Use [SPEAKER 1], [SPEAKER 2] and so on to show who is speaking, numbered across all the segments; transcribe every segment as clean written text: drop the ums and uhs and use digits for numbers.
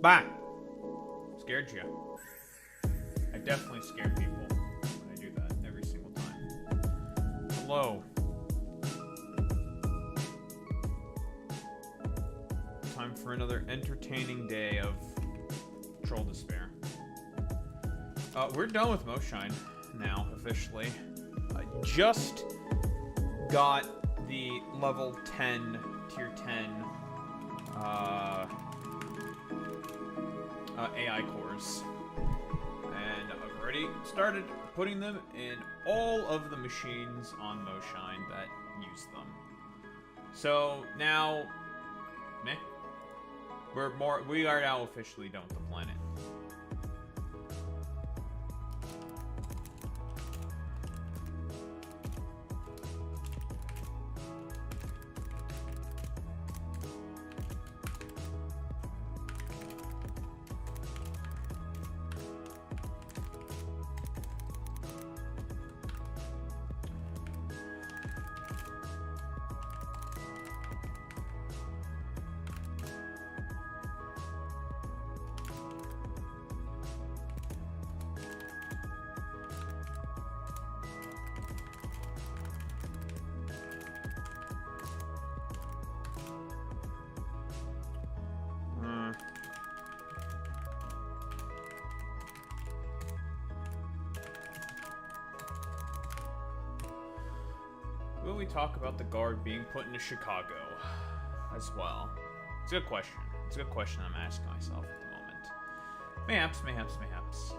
[SPEAKER 1] Bah! Scared you. I definitely scare people when I do that every single time. Hello. Time for another entertaining day of Troll Despair. We're done with Moshine now, officially. I just got the level 10, tier 10, AI cores. And I've already started putting them in all of the machines on Moshine that use them. So now, meh. We are now officially done with the planet. Will we talk about the guard being put into Chicago as well? It's a good question. It's a good question I'm asking myself at the moment. Mayhaps, mayhaps, mayhaps.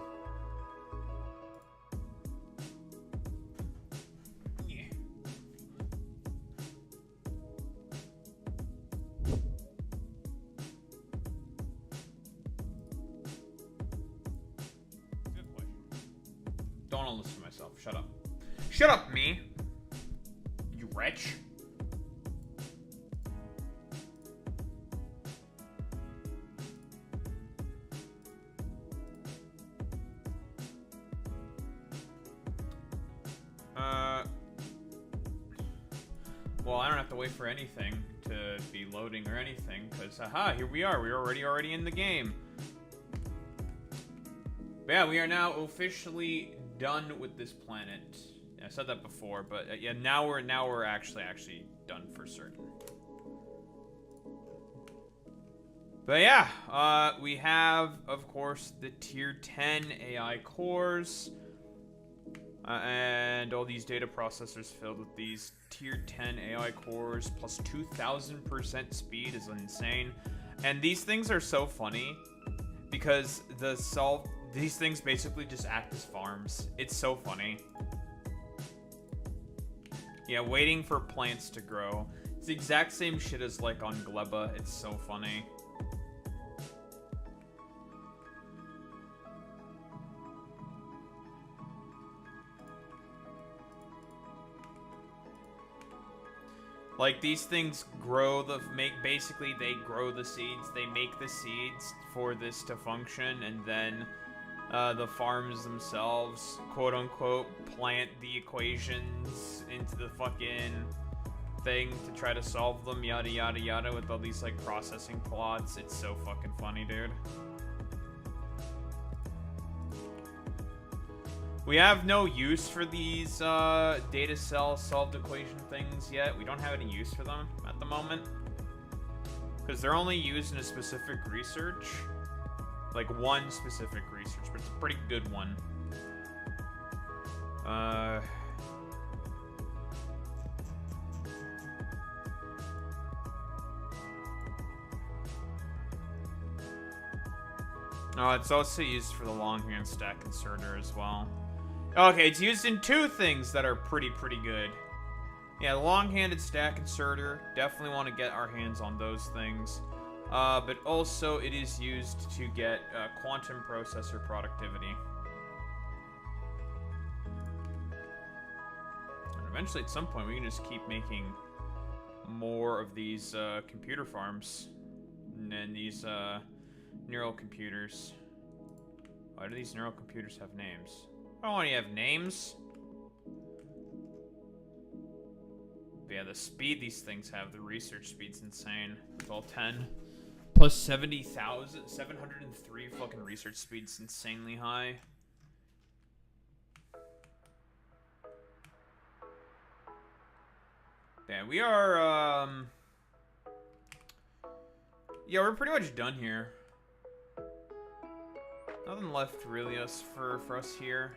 [SPEAKER 1] Yeah. Good question. Don't want to listen to myself. Shut up. Shut up, me! Wretch. Well, I don't have to wait for anything to be loading or anything, because, aha, here we are. We're already in the game. But yeah, we are now officially done with this planet. I said that before, but yeah, now we're actually done for certain. But yeah, we have, of course, the tier 10 AI cores, and all these data processors filled with these tier 10 AI cores plus 2,000% speed is insane. And these things are so funny because these things basically just act as farms. It's so funny. Yeah, waiting for plants to grow. It's the exact same shit as like on Gleba. It's so funny. Like these things grow basically they grow the seeds. They make the seeds for this to function, and then the farms themselves, quote unquote, plant the equations into the fucking thing to try to solve them, yada yada yada, with all these like processing plots. It's so fucking funny, dude. We have no use for these data cell solved equation things yet. We don't have any use for them at the moment, because they're only used in a specific research. Like one specific research, but it's a pretty good one. Oh, it's also used for the longhand stack inserter as well. Okay, it's used in two things that are pretty good. Yeah, the long-handed stack inserter. Definitely want to get our hands on those things. But also it is used to get quantum processor productivity. And eventually, at some point, we can just keep making more of these computer farms and these neural computers. Why do these neural computers have names? I don't want to have names. But yeah, the speed these things have, the research speed's insane. It's all 10. Plus 70,000, 703 fucking research speed's insanely high. Yeah, we are, yeah, we're pretty much done here. Nothing left really for us here.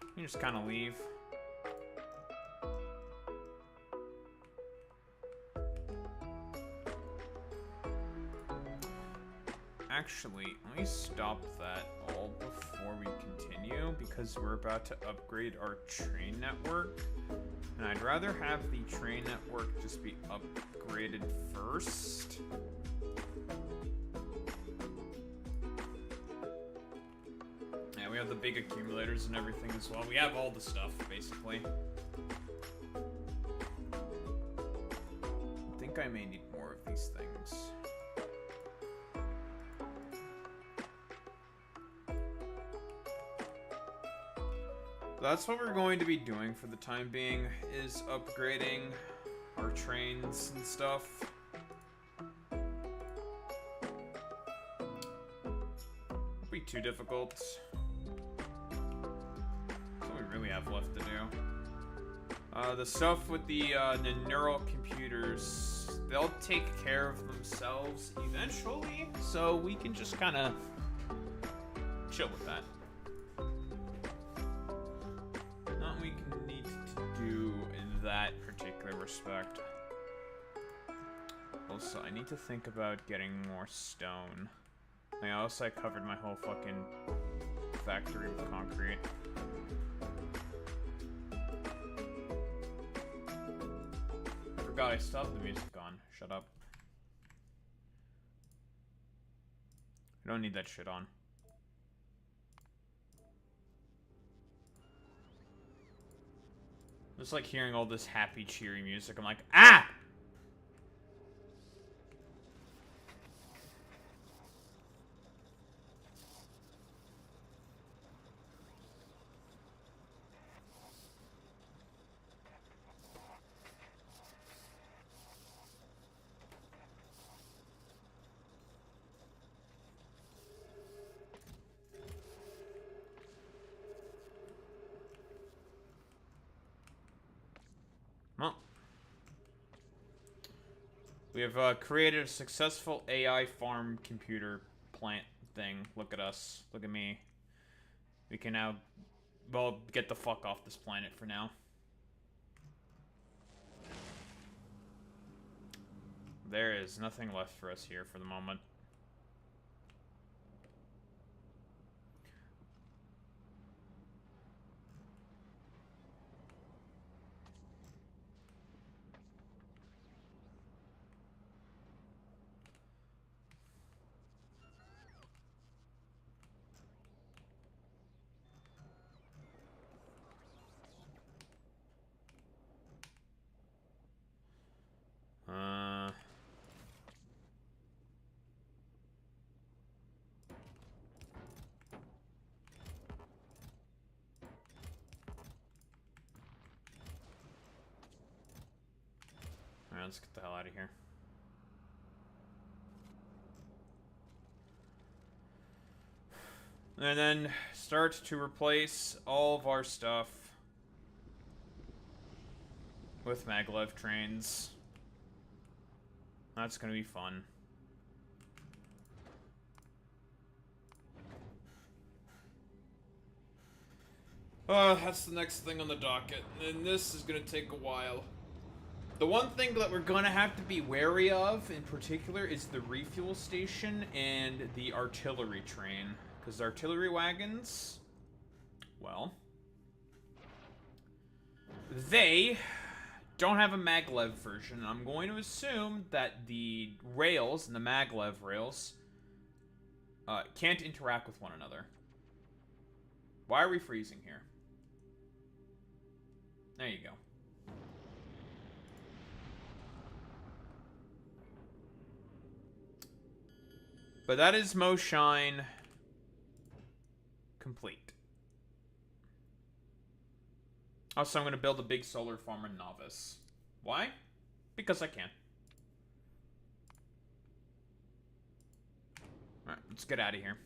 [SPEAKER 1] We can just kind of leave. Actually, let me stop that all before we continue, because we're about to upgrade our train network. And I'd rather have the train network just be upgraded first. Yeah, we have the big accumulators and everything as well. We have all the stuff, basically. I think I may need more of these things. That's what we're going to be doing for the time being, is upgrading our trains and stuff. Won't be too difficult. That's what we really have left to do. The stuff with the Nurgle computers, they'll take care of themselves eventually, so we can just kind of chill with that. That particular respect. Also, I need to think about getting more stone. I covered my whole fucking factory with concrete. I forgot I still have the music on. Shut up. I don't need that shit on. Just like hearing all this happy, cheery music, I'm like, ah! Well, we have created a successful AI farm computer plant thing. Look at us. Look at me. We can now, well, get the fuck off this planet for now. There is nothing left for us here for the moment. Alright, let's get the hell out of here. And then start to replace all of our stuff with maglev trains. That's gonna be fun. That's the next thing on the docket. And this is gonna take a while. The one thing that we're gonna have to be wary of, in particular, is the refuel station and the artillery train. Because the artillery wagons, well, they don't have a maglev version. I'm going to assume that the rails and the maglev rails can't interact with one another. Why are we freezing here? There you go. But that is Moshine complete. Also, I'm going to build a big solar farm in Novice. Why? Because I can. let's get out of here.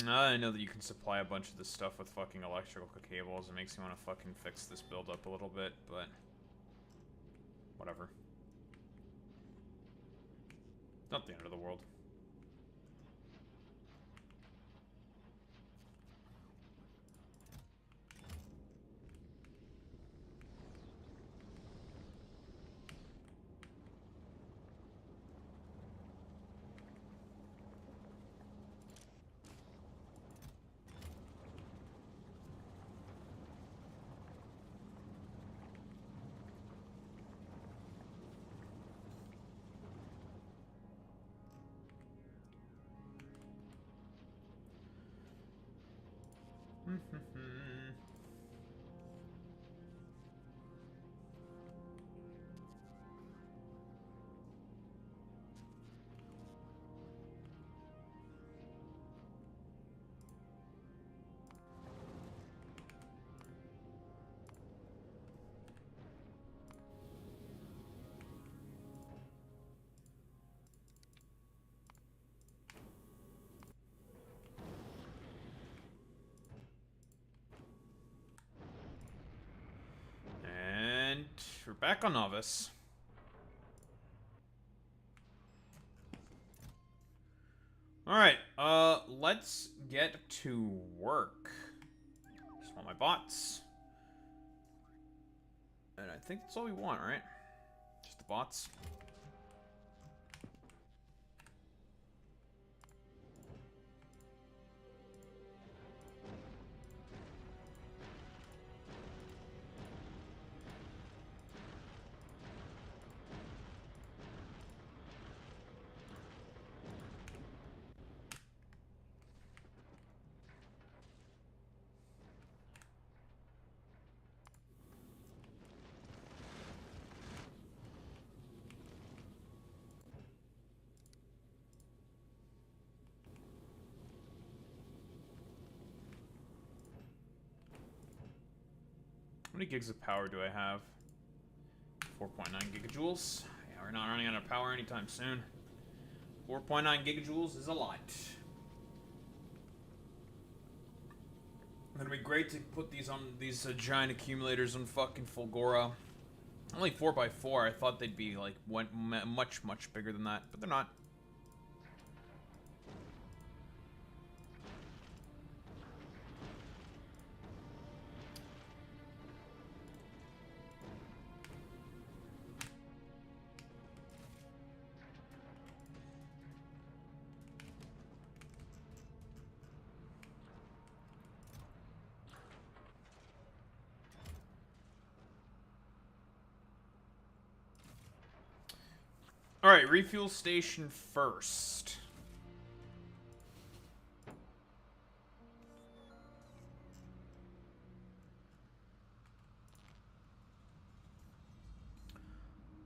[SPEAKER 1] I know that you can supply a bunch of this stuff with fucking electrical cables. It makes me want to fucking fix this build up a little bit, but whatever. Not the end of the world. And we're back on Novice. Alright, let's get to work. Just want my bots. And I think that's all we want, right? Just the bots. How many gigs of power do I have? 4.9 gigajoules. Yeah, we're not running out of power anytime soon. 4.9 gigajoules is a lot. It'd be great to put these on these giant accumulators on fucking Fulgora. Only 4x4. I thought they'd be like much bigger than that, but they're not. Alright, refuel station first.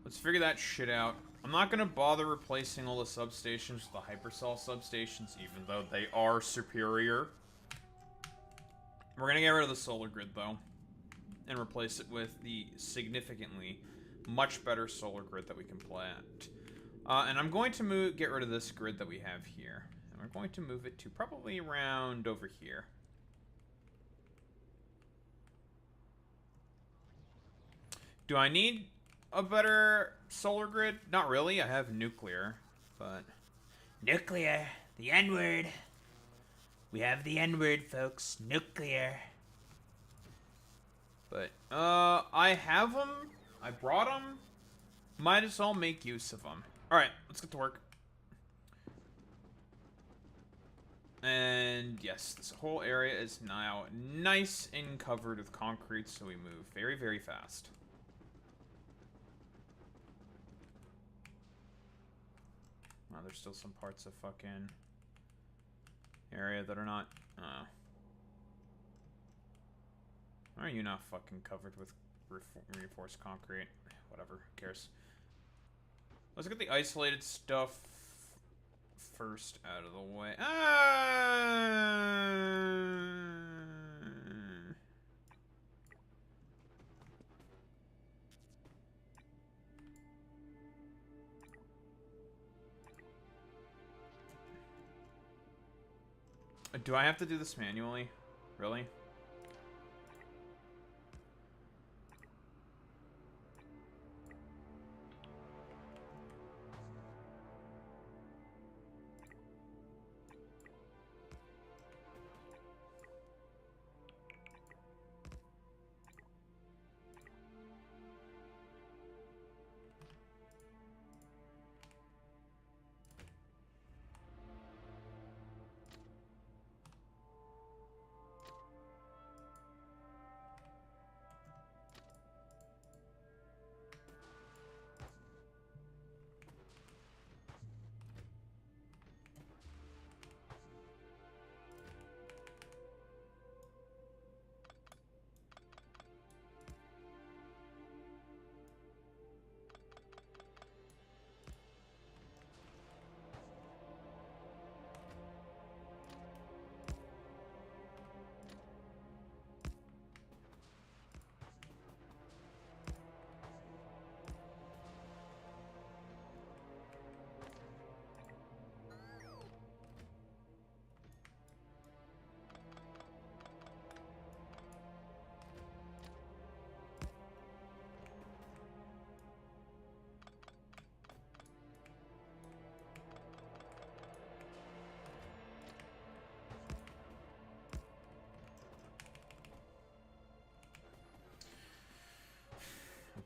[SPEAKER 1] Let's figure that shit out. I'm not gonna bother replacing all the substations with the hypercell substations, even though they are superior. We're gonna get rid of the solar grid, though, and replace it with the significantly much better solar grid that we can play at. And I'm going to get rid of this grid that we have here. And we're going to move it to probably around over here. Do I need a better solar grid? Not really. I have nuclear, but... Nuclear. The N-word. We have the N-word, folks. Nuclear. But, I have them. I brought them. Might as well make use of them. Alright, let's get to work. And yes, this whole area is now nice and covered with concrete, so we move very, very fast. Wow, there's still some parts of fucking area that are not... Why are you not fucking covered with reinforced concrete? Whatever, who cares? Let's get the isolated stuff first out of the way. Do I have to do this manually? Really?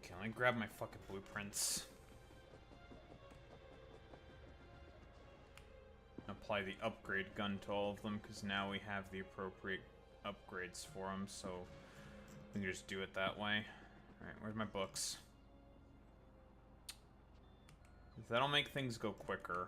[SPEAKER 1] Okay, let me grab my fucking blueprints. Apply the upgrade gun to all of them, because now we have the appropriate upgrades for them, so we can just do it that way. Alright, where's my books? That'll make things go quicker.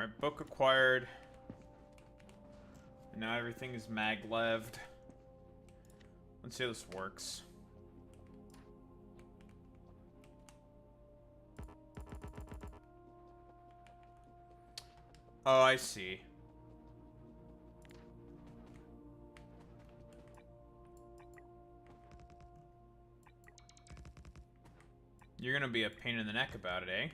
[SPEAKER 1] Alright, book acquired. And now everything is magleved. Let's see how this works. Oh, I see. You're gonna be a pain in the neck about it, eh?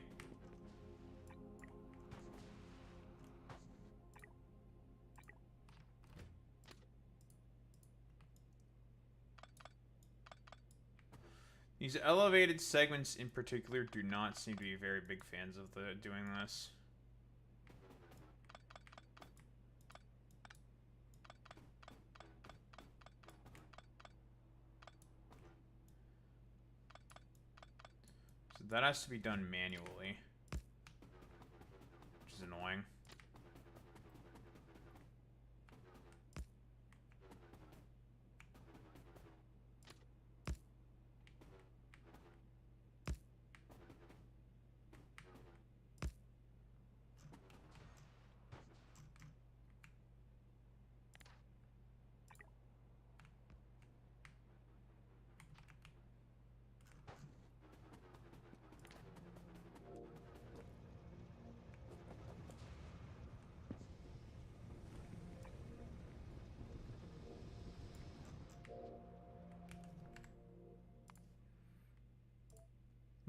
[SPEAKER 1] These elevated segments in particular do not seem to be very big fans of doing this. So that has to be done manually, which is annoying.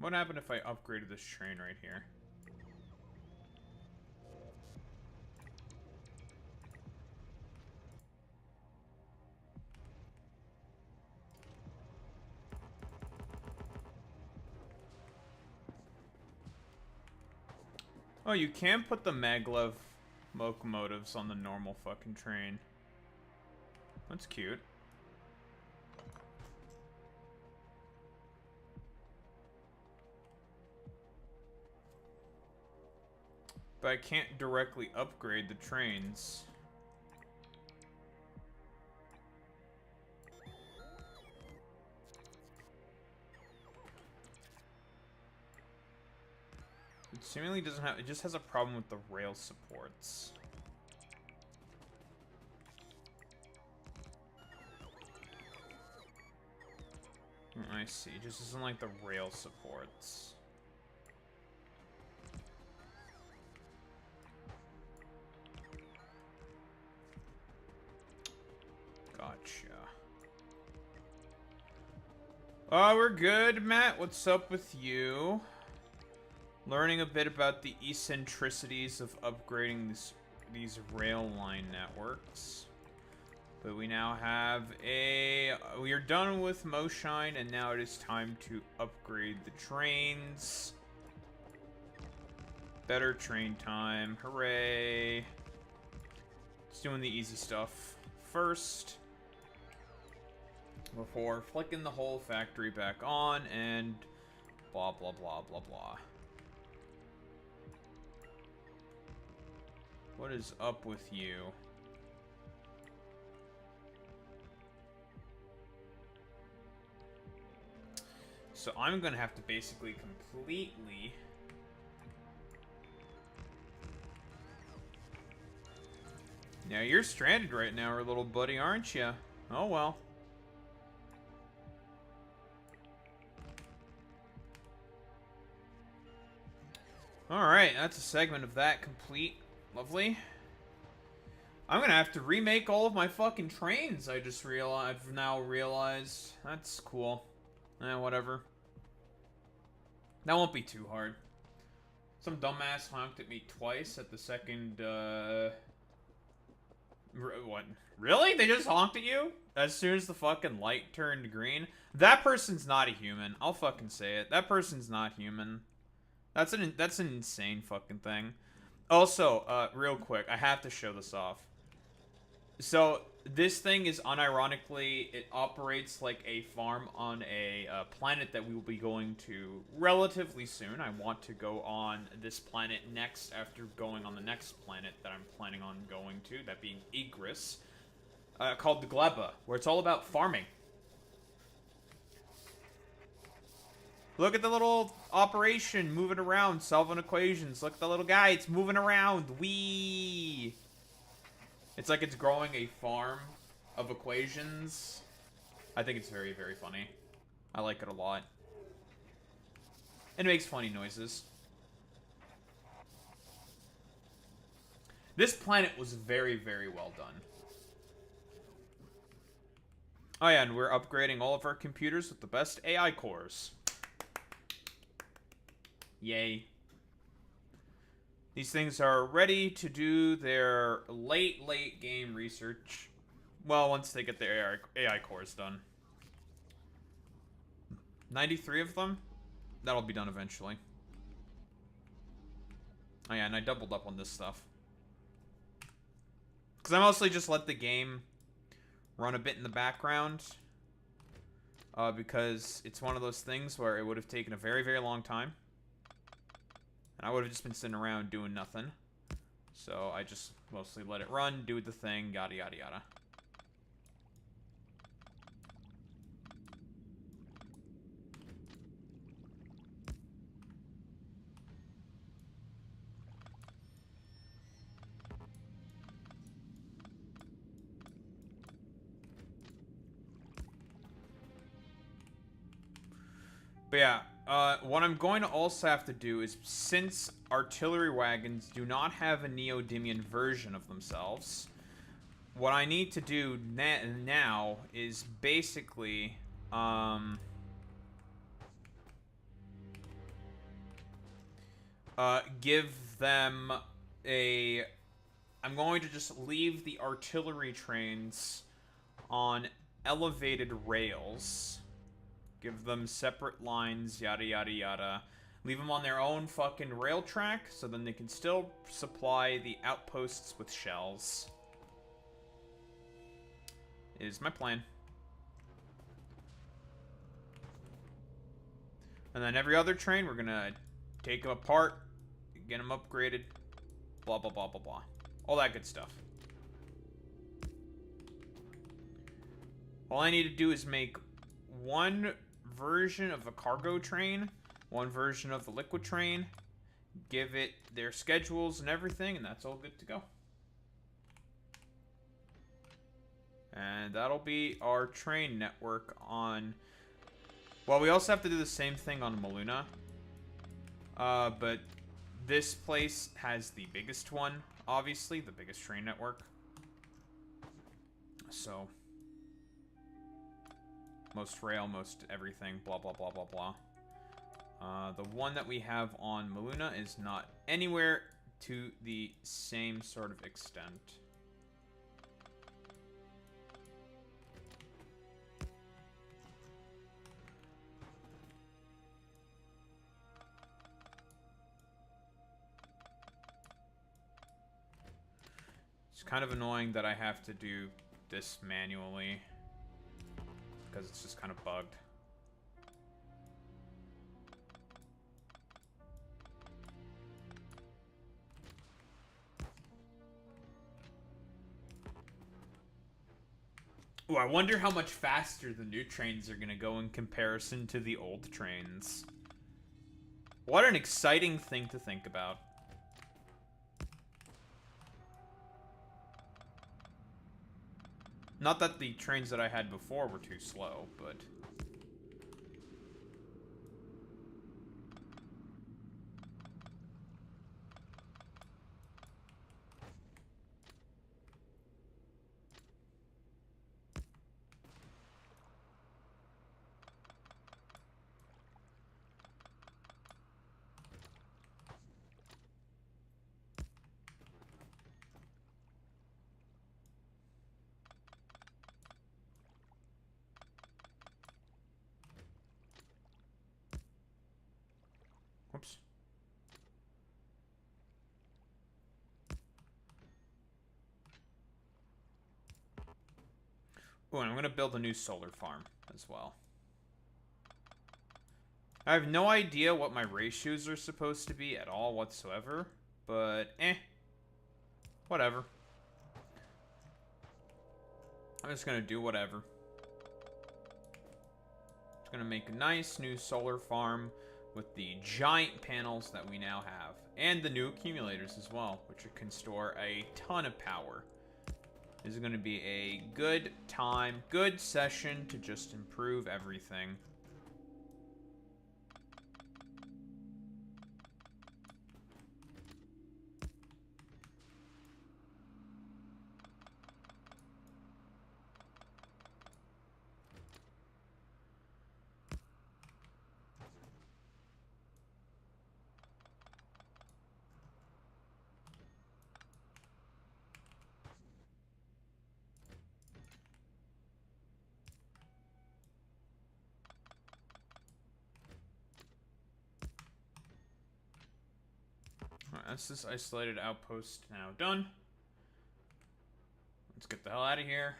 [SPEAKER 1] What happened if I upgraded this train right here? Oh, you can put the maglev locomotives on the normal fucking train. That's cute. But I can't directly upgrade the trains. It seemingly doesn't have, it just has a problem with the rail supports. I see, it just doesn't like the rail supports. Gotcha. Oh, we're good, Matt. What's up with you? Learning a bit about the eccentricities of upgrading these rail line networks. But we now have we are done with Moshine, and now it is time to upgrade the trains. Better train time. Hooray. Just doing the easy stuff first. Before flicking the whole factory back on and blah, blah, blah, blah, blah. What is up with you? So I'm gonna have to basically completely... Now you're stranded right now, our little buddy, aren't you? Oh well. Alright, that's a segment of that complete. Lovely. I'm gonna have to remake all of my fucking trains, I've now realized. That's cool. Whatever. That won't be too hard. Some dumbass honked at me twice at the second, what? Really? They just honked at you? As soon as the fucking light turned green? That person's not a human. I'll fucking say it. That person's not human. That's an insane fucking thing. Also, real quick, I have to show this off. So, this thing is unironically, it operates like a farm on a planet that we will be going to relatively soon. I want to go on this planet next after going on the next planet that I'm planning on going to, that being Igris, called the Gleba, where it's all about farming. Look at the little operation moving around, solving equations. Look at the little guy. It's moving around. Wee. It's like it's growing a farm of equations. I think it's very, very funny. I like it a lot. It makes funny noises. This planet was very, very well done. Oh yeah, and we're upgrading all of our computers with the best AI cores. Yay. These things are ready to do their late game research. Well, once they get their AI cores done. 93 of them? That'll be done eventually. Oh yeah, and I doubled up on this stuff. Because I mostly just let the game run a bit in the background. Because it's one of those things where it would have taken a very, very long time. And I would have just been sitting around doing nothing. So I just mostly let it run, do the thing, yada yada yada. But yeah, what I'm going to also have to do is, since artillery wagons do not have a neodymium version of themselves, what I need to do now is basically, give them a... I'm going to just leave the artillery trains on elevated rails. Give them separate lines, yada yada yada. Leave them on their own fucking rail track, so then they can still supply the outposts with shells. Is my plan. And then every other train, we're gonna take them apart, get them upgraded, blah blah blah blah blah. All that good stuff. All I need to do is make one version of the cargo train, one version of the liquid train, give it their schedules and everything, and that's all good to go. And that'll be our train network on... Well, we also have to do the same thing on Maluna. But this place has the biggest one, obviously, the biggest train network. So... most rail, most everything, blah, blah, blah, blah, blah. The one that we have on Maluna is not anywhere to the same sort of extent. It's kind of annoying that I have to do this manually, because it's just kind of bugged. Ooh, I wonder how much faster the new trains are going to go in comparison to the old trains. What an exciting thing to think about. Not that the trains that I had before were too slow, but... Whoops. Oh, and I'm going to build a new solar farm as well. I have no idea what my ratios are supposed to be at all whatsoever, but whatever. I'm just going to do whatever. It's Gonna make a nice new solar farm with the giant panels that we now have. And the new accumulators as well, which can store a ton of power. This is gonna be a good time, good session to just improve everything. That's this isolated outpost now done. Let's get the hell out of here.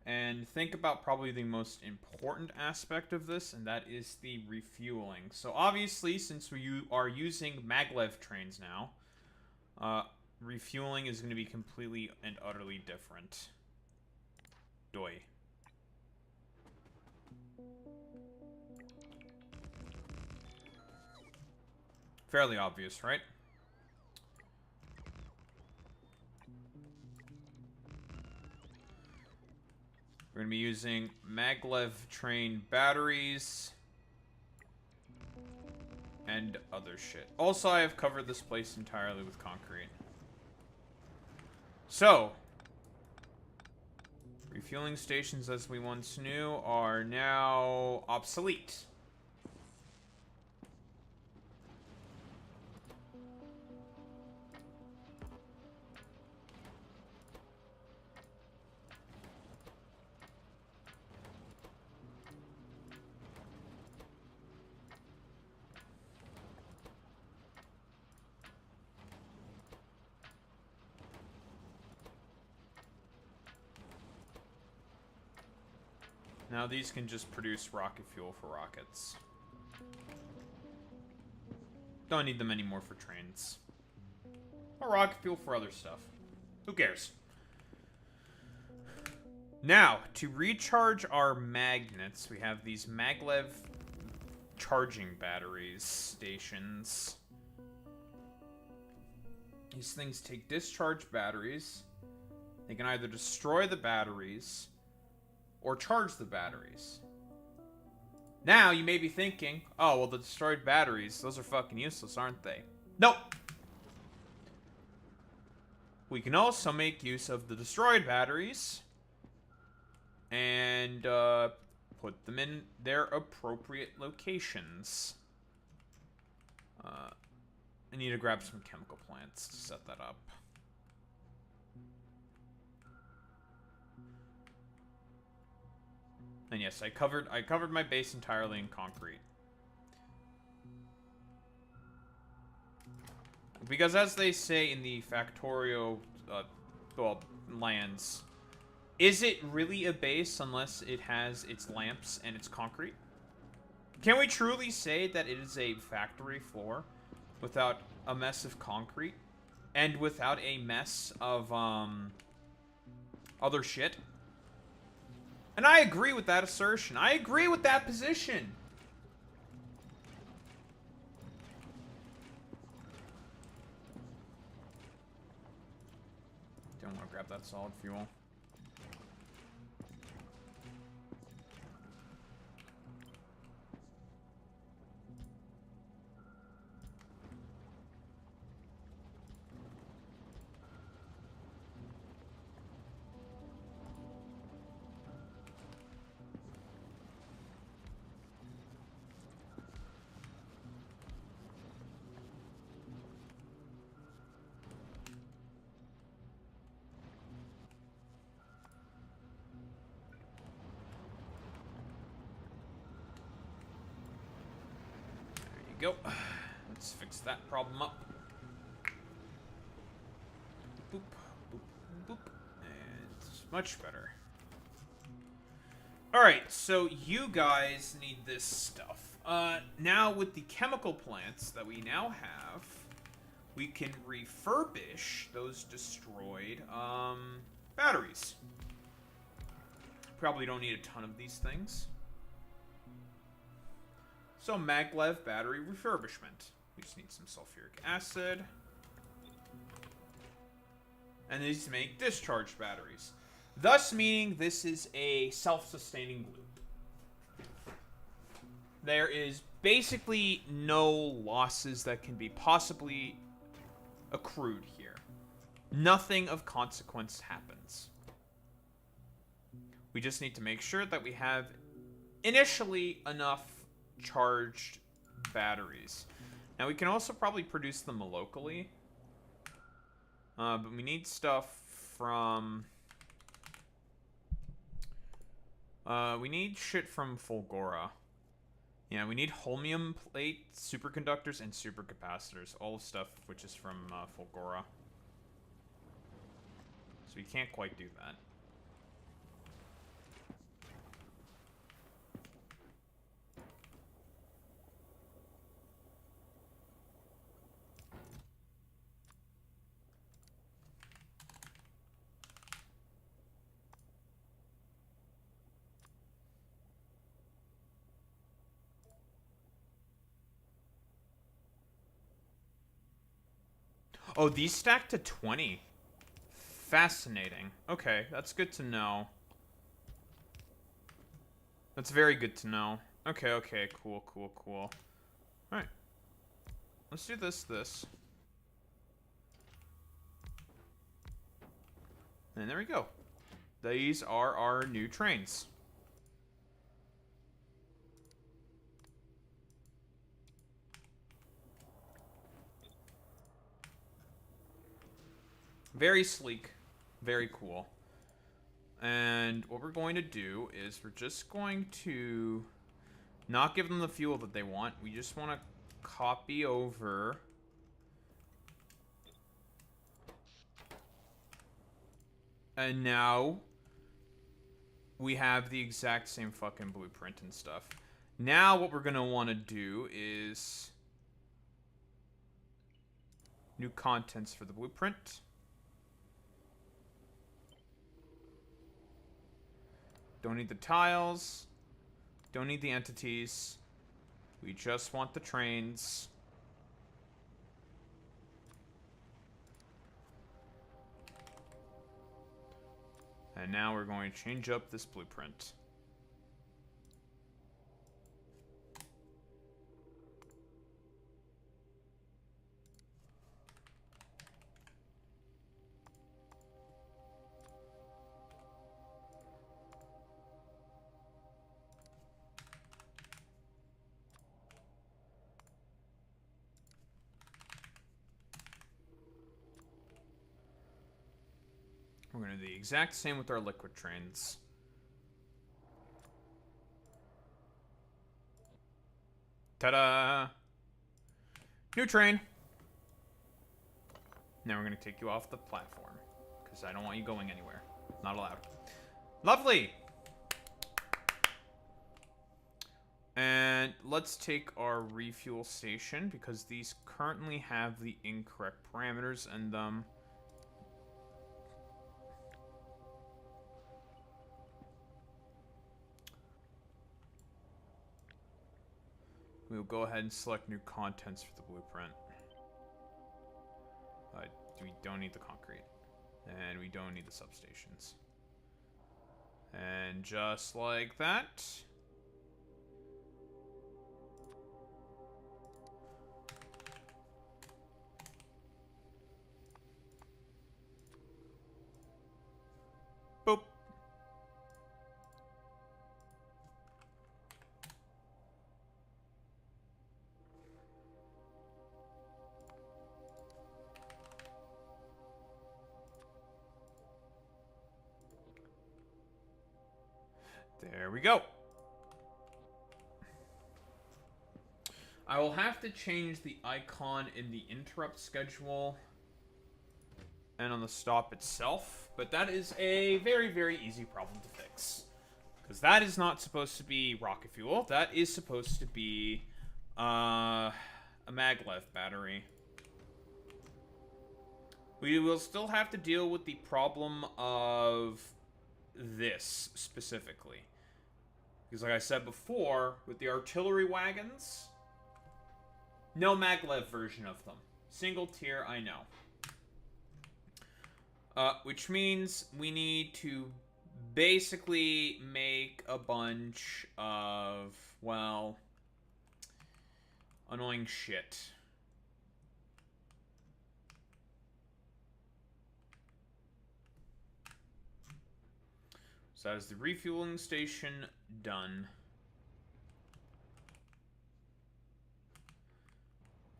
[SPEAKER 1] And think about probably the most important aspect of this, and that is the refueling. So obviously, since we are using maglev trains now, refueling is going to be completely and utterly different. Doi. Fairly obvious, right? We're going to be using maglev train batteries and other shit. Also, I have covered this place entirely with concrete. So, refueling stations as we once knew are now obsolete. Now these can just produce rocket fuel for rockets. Don't need them anymore for trains. Or rocket fuel for other stuff. Who cares? Now, to recharge our magnets, we have these maglev charging batteries stations. These things take discharged batteries. They can either destroy the batteries or charge the batteries. Now, you may be thinking, oh, well, the destroyed batteries, those are fucking useless, aren't they? Nope! We can also make use of the destroyed batteries and put them in their appropriate locations. I need to grab some chemical plants to set that up. And yes, I covered my base entirely in concrete. Because as they say in the Factorio lands, is it really a base unless it has its lamps and its concrete? Can we truly say that it is a factory floor without a mess of concrete and without a mess of other shit? And I agree with that assertion. I agree with that position. Don't want to grab that solid fuel. Go. Let's fix that problem up. Boop, boop, boop. And it's much better. Alright, so you guys need this stuff. Now with the chemical plants that we now have, we can refurbish those destroyed batteries. Probably don't need a ton of these things. So maglev battery refurbishment. We just need some sulfuric acid. And these make discharge batteries. Thus meaning this is a self-sustaining loop. There is basically no losses that can be possibly accrued here. Nothing of consequence happens. We just need to make sure that we have initially enough charged batteries. Now we can also probably produce them locally. But we need stuff from... we need shit from Fulgora. Yeah, we need holmium plate, superconductors, and supercapacitors. All of stuff which is from Fulgora. So we can't quite do that. Oh, these stack to 20. Fascinating. Okay, that's good to know. That's very good to know. Okay, okay, cool, cool, cool. Alright. Let's do this. And there we go. These are our new trains. Very sleek. Very cool. And what we're going to do is we're just going to not give them the fuel that they want. We just want to copy over and now we have the exact same fucking blueprint and stuff. Now what we're going to want to do is new contents for the blueprint. Don't need the tiles. Don't need the entities. We just want the trains. And now we're going to change up this blueprint. We're going to do the exact same with our liquid trains. Ta-da! New train! Now we're going to take you off the platform. Because I don't want you going anywhere. Not allowed. Lovely! And let's take our refuel station, because these currently have the incorrect parameters in them. We'll go ahead and select new contents for the blueprint. We don't need the concrete. And we don't need the substations. And just like that. Boop. There we go. I will have to change the icon in the interrupt schedule and on the stop itself, but that is a very, very easy problem to fix. Because that is not supposed to be rocket fuel. That is supposed to be a maglev battery. We will still have to deal with the problem of this specifically. Because like I said before, with the artillery wagons, no maglev version of them. Single tier, I know. Which means we need to basically make a bunch of, well, annoying shit. So that is the refueling station done.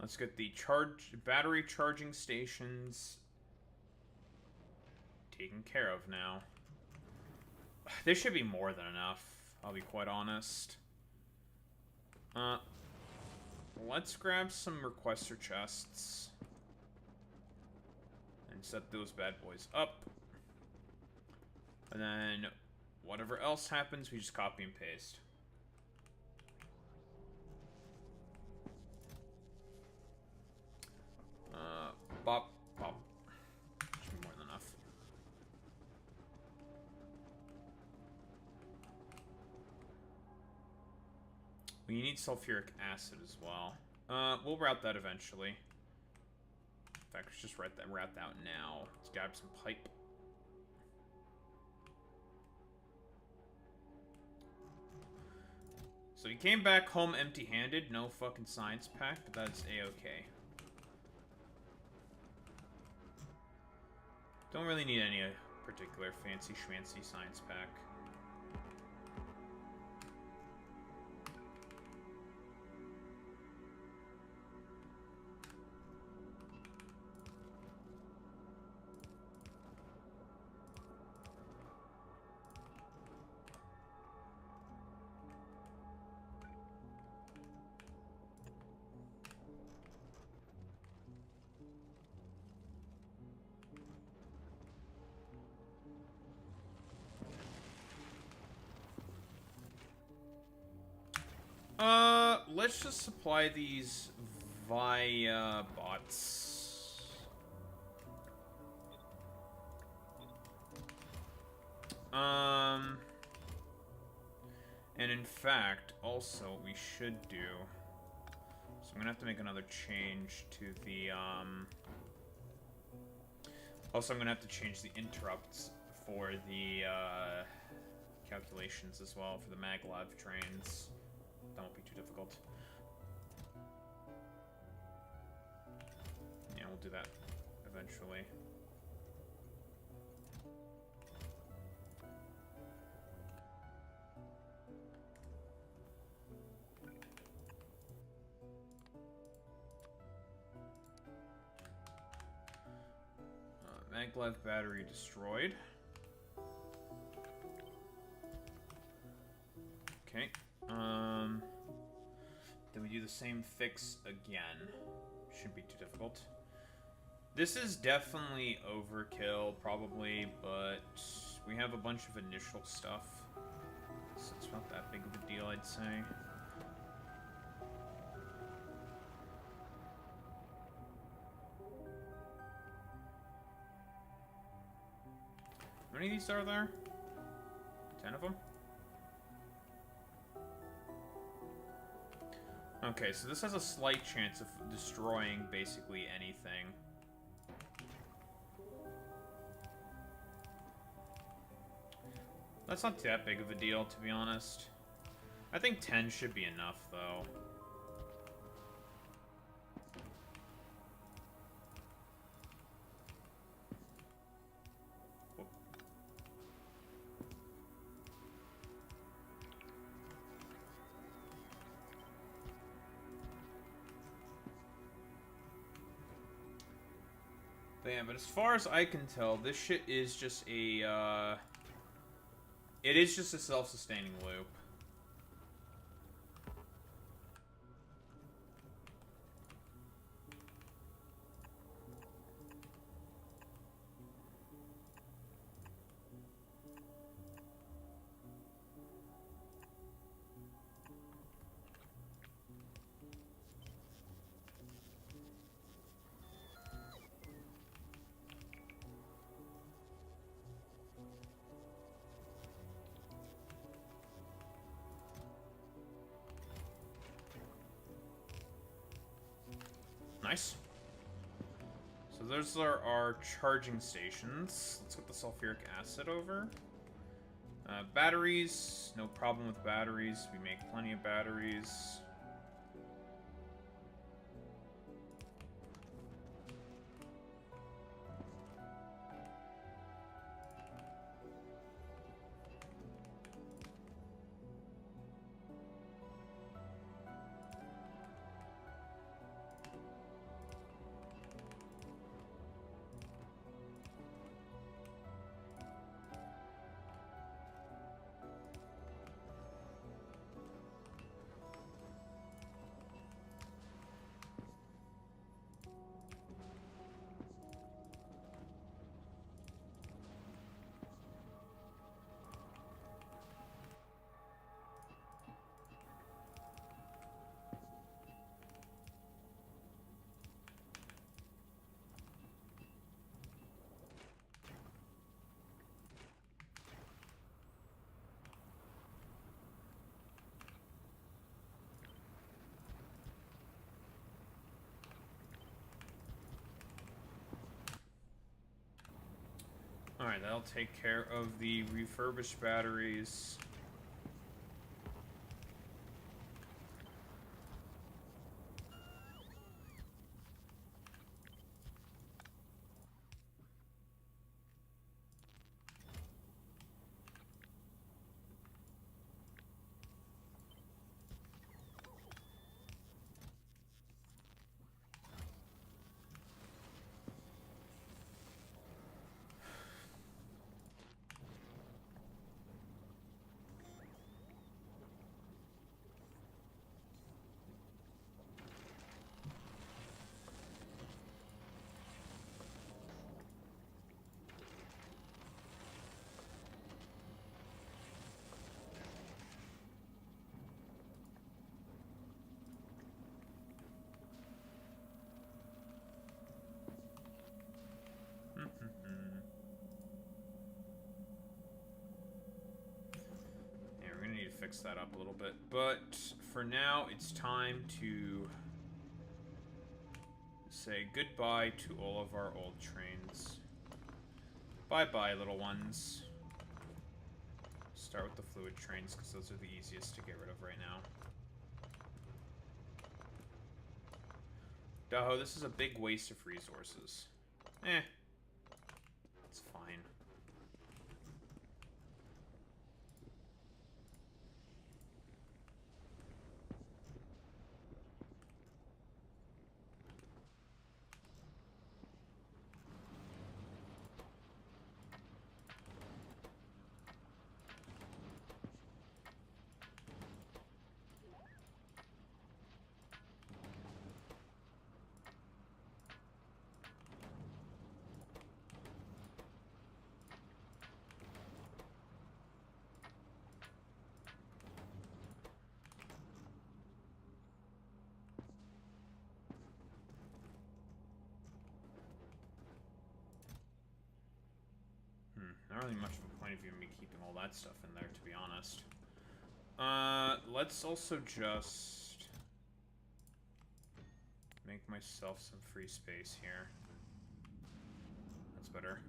[SPEAKER 1] Let's get the battery charging stations taken care of now. This should be more than enough, I'll be quite honest. Let's grab some requester chests and set those bad boys up. And then whatever else happens, we just copy and paste. Bop, bop. Should be more than enough. We need sulfuric acid as well. We'll route that eventually. In fact, let's just route that out now. Let's grab some pipe. So he came back home empty-handed, no fucking science pack, but that's a-okay. Don't really need any particular fancy-schmancy science pack. Let's just supply these via bots. And in fact, also what we should do, so I'm gonna have to make another change to the, also I'm gonna have to change the interrupts for the, calculations as well for the maglev trains. That won't be too difficult. Yeah, we'll do that eventually. Maglev battery destroyed. Okay. Then we do the same fix again. Shouldn't be too difficult. This is definitely overkill, probably, but we have a bunch of initial stuff, so it's not that big of a deal, I'd say. How many of these are there? 10 of them? Okay, so this has a slight chance of destroying basically anything. That's not that big of a deal, to be honest. I think 10 should be enough, though. Yeah, but as far as I can tell, this shit is just a, it is just a self-sustaining loop. Nice. So those are our charging stations. Let's get the sulfuric acid over. Batteries. No problem with batteries. We make plenty of batteries. Alright, that'll take care of the refurbished batteries. Yeah, we're gonna need to fix that up a little bit. But for now, it's time to say goodbye to all of our old trains. Bye-bye, little ones. Start with the fluid trains, because those are the easiest to get rid of right now. Daho, this is a big waste of resources. It's fine. Not really much of a point of view in me keeping all that stuff in there, to be honest. Let's also just make myself some free space here. That's better.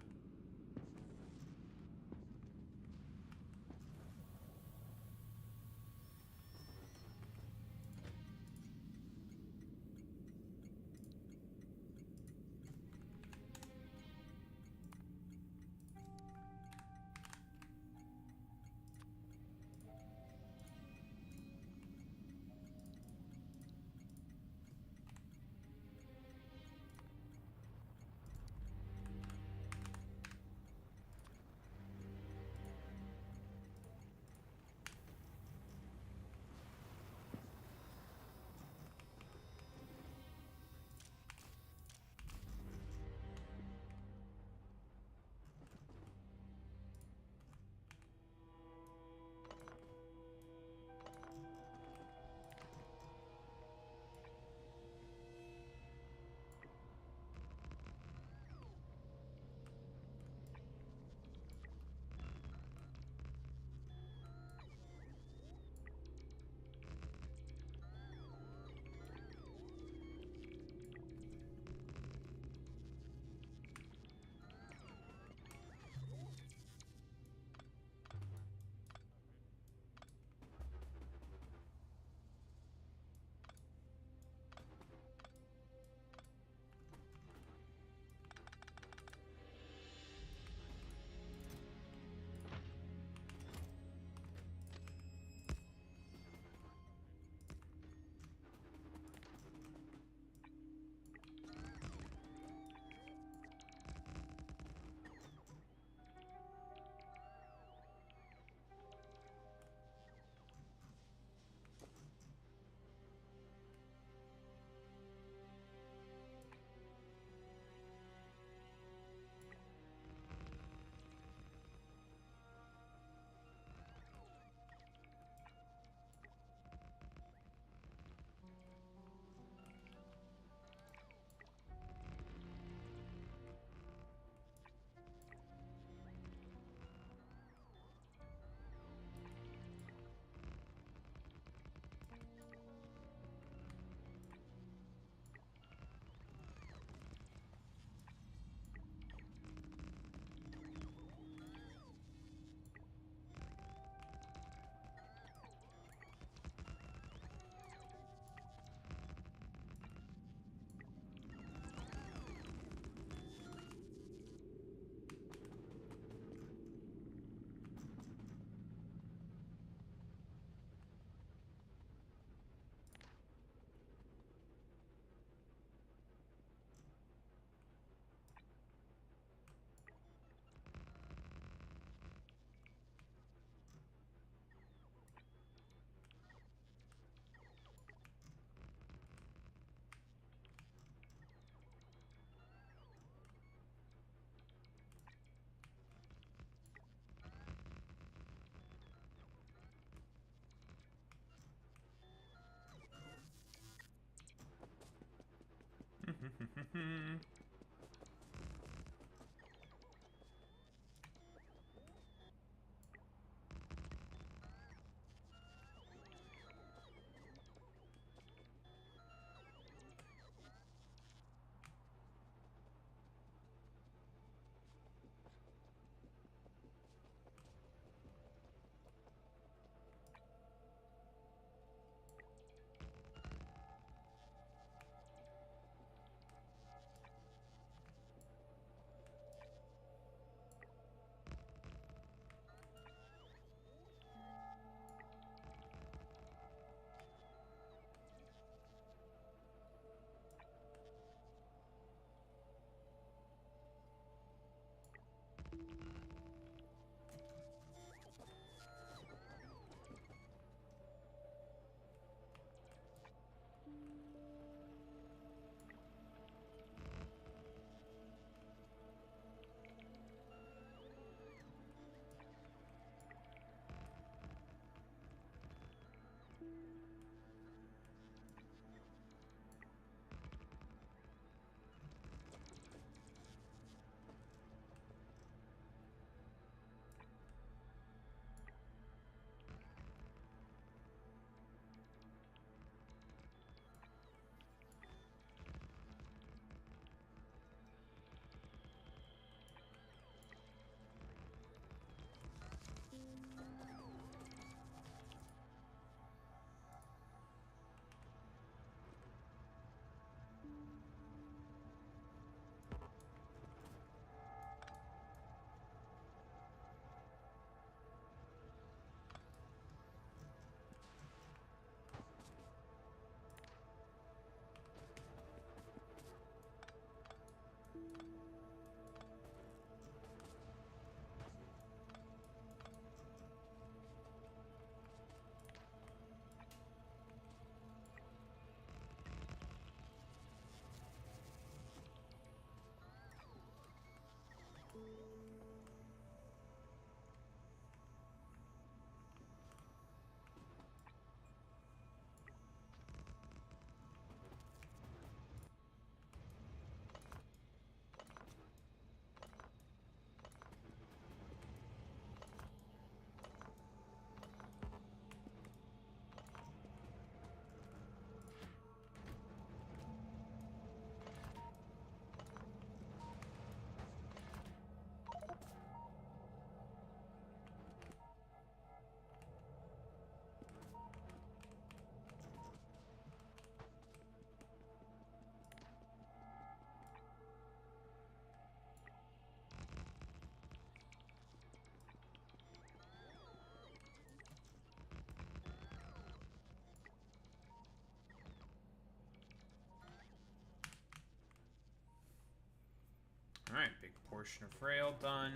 [SPEAKER 1] Alright, big portion of rail done.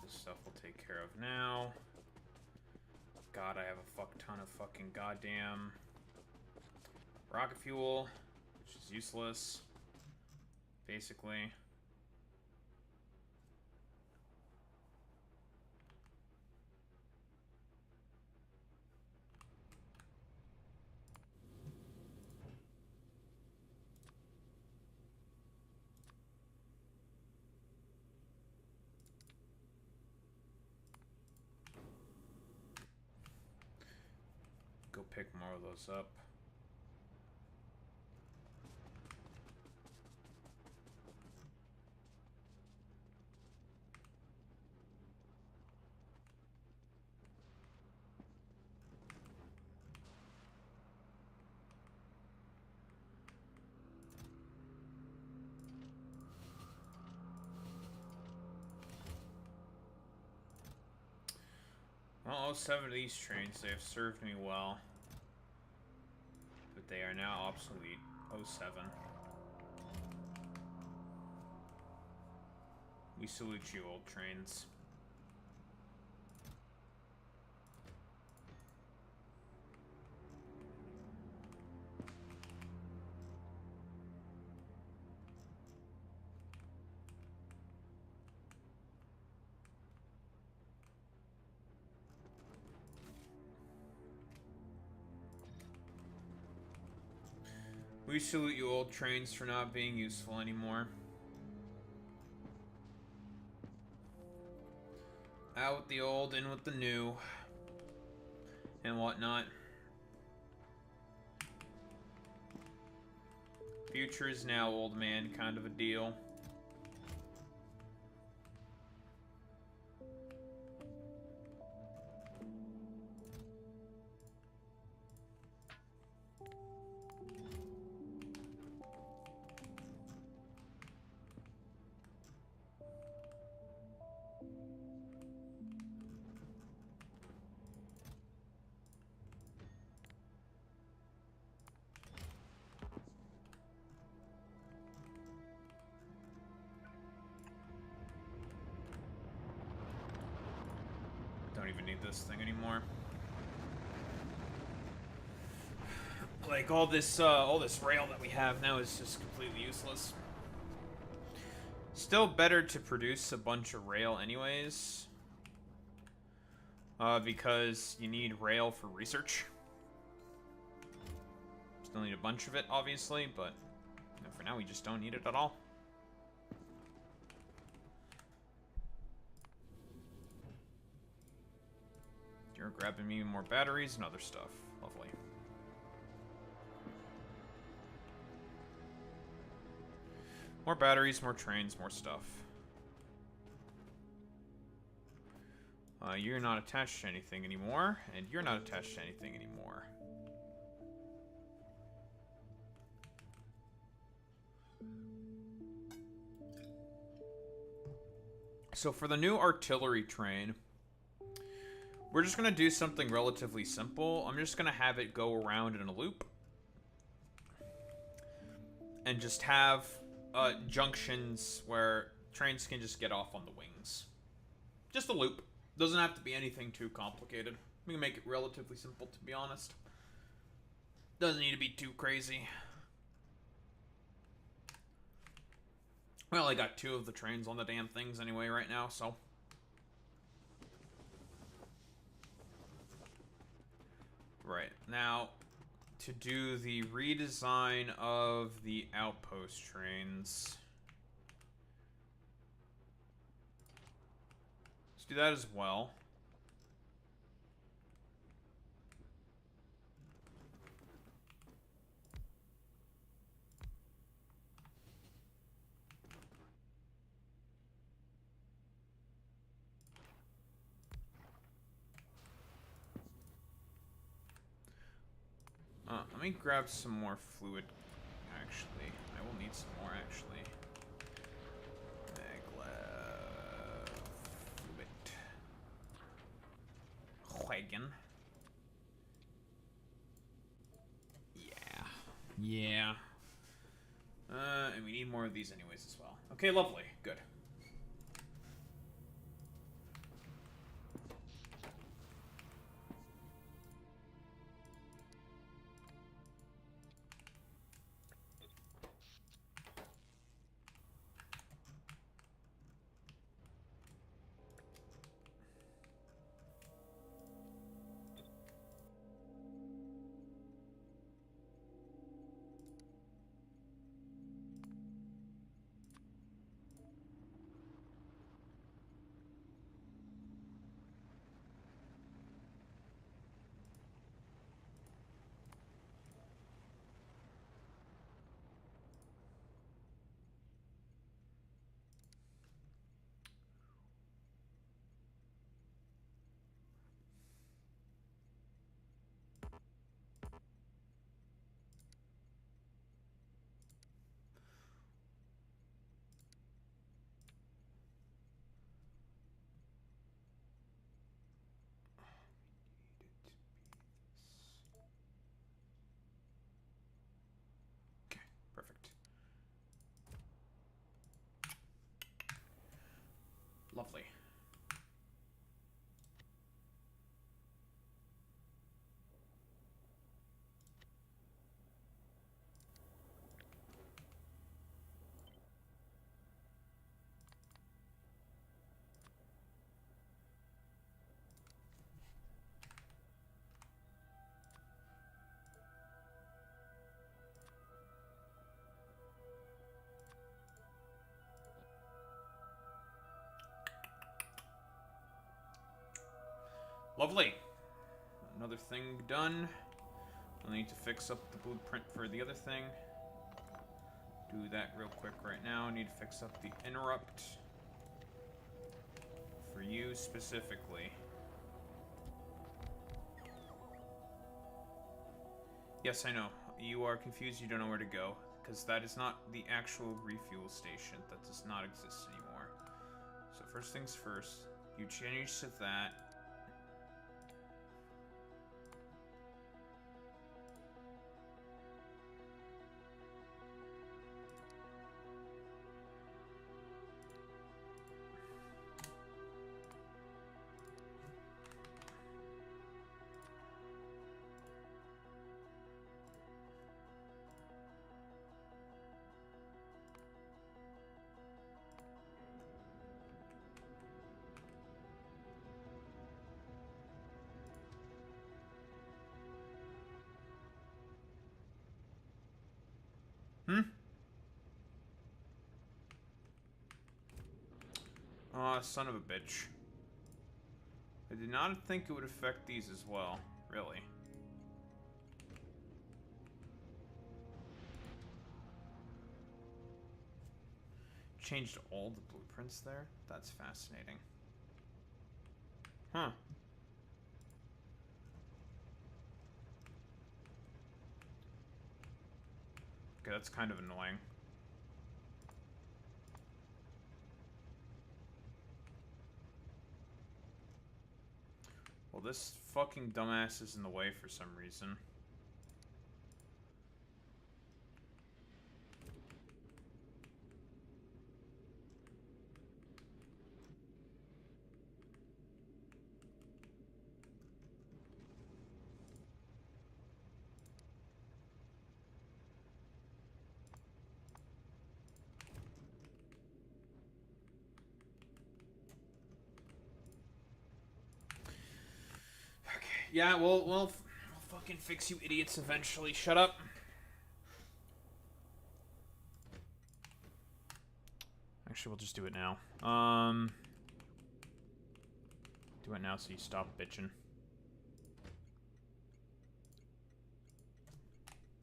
[SPEAKER 1] This stuff we'll take care of now. God, I have a fuck ton of fucking goddamn rocket fuel, which is useless, basically. Go pick more of those up. Well, 07 of these trains, they have served me well. But they are now obsolete. 07. We salute you, old trains. We salute you, old trains, for not being useful anymore. Out with the old, in with the new. And whatnot. Future is now, old man, kind of a deal. Don't even need this thing anymore. Like all this rail that we have now is just completely useless. Still better to produce a bunch of rail anyways. Because you need rail for research. Still need a bunch of it, obviously, but you know, for now we just don't need it at all. You're grabbing me more batteries and other stuff. Lovely. More batteries, more trains, more stuff. You're not attached to anything anymore, and you're not attached to anything anymore. So for the new artillery train, we're just going to do something relatively simple. I'm just going to have it go around in a loop. And just have junctions where trains can just get off on the wings. Just a loop. Doesn't have to be anything too complicated. We can make it relatively simple, to be honest. Doesn't need to be too crazy. Well, I got 2 of the trains on the damn things anyway right now, so... Right, now, to do the redesign of the outpost trains... Let's do that as well. Let me grab some more fluid, actually. I will need some more, actually. Maglev fluid. Wagon. Yeah. Yeah. And we need more of these anyways as well. Okay, lovely. Good. Perfect. Lovely. Lovely. Another thing done. I need to fix up the blueprint for the other thing. Do that real quick right now. I need to fix up the interrupt. For you specifically. Yes, I know. You are confused, you don't know where to go. Because that is not the actual refuel station. That does not exist anymore. So first things first. You change to that. Aw, son of a bitch. I did not think it would affect these as well, really. Changed all the blueprints there? That's fascinating. Huh. Okay, that's kind of annoying. Well, this fucking dumbass is in the way for some reason. Yeah, we'll fucking fix you idiots eventually. Shut up. Actually, we'll just do it now. Do it now so you stop bitching.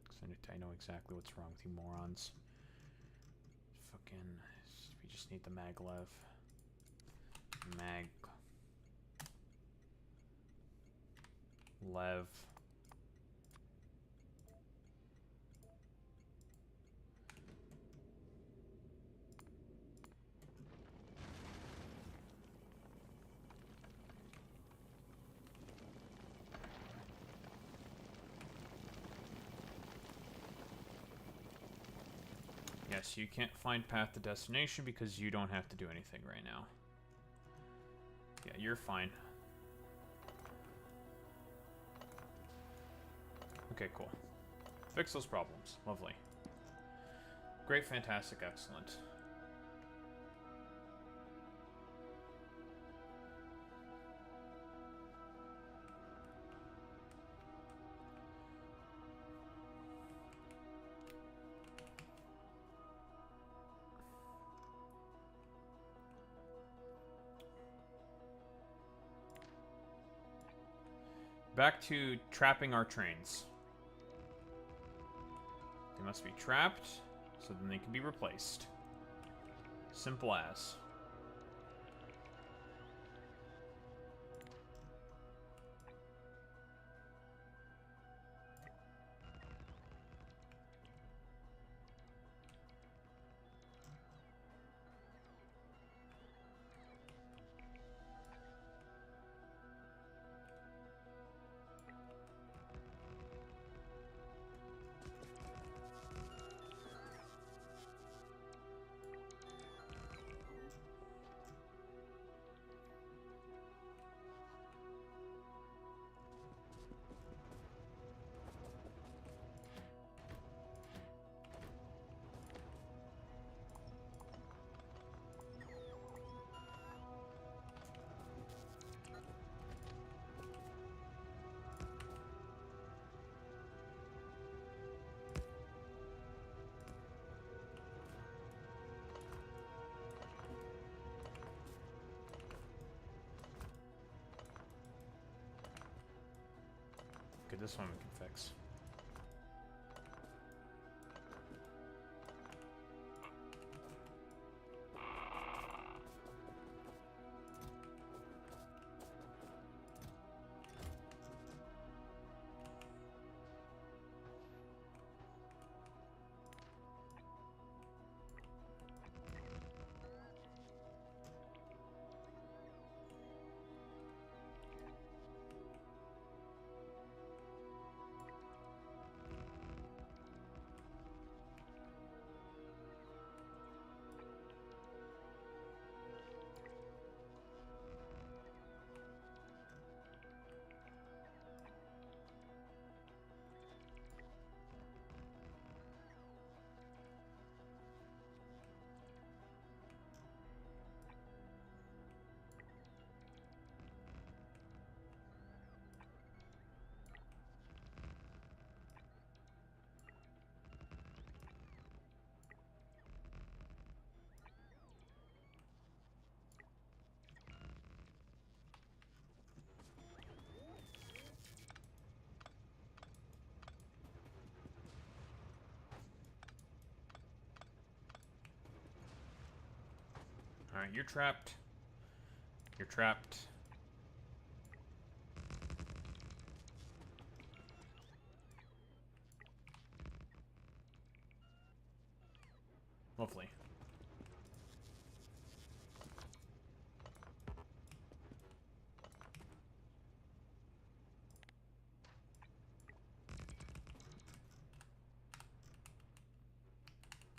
[SPEAKER 1] Because I know exactly what's wrong with you morons. Fucking... We just need the maglev. Lev. so you can't find path to destination because you don't have to do anything right now. Yeah, you're fine. Okay, cool. Fix those problems. Lovely. Great, fantastic, excellent. Back to trapping our trains. They must be trapped, so then they can be replaced. Simple as. Okay, this one we can fix. Alright, you're trapped. You're trapped. Lovely.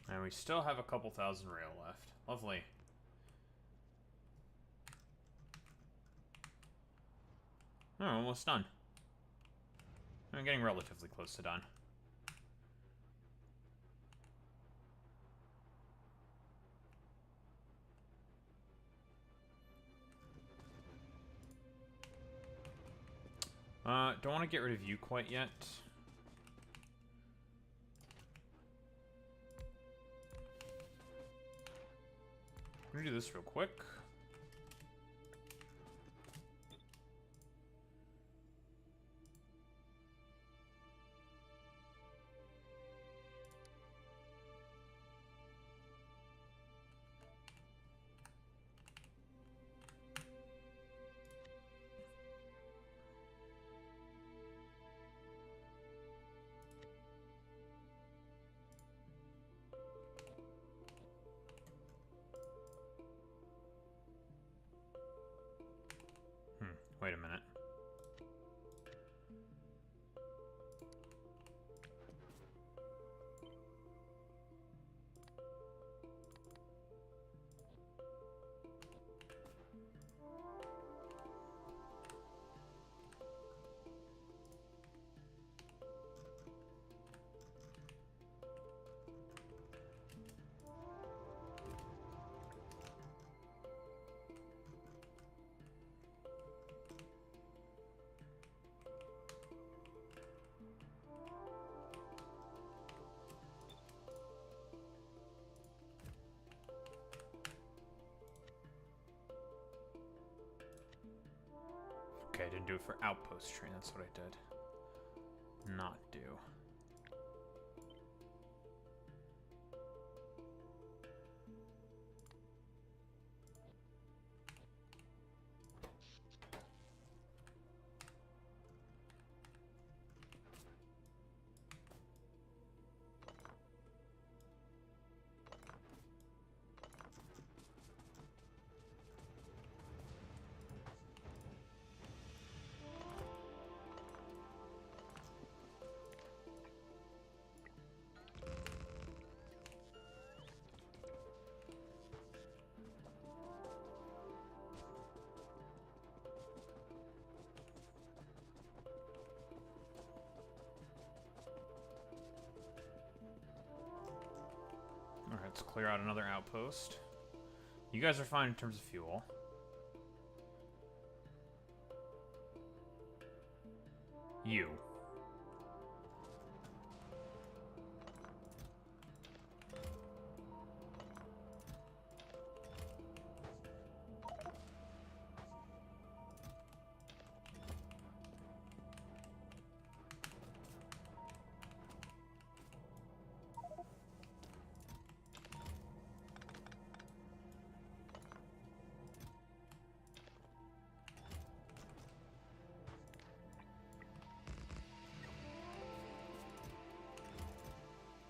[SPEAKER 1] And we still have a couple thousand rail left. Lovely. Oh, almost done. I'm getting relatively close to done. Don't want to get rid of you quite yet. I'm gonna do this real quick. do it for outpost train. That's what I did. Not do. Alright, let's clear out another outpost. You guys are fine in terms of fuel. You.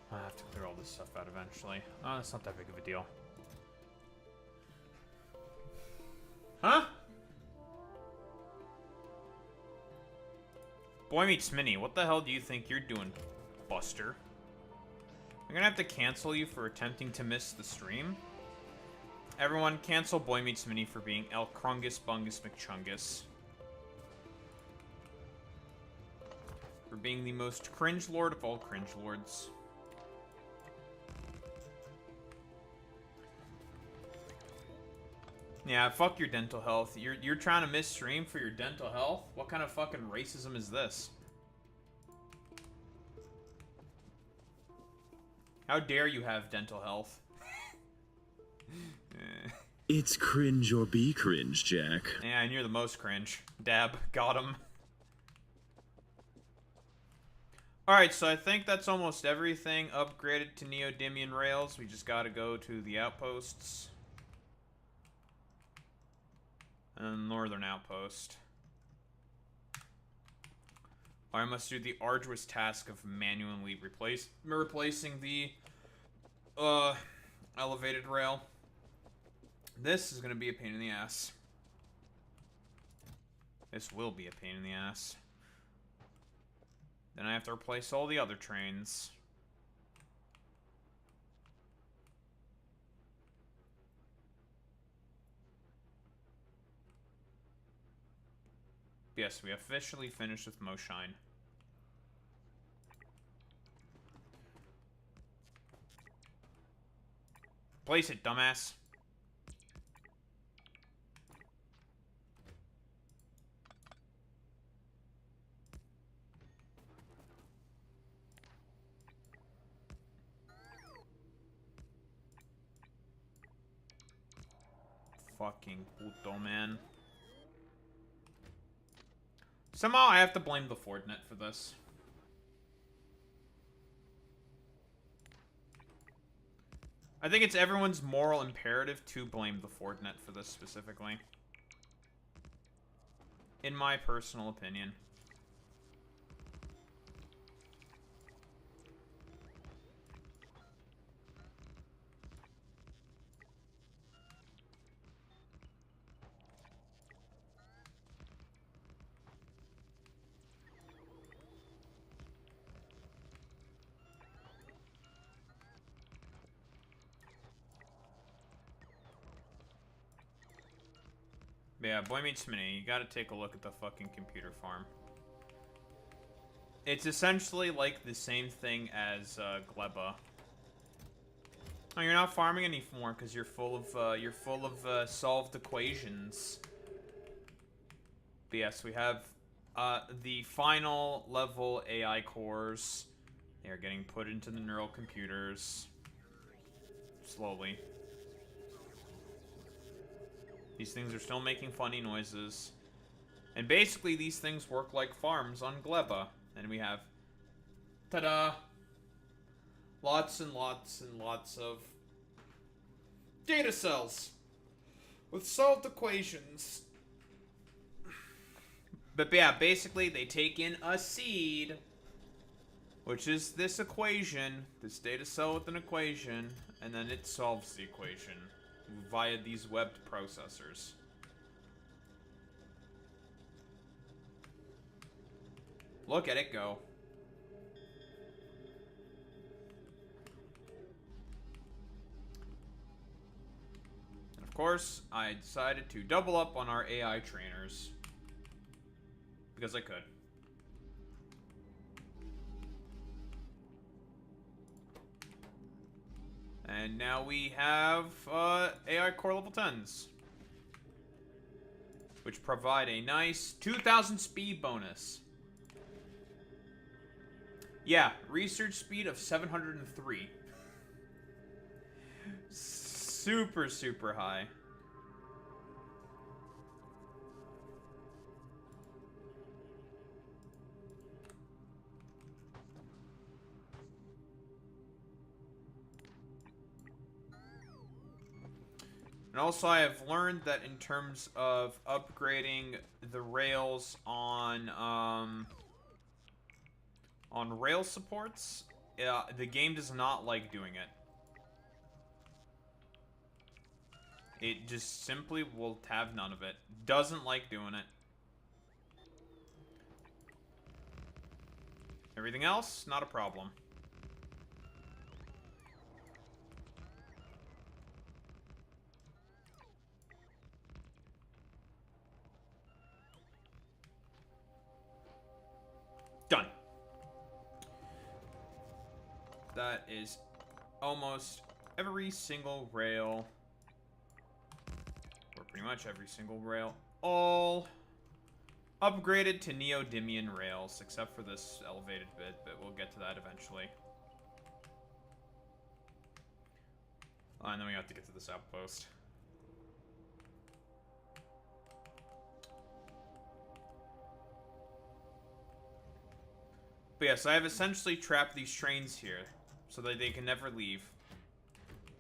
[SPEAKER 1] I have to clear all this stuff out eventually. Oh, it's not that big of a deal. Huh? Boy Meets Mini, what the hell do you think you're doing, Buster? I'm gonna have to cancel you for attempting to miss the stream. Everyone, cancel Boy Meets Mini for being El Krungus Bungus McChungus. For being the most cringe lord of all cringe lords. Yeah, fuck your dental health. You're trying to miss stream for your dental health? What kind of fucking racism is this? How dare you have dental health?
[SPEAKER 2] It's cringe or be cringe, Jack.
[SPEAKER 1] Yeah, and you're the most cringe. Dab, got him. Alright, so I think that's almost everything upgraded to neodymium rails. We just gotta go to the outposts. And northern outpost. I must do the arduous task of manually replacing the elevated rail. This is going to be a pain in the ass. This will be a pain in the ass. Then I have to replace all the other trains. Yes, we officially finished with Moshine. Place it, dumbass. Fucking puto, man. Somehow I have to blame the Fordnet for this. I think it's everyone's moral imperative to blame the Fordnet for this specifically. In my personal opinion. But yeah, Boy Meets Mini, you gotta take a look at the fucking computer farm. It's essentially like the same thing as Gleba. Oh, you're not farming anymore because you're full of solved equations. But yes, we have the final level AI cores. They are getting put into the neural computers slowly. These things are still making funny noises. And basically, these things work like farms on Gleba. And we have, ta-da, lots and lots and lots of data cells with solved equations. But yeah, basically, they take in a seed, which is this equation, this data cell with an equation, and then it solves the equation via these webbed processors. Look at it go. And of course, I decided to double up on our AI trainers. Because I could. And now we have AI core level 10s. Which provide a nice 2,000 speed bonus. Yeah, research speed of 703. Super, super high. And also, I have learned that in terms of upgrading the rails on rail supports, the game does not like doing it. It just simply will have none of it. Doesn't like doing it. Everything else, not a problem. Done. That is almost every single rail. Or pretty much every single rail. All upgraded to neodymium rails, except for this elevated bit, but we'll get to that eventually. And then we have to get to this outpost. But yes, I have essentially trapped these trains here so that they can never leave.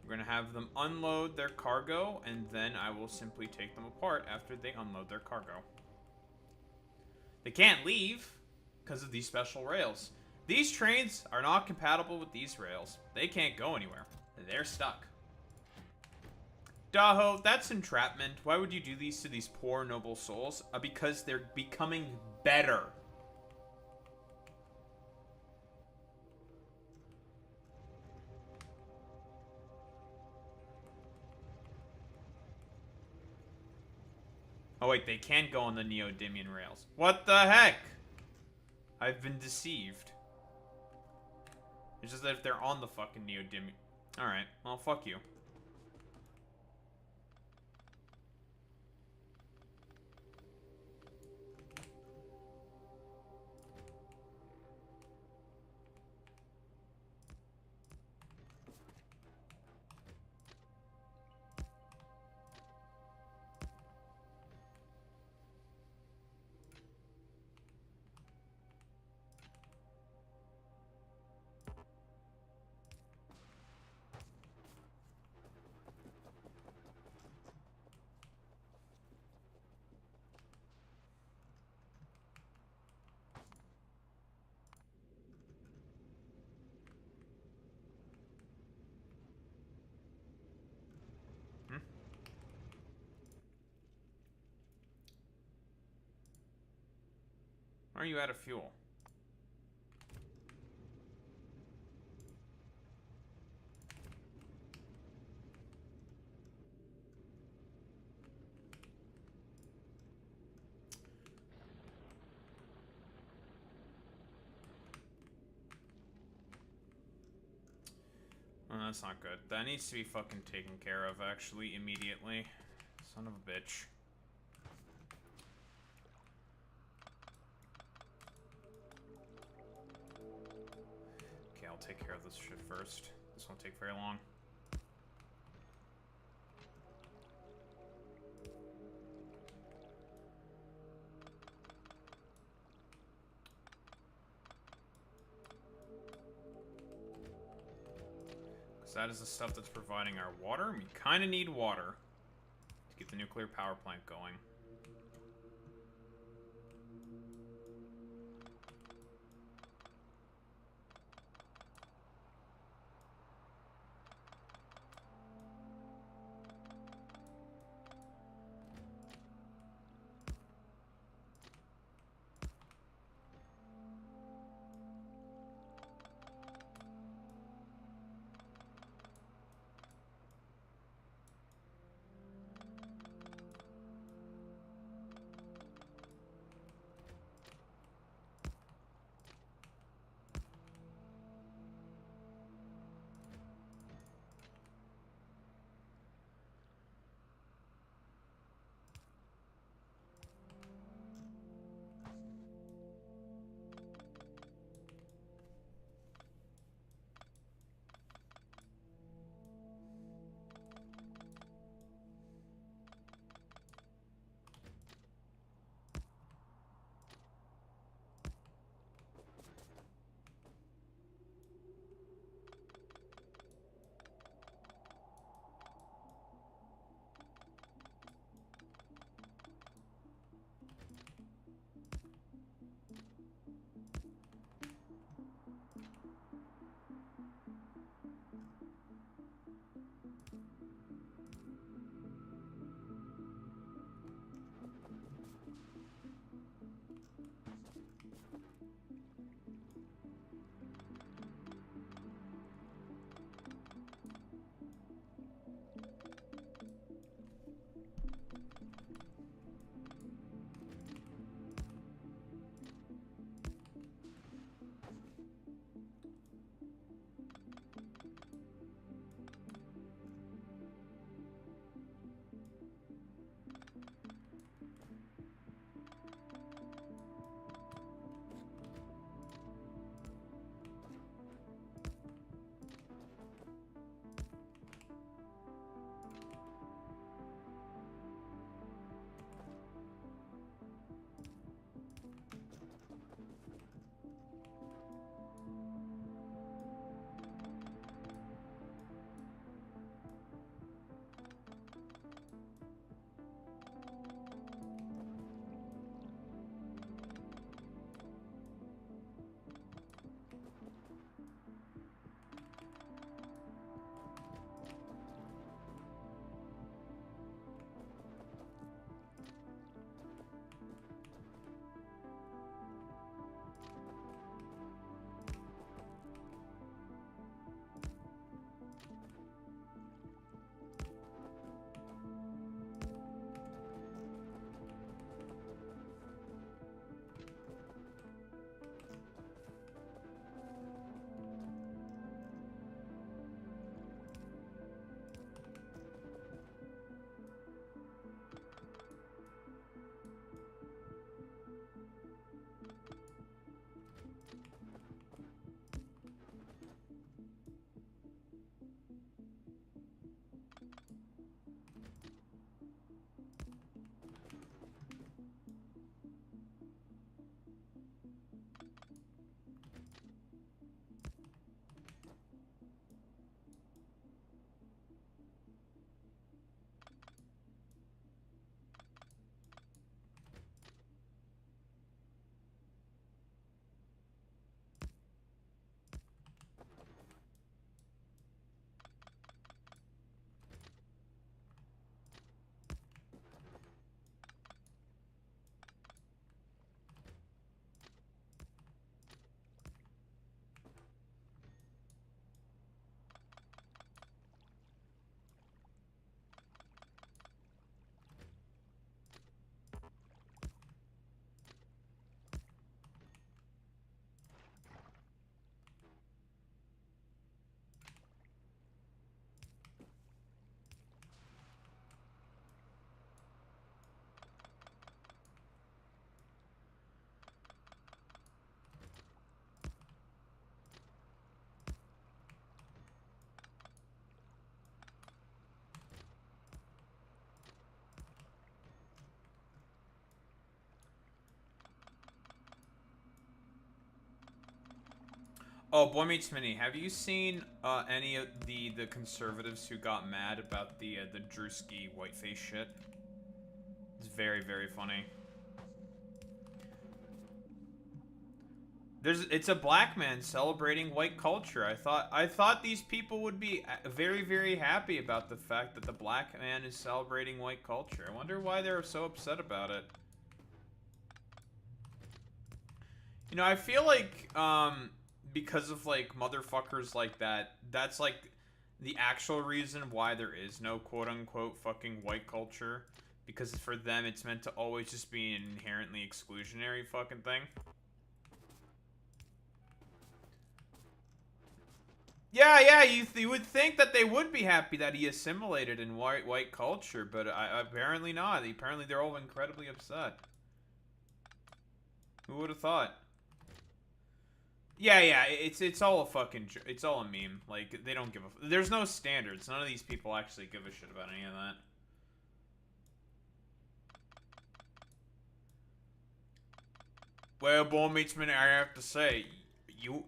[SPEAKER 1] We're going to have them unload their cargo, and then I will simply take them apart after they unload their cargo. They can't leave because of these special rails. These trains are not compatible with these rails. They can't go anywhere. They're stuck. Daho, that's entrapment. Why would you do these to these poor noble souls? Because they're becoming better. Oh wait, they can go on the neodymium rails. What the heck? I've been deceived. It's just that if they're on the fucking neodymium... Alright, well, fuck you. Are you out of fuel? Oh, that's not good. That needs to be fucking taken care of, actually, immediately. Son of a bitch. Okay, I'll take care of this shit first. This won't take very long. that is the stuff that's providing our water. We kind of need water to get the nuclear power plant going. Oh, Boy Meets Mini, have you seen any of the conservatives who got mad about the Drewski whiteface shit? It's very, very funny. It's a black man celebrating white culture. I thought these people would be very, very happy about the fact that the black man is celebrating white culture. I wonder why they're so upset about it. You know, I feel like because of like motherfuckers like that, that's like the actual reason why there is no quote unquote fucking white culture, because for them it's meant to always just be an inherently exclusionary fucking thing. Yeah, you would think that they would be happy that he assimilated in white culture, but apparently not. Apparently they're all incredibly upset. Who would have thought? Yeah, it's all a fucking it's all a meme. Like they don't give a there's no standards. None of these people actually give a shit about any of that. Well, Boy Meets Minute, I have to say, you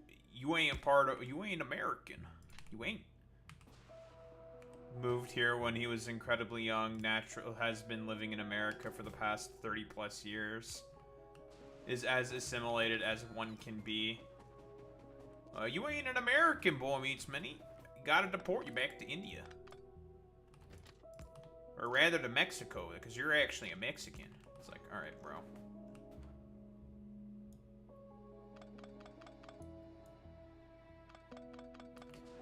[SPEAKER 1] ain't you ain't American. You ain't. Moved here when he was incredibly young. Natural has been living in America for the past 30 plus years. Is as assimilated as one can be. You ain't an American, Boy Meets Many. Gotta deport you back to India. Or rather to Mexico, because you're actually a Mexican. It's like, alright, bro.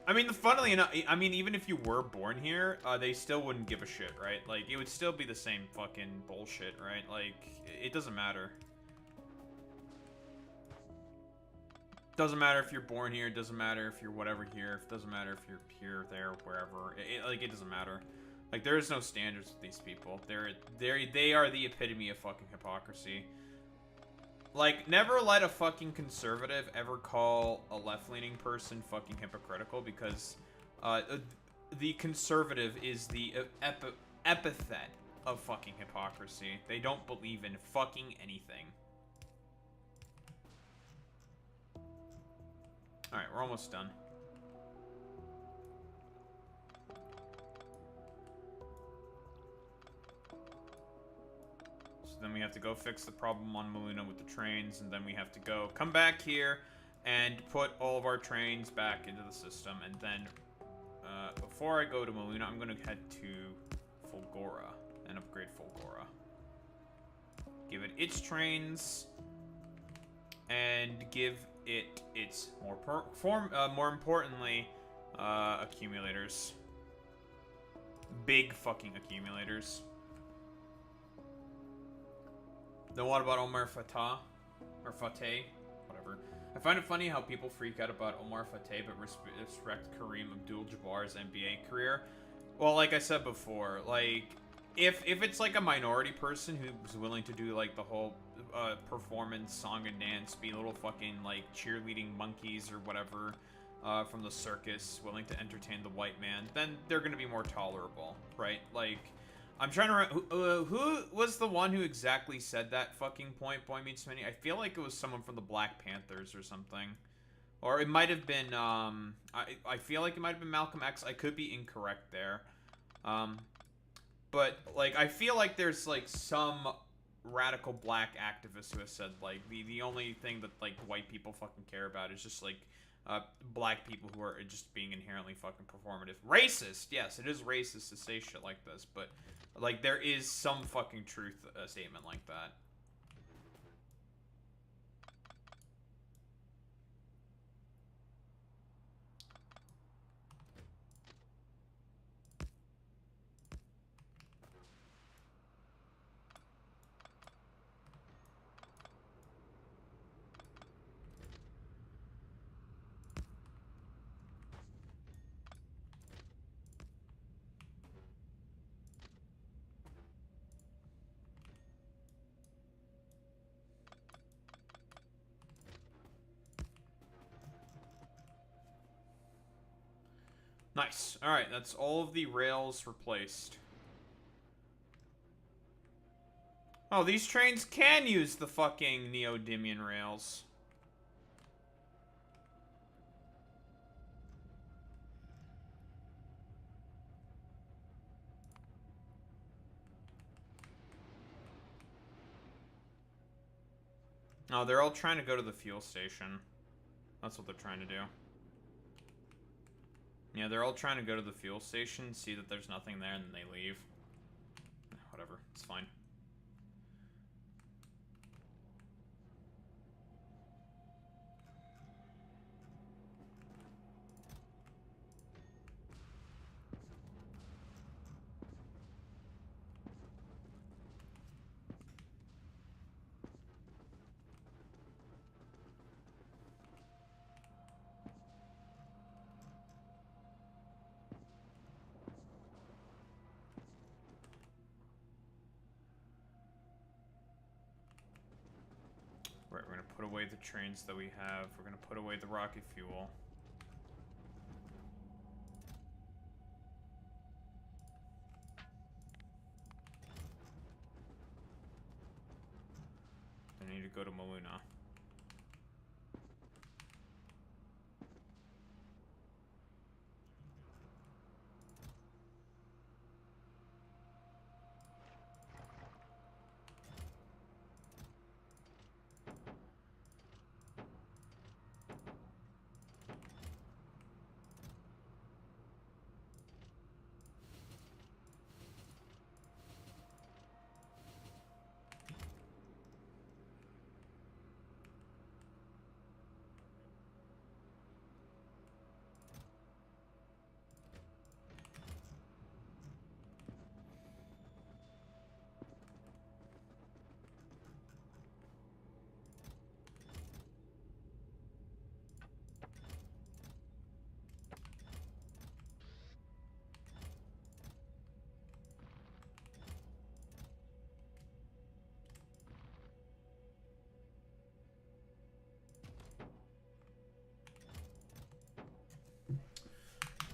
[SPEAKER 1] I mean, funnily enough, I mean, even if you were born here, they still wouldn't give a shit, right? Like, it would still be the same fucking bullshit, right? Like, it doesn't matter. Doesn't matter if you're born here. It doesn't matter if you're whatever here. It doesn't matter if you're here, there, wherever. Like, it doesn't matter. Like, there is no standards with these people. They are the epitome of fucking hypocrisy. Like, never let a fucking conservative ever call a left-leaning person fucking hypocritical, because the conservative is the epithet of fucking hypocrisy. They don't believe in fucking anything. Alright, we're almost done. So then we have to go fix the problem on Maluna with the trains, and then we have to go come back here and put all of our trains back into the system, and then before I go to Maluna, I'm going to head to Fulgora and upgrade Fulgora. Give it its trains, and give it its more importantly, accumulators. Big fucking accumulators. Then what about Omar Fatah? Or Fateh? Whatever. I find it funny how people freak out about Omar Fateh but respect Kareem Abdul-Jabbar's NBA career. Well, like I said before, like, if it's like a minority person who's willing to do like the whole performance, song and dance, be little fucking like cheerleading monkeys or whatever from the circus, willing to entertain the white man, then they're gonna be more tolerable, right? Like, I'm trying to remember who was the one who exactly said that fucking point, Boy Meets Many. I feel like it was someone from the Black Panthers or something. Or it might have been, I feel like it might have been Malcolm X. I could be incorrect there. But, like, I feel like there's, like, some radical black activist who has said, like, the only thing that, like, white people fucking care about is just, like, black people who are just being inherently fucking performative. Racist! Yes, it is racist to say shit like this, but, like, there is some fucking truth statement like that. Nice. Alright, that's all of the rails replaced. Oh, these trains can use the fucking neodymium rails. Oh, they're all trying to go to the fuel station. That's what they're trying to do. Yeah, they're all trying to go to the fuel station, see that there's nothing there, and then they leave. Whatever, it's fine. Right, we're gonna put away the trains that we have. We're gonna put away the rocket fuel. I need to go to Maluna.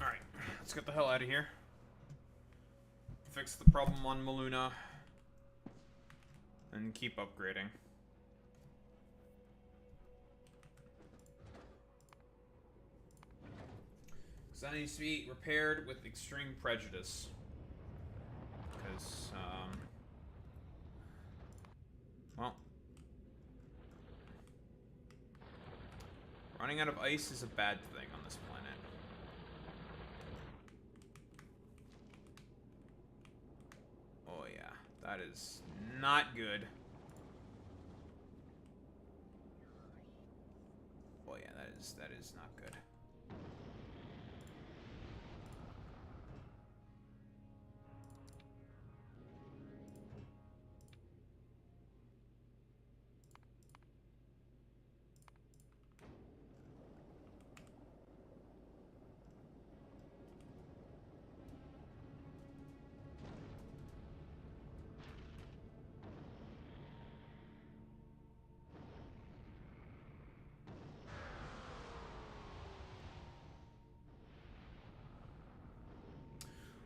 [SPEAKER 1] Alright, let's get the hell out of here. Fix the problem on Maluna. And keep upgrading. So that needs to be repaired with extreme prejudice. Because, well, running out of ice is a bad thing on this planet. Oh yeah, that is not good. Oh yeah, that is not good.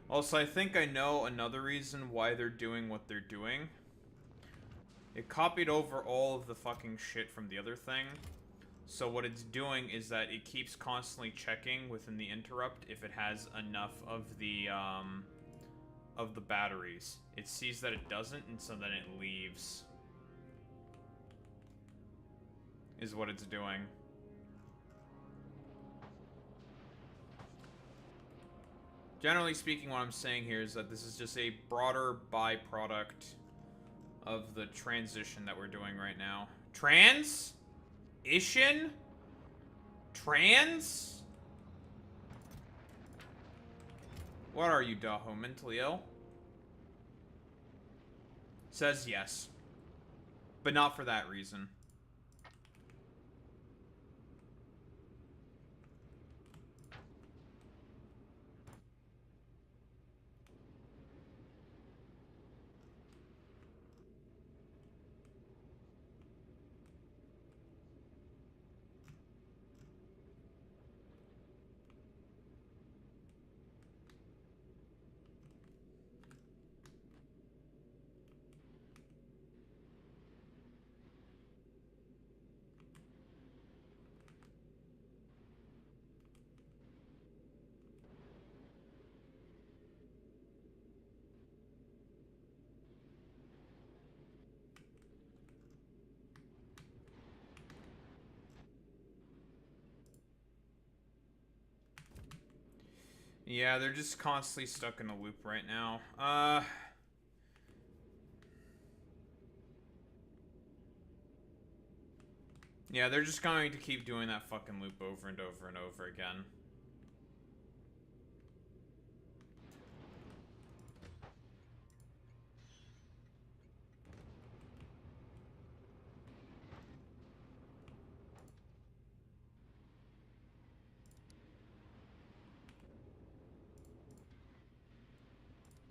[SPEAKER 1] Also, I think I know another reason why they're doing what they're doing. It copied over all of the fucking shit from the other thing. So what it's doing is that it keeps constantly checking within the interrupt if it has enough of the batteries. It sees that it doesn't, and so then it leaves. Is what it's doing. Generally speaking, what I'm saying here is that this is just a broader byproduct of the transition that we're doing right now. Trans-ition? Trans? What are you, Daho? Mentally ill? Says yes. But not for that reason. Yeah, they're just constantly stuck in a loop right now. Yeah, they're just going to keep doing that fucking loop over and over and over again.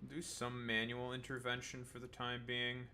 [SPEAKER 1] Do some manual intervention for the time being.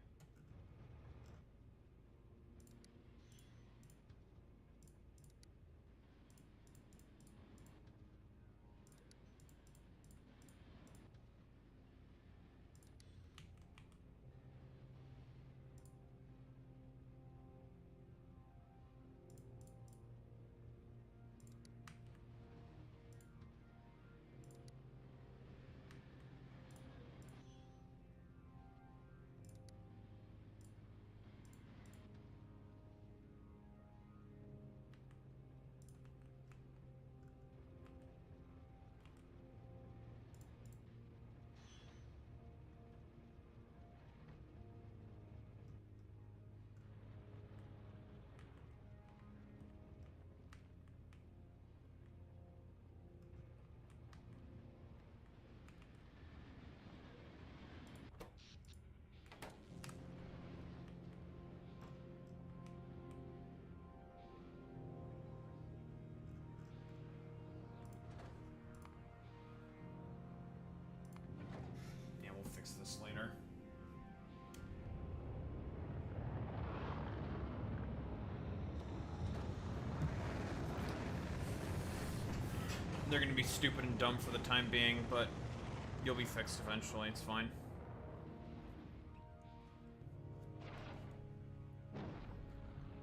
[SPEAKER 1] Yeah, we'll fix this later. They're gonna be stupid and dumb for the time being, but you'll be fixed eventually, it's fine.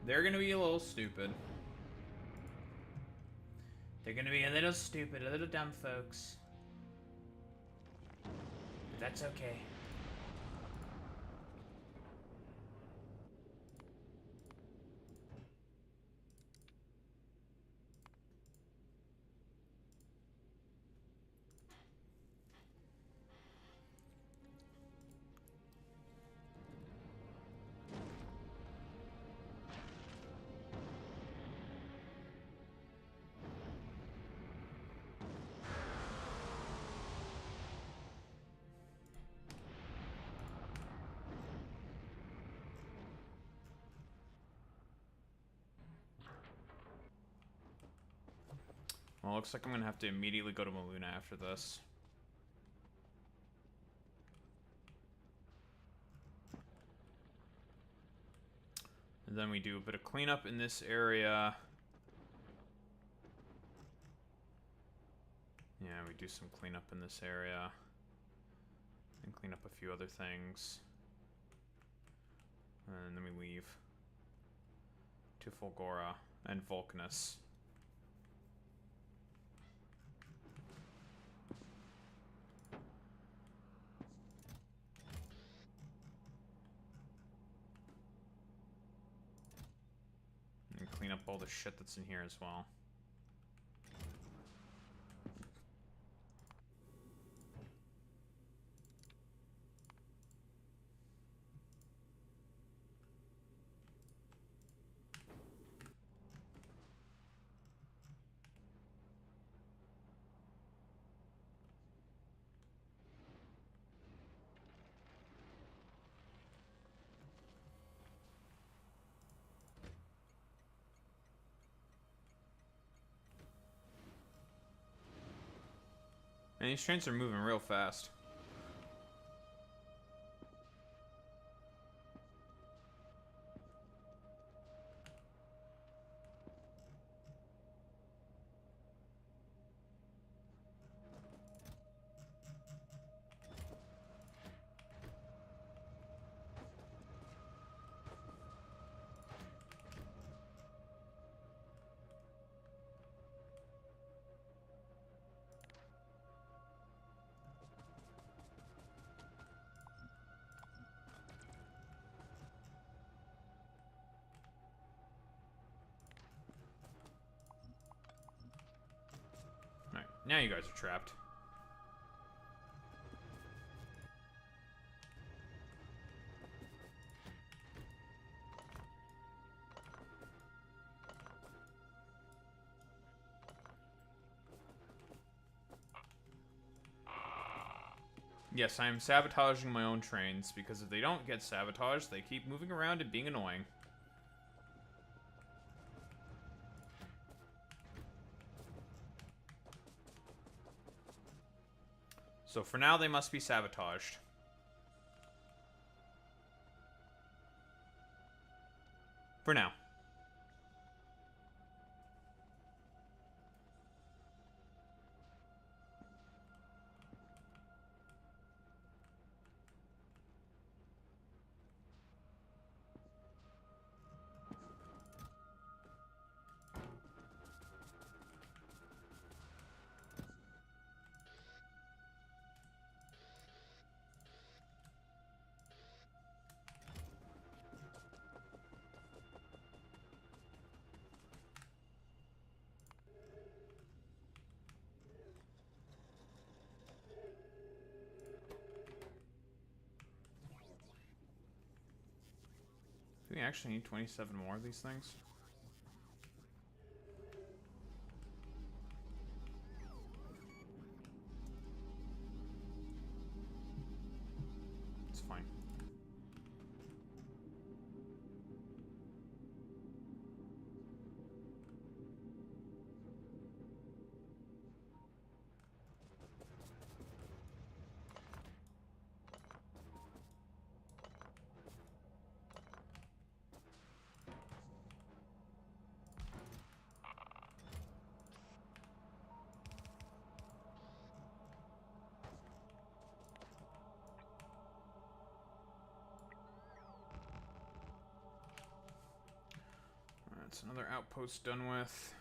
[SPEAKER 1] They're gonna be a little stupid. They're gonna be a little stupid, a little dumb, folks. But that's okay. Well, looks like I'm gonna have to immediately go to Maluna after this. And then we do a bit of cleanup in this area. Yeah, we do some cleanup in this area. And clean up a few other things. And then we leave to Fulgora and Vulcanus. And clean up all the shit that's in here as well. And these trains are moving real fast. Alright, now you guys are trapped. Yes, I am sabotaging my own trains, because if they don't get sabotaged, they keep moving around and being annoying. So for now, they must be sabotaged. For now. Do we actually need 27 more of these things? It's fine. That's another outpost done with.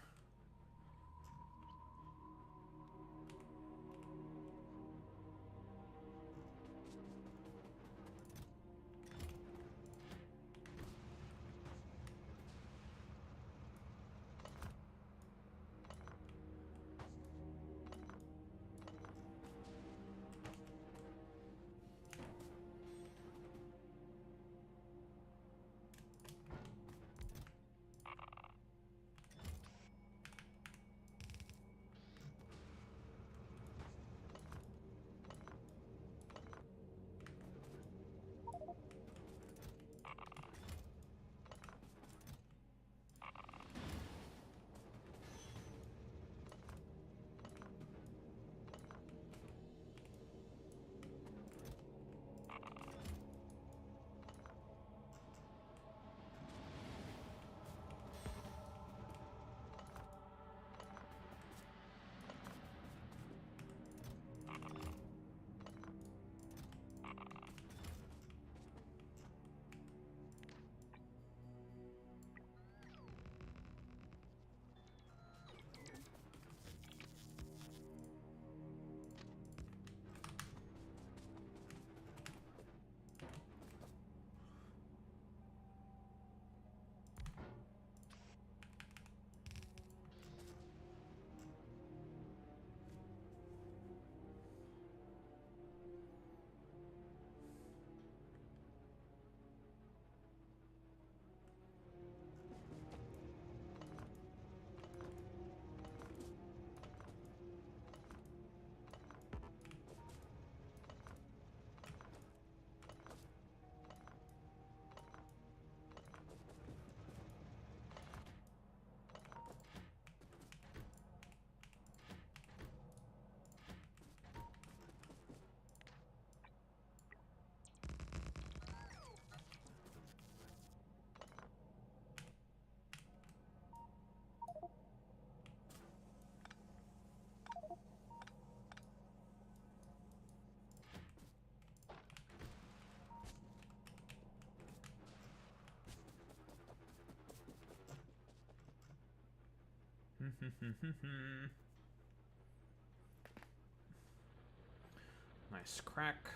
[SPEAKER 1] Nice crack.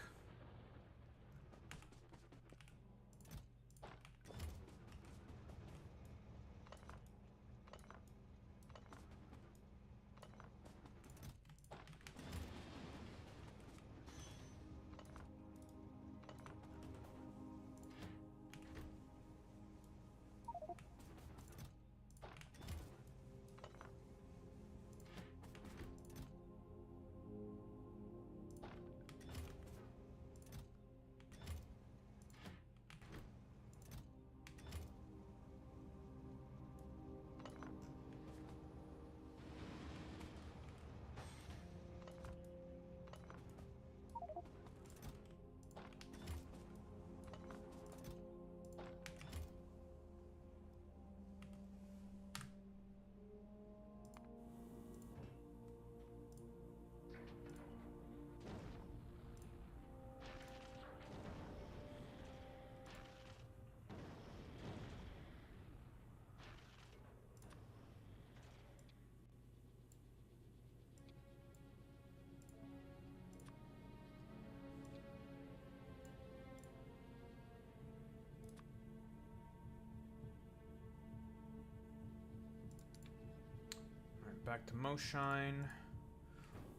[SPEAKER 1] back to Moshine. And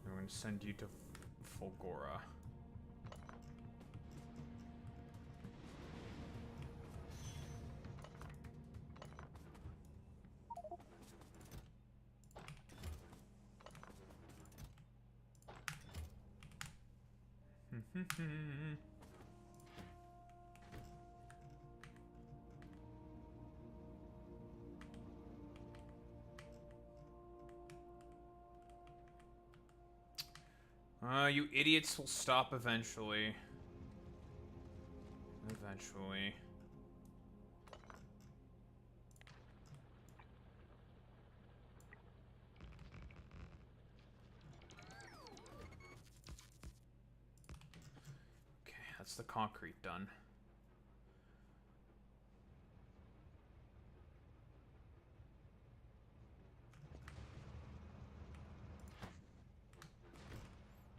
[SPEAKER 1] we're going to send you to Fulgora. You idiots will stop eventually. Eventually. Okay, that's the concrete done.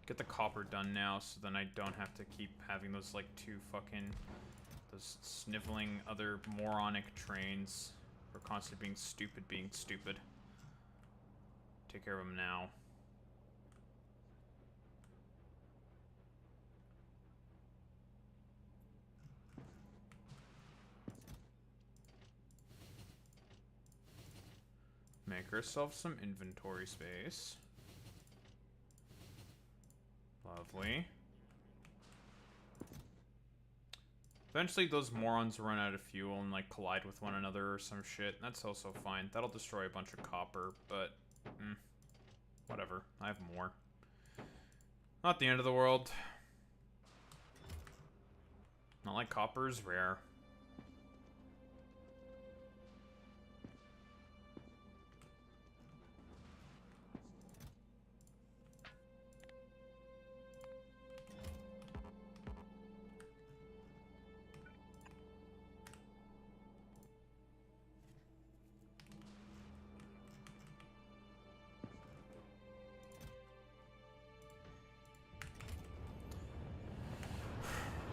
[SPEAKER 1] Get the copper done now, so then I don't have to keep having those, like, those sniveling other moronic trains for constantly being stupid. Take care of them now. Make ourselves some inventory space. Lovely. Eventually those morons run out of fuel and like collide with one another or some shit. That's also fine. That'll destroy a bunch of copper, but whatever. I have more. Not the end of the world. Not like copper is rare.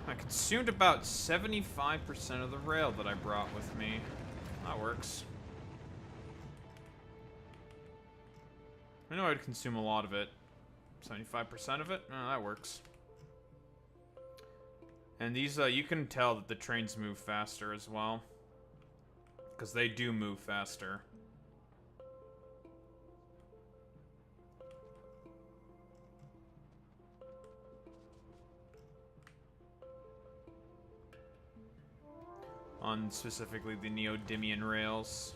[SPEAKER 1] I consumed about 75% of the rail that I brought with me. That works. I know I'd consume a lot of it. 75% of it? Oh, that works. And these, you can tell that the trains move faster as well. Because they do move faster. On specifically the neodymium rails.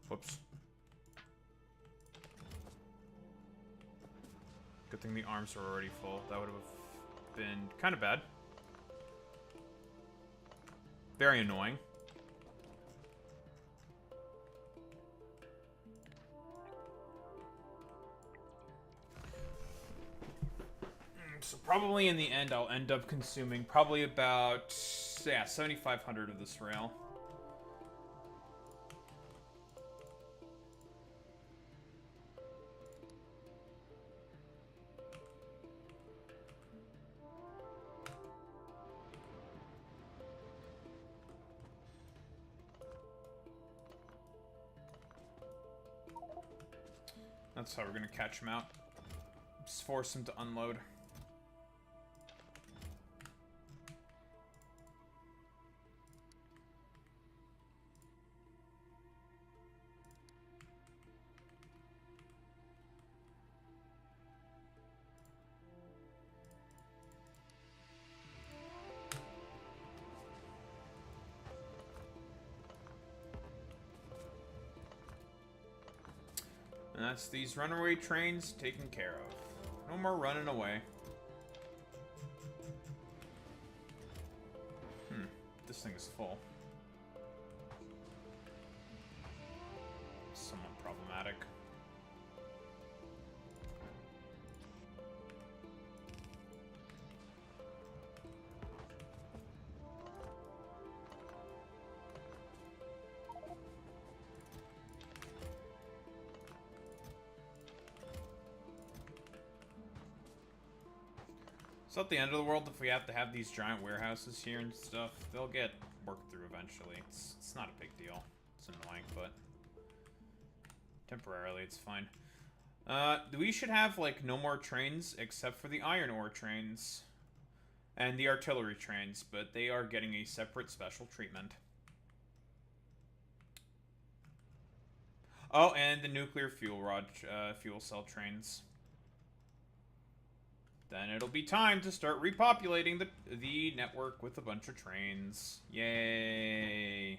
[SPEAKER 1] Whoops. Good thing the arms were already full. That would have been kind of bad. Very annoying. So probably in the end I'll end up consuming probably about, yeah, 7,500 of this rail. That's how we're gonna catch him out. Just force him to unload. And that's these runaway trains taken care of. No more running away. This thing is full. Somewhat problematic. It's not the end of the world if we have to have these giant warehouses here and stuff. They'll get worked through eventually. It's not a big deal. It's annoying, but temporarily it's fine. We should have, like, no more trains except for the iron ore trains and the artillery trains, but they are getting a separate special treatment. Oh, and the nuclear fuel cell trains. Then it'll be time to start repopulating the network with a bunch of trains. Yay.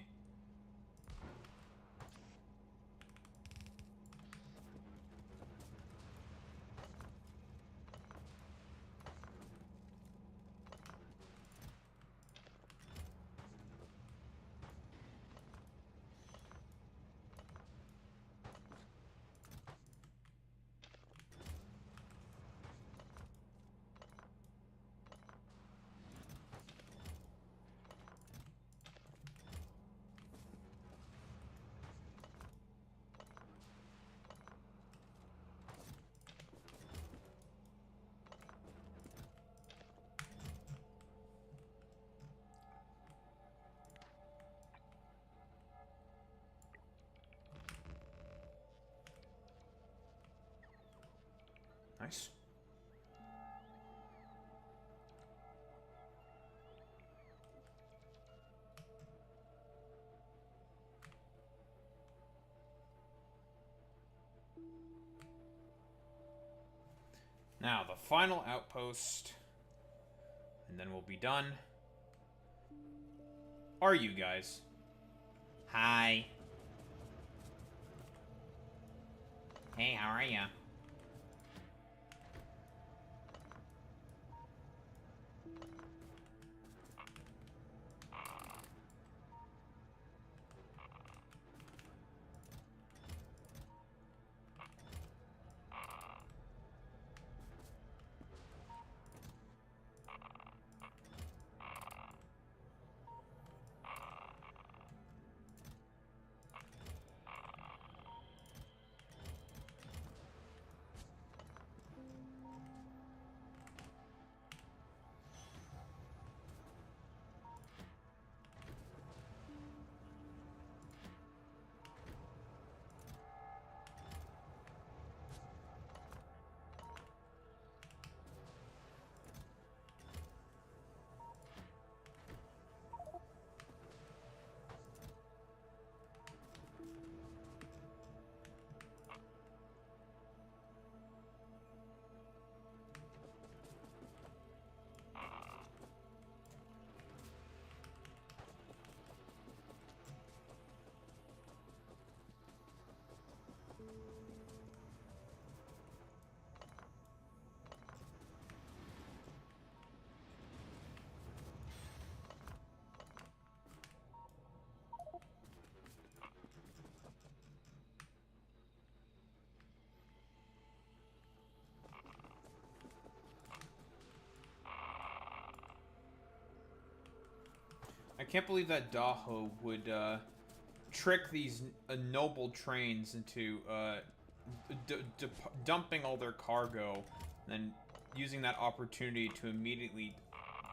[SPEAKER 1] Nice. Now, the final outpost, and then we'll be done. Are you guys? Hi. Hey, how are ya? I can't believe that Daho would trick these noble trains into dumping all their cargo, and then using that opportunity to immediately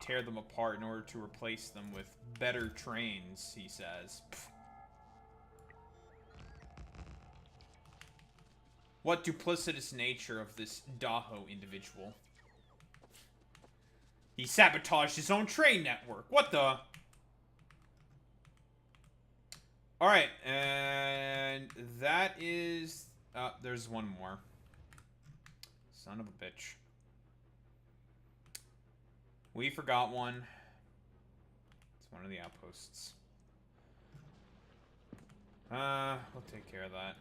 [SPEAKER 1] tear them apart in order to replace them with better trains, he says. Pfft. What duplicitous nature of this Daho individual. He sabotaged his own train network. What the... Alright, and that is... there's one more. Son of a bitch. We forgot one. It's one of the outposts. We'll take care of that.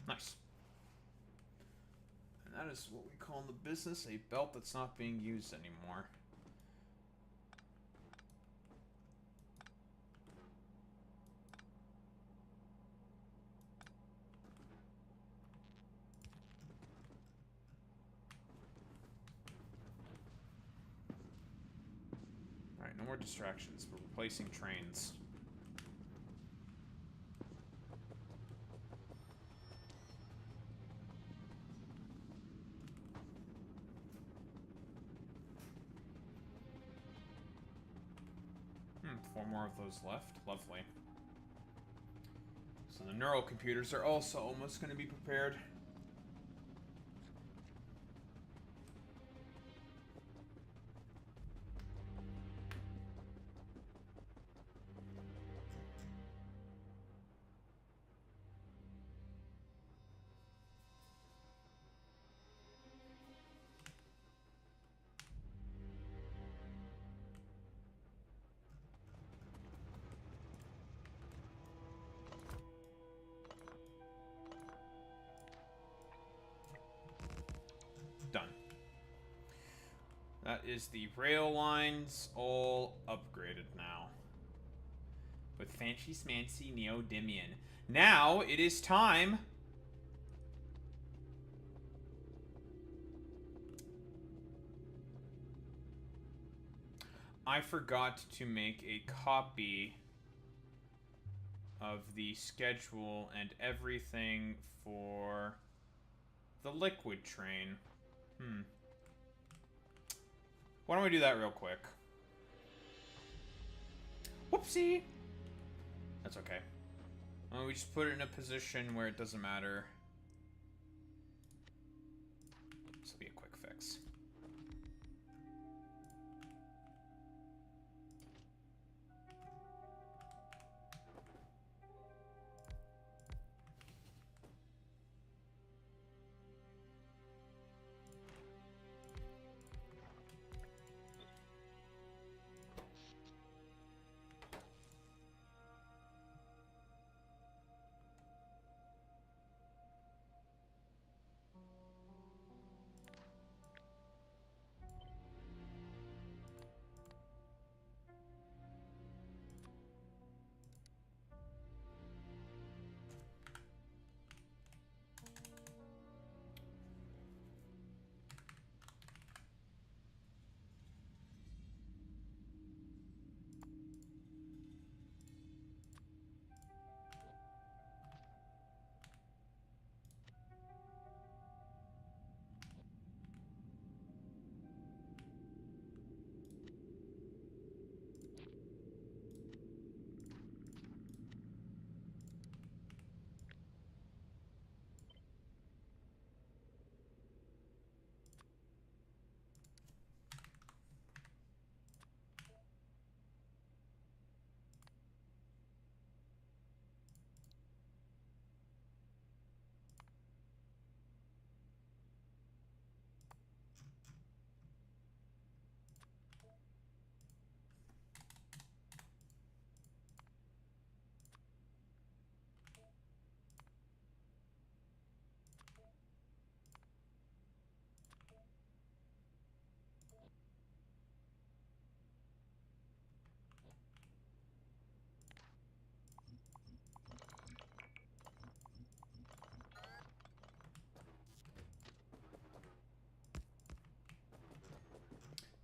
[SPEAKER 1] Nice. And that is what we call in the business a belt that's not being used anymore. Alright, no more distractions. We're replacing trains. Four more of those left. Lovely. So the neural computers are also almost going to be prepared. Done. That is the rail lines all upgraded now. With fancy smancy neodymium. Now it is time. I forgot to make a copy of the schedule and everything for the liquid train. Why don't we do that real quick? Whoopsie! That's okay. We just put it in a position where it doesn't matter. This will be a quick fix.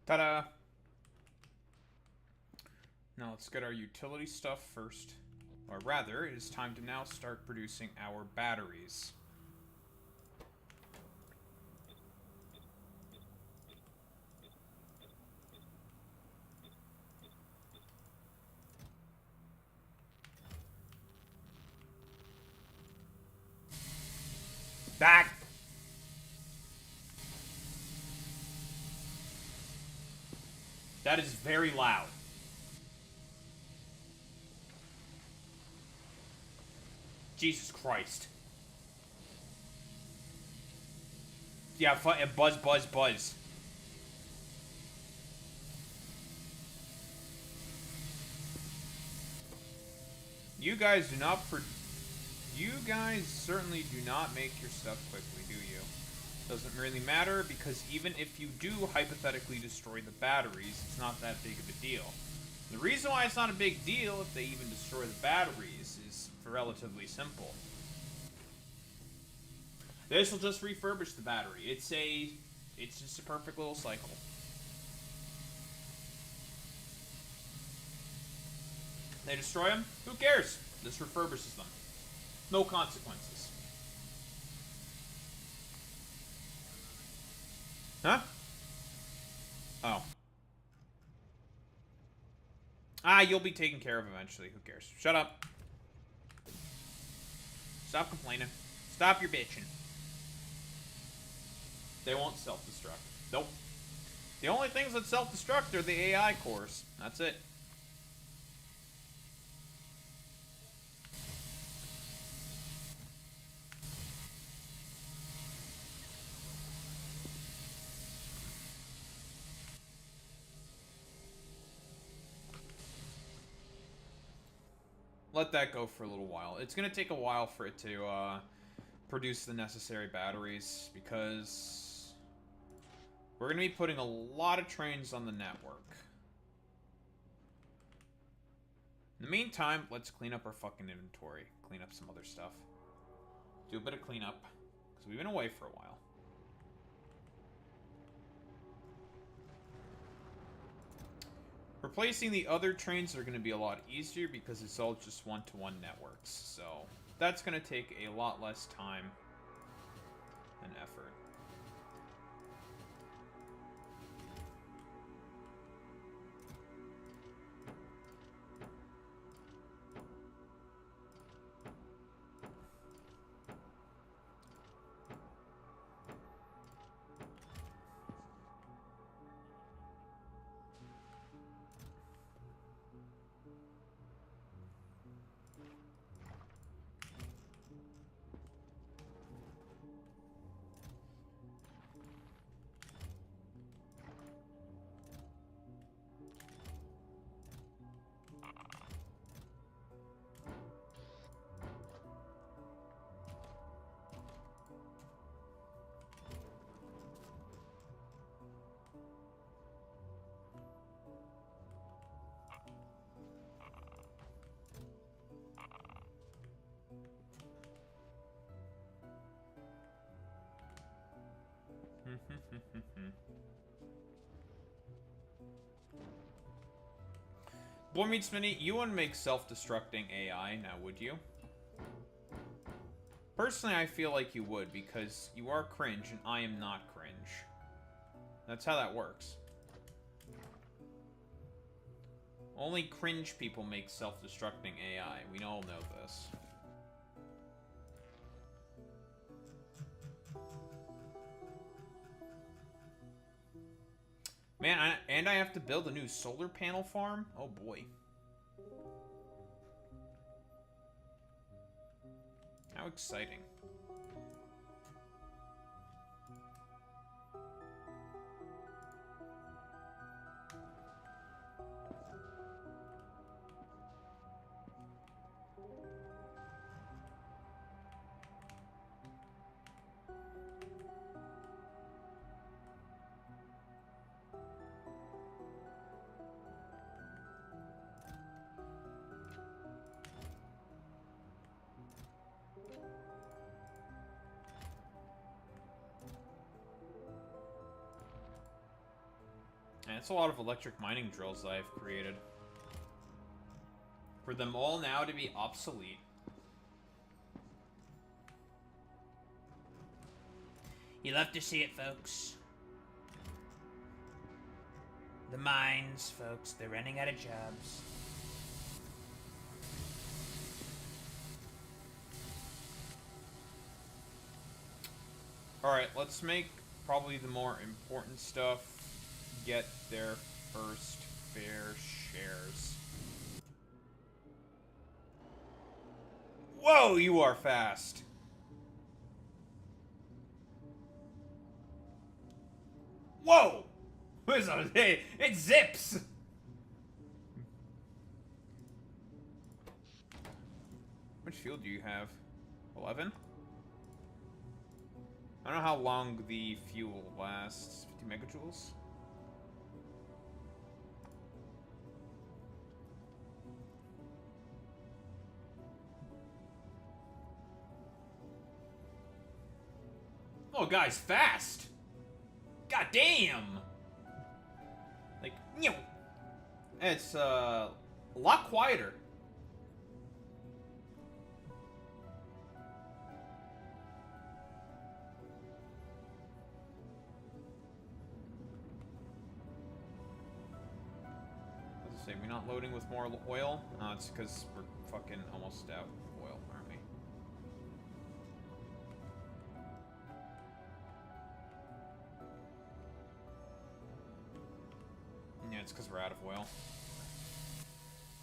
[SPEAKER 1] Ta-da! Now let's get our utility stuff first. Or rather, it is time to now start producing our batteries. Back! That is very loud. Jesus Christ. Yeah, buzz, buzz, buzz. You guys do not You guys certainly do not make your stuff quickly, do you? Doesn't really matter, because even if you do hypothetically destroy the batteries, it's not that big of a deal. The reason why it's not a big deal if they even destroy the batteries is relatively simple. This will just refurbish the battery. It's just a perfect little cycle. They destroy them? Who cares? This refurbishes them. No consequences. Huh? Oh. You'll be taken care of eventually. Who cares? Shut up. Stop complaining. Stop your bitching. They won't self-destruct. Nope. The only things that self-destruct are the AI cores. That's it. Let that go for a little while. It's going to take a while for it to produce the necessary batteries, because we're going to be putting a lot of trains on the network. In the meantime, let's clean up our fucking inventory. Clean up some other stuff. Do a bit of cleanup, because we've been away for a while. Replacing the other trains are going to be a lot easier because it's all just one-to-one networks. So that's going to take a lot less time and effort. Boy Meets Mini, you wouldn't make self-destructing AI, now would you? Personally, I feel like you would, because you are cringe and I am not cringe. That's how that works. Only cringe people make self-destructing AI. We all know this. Man, and I have to build a new solar panel farm? Oh boy. How exciting. And it's a lot of electric mining drills that I've created. For them all now to be obsolete. You love to see it, folks. The mines, folks, they're running out of jobs. Alright, let's make probably the more important stuff get their first fair shares. Whoa, you are fast! Whoa! It zips! How much fuel do you have? 11? I don't know how long the fuel lasts. 50 megajoules? Oh, guys, fast! God damn! Like, it's, a lot quieter. Let's say, we're not loading with more oil? It's because we're fucking almost out of oil, aren't we? Yeah, it's because we're out of oil.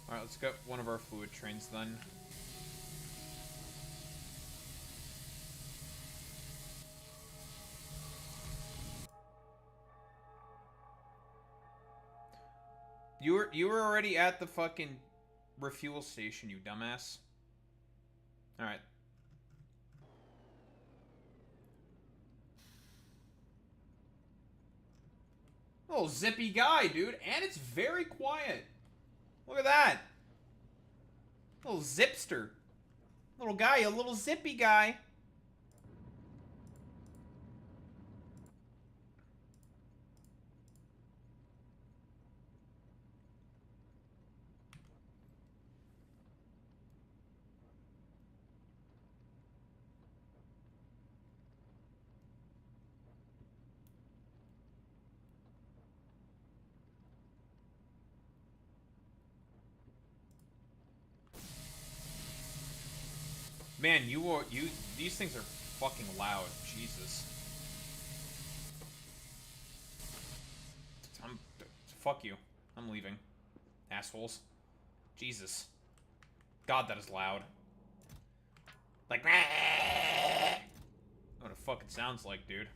[SPEAKER 1] Alright, let's get one of our fluid trains then. You were already at the fucking refuel station, you dumbass. Alright. Little zippy guy, dude. And it's very quiet. Look at that. Little zipster. Little guy, a little zippy guy. Man, these things are fucking loud. Jesus. Fuck you. I'm leaving. Assholes. Jesus. God, that is loud. Like, what it fucking sounds like, dude.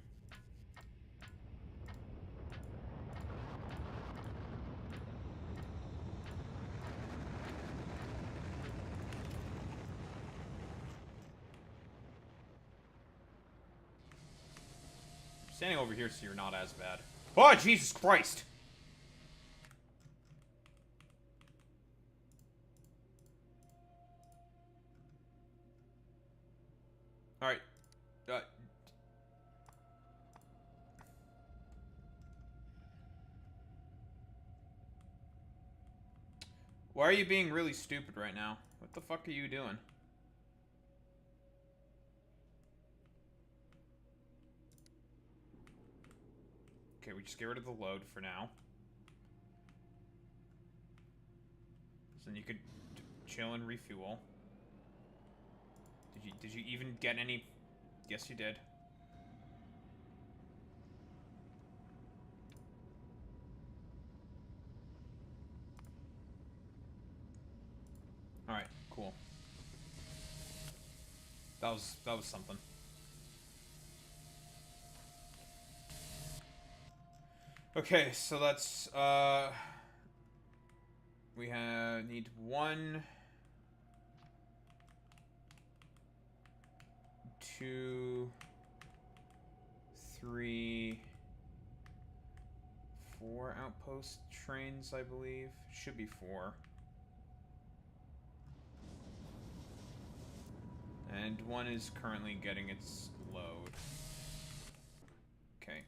[SPEAKER 1] Standing over here so you're not as bad. Oh, Jesus Christ! Alright. Why are you being really stupid right now? What the fuck are you doing? Okay, we just get rid of the load for now. So then you could chill and refuel. Did you even get any? Yes, you did. All right, cool. That was something. Okay, so that's we need 1, 2, 3, 4 outpost trains, I believe. Should be 4. And 1 is currently getting its load. Okay.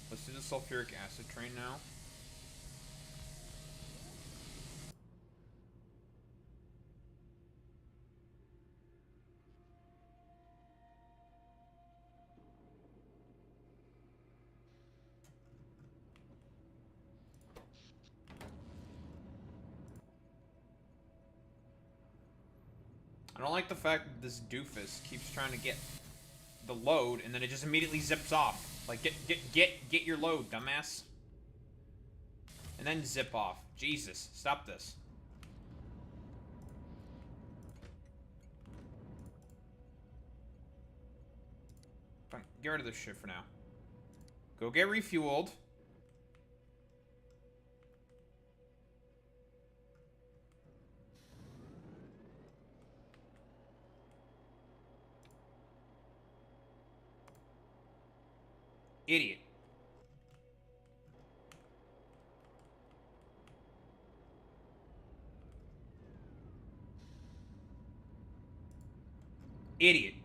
[SPEAKER 1] Let's do the sulfuric acid train now. I don't like the fact that this doofus keeps trying to get the load and then it just immediately zips off. Like, get your load, dumbass. And then zip off. Jesus, stop this. Fine, get rid of this shit for now. Go get refueled. Idiot. Idiot.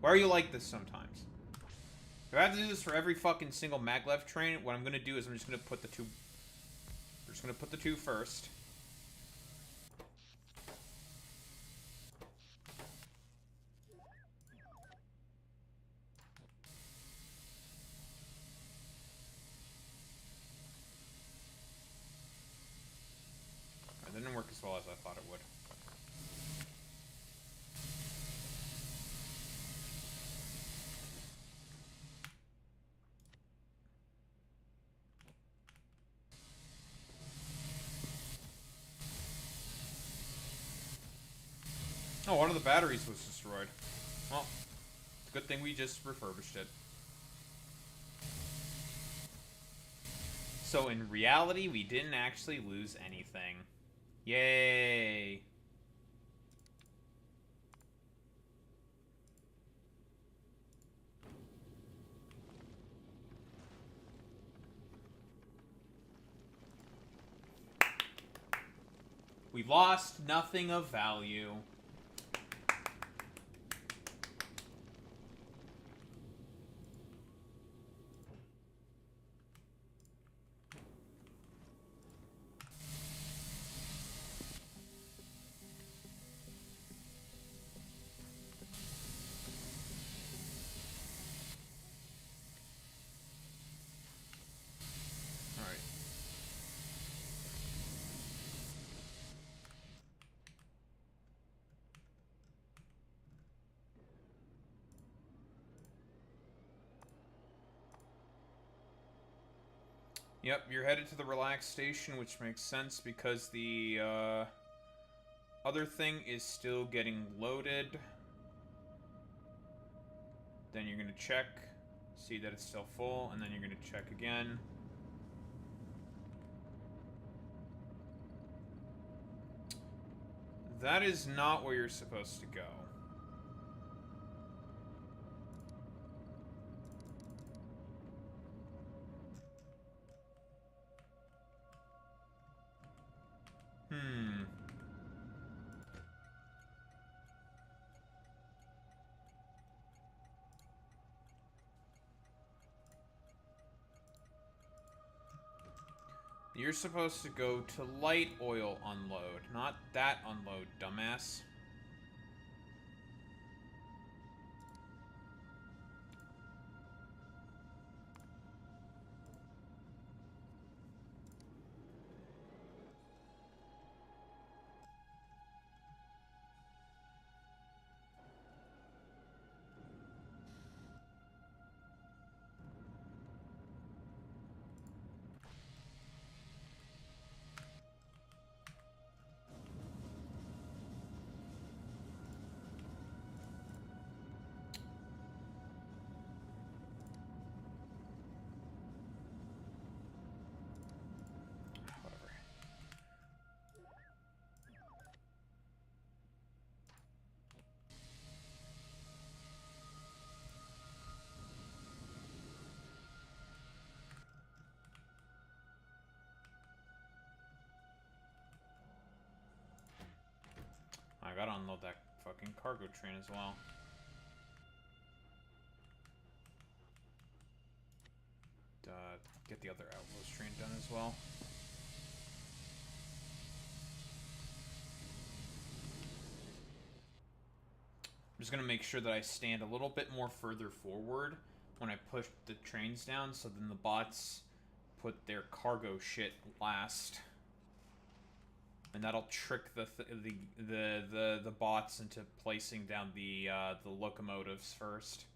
[SPEAKER 1] Why are you like this sometimes? If I have to do this for every fucking single maglev train, what I'm gonna do is I'm just gonna put the two... We're just gonna put the two first. That didn't work as well as I thought it would. Oh, one of the batteries was destroyed. Well, it's a good thing we just refurbished it. So in reality, we didn't actually lose anything. Yay! We lost nothing of value. Yep, you're headed to the relax station, which makes sense because the other thing is still getting loaded. Then you're going to check, see that it's still full, and then you're going to check again. That is not where you're supposed to go. You're supposed to go to light oil unload, not that unload, dumbass. I gotta unload that fucking cargo train as well. Get the other Outpost train done as well. I'm just gonna make sure that I stand a little bit more further forward when I push the trains down, so then the bots put their cargo shit last. And that'll trick the bots into placing down the locomotives first.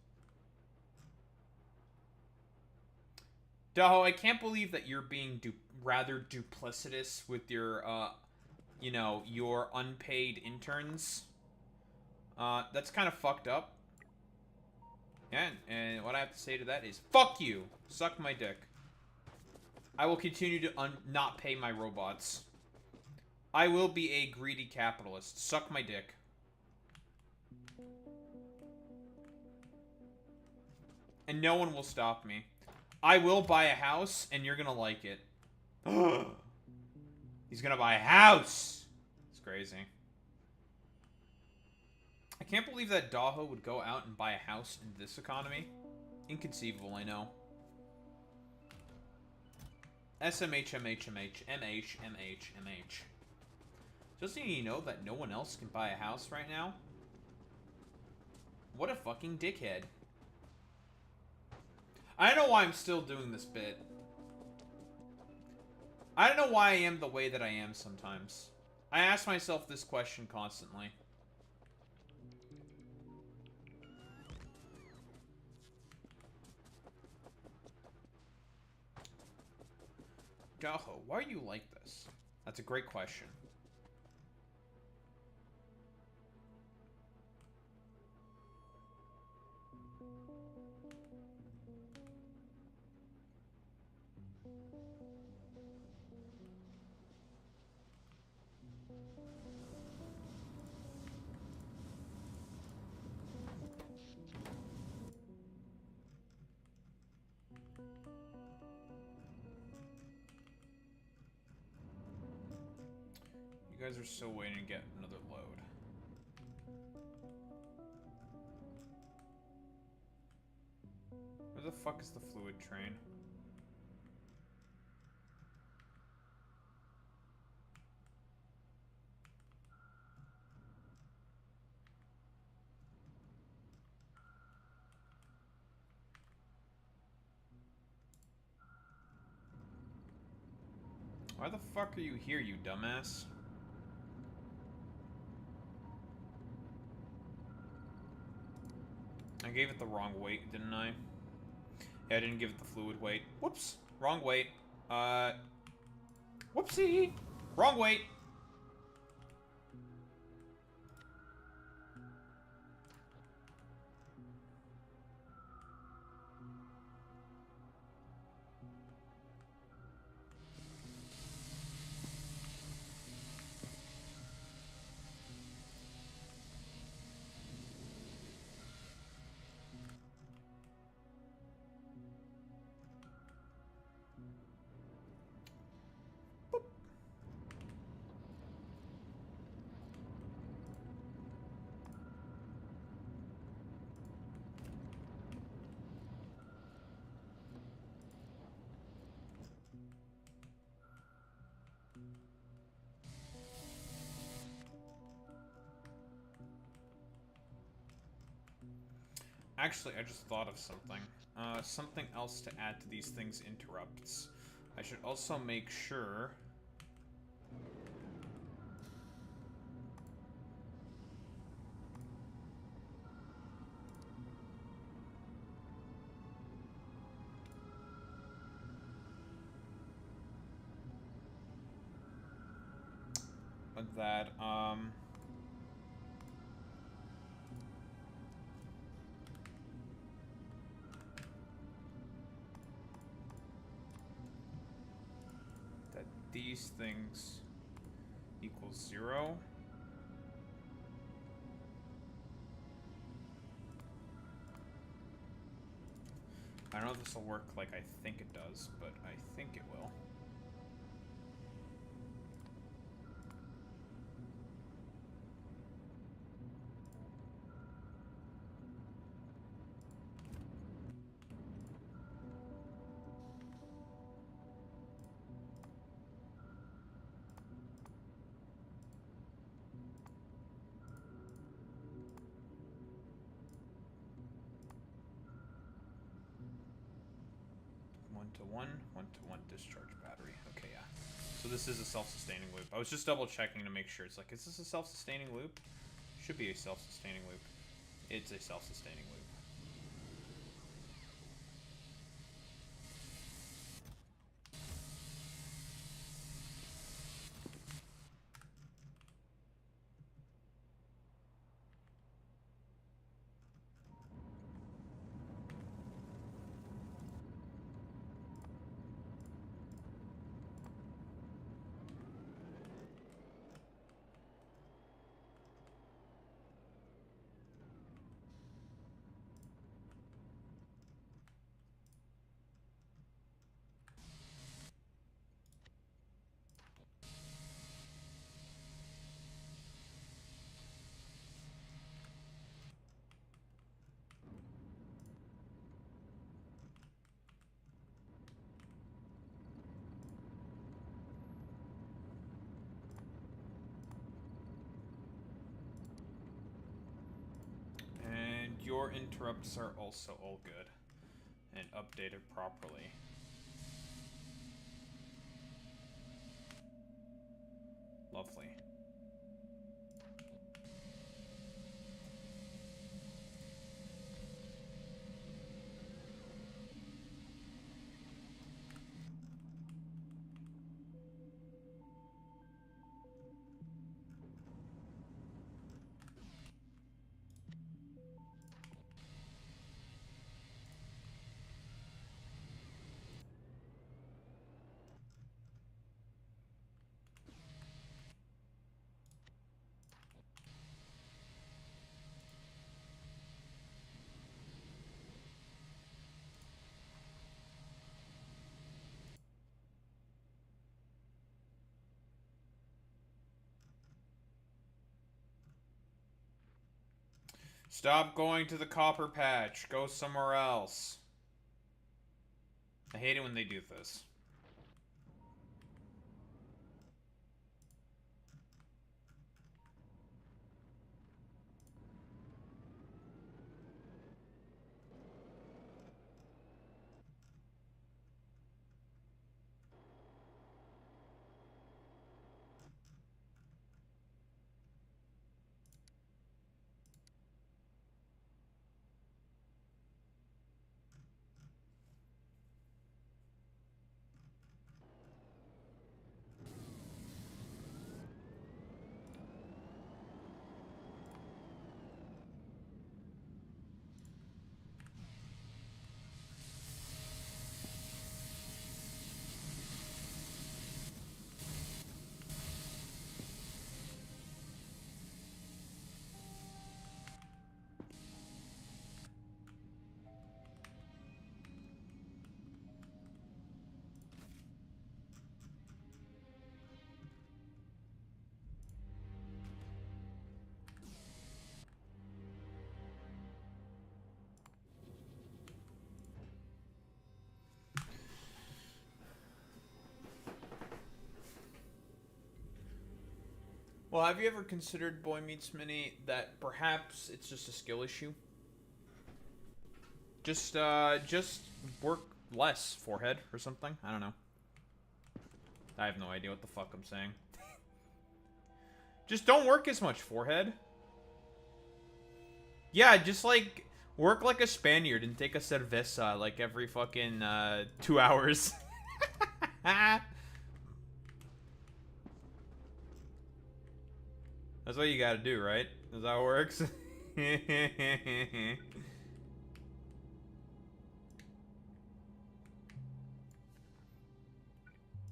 [SPEAKER 1] Doho, I can't believe that you're being rather duplicitous with your you know, your unpaid interns. That's kind of fucked up. And what I have to say to that is, fuck you! Suck my dick. I will continue to not pay my robots. I will be a greedy capitalist. Suck my dick. And no one will stop me. I will buy a house, and you're gonna like it. He's gonna buy a house! It's crazy. I can't believe that Daho would go out and buy a house in this economy. Inconceivable, I know. SMH. Doesn't he know that no one else can buy a house right now? What a fucking dickhead. I don't know why I'm still doing this bit. I don't know why I am the way that I am sometimes. I ask myself this question constantly. Daho, why are you like this? That's a great question. You guys are still waiting to get another load. Where the fuck is the fluid train? Why the fuck are you here, you dumbass? I gave it the wrong weight, didn't I? Yeah, I didn't give it the fluid weight. Whoops! Wrong weight. Whoopsie! Wrong weight! Actually, I just thought of something. Something else to add to these things interrupts. I should also make sure... that, that these things equals 0. I don't know if this will work like I think it does, but I think it will. One-to-one discharge battery. Okay, yeah. So this is a self-sustaining loop. I was just double-checking to make sure. It's like, is this a self-sustaining loop? Should be a self-sustaining loop. It's a self-sustaining loop. power interrupts are also all good and updated properly. Lovely. Stop going to the copper patch. Go somewhere else. I hate it when they do this. Well, have you ever considered, Boy Meets Mini, that perhaps it's just a skill issue? Just work less, forehead, or something? I don't know. I have no idea what the fuck I'm saying. Just don't work as much, forehead. Yeah, just, like, work like a Spaniard and take a cerveza, like, every fucking, 2 hours. That's what you gotta do, right? Is that how it works?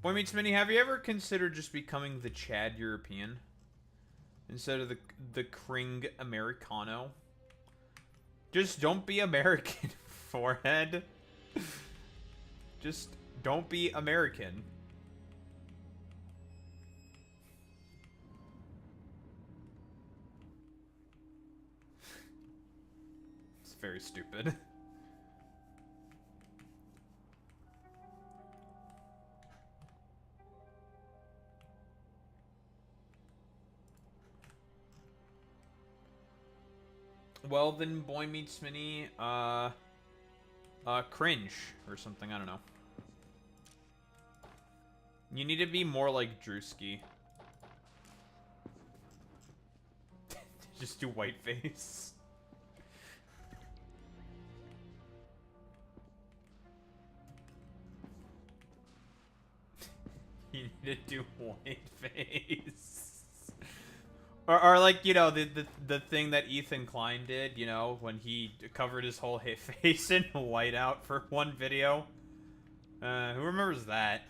[SPEAKER 1] Boy Meets Mini, have you ever considered just becoming the Chad European? Instead of the Kring Americano? Just don't be American, forehead. Just don't be American. It's very stupid. Well, then Boy Meets Mini, cringe or something, I don't know. You need to be more like Drewski. Just do whiteface. You need to do whiteface. Or like, you know, the thing that Ethan Klein did, you know, when he covered his whole face in whiteout for one video. Who remembers that?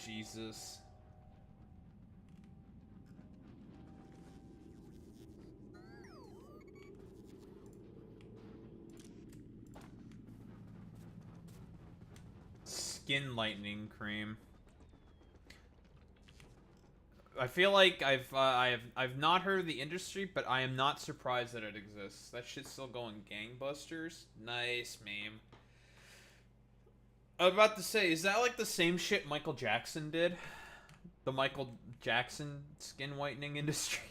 [SPEAKER 1] Jesus. Skin lightening cream. I feel like I've not heard of the industry, but I am not surprised that it exists. That shit's still going gangbusters. Nice meme. I was about to say, is that like the same shit Michael Jackson did? The Michael Jackson skin whitening industry?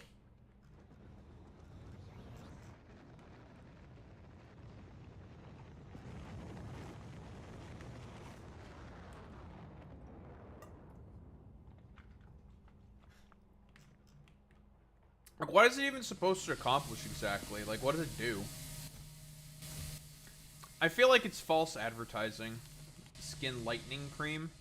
[SPEAKER 1] Like, what is it even supposed to accomplish exactly? Like, what does it do? I feel like it's false advertising. Skin lightening cream.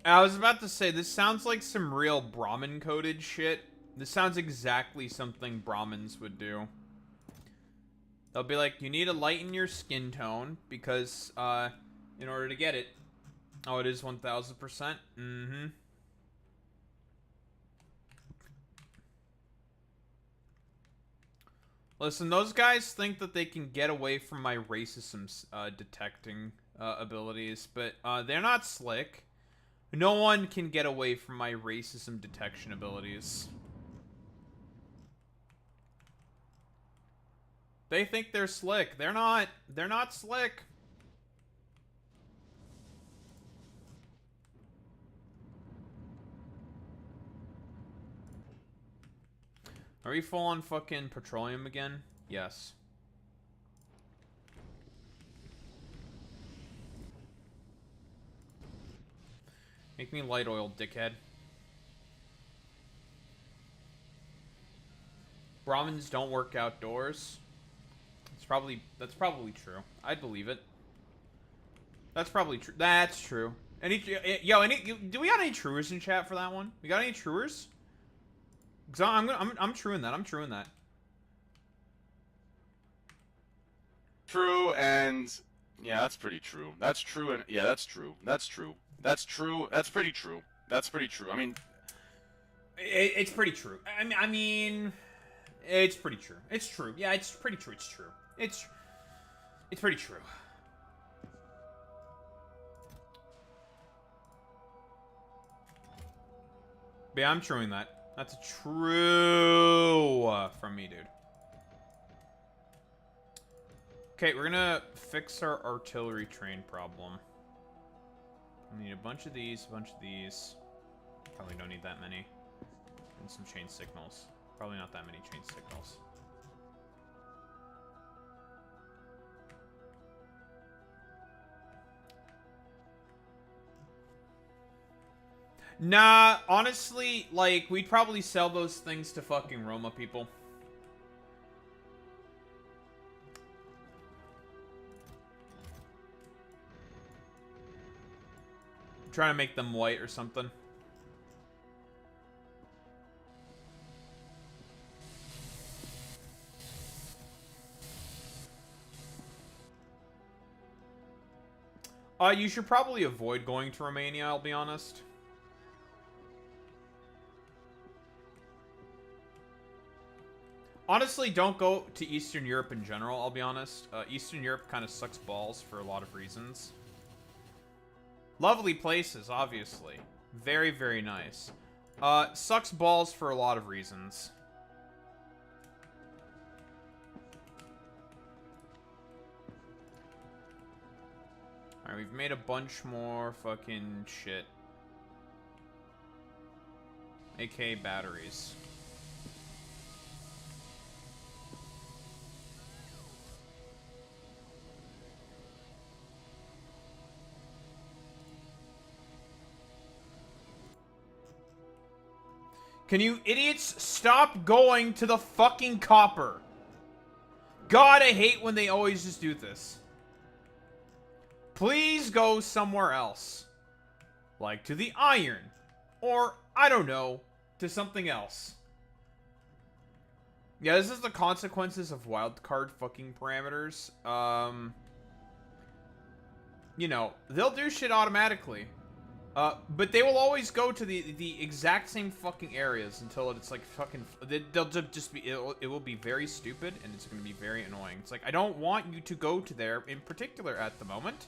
[SPEAKER 1] I was about to say, this sounds like some real Brahmin-coded shit. This sounds exactly something Brahmins would do. They'll be like, you need to lighten your skin tone because, in order to get it. Oh, it is 1000%? Mm-hmm. Listen, those guys think that they can get away from my racism detecting abilities, but they're not slick. No one can get away from my racism detection abilities. They think they're slick. They're not. They're not slick. Are we full on fucking petroleum again? Yes. Make me light oil, dickhead. Brahmins don't work outdoors. That's probably true. I'd believe it. That's probably true. That's true. Do we got any truers in chat for that one? We got any truers? Cause I'm truing that. I'm truing that.
[SPEAKER 3] True, and yeah, that's pretty true. That's true, and yeah, that's true. That's true. That's true. That's pretty true. That's pretty true. I mean,
[SPEAKER 1] it's pretty true. I mean, it's pretty true. It's true. Yeah, it's pretty true. It's true. It's pretty true. But yeah, I'm truing that. That's a true from me, dude. Okay, we're gonna fix our artillery train problem. I need a bunch of these, a bunch of these. Probably don't need that many. And some chain signals. Probably not that many chain signals. Nah, honestly, like, we'd probably sell those things to fucking Roma people. I'm trying to make them white or something. You should probably avoid going to Romania, I'll be honest. Honestly, don't go to Eastern Europe in general, I'll be honest. Eastern Europe kind of sucks balls for a lot of reasons. Lovely places, obviously. Very, very nice. Sucks balls for a lot of reasons. Alright, we've made a bunch more fucking shit. AK batteries. Can you idiots stop going to the fucking copper? God, I hate when they always just do this. Please go somewhere else. Like to the iron. Or, I don't know, to something else. Yeah, this is the consequences of wildcard fucking parameters. You know, they'll do shit automatically. But they will always go to the exact same fucking areas until it's like fucking... They'll just be... It will be very stupid, and it's going to be very annoying. It's like, I don't want you to go to there in particular at the moment.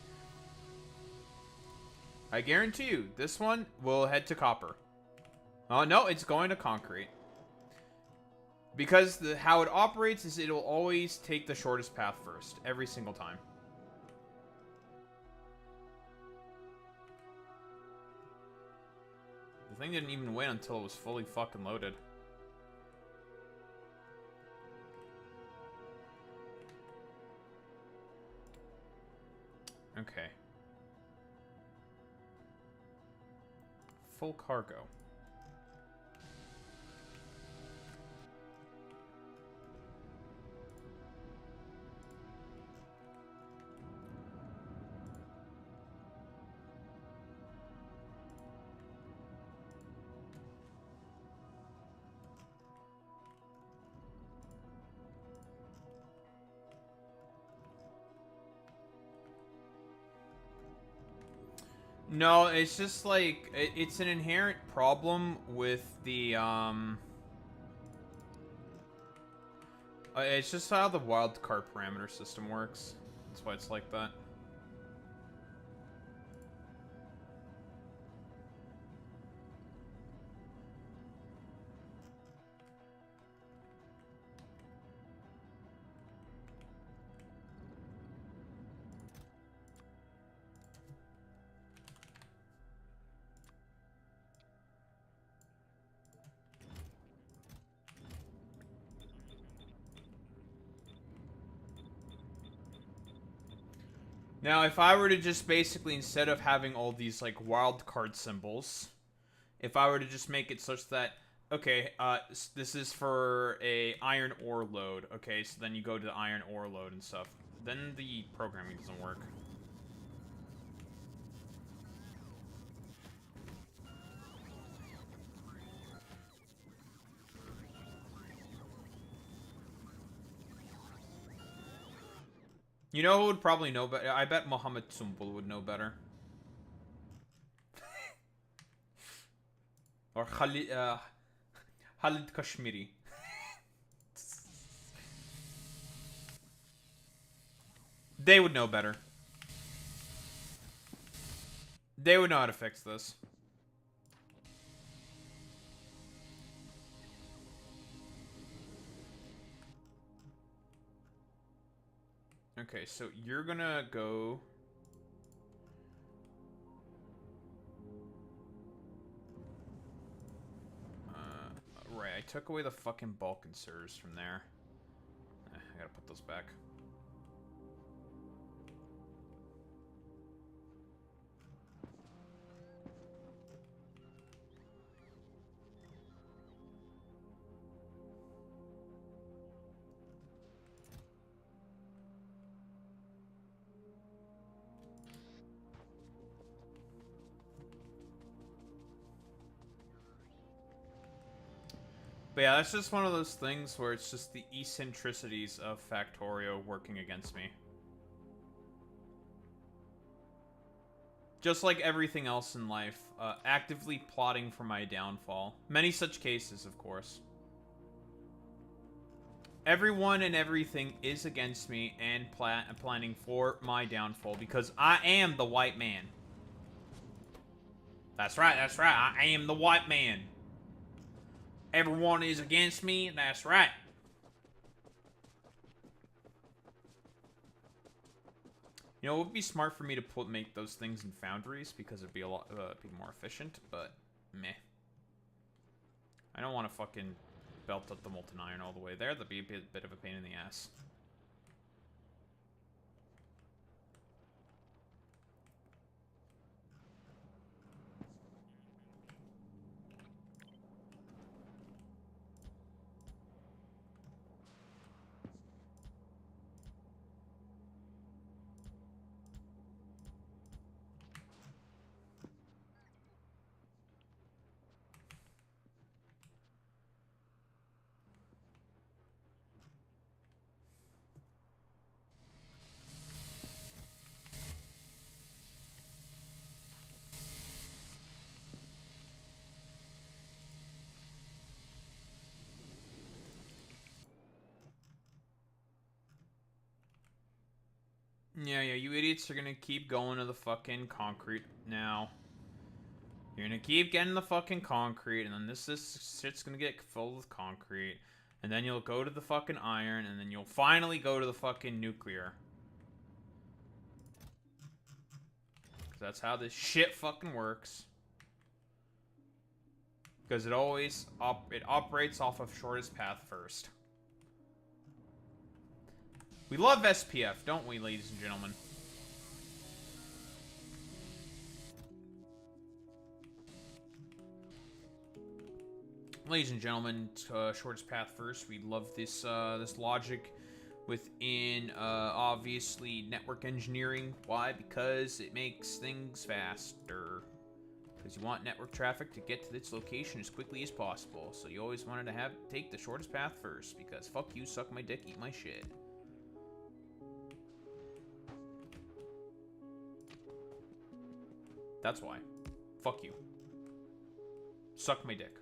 [SPEAKER 1] I guarantee you, this one will head to copper. Oh, no, it's going to concrete. Because how it operates is it'll always take the shortest path first, every single time. The thing didn't even win until it was fully fucking loaded. Okay. Full cargo. No, it's just like it's an inherent problem with the it's just how the wildcard parameter system works. That's why it's like that. Now, if I were to just basically, instead of having all these, like, wildcard symbols, if I were to just make it such that, okay, this is for a iron ore load, okay, so then you go to the iron ore load and stuff, then the programming doesn't work. You know who would probably know better? I bet Mohammed Tsumbul would know better. Or Khalid Kashmiri. They would know better. They would know how to fix this. Okay, so you're gonna go... right, I took away the fucking bulk inserters from there. I gotta put those back. But yeah, that's just one of those things where it's just the eccentricities of Factorio working against me. Just like everything else in life, actively plotting for my downfall. Many such cases, of course. Everyone and everything is against me and planning for my downfall because I am the white man. That's right, I am the white man. Everyone is against me, that's right. You know, it would be smart for me to make those things in foundries because it'd be a lot be more efficient, but meh. I don't want to fucking belt up the molten iron all the way there. That'd be a bit of a pain in the ass. Yeah, you idiots are gonna keep going to the fucking concrete now. You're gonna keep getting the fucking concrete, and then this shit's gonna get filled with concrete. And then you'll go to the fucking iron, and then you'll finally go to the fucking nuclear. Because that's how this shit fucking works. Because it always it operates off of shortest path first. We love SPF, don't we, ladies and gentlemen? Ladies and gentlemen, shortest path first. We love this this logic within obviously network engineering. Why? Because it makes things faster. Because you want network traffic to get to its location as quickly as possible. So you always wanted to take the shortest path first. Because fuck you, suck my dick, eat my shit. That's why. Fuck you. Suck my dick.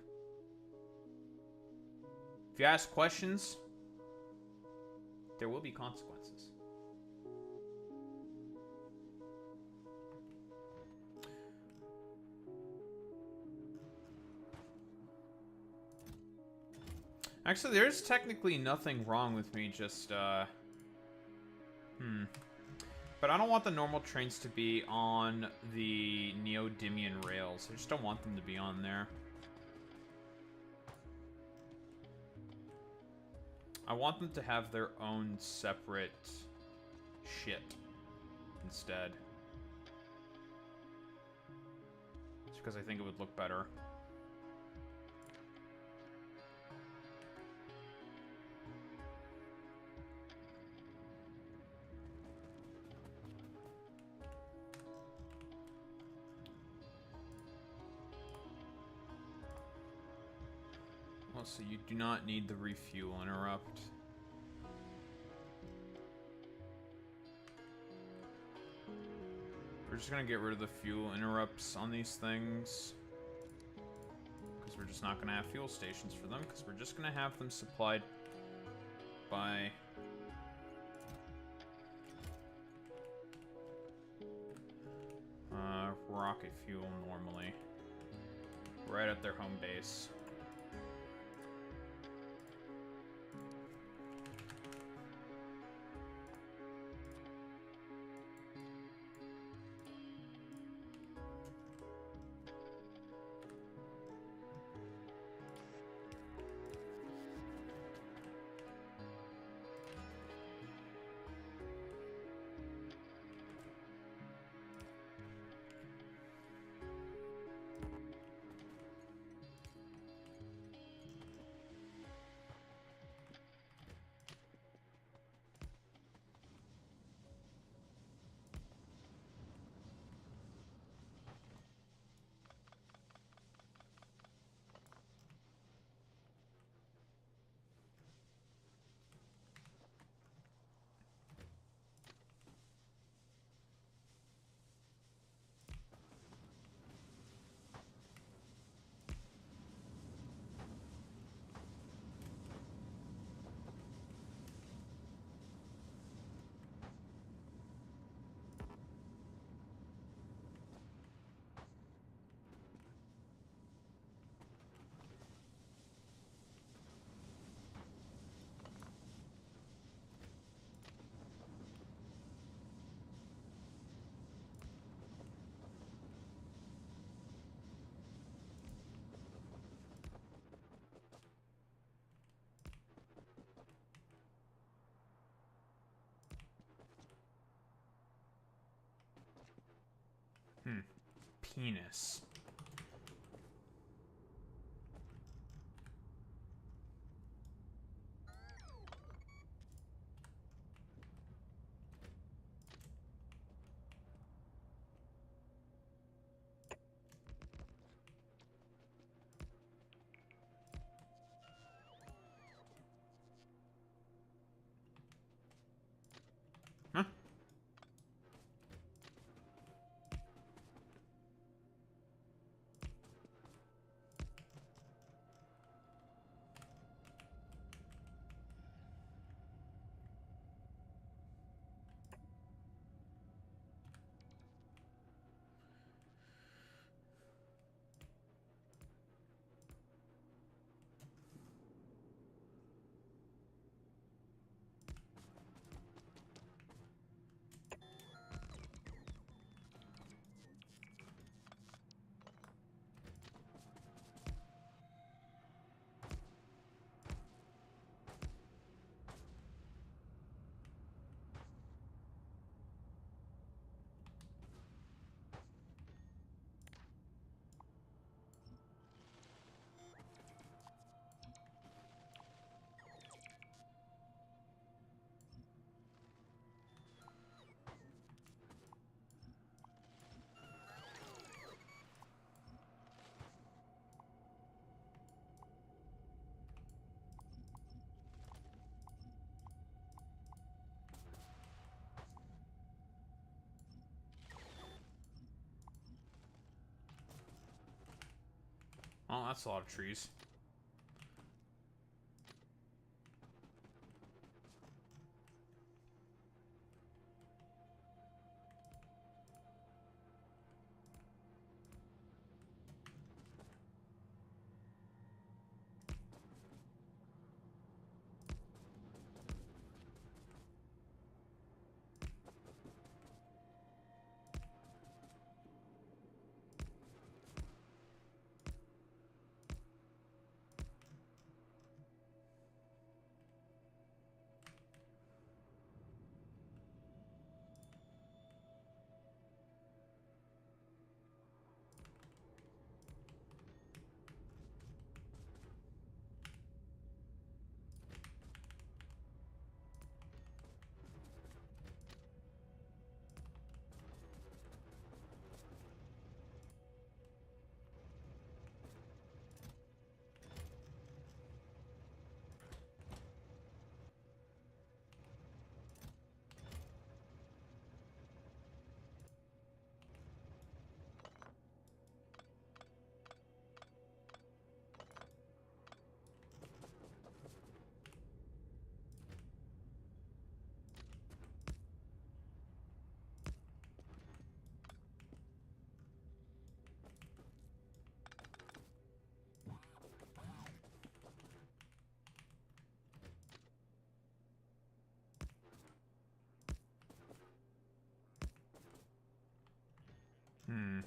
[SPEAKER 1] If you ask questions, there will be consequences. Actually, there's technically nothing wrong with me just, But I don't want the normal trains to be on the Neodymian rails. I just don't want them to be on there. I want them to have their own separate shit instead. Just because I think it would look better. So you do not need the refuel interrupt. We're just gonna get rid of the fuel interrupts on these things. Because we're just not gonna have fuel stations for them, because we're just gonna have them supplied by... rocket fuel normally. Right at their home base. Penis. Huh? Oh, that's a lot of trees. Hmm.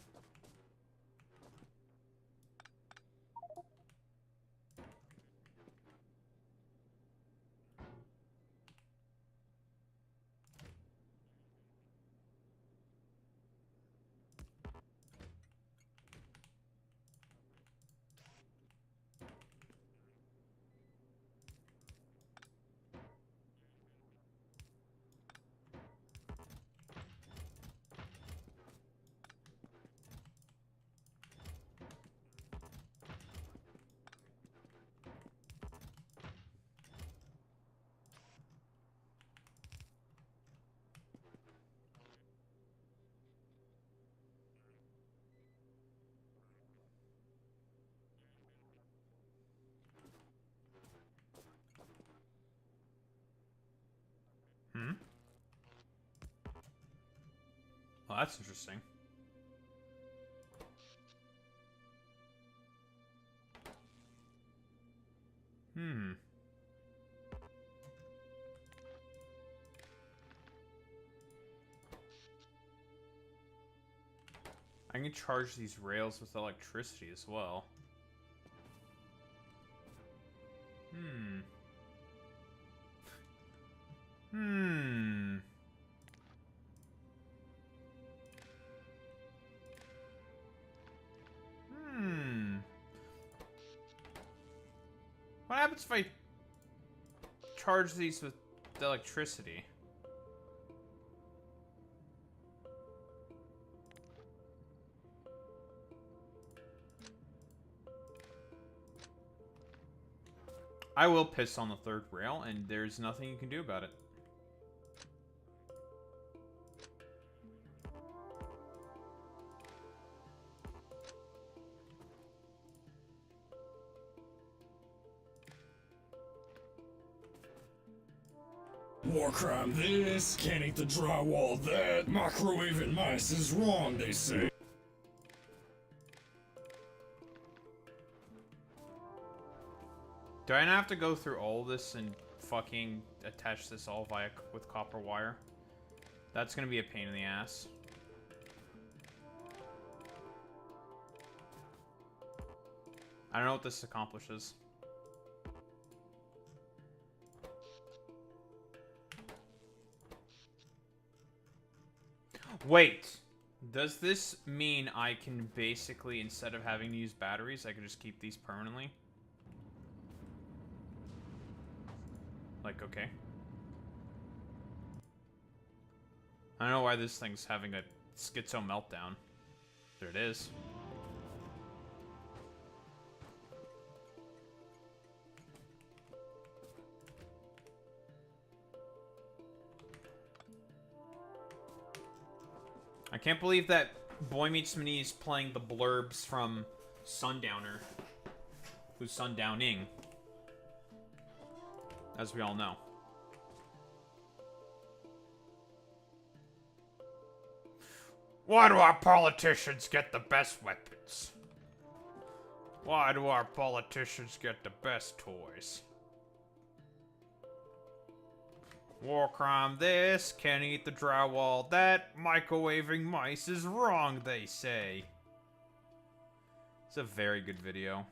[SPEAKER 1] Hmm? Well, that's interesting. Hmm. I can charge these rails with electricity as well. Hmm. Hmm. Hmm. What happens if I charge these with electricity? I will piss on the third rail, and there's nothing you can do about it.
[SPEAKER 4] War crime this, can't eat the drywall that, microwaving mice is wrong, they say.
[SPEAKER 1] Do I not have to go through all this and fucking attach this all with copper wire? That's gonna be a pain in the ass. I don't know what this accomplishes. Wait, does this mean I can basically, instead of having to use batteries, I can just keep these permanently? Like, okay. I don't know why this thing's having a schizo meltdown. There it is. I can't believe that Boy Meets Minnie is playing the blurbs from sundowner who's sundowning, as we all know. Why do our politicians get the best weapons? Why do our politicians get the best toys? War crime this, can't eat the drywall that, microwaving mice is wrong, they say. It's a very good video.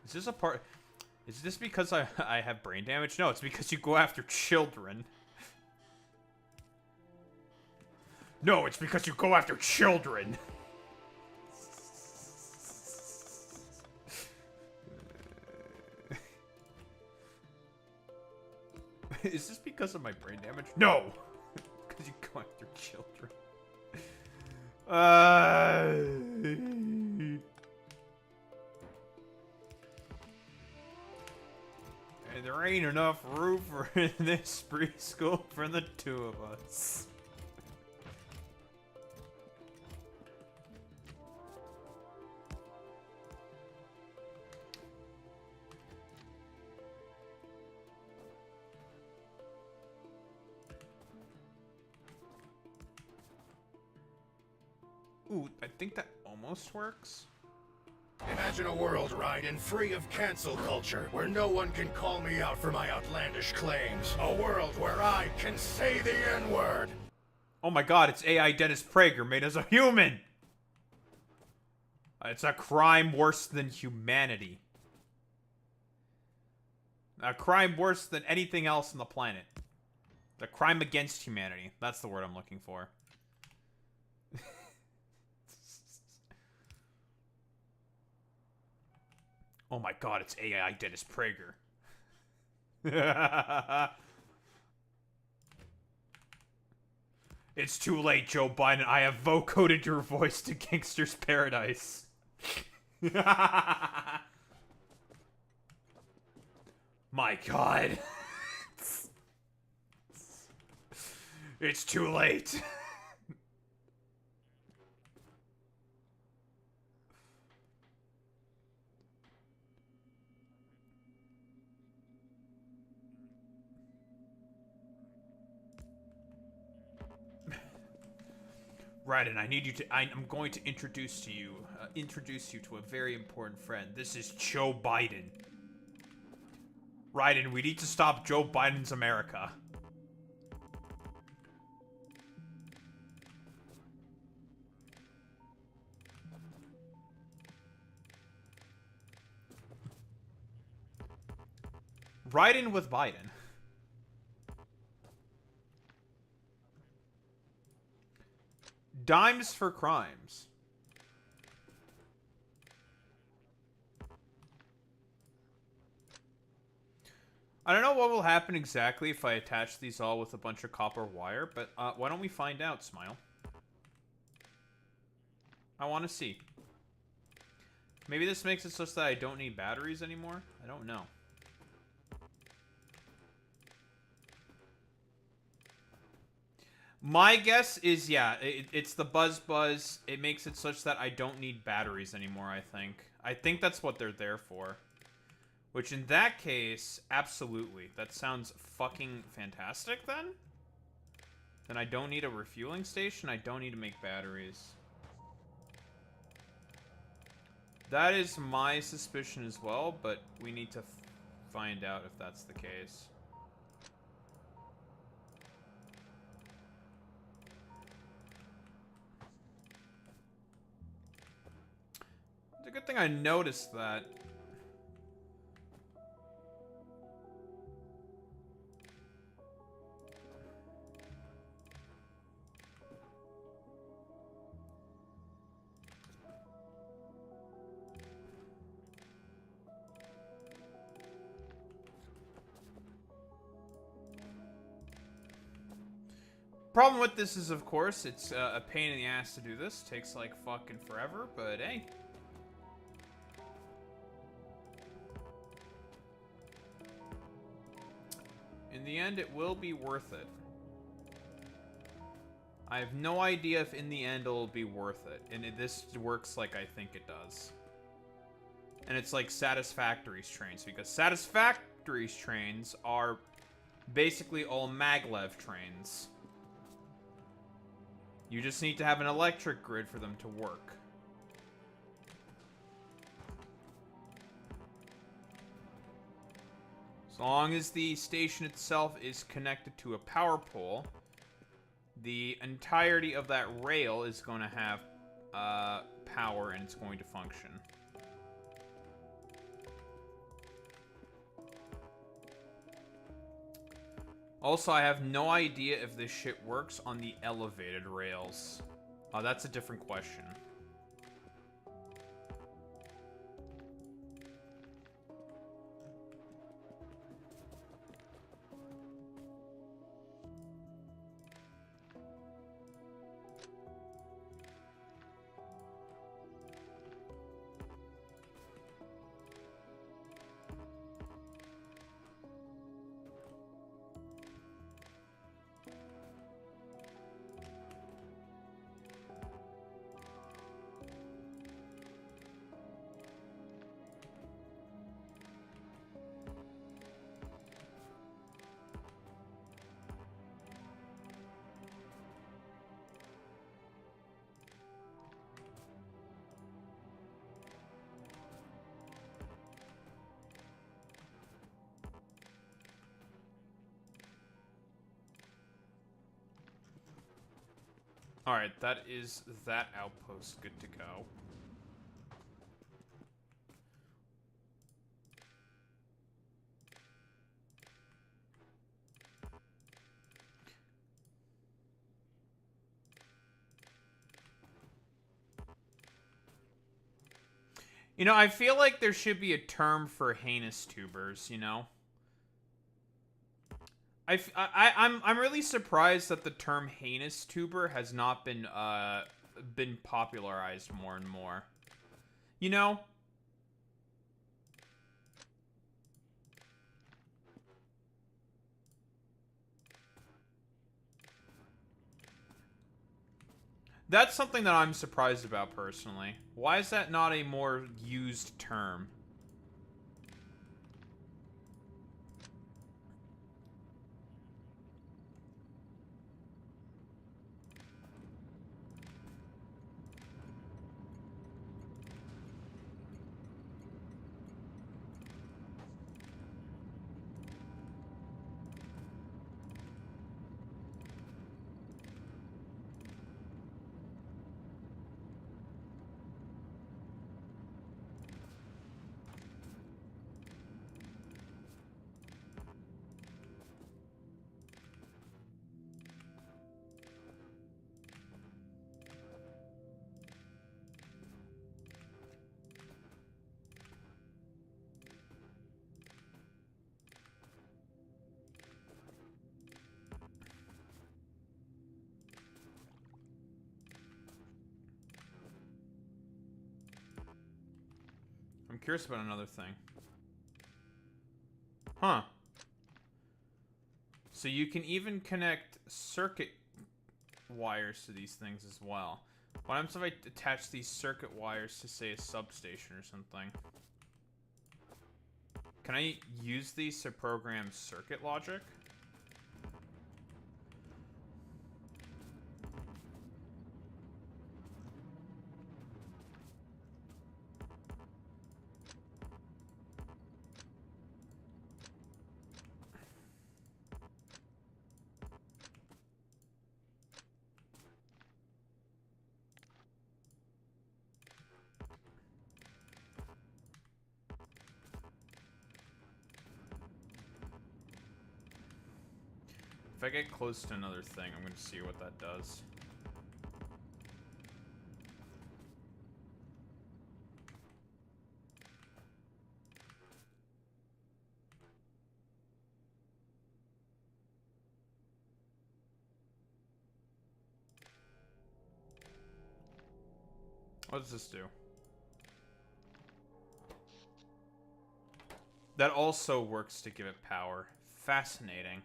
[SPEAKER 1] Is this a part... Is this because I have brain damage? No, it's because you go after children. No, it's because you go after children. Is this because of my brain damage? No! Because you go after children. And there ain't enough room for this preschool for the two of us. Ooh, I think that almost works.
[SPEAKER 4] Imagine a world, Raiden, free of cancel culture, where no one can call me out for my outlandish claims. A world where I can say the N-word.
[SPEAKER 1] Oh my god, it's AI Dennis Prager made as a human! It's a crime worse than humanity. A crime worse than anything else on the planet. The crime against humanity. That's the word I'm looking for. Oh my god, it's AI Dennis Prager. It's too late, Joe Biden. I have vocoded your voice to Gangster's Paradise. My god. It's too late. Raiden, I need you to. I'm going to introduce you to a very important friend. This is Joe Biden. Raiden, we need to stop Joe Biden's America. Raiden with Biden. Dimes for crimes. I don't know what will happen exactly if I attach these all with a bunch of copper wire, but why don't we find out, Smile? I want to see. Maybe this makes it such that I don't need batteries anymore? I don't know. My guess is, yeah, it's the buzz. It makes it such that I don't need batteries anymore, I think. I think that's what they're there for. Which, in that case, absolutely. That sounds fucking fantastic, then? Then I don't need a refueling station. I don't need to make batteries. That is my suspicion as well, but we need to find out if that's the case. It's a good thing I noticed that. Problem with this is, of course, it's a pain in the ass to do this. Takes like fucking forever, but hey. In the end, it will be worth it. I have no idea if in the end it'll be worth it. And this works like I think it does. And it's like Satisfactory's trains, because Satisfactory's trains are basically all maglev trains. You just need to have an electric grid for them to work. As long as the station itself is connected to a power pole, the entirety of that rail is going to have power and it's going to function. Also, I have no idea if this shit works on the elevated rails. That's a different question. Alright, that is that outpost good to go. You know, I feel like there should be a term for heinous tubers, you know? I'm really surprised that the term heinous tuber has not been popularized more and more. You know? That's something that I'm surprised about personally. Why is that not a more used term? I'm curious about another thing. Huh. So you can even connect circuit wires to these things as well. What happens if I attach these circuit wires to, say, a substation or something? Can I use these to program circuit logic? If I get close to another thing, I'm going to see what that does. What does this do? That also works to give it power. Fascinating.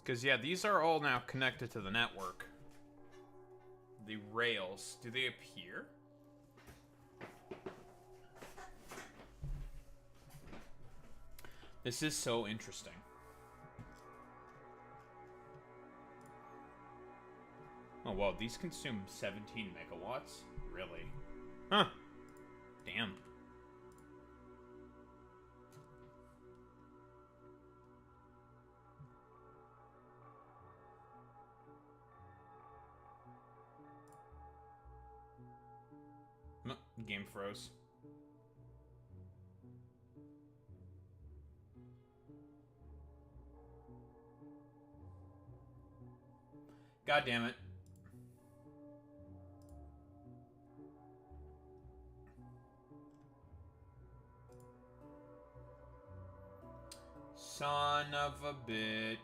[SPEAKER 1] Because, yeah, these are all now connected to the network. The rails. Do they appear? This is so interesting. Oh, well, these consume 17 megawatts? Really? Huh. Damn. Game froze. God damn it. Son of a bitch.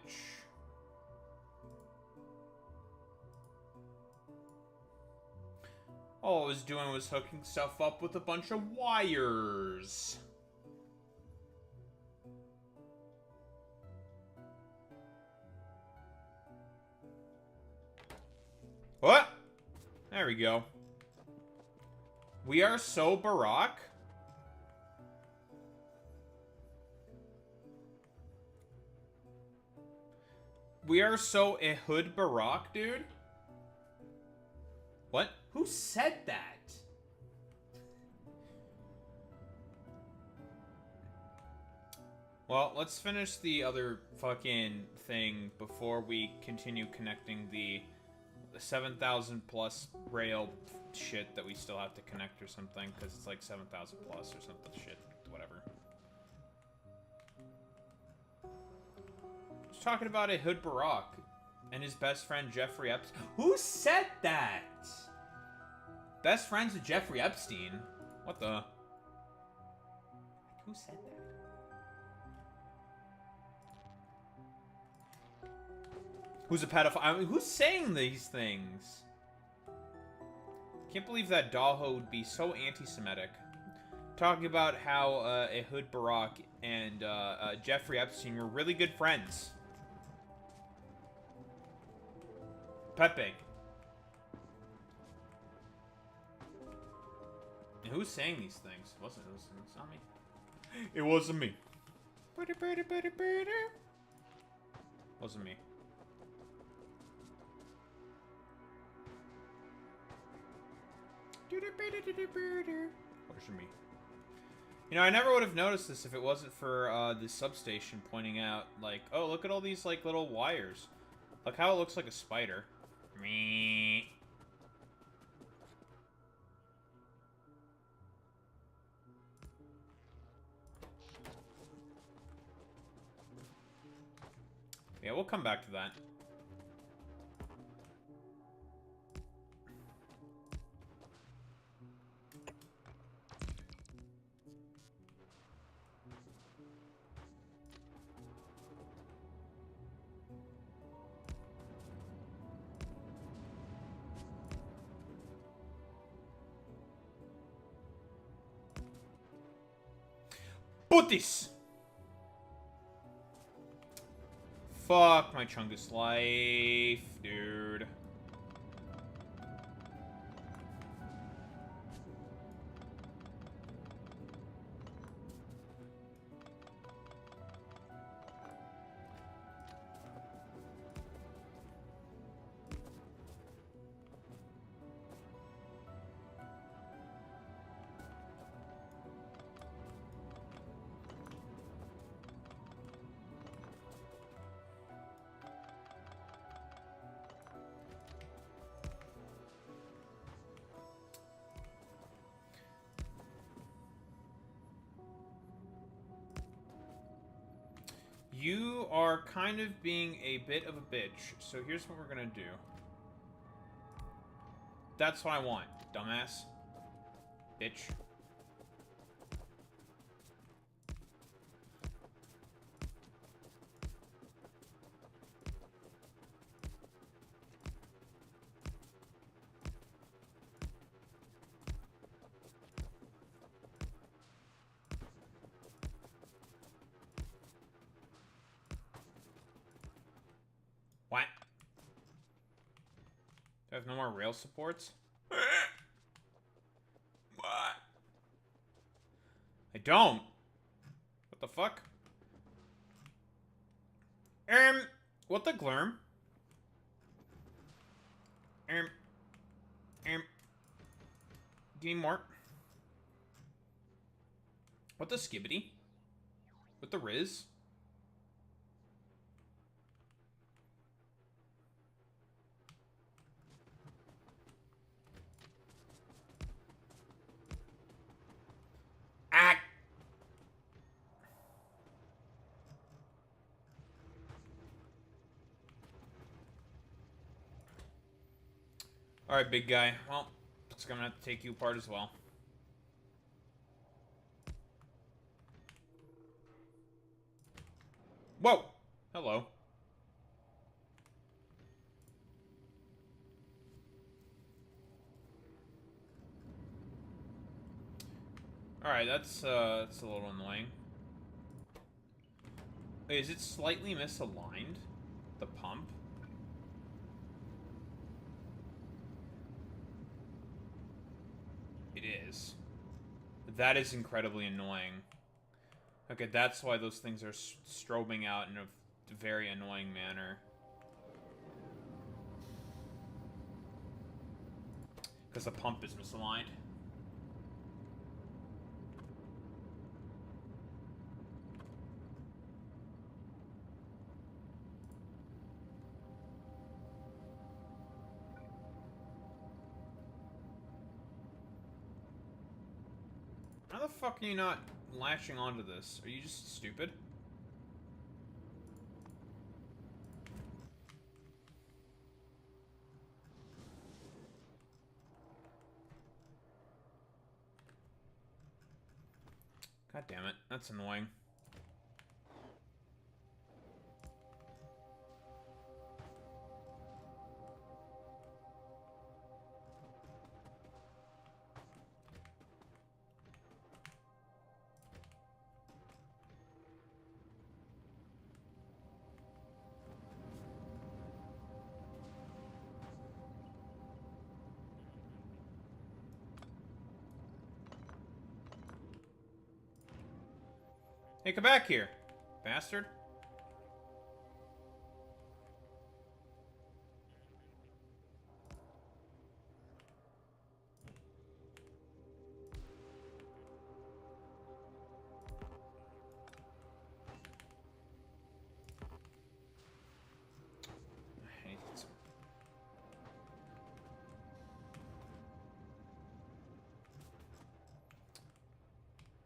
[SPEAKER 1] All I was doing was hooking stuff up with a bunch of wires. What? There we go. We are so Barack. We are so HUGE Barack, dude. What? Who said that? Well, let's finish the other fucking thing before we continue connecting the 7,000 plus rail shit that we still have to connect or something, because it's like 7,000 plus or something shit, whatever. I was talking about HUGE Barack and his best friend Jeffrey Epstein. Who said that? Best friends with Jeffrey Epstein? What the? Who said that? Who's a pedophile? I mean, who's saying these things? Can't believe that Daho would be so anti-Semitic. Talking about how HUGE Barack and Jeffrey Epstein were really good friends. Pepe. And who's saying these things? It wasn't not me. It wasn't me. Wasn't me. Wasn't me. You know, I never would have noticed this if it wasn't for the substation pointing out, like, oh, look at all these, like, little wires. Look how it looks like a spider. Me. Yeah, we'll come back to that. Putis! Fuck my Chungus life, dude. You are kind of being a bit of a bitch, so here's what we're gonna do. That's what I want, dumbass. Bitch. have no more rail supports? What? I don't. What the fuck? What the glurm? Do you need more? What the skibbity? What the riz? Ah! Alright, big guy. Well, looks like I'm gonna have to take you apart as well. Whoa! Hello. Alright, that's a little annoying. Wait, is it slightly misaligned? The pump? It is. That is incredibly annoying. Okay, that's why those things are strobing out in a very annoying manner. Because the pump is misaligned. How the fuck are you not latching onto this? Are you just stupid? God damn it, that's annoying. Hey, come back here, bastard. I hate this.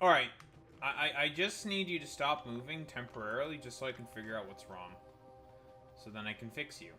[SPEAKER 1] Alright. I just need you to stop moving temporarily just so I can figure out what's wrong. So then I can fix you.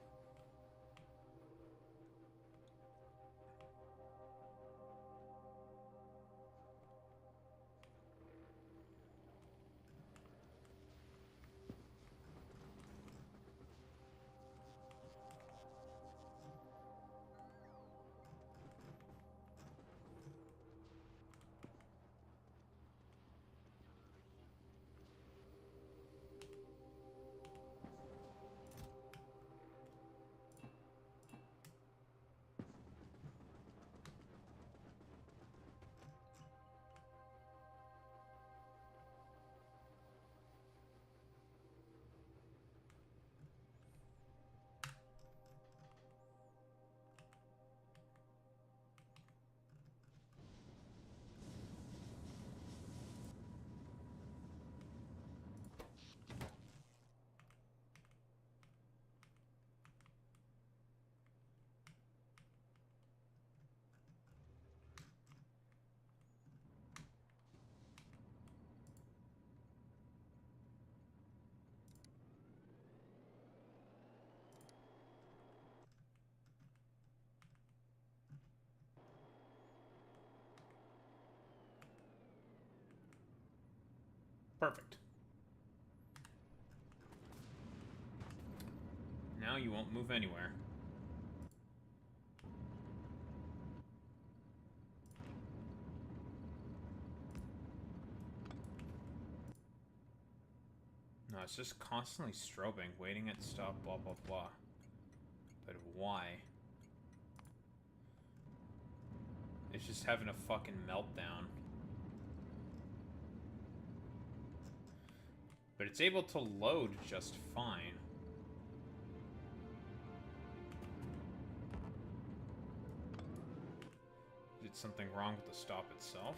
[SPEAKER 1] Perfect. Now you won't move anywhere. No, it's just constantly strobing, waiting at stop, blah, blah, blah. But why? It's just having a fucking meltdown. But it's able to load just fine. Is something wrong with the stop itself?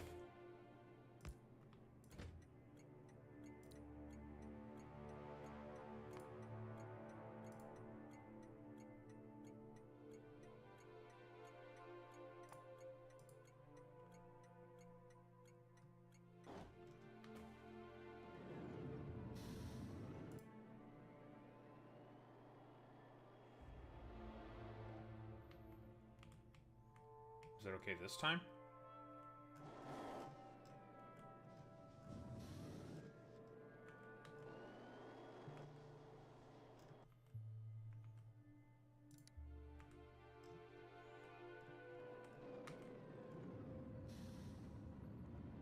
[SPEAKER 1] Is it okay this time?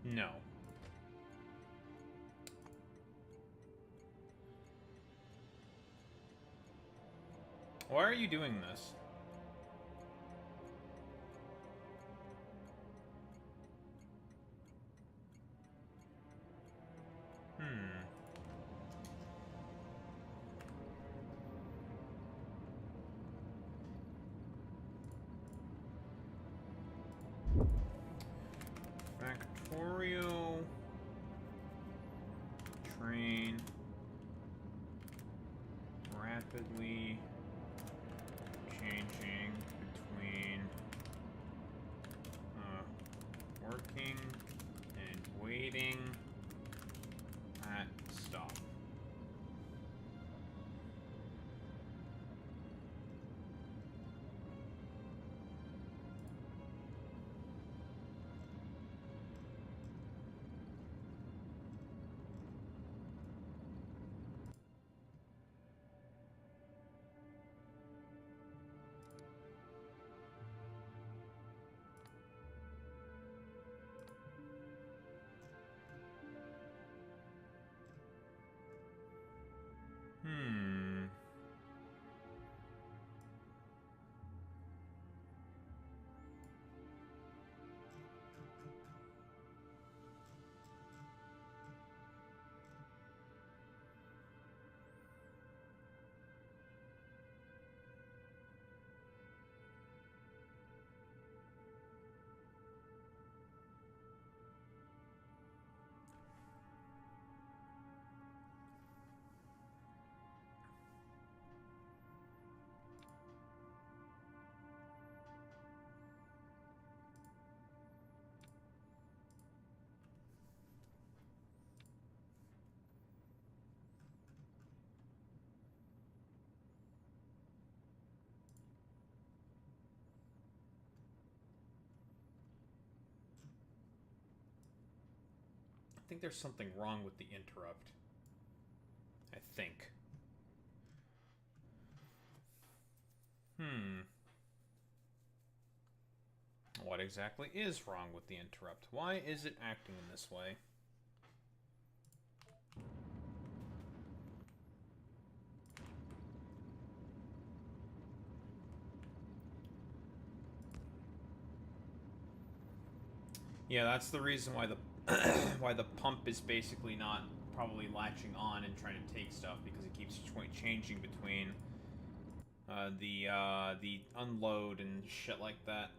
[SPEAKER 1] No. Why are you doing this? Factorio. Train. Rapidly changing between working and waiting at stop. I think there's something wrong with the interrupt. I think. What exactly is wrong with the interrupt? Why is it acting in this way? Yeah, that's the reason why the why the pump is basically not probably latching on and trying to take stuff, because it keeps changing between the unload and shit like that.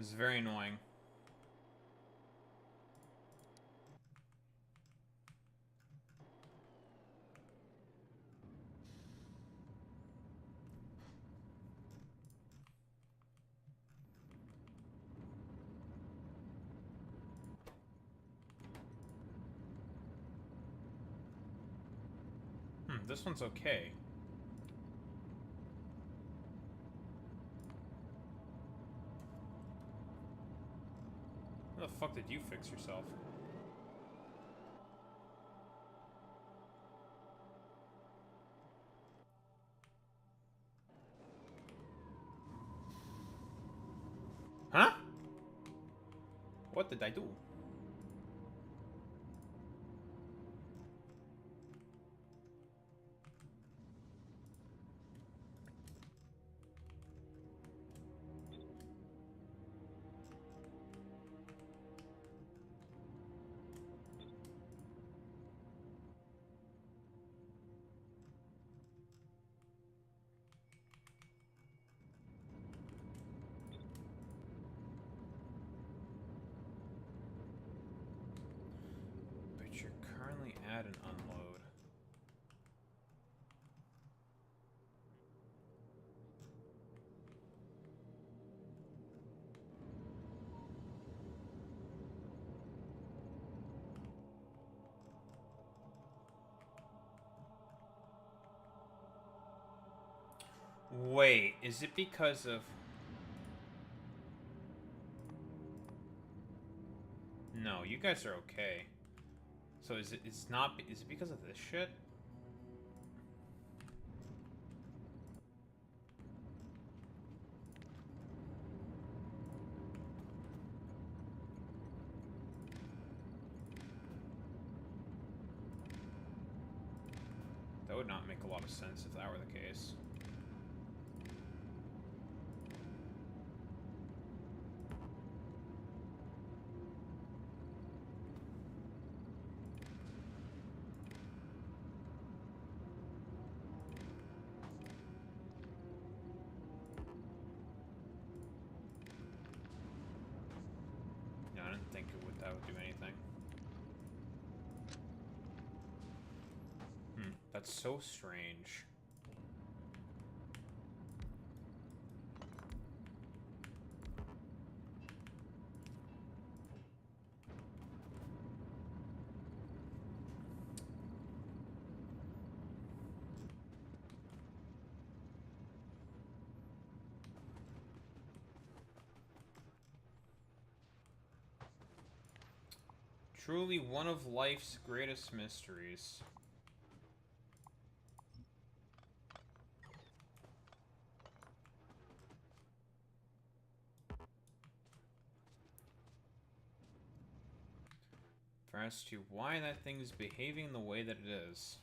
[SPEAKER 1] was very annoying. This one's okay. How the fuck did you fix yourself? Huh? What did I do? But you're currently at an unload. Wait, is it because of... No, you guys are okay. So is it, it's not, is it because of this shit? That would not make a lot of sense if that were the case. No, I didn't think that would do anything. That's so strange. Truly one of life's greatest mysteries. As to why that thing is behaving the way that it is.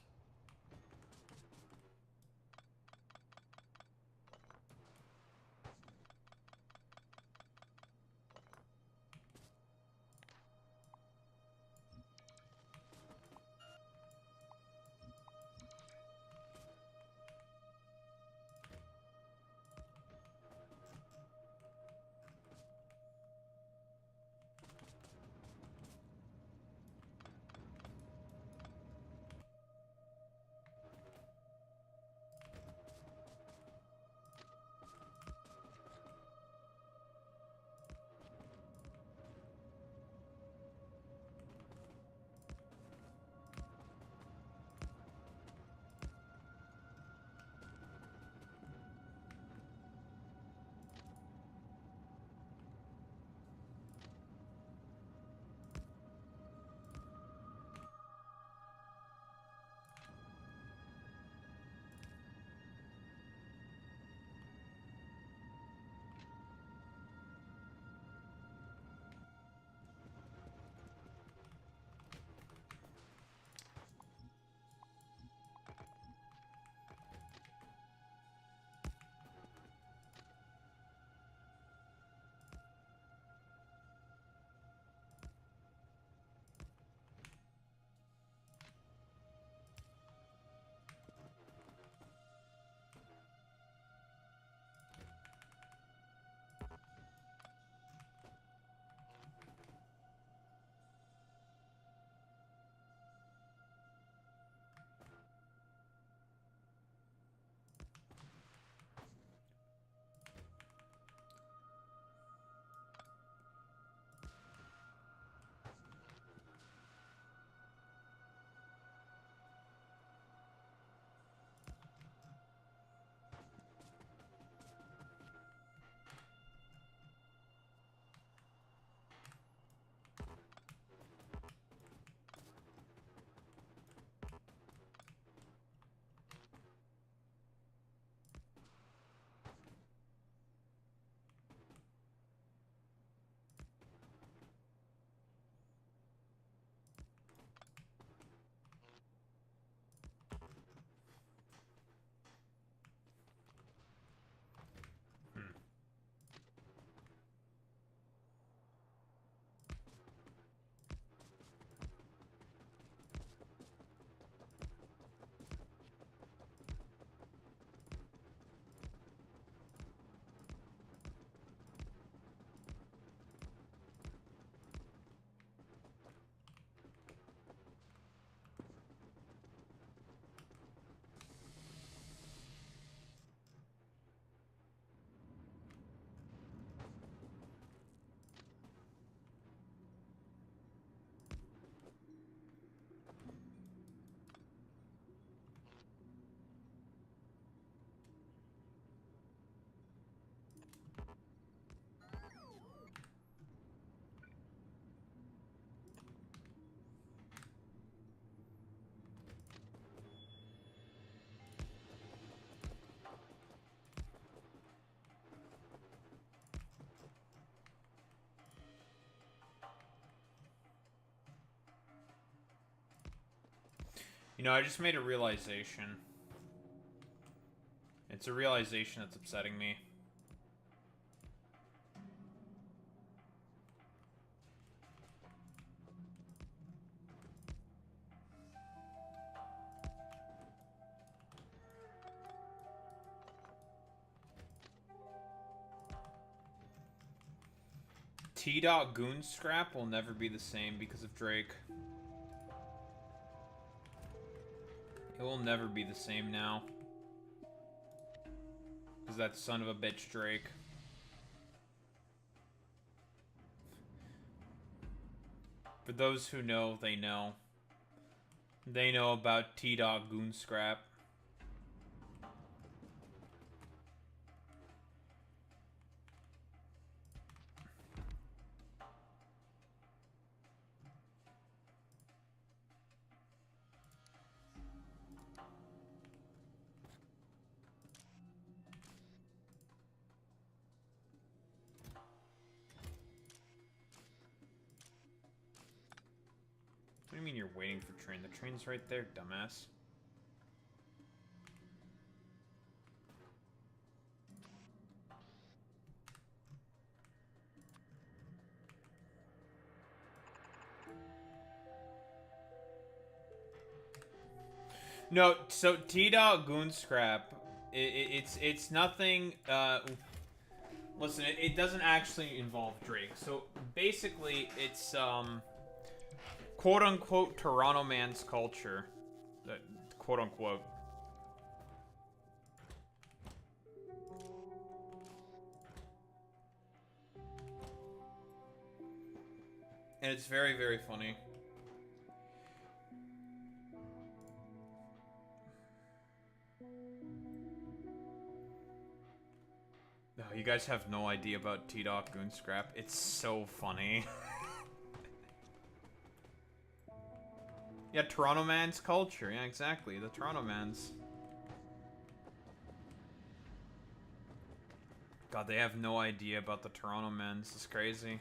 [SPEAKER 1] You know, I just made a realization. It's a realization that's upsetting me. T-Dot Goon Scrap will never be the same because of Drake. It will never be the same now. Because that son of a bitch Drake. For those who know, they know. They know about T-Dot Goon Scrap. What do you mean you're waiting for train? The train's right there, dumbass. No, so T-Dot Goon Scrap, it's nothing, listen, it doesn't actually involve Drake. So basically, it's, quote-unquote Toronto man's culture. Quote-unquote. And it's very, very funny. No, you guys have no idea about T-Dot Goon Scrap. It's so funny. Yeah, Toronto man's culture. Yeah, exactly. The Toronto man's. God, they have no idea about the Toronto men's. It's crazy.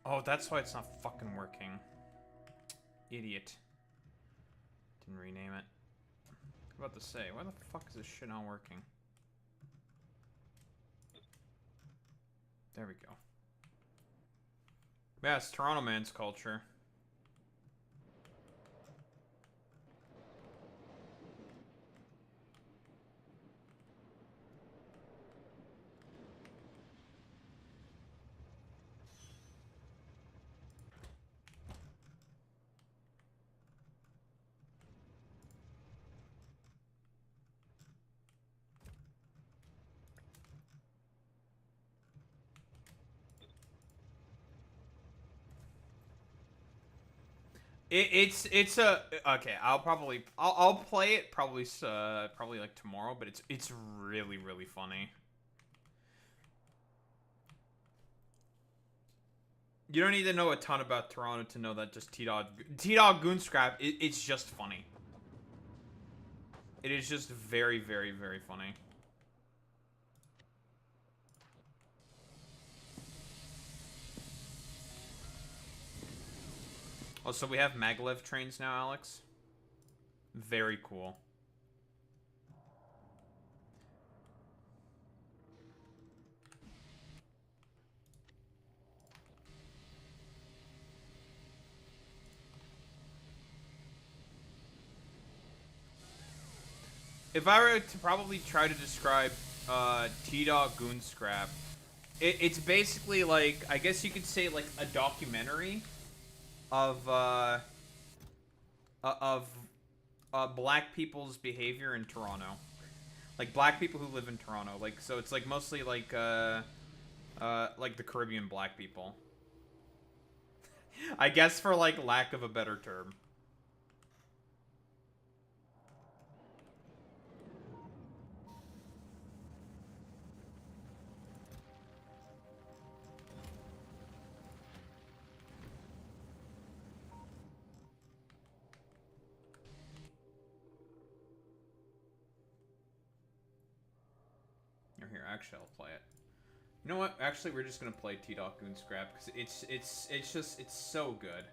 [SPEAKER 1] Oh, that's why it's not fucking working. Idiot. Didn't rename it. I was about to say, why the fuck is this shit not working? There we go. Yeah, it's Toronto man's culture. It's a okay. I'll play it probably like tomorrow, but it's really really funny. You don't need to know a ton about Toronto to know that just T-Dog Goon Scrap. It's just funny. It is just very very very funny. Oh, so we have maglev trains now, Alex? Very cool. If I were to probably try to describe T-Dog Goonscrap, it's basically like, I guess you could say like a documentary of black people's behavior in Toronto. Like black people who live in Toronto. Like, so it's like mostly like the Caribbean black people. I guess for like lack of a better term. Here, actually, I'll play it. You know what? Actually, we're just gonna play T-Dog Goonscrap because it's so good.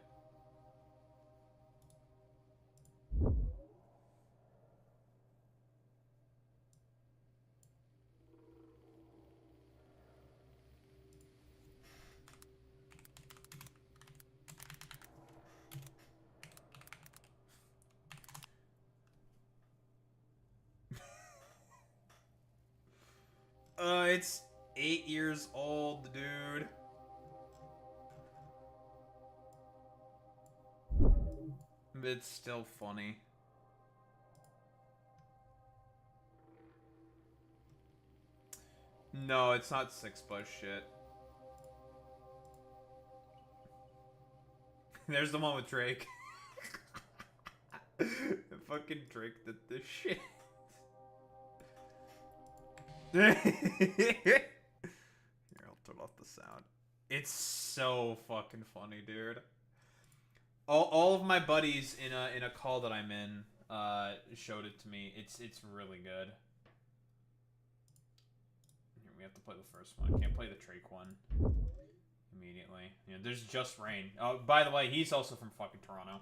[SPEAKER 1] It's 8 years old, dude. But it's still funny. No, it's not Six Bus shit. There's the one with Drake. Fucking Drake did this shit. Here, I'll turn off the sound. It's so fucking funny, dude. All of my buddies in a call that I'm in showed it to me. It's really good. Here, we have to play the first one. I can't play the Drake one immediately. You know, there's Just Rain. Oh, by the way, he's also from fucking Toronto.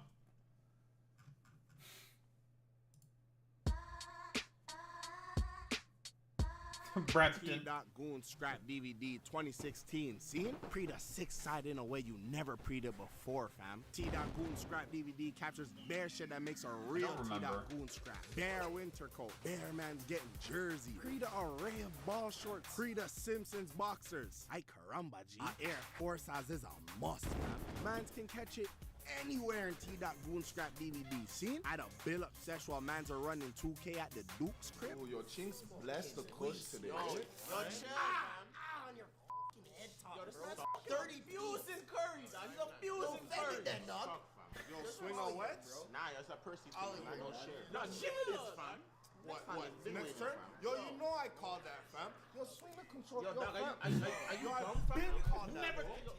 [SPEAKER 1] Brampton.
[SPEAKER 5] Goonscrap DVD 2016. Seen? Pre the 6-side in a way you never pre'd it before, fam. Goonscrap DVD captures bare shit that makes a real Goonscrap. Bare winter coat. Bare man's getting jersey. Pre the array of ball shorts. Pre the Simpsons boxers. Ay caramba, G. Air Force size is a must, fam. Mans can catch it anywhere in Goonscrap DVD. Seen? I had a bill up sesh while mans are running 2K at the Duke's crib.
[SPEAKER 6] Oh, your chinks bless the kush today.
[SPEAKER 5] Yo, chill, on your fucking head top, bro. 30 views in Curry, dog. He's abusing Curry. That, dog.
[SPEAKER 6] Yo, swing on wets?
[SPEAKER 5] Nah, that's a Percy thing, man. No shit. No, shit is fun.
[SPEAKER 6] What? Next turn? Yo, you know I called that, fam. Yo, swing the control.
[SPEAKER 5] Yo, dog,
[SPEAKER 6] fam.
[SPEAKER 5] are you dumb, fam?
[SPEAKER 6] Been called that,
[SPEAKER 5] Never.
[SPEAKER 6] bro.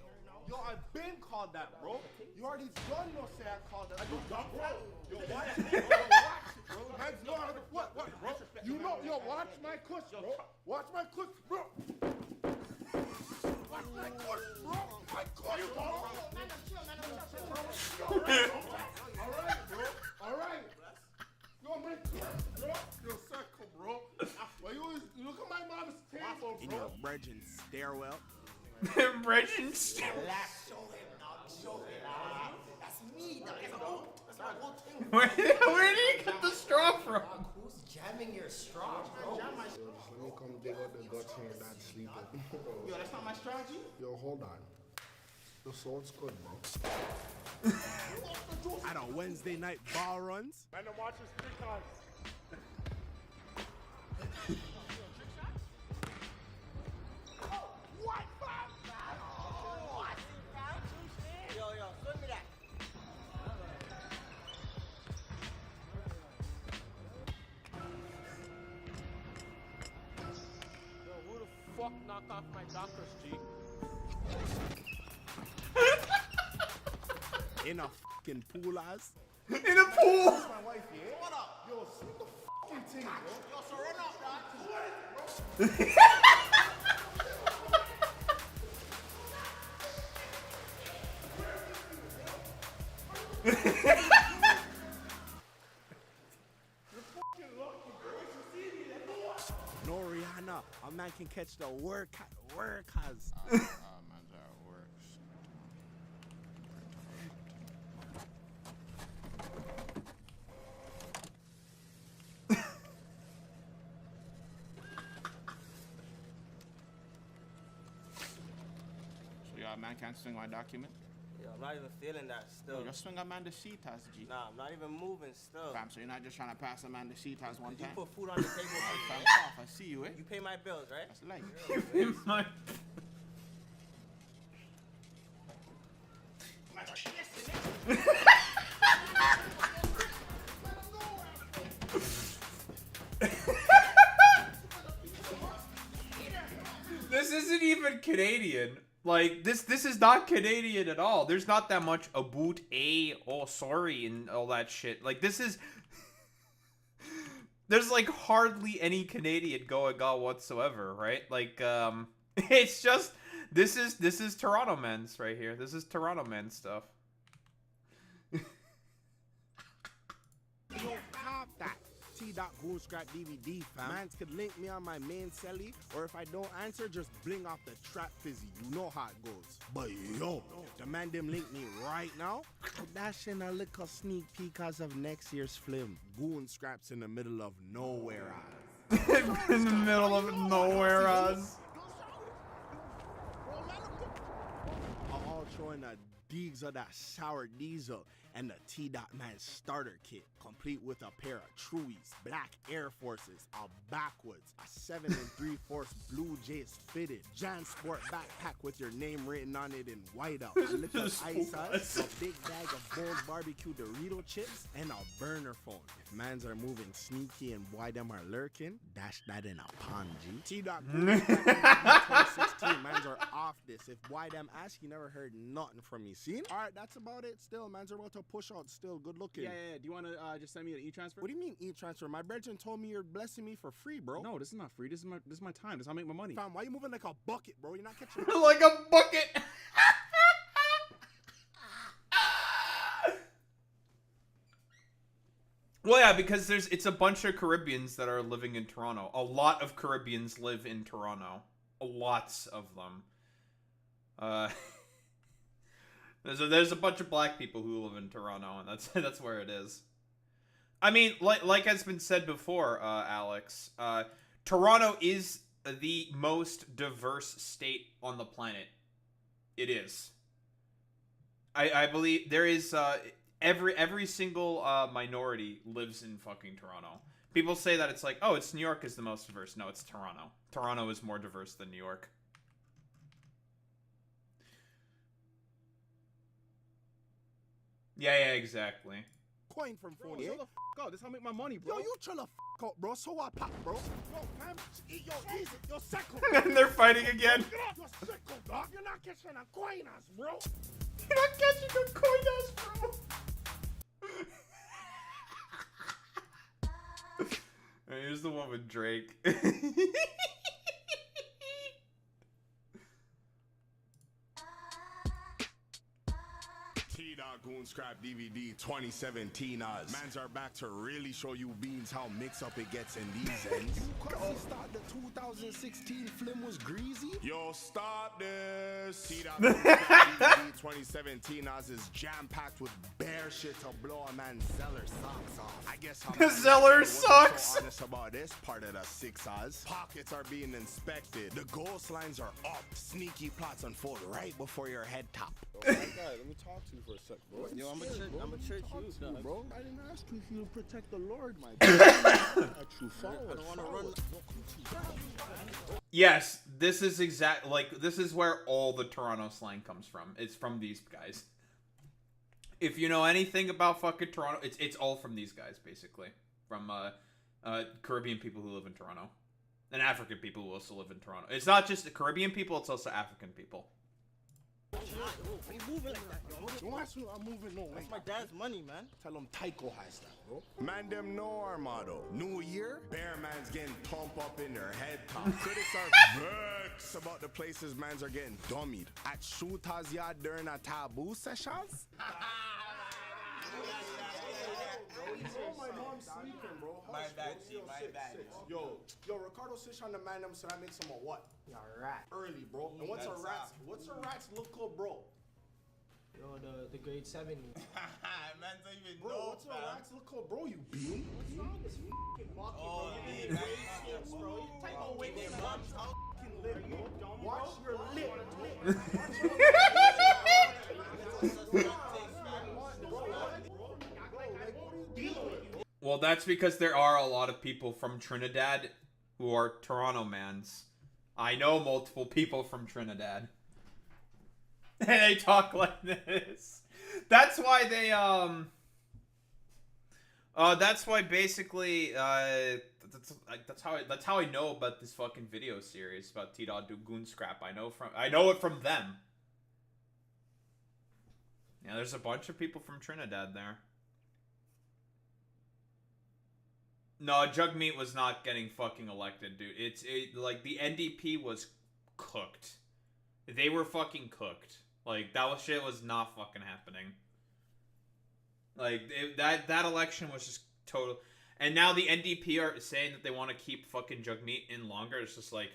[SPEAKER 6] Yo, I've been called that, bro. You already done no say I called that. Are you dumb, bro? Yo, watch it, bro. Watch it, bro. Man's know how to, what, bro? You know, yo, watch my kush, bro. Watch my kush, bro. Watch my kush, bro. My kush, bro. Alright, bro. Alright. Yo, my kush, bro. Yo, circle, bro. Well, you always, look at my mom's table, bro.
[SPEAKER 5] In your virgin stairwell.
[SPEAKER 1] Regent.
[SPEAKER 7] Show him, dog. Show him. That's me, dog. That's my whole thing.
[SPEAKER 1] Where did you get the straw from?
[SPEAKER 7] Dog, who's jamming your straw, bro?
[SPEAKER 6] Yo, just let me come dig out the guts here, Dad's sleeping.
[SPEAKER 5] Yo, that's not my strategy.
[SPEAKER 6] Yo, hold on. The salt's good, bro.
[SPEAKER 5] At a Wednesday night bar runs.
[SPEAKER 6] Man, I'm watching Street Cars.
[SPEAKER 5] Fuck, knock off my Dockers, G. In a fucking pool, as.
[SPEAKER 1] In a pool.
[SPEAKER 6] That's my wife, yeah? What up? Yo, sweet the fucking thing, bro.
[SPEAKER 7] Yo, so run up, dog.
[SPEAKER 5] No Rihanna, a man can catch the work has. a man can't swing my document.
[SPEAKER 8] Yo, I'm not even feeling that still.
[SPEAKER 5] Yo, just swing a man the sheet as G.
[SPEAKER 8] Nah, I'm not even moving still.
[SPEAKER 5] Fam, so you're not just trying to pass a man the sheet as one
[SPEAKER 8] You
[SPEAKER 5] time?
[SPEAKER 8] put food on the table.
[SPEAKER 5] Fam, off, I see you, eh?
[SPEAKER 8] You pay my bills, right?
[SPEAKER 5] That's like.
[SPEAKER 1] My- This isn't even Canadian. Like, this is not Canadian at all. There's not that much about oh sorry and all that shit. Like, this is there's like hardly any Canadian going on whatsoever, right? Like, it's just this is Toronto men's right here. This is Toronto men's stuff.
[SPEAKER 5] You don't have that. T.Goon Scrap DVD, fam. Mans could link me on my main celly, or if I don't answer, just bling off the trap fizzy. You know how it goes. But yo, the man them link me right now. I'll dash in a little sneak peek as of next year's film. Goon Scraps in the middle of nowhere.
[SPEAKER 1] In the middle of nowhere, Oz.
[SPEAKER 5] I'm all throwing a digs of that sour diesel and the T.Man starter kit, complete with a pair of Truies, black Air Forces, a backwoods, a 7 3/4 Blue Jays fitted, Jan Sport backpack with your name written on it in whiteout, a little ice ice, a big bag of Bones barbecue Dorito chips, and a burner phone. If mans are moving sneaky and boy them are lurking, dash that in a pond, G. T.Goon 2016, mans are off this. If boy them ask, you never heard nothing from me. See? Alright, that's about it. Still, mans are about to push out. Still, good looking.
[SPEAKER 9] Yeah. Do you want to just send me an e-transfer?
[SPEAKER 5] What do you mean e-transfer? My brethren told me you're blessing me for free, bro.
[SPEAKER 9] No, this is not free. This is my time. This is how I make my money.
[SPEAKER 5] Fam, why you moving like a bucket, bro? You're not catching
[SPEAKER 1] Like a bucket. Well, yeah, because it's a bunch of Caribbeans that are living in Toronto. A lot of Caribbeans live in Toronto. Lots of them. There's a bunch of black people who live in Toronto, and that's where it is. I mean, like has been said before, Alex, Toronto is the most diverse state on the planet. It is. I believe there is every single minority lives in fucking Toronto. People say that it's like, oh, it's New York is the most diverse. No, it's Toronto. Toronto is more diverse than New York. Yeah, exactly.
[SPEAKER 5] coin from phone,
[SPEAKER 9] Chill the f out. This is how I make my money, bro.
[SPEAKER 5] Yo, you chill the f out, bro. So what, pop, bro? Yo, fam, easy. Yo, second.
[SPEAKER 1] And they're fighting again.
[SPEAKER 5] You're second, dog. You're not catching a coinas, bro.
[SPEAKER 1] You're not catching a coinas, bro. Alright, here's the one with Drake.
[SPEAKER 5] Goon Scrap DVD 2017 Oz. Mans are back to really show you beans how mix up it gets in these ends. You couldn't start the 2016 film was greasy. Yo, stop this. Goon Scrap DVD 2017 Oz is jam-packed with bare shit to blow a man's Zeller socks off. I guess how
[SPEAKER 1] Zeller socks.
[SPEAKER 5] So honest about this part of the 6 Oz. Pockets are being inspected. The ghost lines are up. Sneaky plots unfold right before your head top.
[SPEAKER 6] Oh, my guy, let me talk to you for a sec, bro.
[SPEAKER 8] Yo, I'm a church youth, dog.
[SPEAKER 6] Bro, I didn't ask you if you protect the Lord, my brother. A true follower.
[SPEAKER 8] I don't want to run.
[SPEAKER 1] Yes, this is this is where all the Toronto slang comes from. It's from these guys. If you know anything about fucking Toronto, it's all from these guys, basically. From Caribbean people who live in Toronto. And African people who also live in Toronto. It's not just the Caribbean people, it's also African people.
[SPEAKER 8] Why you moving like that, yo?
[SPEAKER 5] Don't ask me I'm moving no way.
[SPEAKER 8] That's my dad's money, man.
[SPEAKER 5] Tell them Tycho has that, bro. Man, them know our motto. New year, bear man's getting pumped up in their head top. Critics are vexed about the places mans are getting dummied. At Shooter's yard during a taboo sessions. My mom's sleeping, bro.
[SPEAKER 8] My bad, G, my bad.
[SPEAKER 5] Yo, Ricardo Sish on the man them said I make some of what?
[SPEAKER 8] You're a rat.
[SPEAKER 5] Early, bro. And what's a rat's look called, bro?
[SPEAKER 8] Yo, the grade 7.
[SPEAKER 5] Man, don't even bro, know, what's a rat's look called, bro? You bean? What's wrong with you? Oh, man, bro. Type of way your mom's fucking lip, bro. Watch your lip.
[SPEAKER 1] Well, that's because there are a lot of people from Trinidad who are Toronto mans. I know multiple people from Trinidad. And they talk like this. That's why they, that's why basically, that's how I know about this fucking video series about T-Dot do Goon Scrap. I know it from them. Yeah, there's a bunch of people from Trinidad there. No, Jugmeat was not getting fucking elected, dude. Like, the NDP was cooked. They were fucking cooked. Like, shit was not fucking happening. Like, that election was just total. And now the NDP are saying that they want to keep fucking Jugmeat in longer. It's just like,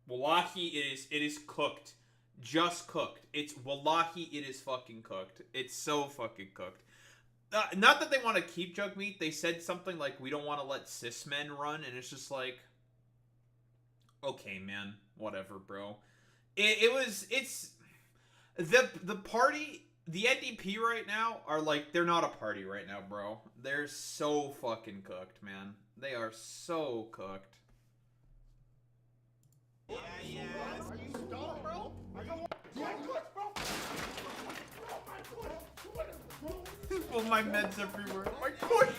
[SPEAKER 1] wallahi, it is cooked. Just cooked. Wallahi, it is fucking cooked. It's so fucking cooked. Not that they want to keep Jugmeat. They said something like, we don't want to let cis men run, and it's just like, okay, man, whatever, bro. It's the party, the NDP right now are like, they're not a party right now, bro. They're so fucking cooked, man. They are so cooked.
[SPEAKER 6] Yeah. Are you dumb, bro? I got one. My foot, bro.
[SPEAKER 1] Well, my meds everywhere. My push.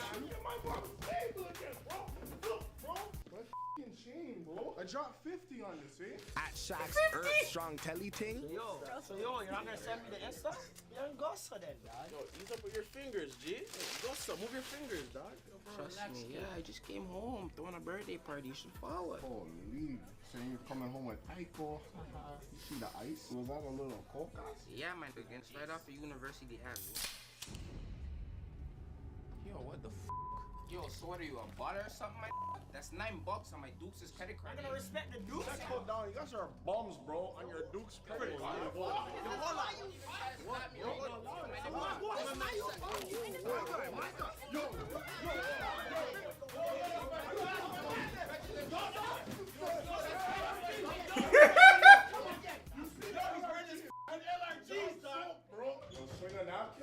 [SPEAKER 6] Bro. I dropped 50 on you, see?
[SPEAKER 5] At Shaq's Earth Strong Telly ting.
[SPEAKER 8] Yo, you're not gonna send me the Insta? You're in Gaza then, dog.
[SPEAKER 9] Yo, ease up with your fingers, G. Go, move your fingers, dog. Yo, bro,
[SPEAKER 10] Trust me, yeah, I just came home, throwing a birthday party, you should follow it.
[SPEAKER 6] Holy. Saying you're coming home with Ico. You see the ice? Was that a little coca?
[SPEAKER 10] Yeah, man, again, straight off of University Avenue. Yo, what the f? Yo, so what are you, a butter or something, my That's $9 on my Dukes' credit card.
[SPEAKER 8] I'm gonna respect the Dukes.
[SPEAKER 6] Let's go down. You guys are bums, bro, on your Duke's credit.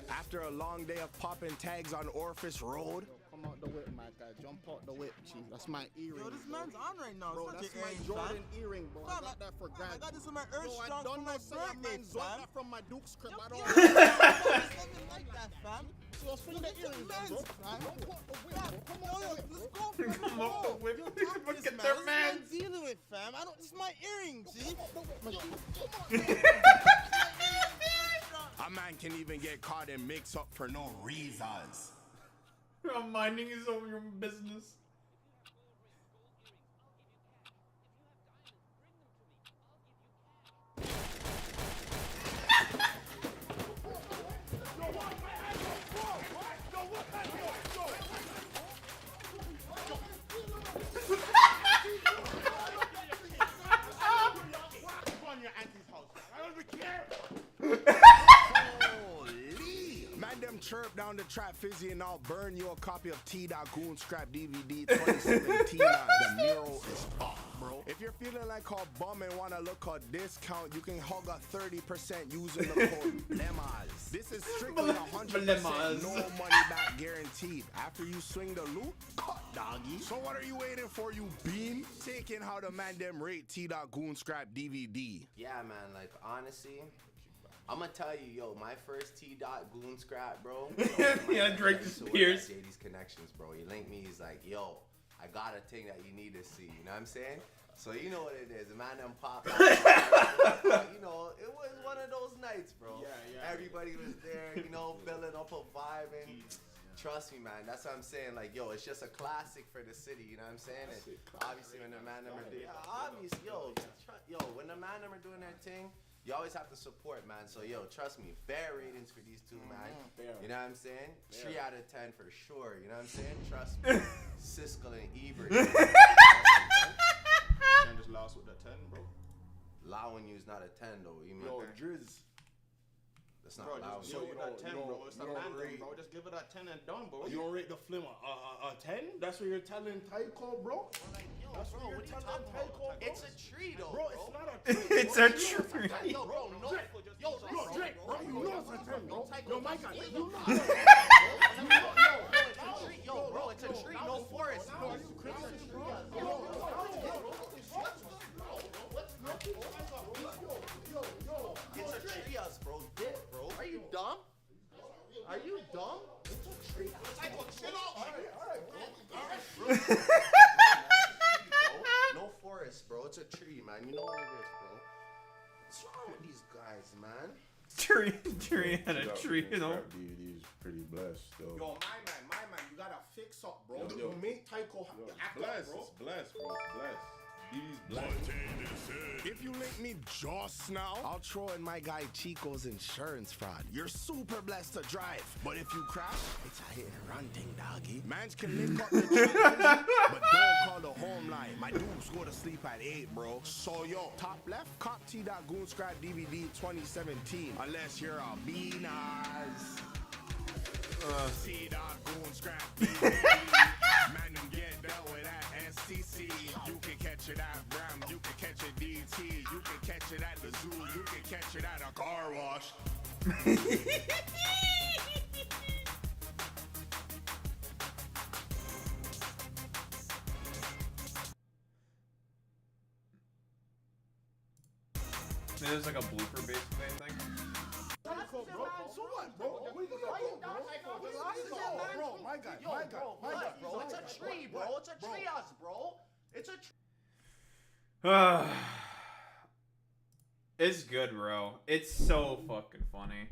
[SPEAKER 5] After a long day of popping tags on Orifice Road.
[SPEAKER 9] Come out the whip, my guy. Jump out the whip, chief. That's my earring.
[SPEAKER 8] Yo, this man's on right now.
[SPEAKER 9] Bro,
[SPEAKER 8] it's
[SPEAKER 9] that's
[SPEAKER 8] not
[SPEAKER 9] my
[SPEAKER 8] your
[SPEAKER 9] Jordan
[SPEAKER 8] earring,
[SPEAKER 9] earring, bro. I got that for
[SPEAKER 8] I
[SPEAKER 9] granted.
[SPEAKER 8] got this in my Earth
[SPEAKER 9] Bro, I
[SPEAKER 8] Strong
[SPEAKER 9] don't
[SPEAKER 8] for my
[SPEAKER 9] know, say a
[SPEAKER 8] birthday,
[SPEAKER 9] man got
[SPEAKER 8] fam.
[SPEAKER 9] that from my Duke's crib. I don't
[SPEAKER 8] Yo, something like that, fam.
[SPEAKER 9] So swing the earring, bro. Don't put the whip, bro. Come on,
[SPEAKER 8] Yo,
[SPEAKER 9] whip.
[SPEAKER 8] let's go, fam.
[SPEAKER 1] Come off the whip.
[SPEAKER 8] Yo,
[SPEAKER 1] Look
[SPEAKER 8] this
[SPEAKER 1] at their
[SPEAKER 8] man.
[SPEAKER 1] man.
[SPEAKER 8] This dealing with, fam. This is my earring, G.
[SPEAKER 5] A man can even get caught in mix-up for no reasons.
[SPEAKER 1] I'm minding his own business.
[SPEAKER 5] Man, them chirp down the trap fizzy and I'll burn you a copy of T-Dot Goon Scrap DVD 2017. The mural is up, bro. If you're feeling like a bum and wanna look a discount, you can hug a 30% using the code BLEMAS. This is strictly 100% no money back guaranteed. After you swing the loot, cut, doggy. So what are you waiting for, you beam? Taking how the man them rate T-Dot Goon Scrap DVD.
[SPEAKER 10] Yeah, man, like, honestly, I'm gonna tell you, yo, my first T-Dot Goon Scrap, bro.
[SPEAKER 1] Yeah, Drake Spears.
[SPEAKER 10] JD's Connections, bro. He linked me, he's like, yo, I got a thing that you need to see, you know what I'm saying? So you know what it is, the man them pop out. You know, it was one of those nights, bro. Yeah. Everybody was there, you know, building up a vibe, and trust me, man, that's what I'm saying. Like, yo, it's just a classic for the city, you know what I'm saying? And obviously, when the man them are doing, obviously, yo, when the man them are doing their thing, you always have to support, man. So, yo, trust me, fair ratings for these two, man. You know what I'm saying? 3 out of 10 for sure. You know what I'm saying? Trust me. Siskel and Ebert.
[SPEAKER 9] Can just last with that 10, bro.
[SPEAKER 10] Allowing you is not a 10, though. You mean?
[SPEAKER 6] Yo, Drizz.
[SPEAKER 10] That's not allowing.
[SPEAKER 9] Just chill with that 10, bro. It's the man, bro. Just give it that 10 and done, bro.
[SPEAKER 6] You don't rate the film a 10? That's what you're telling Tycho, bro? That's what you're telling Tycho, bro?
[SPEAKER 10] It's a tree, though,
[SPEAKER 6] Bro, it's not a tree.
[SPEAKER 1] It's a tree.
[SPEAKER 10] Yo, bro, no.
[SPEAKER 6] Yo, Drake, bro, you know it's a 10, bro. Yo, my guy, you know.
[SPEAKER 10] a tree, no forest.
[SPEAKER 6] Yo, are you crazy, bro?
[SPEAKER 10] It's a trios, bro. Dip, bro. Are you dumb? Are you dumb? It's a trios. No forest, bro. It's a tree, man. You know what it is, bro. What's wrong with these guys, man?
[SPEAKER 1] Tree and a tree, you know.
[SPEAKER 11] DVD's pretty blessed, though.
[SPEAKER 6] Yo, my man, you gotta fix up, bro.
[SPEAKER 11] Yo.
[SPEAKER 6] You make Tycho act
[SPEAKER 11] Blessed,
[SPEAKER 6] up, bro.
[SPEAKER 11] it's blessed, bro. It's blessed. These blessed.
[SPEAKER 4] If you link me just now,
[SPEAKER 5] I'll throw in my guy Chico's insurance fraud. You're super blessed to drive, but if you crash, it's a hit and run thing, doggy. Mans can link up the tree, but don't call the home line. My dudes go to sleep at 8, bro. So yo, top left, cop T.Goon Scrap DVD 2017. Unless you're a beanaz. T.Goon Scrap DVD. Man, them get dealt with at STC. You can catch it at Bram, you can catch it DT, you can catch it at the zoo, you can catch it at a car wash.
[SPEAKER 1] There's like a blooper basically, I think.
[SPEAKER 6] Tycho, bro. So what, bro? What are you gonna do, bro? Bro, my guy,
[SPEAKER 10] Bro, it's a tree, bro. It's a trios, bro. It's a tree.
[SPEAKER 1] It's good, bro. It's so fucking funny.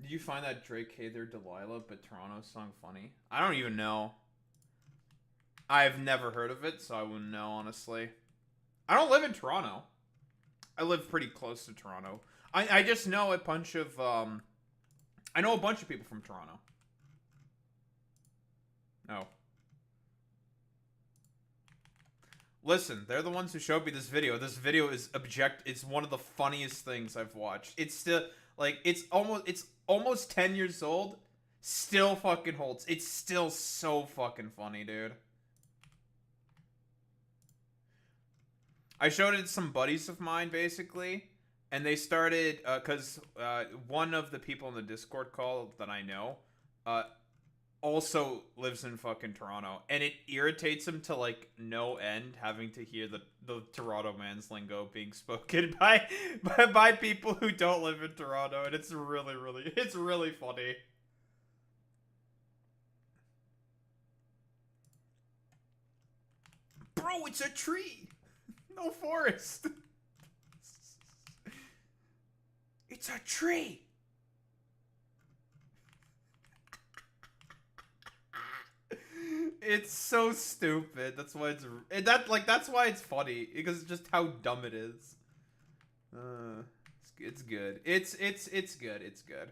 [SPEAKER 1] Did you find that Drake Hey There Delilah but Toronto song funny? I don't even know. I've never heard of it, so I wouldn't know, honestly. I don't live in Toronto. I live pretty close to Toronto. I just know a bunch of, I know a bunch of people from Toronto. Oh. Listen, they're the ones who showed me this video. This video is it's one of the funniest things I've watched. It's still, like, it's almost 10 years old. Still fucking holds. It's still so fucking funny, dude. I showed it to some buddies of mine, basically. And they started, because one of the people in the Discord call that I know, also lives in fucking Toronto. And it irritates him to, like, no end, having to hear the Toronto man's lingo being spoken by people who don't live in Toronto. And it's really funny. Bro, it's a tree! No forest! It's a tree! It's so stupid. That's why that's why it's funny, because it's just how dumb it is. It's good. It's good. It's good.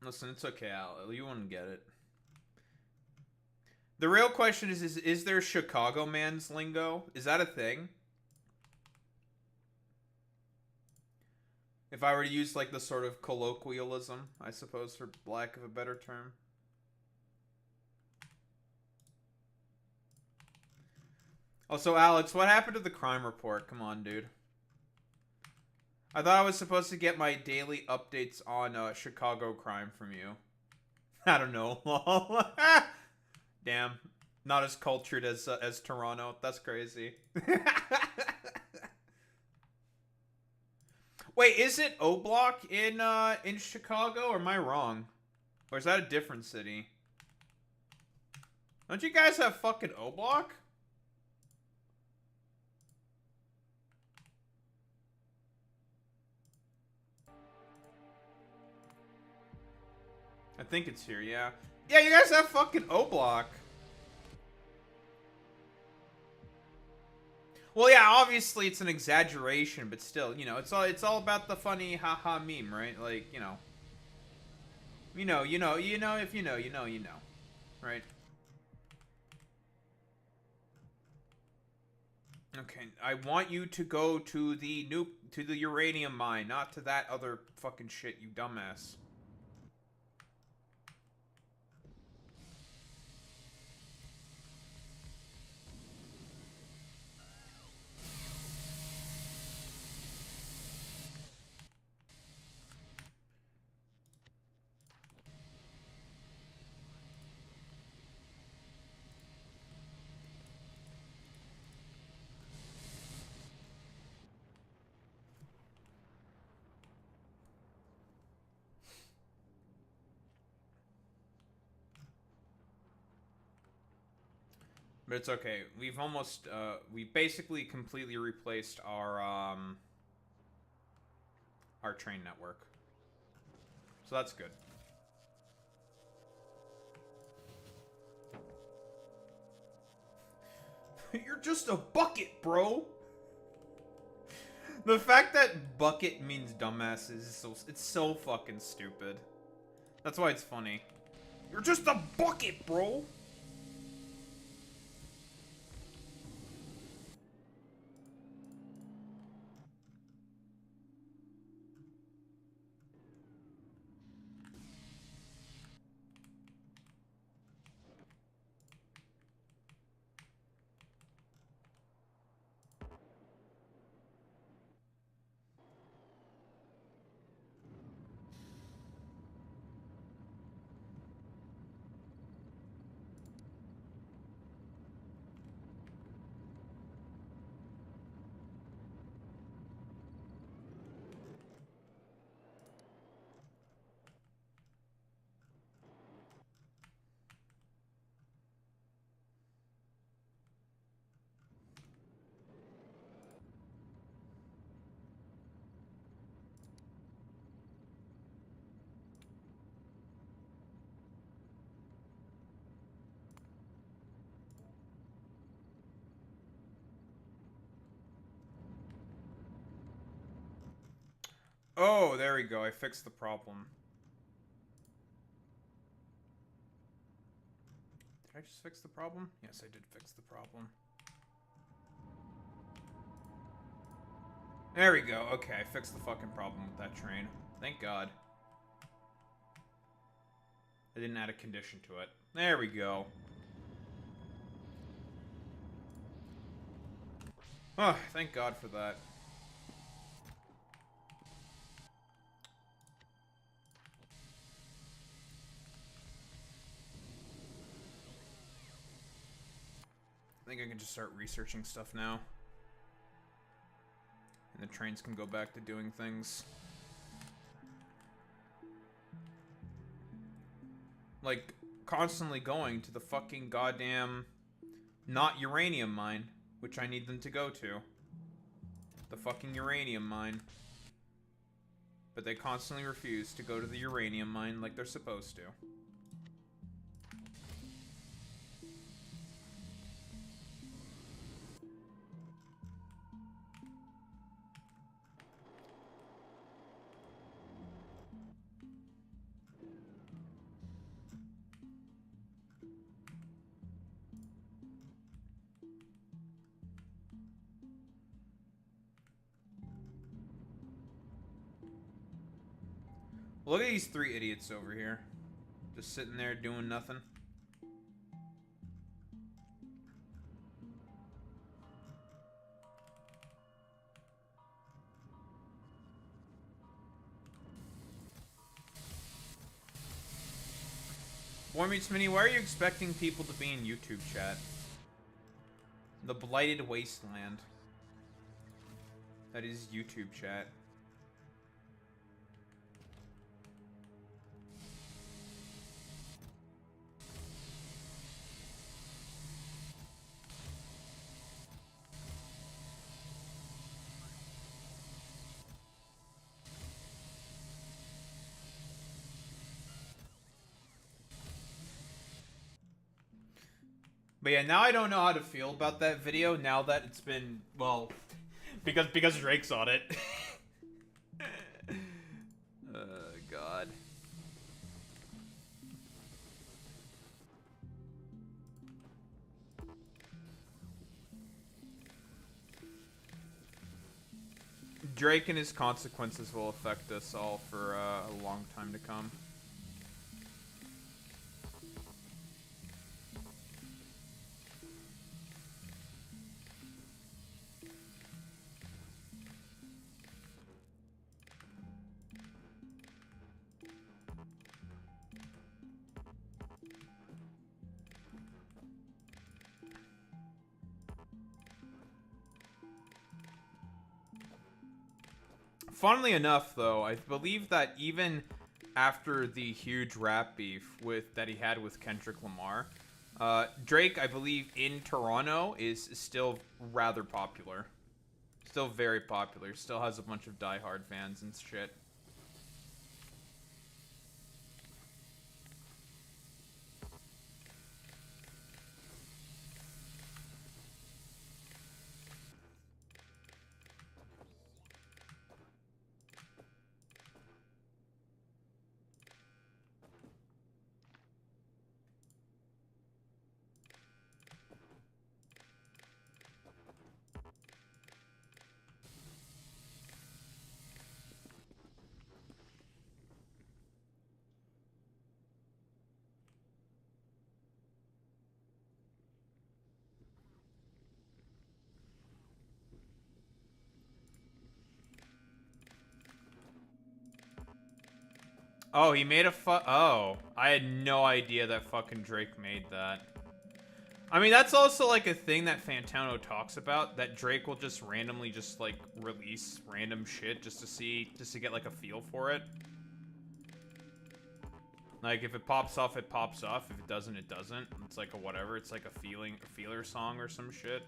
[SPEAKER 1] Listen, it's okay, Al. You wouldn't get it. The real question is there Chicago man's lingo? Is that a thing? If I were to use, like, the sort of colloquialism, I suppose, for lack of a better term. Also, Alex, what happened to the crime report? Come on, dude. I thought I was supposed to get my daily updates on Chicago crime from you. I don't know. Damn, not as cultured as Toronto. That's crazy. Wait, is it O Block in Chicago, or am I wrong? Or is that a different city? Don't you guys have fucking O Block? I think it's here, yeah. Yeah, you guys have fucking O Block. Well, yeah, obviously it's an exaggeration, but still, you know, it's all about the funny haha meme, right? Like, you know. If you know, right? Okay, I want you to go to the uranium mine, not to that other fucking shit, you dumbass. But it's okay. We've almost, we basically completely replaced our train network. So that's good. You're just a bucket, bro! The fact that bucket means dumbass is so, it's so fucking stupid. That's why it's funny. You're just a bucket, bro! Oh, there we go. I fixed the problem. Did I just fix the problem? Yes, I did fix the problem. There we go. Okay, I fixed the fucking problem with that train. Thank God. I didn't add a condition to it. There we go. Oh, thank God for that. I think I can just start researching stuff now. And the trains can go back to doing things. Like, constantly going to the fucking goddamn not uranium mine, which I need them to go to. The fucking uranium mine. But they constantly refuse to go to the uranium mine like they're supposed to. Look at these three idiots over here. Just sitting there doing nothing. Boy Meets Mini, why are you expecting people to be in YouTube chat? The blighted wasteland. That is YouTube chat. But yeah, now I don't know how to feel about that video now that it's been, well, because Drake's on it. God. Drake and his consequences will affect us all for a long time to come. Funnily enough, though, I believe that even after the huge rap beef that he had with Kendrick Lamar, Drake, I believe, in Toronto is still rather popular. Still very popular. Still has a bunch of diehard fans and shit. Oh, he made a oh, I had no idea that fucking Drake made that. I mean, that's also like a thing that Fantano talks about, that Drake will just randomly just like release random shit just to get like a feel for it. Like if it pops off, it pops off. If it doesn't, it doesn't. It's like a whatever. It's like a feeler song or some shit.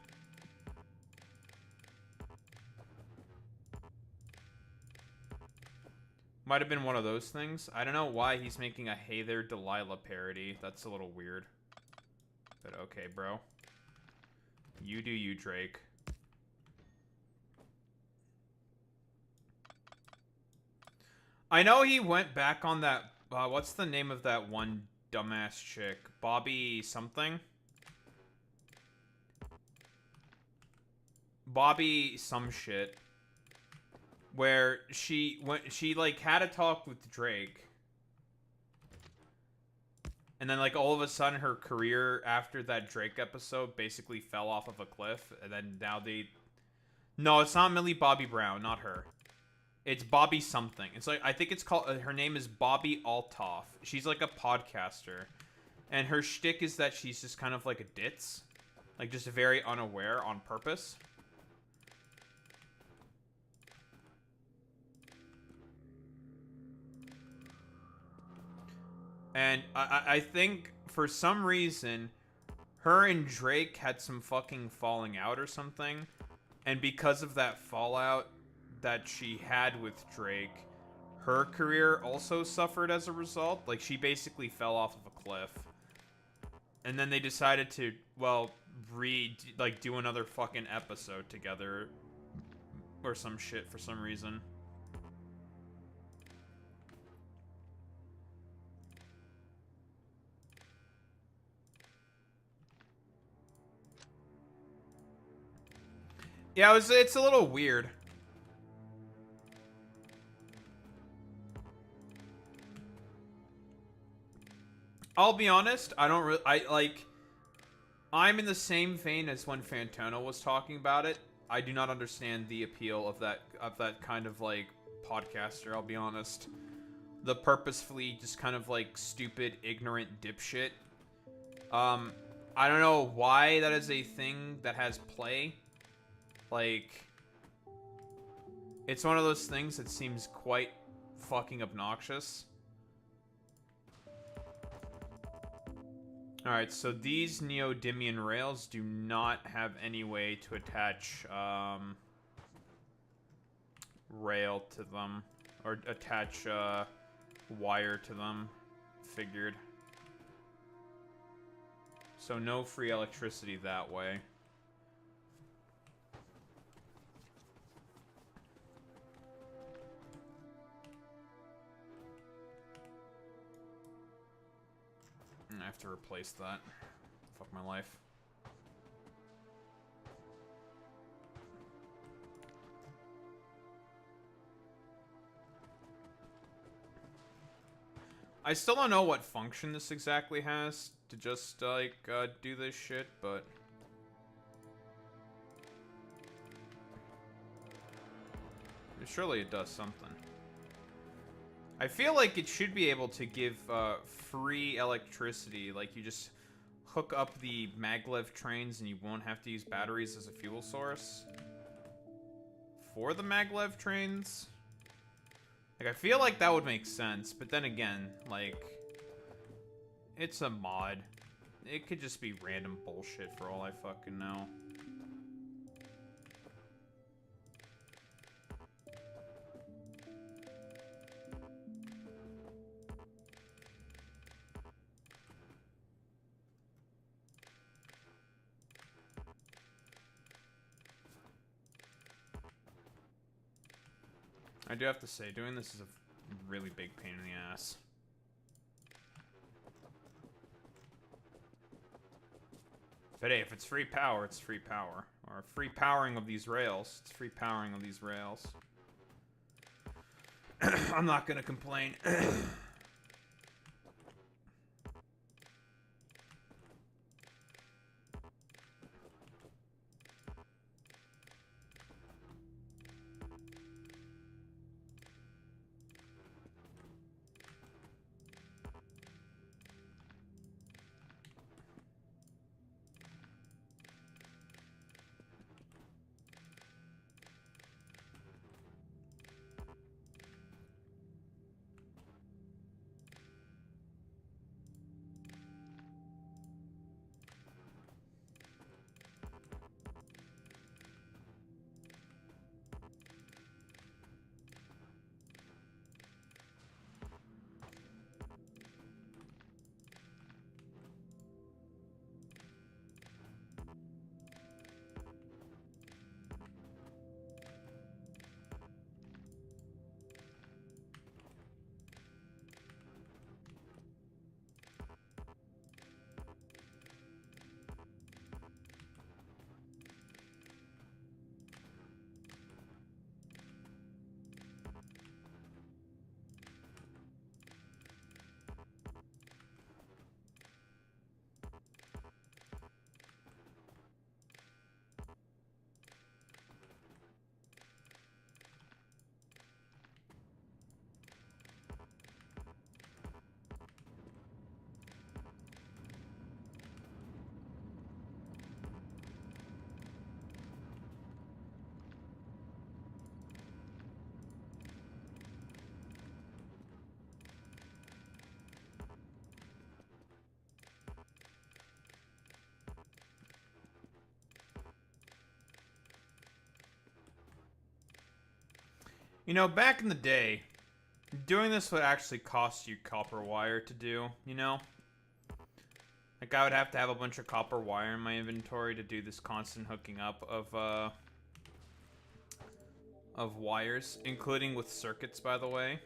[SPEAKER 1] Might have been one of those things. I don't know why he's making a Hey There Delilah parody. That's a little weird. But okay, bro. You do you, Drake. I know he went back on that... what's the name of that one dumbass chick? Bobby something? Bobby some shit. Where she like had a talk with Drake, and then like all of a sudden her career after that Drake episode basically fell off of a cliff, and then now no, it's not Millie Bobby Brown, not her. It's Bobby something. It's like, I think it's called, her name is Bobby Altoff. She's like a podcaster, and her shtick is that she's just kind of like a ditz, like just very unaware on purpose. And I think, for some reason, her and Drake had some fucking falling out or something. And because of that fallout that she had with Drake, her career also suffered as a result. Like, she basically fell off of a cliff. And then they decided to, well, do another fucking episode together. Or some shit for some reason. Yeah, it's a little weird. I'll be honest, I'm in the same vein as when Fantano was talking about it. I do not understand the appeal of that kind of like podcaster, I'll be honest. The purposefully just kind of like stupid, ignorant dipshit. I don't know why that is a thing that has play. Like, it's one of those things that seems quite fucking obnoxious. Alright, so these neodymium rails do not have any way to attach rail to them, or attach wire to them. Figured. So no free electricity that way. I have to replace that. Fuck my life. I still don't know what function this exactly has to just, like, do this shit, but... surely it does something. I feel like it should be able to give free electricity. Like, you just hook up the maglev trains and you won't have to use batteries as a fuel source. For the maglev trains? Like, I feel like that would make sense. But then again, like, it's a mod. it could just be random bullshit for all I fucking know. I do have to say, doing this is a really big pain in the ass. But hey, if it's free power, it's free power. Or free powering of these rails. It's free powering of these rails. I'm not gonna complain. You know, back in the day, doing this would actually cost you copper wire to do, you know? Like, I would have to have a bunch of copper wire in my inventory to do this constant hooking up of wires, including with circuits, by the way.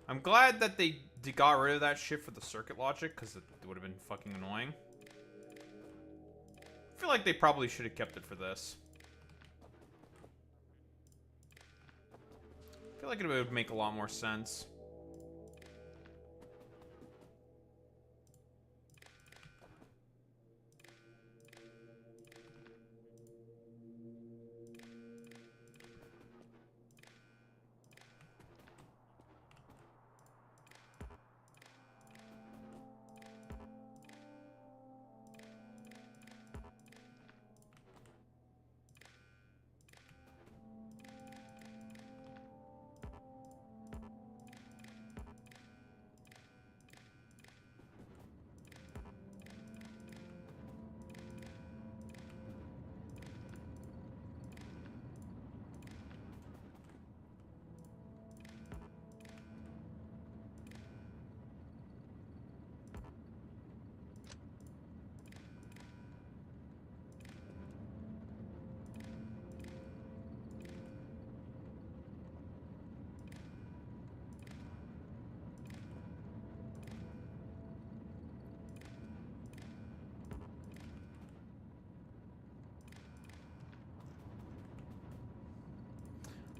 [SPEAKER 1] I'm glad that they got rid of that shit for the circuit logic, because it would have been fucking annoying. I feel like they probably should have kept it for this. I feel like it would make a lot more sense.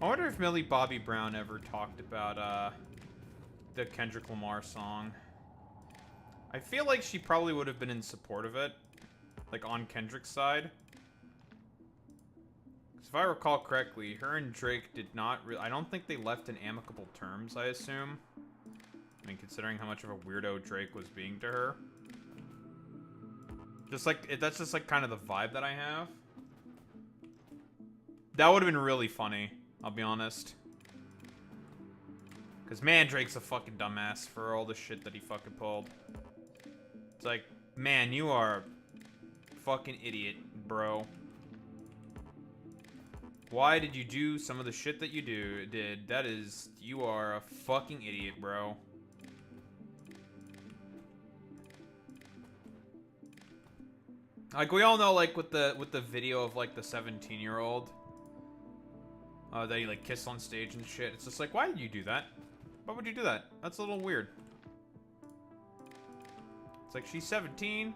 [SPEAKER 1] I wonder if Millie Bobby Brown ever talked about the Kendrick Lamar song. I feel like she probably would have been in support of it, like on Kendrick's side. Because if I recall correctly, her and Drake did not I don't think they left in amicable terms, I assume. I mean, considering how much of a weirdo Drake was being to her. Just like, that's just like kind of the vibe that I have. That would have been really funny, I'll be honest. Because, man, Drake's a fucking dumbass for all the shit that he fucking pulled. It's like, Man, you are fucking idiot, bro. Why did you do some of the shit that you did? That is, you are a fucking idiot, bro. Like, we all know, like, with the video of, like, the 17-year-old that he, like, kissed on stage and shit. It's just like, why did you do that? Why would you do that? That's a little weird. It's like, she's 17.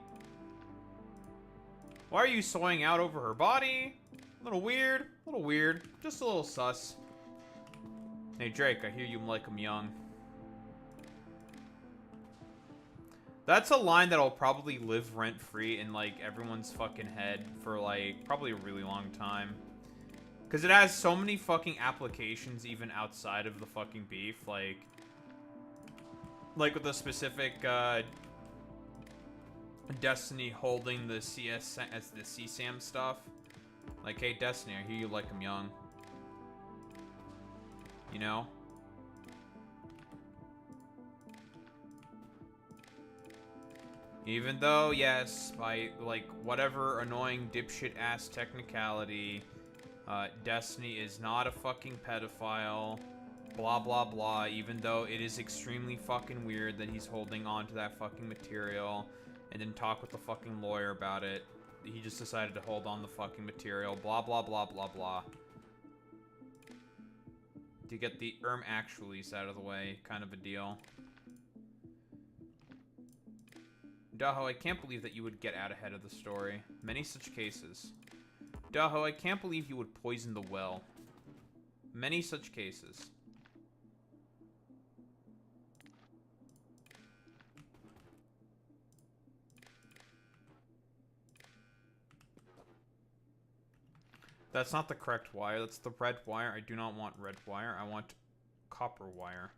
[SPEAKER 1] Why are you soying out over her body? A little weird. A little weird. Just a little sus. Hey, Drake, I hear you like him young. That's a line that'll probably live rent-free in, like, everyone's fucking head for, like, probably a really long time. Because it has so many fucking applications even outside of the fucking beef. Like with the specific, Destiny holding the CS as the CSAM stuff. Like, hey, Destiny, I hear you like him young. You know? Even though, yes, by, like, whatever annoying dipshit-ass technicality, Destiny is not a fucking pedophile, blah, blah, blah, even though it is extremely fucking weird that he's holding on to that fucking material and didn't talk with the fucking lawyer about it. He just decided to hold on the fucking material, blah, blah, blah, blah, blah. To get the actuallys out of the way, kind of a deal. Daho, I can't believe that you would get out ahead of the story. Many such cases. Daho, I can't believe you would poison the well. Many such cases. That's not the correct wire. That's the red wire. I do not want red wire. I want copper wire.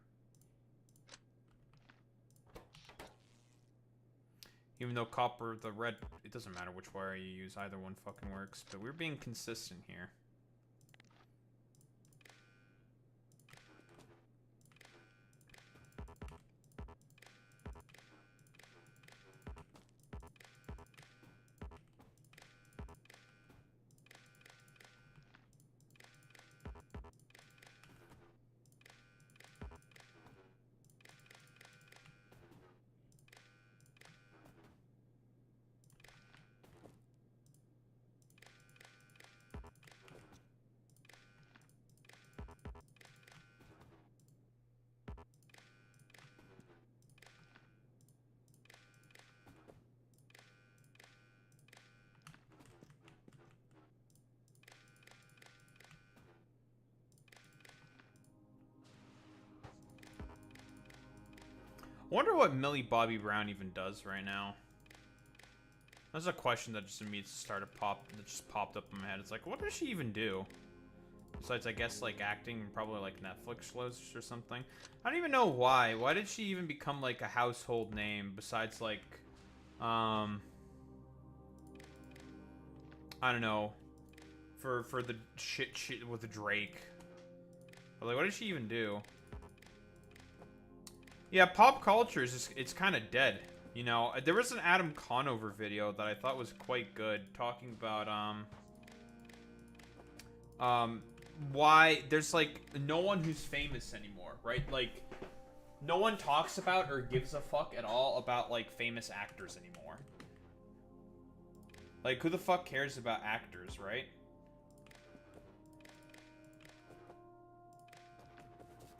[SPEAKER 1] Even though copper, the red, it doesn't matter which wire you use. Either one fucking works. But we're being consistent here. I wonder what Millie Bobby Brown even does right now. That's a question that just immediately that just popped up in my head. It's like, what does she even do? Besides, I guess, like, acting and probably, like, Netflix shows or something. I don't even know why. Why did she even become, like, a household name besides, like, I don't know, for the shit with Drake. But, like, what did she even do? Yeah, pop culture is just, it's kind of dead, you know. There was an Adam Conover video that I thought was quite good, talking about why there's, like, no one who's famous anymore, right? Like, no one talks about or gives a fuck at all about, like, famous actors anymore. Like, who the fuck cares about actors, right?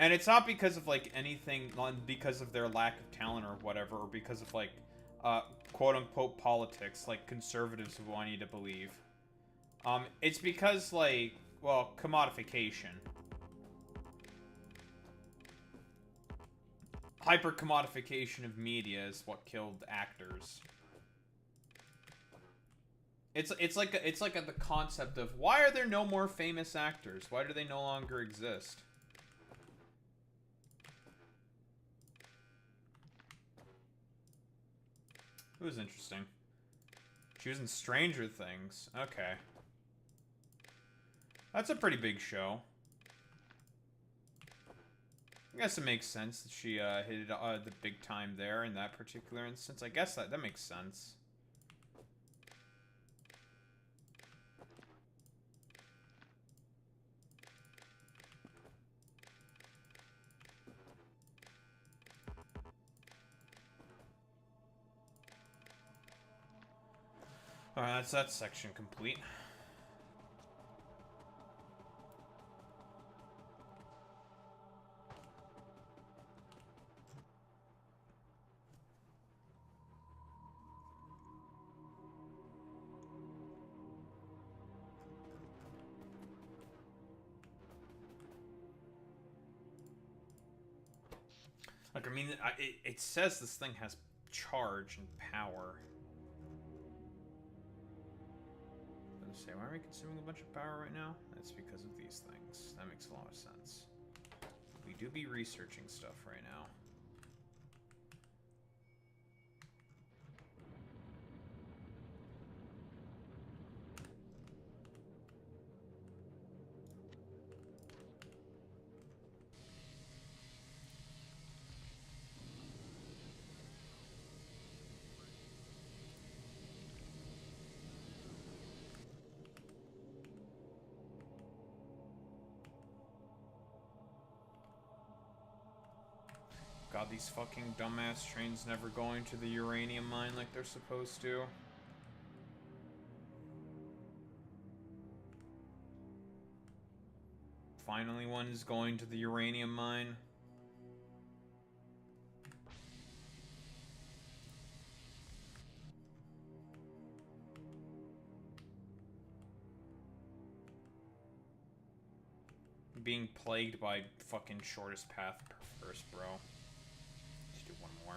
[SPEAKER 1] And it's not because of, like, anything, because of their lack of talent or whatever, or because of, like, quote-unquote politics, like conservatives want you to believe. It's because, like, well, commodification. Hyper-commodification of media is what killed actors. It's like the concept of, why are there no more famous actors? Why do they no longer exist? It was interesting. She was in Stranger Things. Okay. That's a pretty big show. I guess it makes sense that she hit it the big time there in that particular instance. I guess that makes sense. Alright, that's that section complete. Like, I mean, it says this thing has charge and power. I was gonna say, why are we consuming a bunch of power right now? That's because of these things. That makes a lot of sense. We do be researching stuff right now. God, these fucking dumbass trains never going to the uranium mine like they're supposed to. Finally, one is going to the uranium mine. Being plagued by fucking shortest path first, bro. Let's do one more.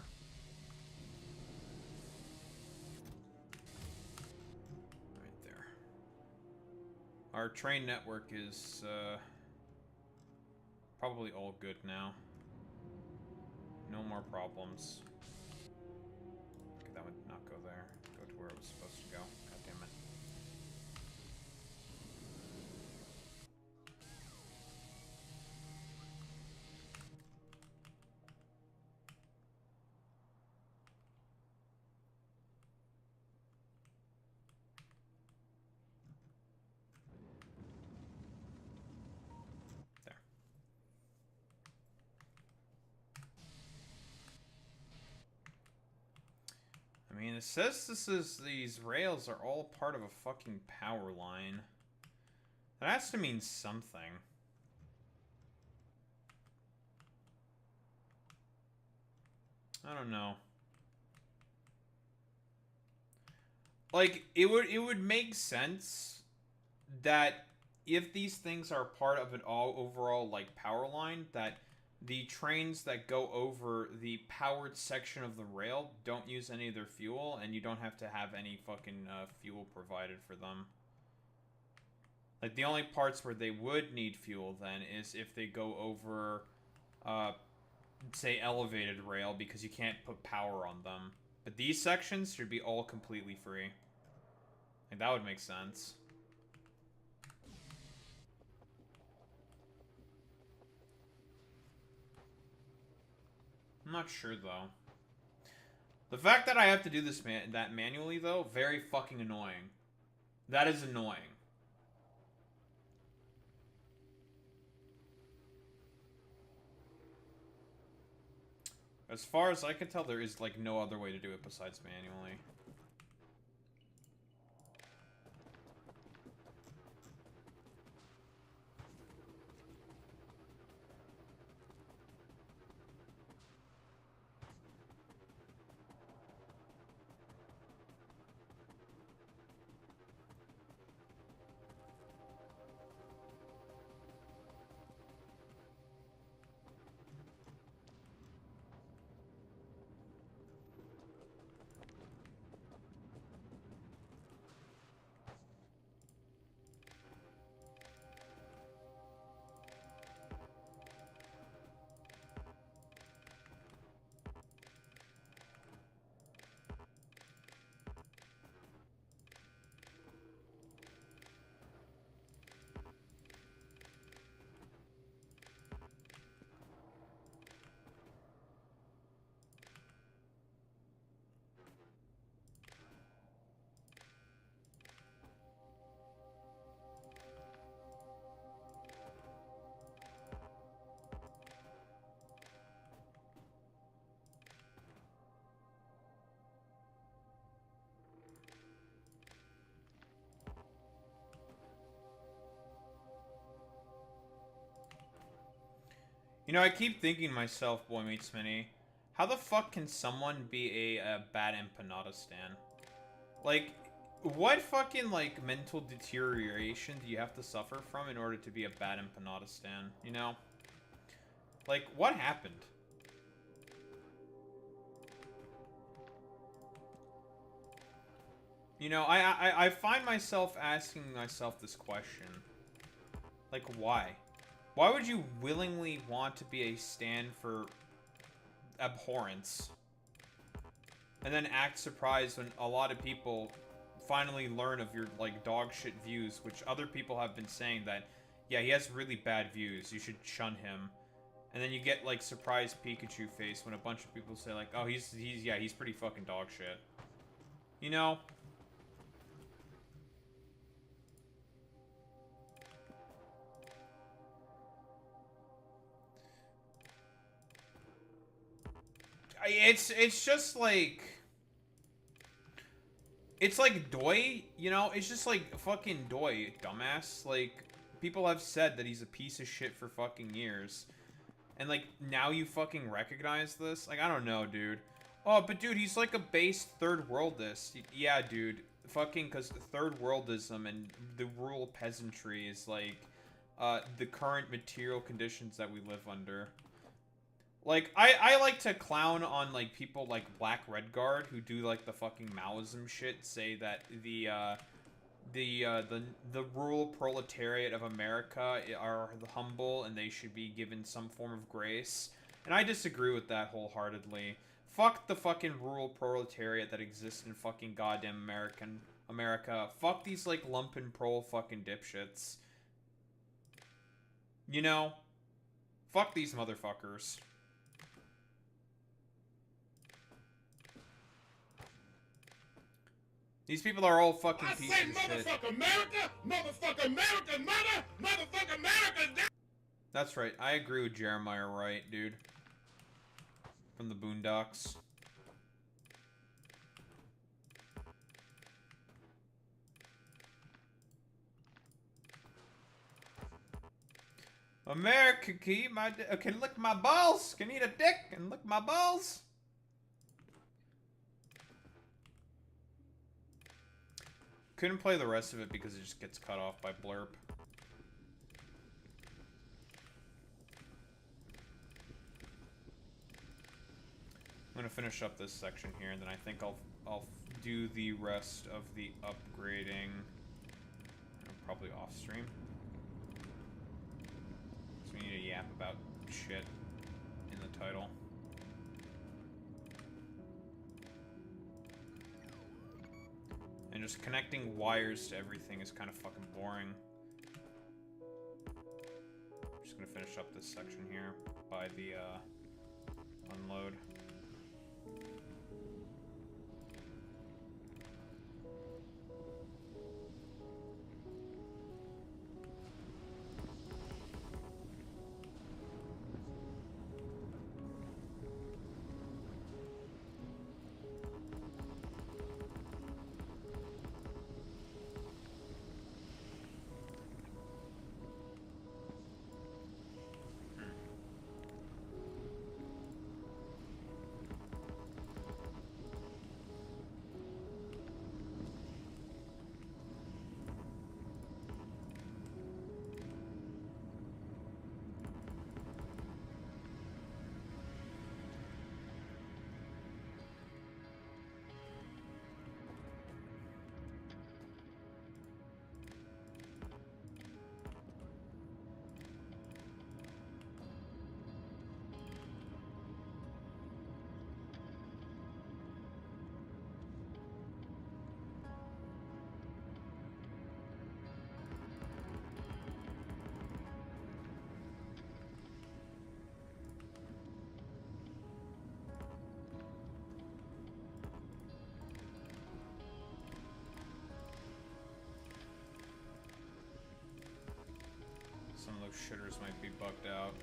[SPEAKER 1] Right there. Our train network is probably all good now. No more problems. Okay, that would not go there. Go to where it was supposed to go. God damn it. I mean, it says these rails are all part of a fucking power line. That has to mean something. I don't know. Like, it would make sense that if these things are part of an overall, like, power line, that the trains that go over the powered section of the rail don't use any of their fuel, and you don't have to have any fucking fuel provided for them. Like, the only parts where they would need fuel, then, is if they go over, say, elevated rail, because you can't put power on them. But these sections should be all completely free. Like, that would make sense. I'm not sure, though. The fact that I have to do this that manually, though, very fucking annoying. That is annoying. As far as I can tell, there is, like, no other way to do it besides manually. You know, I keep thinking to myself, Boy Meets Mini, how the fuck can someone be a bad empanada stan? Like, what fucking, like, mental deterioration do you have to suffer from in order to be a bad empanada stan, you know? Like, what happened? You know, I find myself asking myself this question. Like, why? Why would you willingly want to be a stand for abhorrence? And then act surprised when a lot of people finally learn of your, like, dog shit views, which other people have been saying that, yeah, he has really bad views, you should shun him. And then you get, like, surprised Pikachu face when a bunch of people say, like, oh, he's pretty fucking dog shit. You know? It's just like... It's like Doi, you know? It's just like fucking Doi, dumbass. Like, people have said that he's a piece of shit for fucking years. And, like, now you fucking recognize this? Like, I don't know, dude. Oh, but dude, he's like a base third worldist. Yeah, dude. Fucking, because third worldism and the rural peasantry is, like, the current material conditions that we live under. Like, I like to clown on, like, people like Black Redguard who do, like, the fucking Maoism shit, say that the rural proletariat of America are humble and they should be given some form of grace. And I disagree with that wholeheartedly. Fuck the fucking rural proletariat that exists in fucking goddamn America. Fuck these, like, lumpen prole fucking dipshits. You know? Fuck these motherfuckers. These people are all fucking pieces of shit.
[SPEAKER 4] Motherfucker America! Motherfucker America, Motherfucker America!
[SPEAKER 1] That's right. I agree with Jeremiah Wright, dude. From the Boondocks. America can lick my balls. Can eat a dick and lick my balls. Couldn't play the rest of it because it just gets cut off by blurb. I'm gonna finish up this section here, and then I think I'll do the rest of the upgrading probably off stream. So we need to yap about shit in the title. And just connecting wires to everything is kind of fucking boring. I'm just gonna finish up this section here by the unload. Some of those shitters might be bugged out.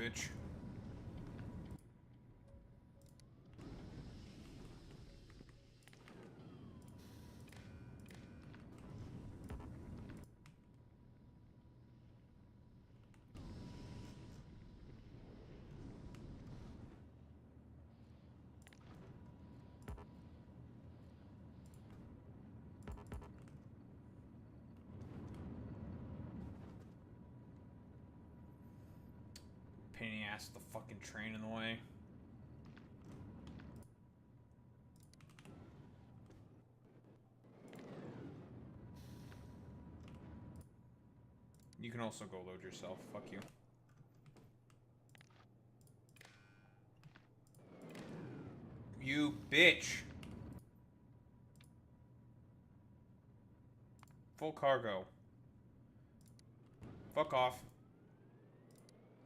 [SPEAKER 1] bitch. Pain in the ass with the fucking train in the way. You can also go load yourself. Fuck you. You bitch. Full cargo. Fuck off.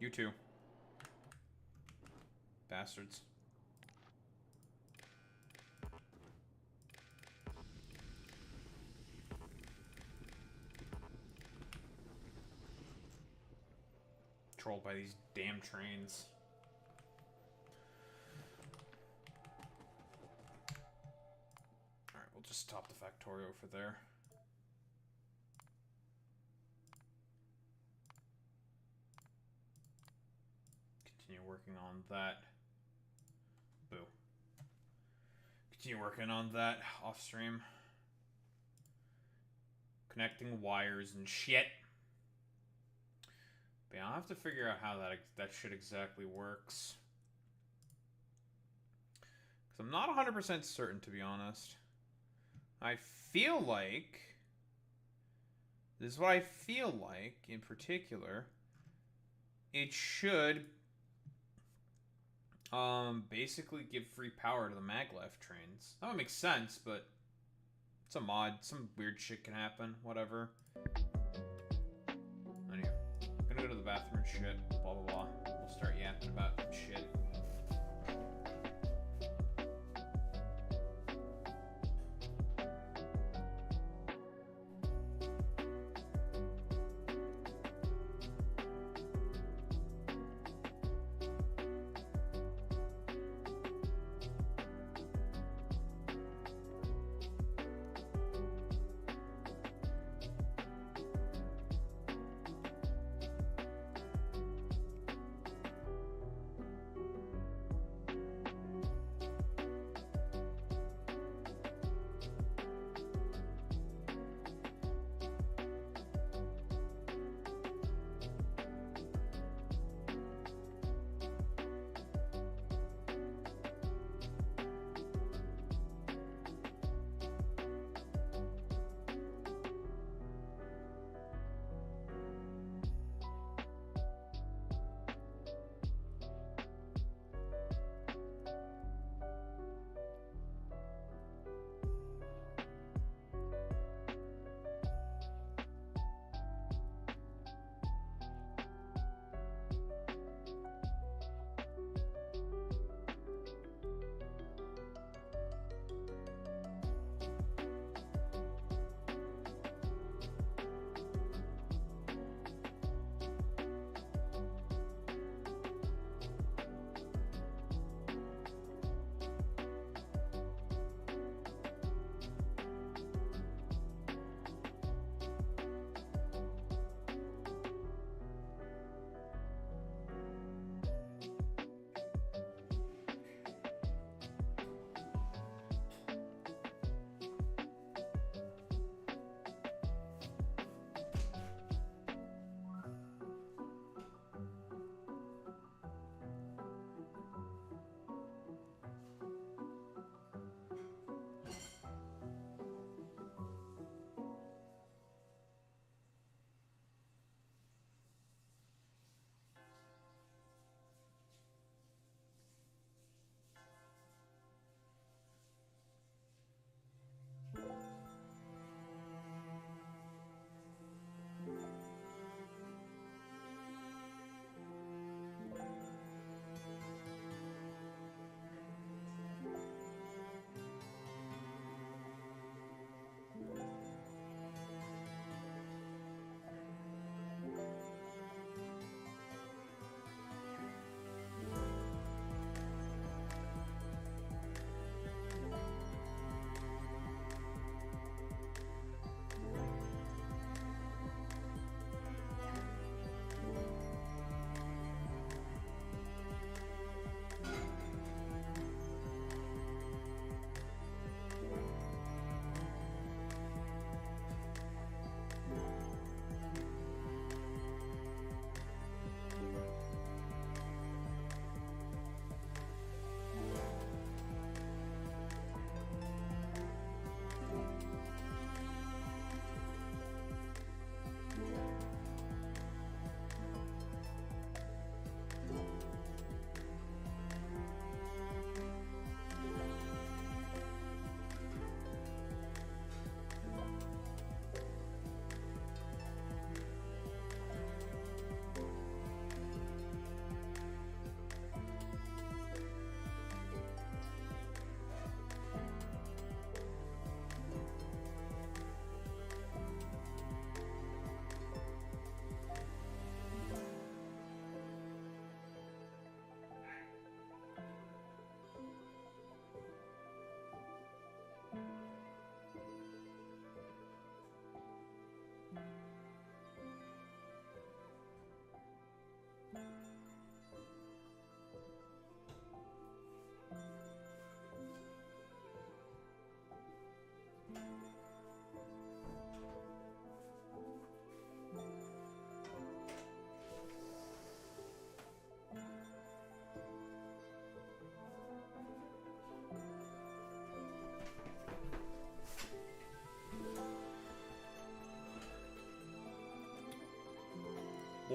[SPEAKER 1] You too. Bastards. Trolled by these damn trains. Alright, we'll just stop the Factorio for there. Continue working on that. Boo. Continue working on that off stream. Connecting wires and shit. But yeah, I'll have to figure out how that shit exactly works. Because I'm not 100% certain, to be honest. I feel like... This is what I feel like, in particular. It should... basically give free power to the maglev trains. That would make sense, but it's a mod. Some weird shit can happen. Whatever. Anyway, I'm gonna go to the bathroom and shit. Blah blah blah. We'll start yapping about shit.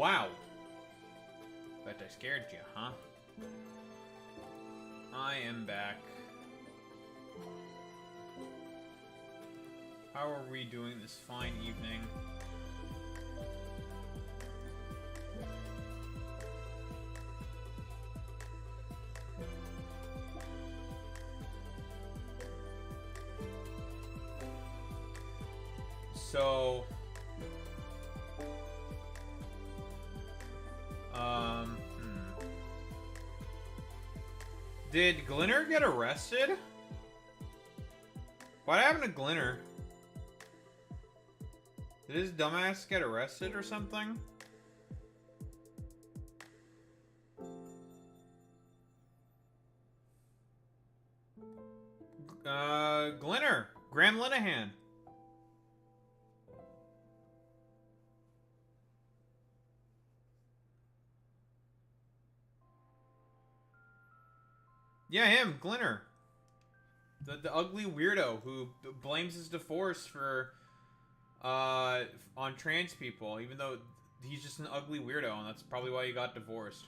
[SPEAKER 1] Wow. Bet I scared you, huh? I am back. How are we doing this fine evening? So, did Glinner get arrested? What happened to Glinner? Did his dumbass get arrested or something? Glinner! Graham Linehan. Yeah, him, Glinner. The ugly weirdo who blames his divorce for, on trans people, even though he's just an ugly weirdo, and that's probably why he got divorced.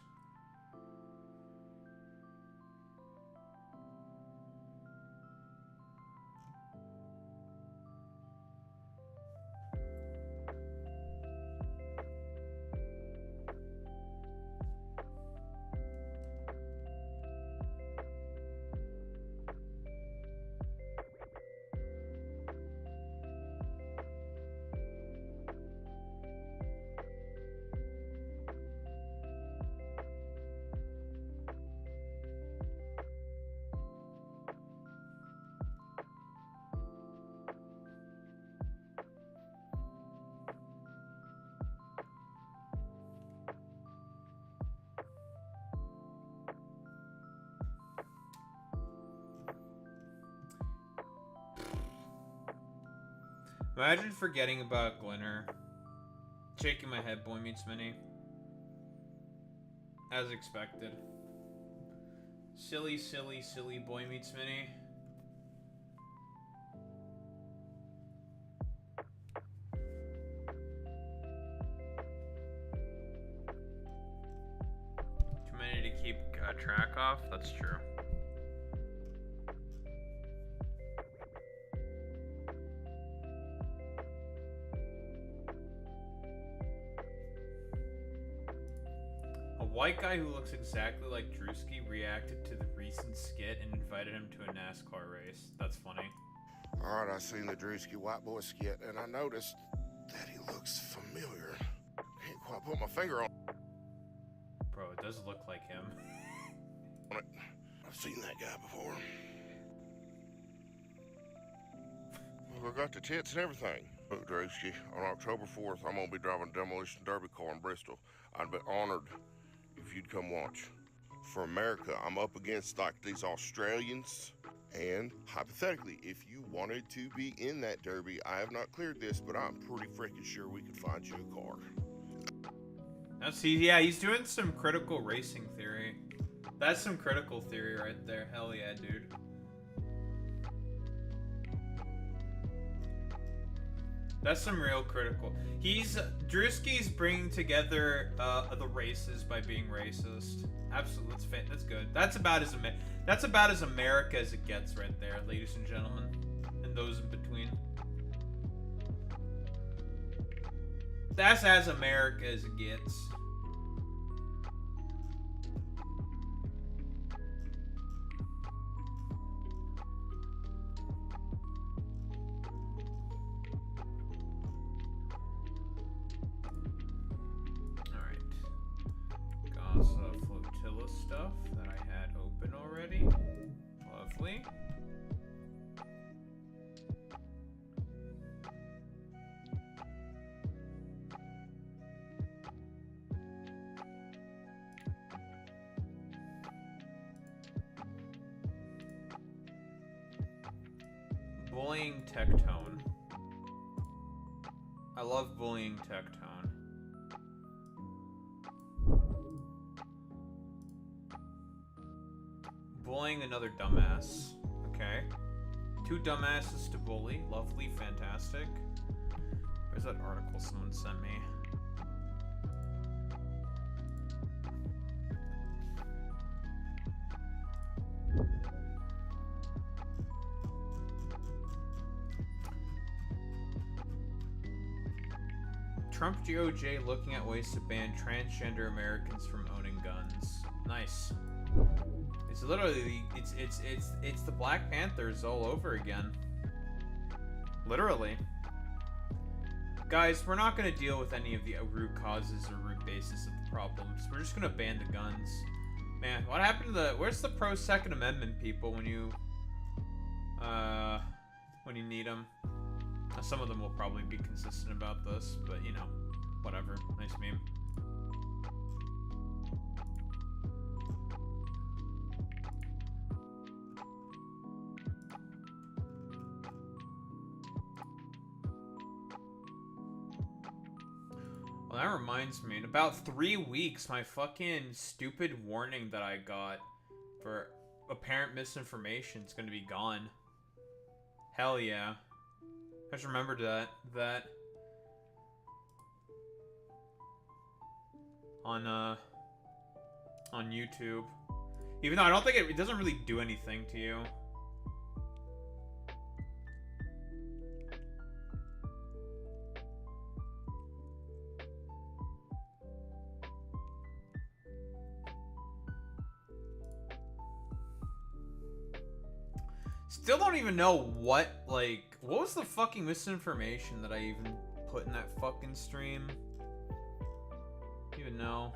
[SPEAKER 1] Imagine forgetting about Glinner. Shaking my head, Boy Meets Mini. As expected. Silly, silly, silly Boy Meets Mini. Too many to keep track of? That's true. White guy who looks exactly like Drewski reacted to the recent skit and invited him to a NASCAR race. That's funny.
[SPEAKER 4] Alright, I seen the Drewski white boy skit, and I noticed that he looks familiar. Can't quite put my finger on
[SPEAKER 1] Bro, it does look like him.
[SPEAKER 4] it. I've seen that guy before. Well, I got the tits and everything. Look, Drewski, on October 4th, I'm gonna be driving a demolition derby car in Bristol. I'd be honored if you'd come watch. For America, I'm up against like these Australians, and hypothetically, if you wanted to be in that derby, I have not cleared this, but I'm pretty freaking sure we could find you a car.
[SPEAKER 1] Yeah, he's doing some critical racing theory. That's some critical theory right there. Hell yeah, dude. That's some real critical. Drewski's bringing together the races by being racist. Absolutely, that's good. That's about as America as it gets, right there, ladies and gentlemen, and those in between. That's as America as it gets. Gaza Flotilla stuff that I had open already. Lovely. Bullying Tectone. I love bullying Tectone. Bullying another dumbass. Okay. 2 dumbasses to bully. Lovely, fantastic. Where's that article someone sent me? Trump DOJ looking at ways to ban transgender Americans from owning guns. Nice. It's literally, it's the Black Panthers all over again. Literally. Guys, we're not going to deal with any of the root causes or root basis of the problems. We're just going to ban the guns. Man, what happened to the... Where's the pro-Second Amendment people when you need them? Some of them will probably be consistent about this, but, you know, whatever. Nice meme. Well, that reminds me, in about 3 weeks, my fucking stupid warning that I got for apparent misinformation is going to be gone. Hell yeah. I just remembered that on YouTube. Even though I don't think it doesn't really do anything to you. Still don't even know what was the fucking misinformation that I even put in that fucking stream? Don't even know.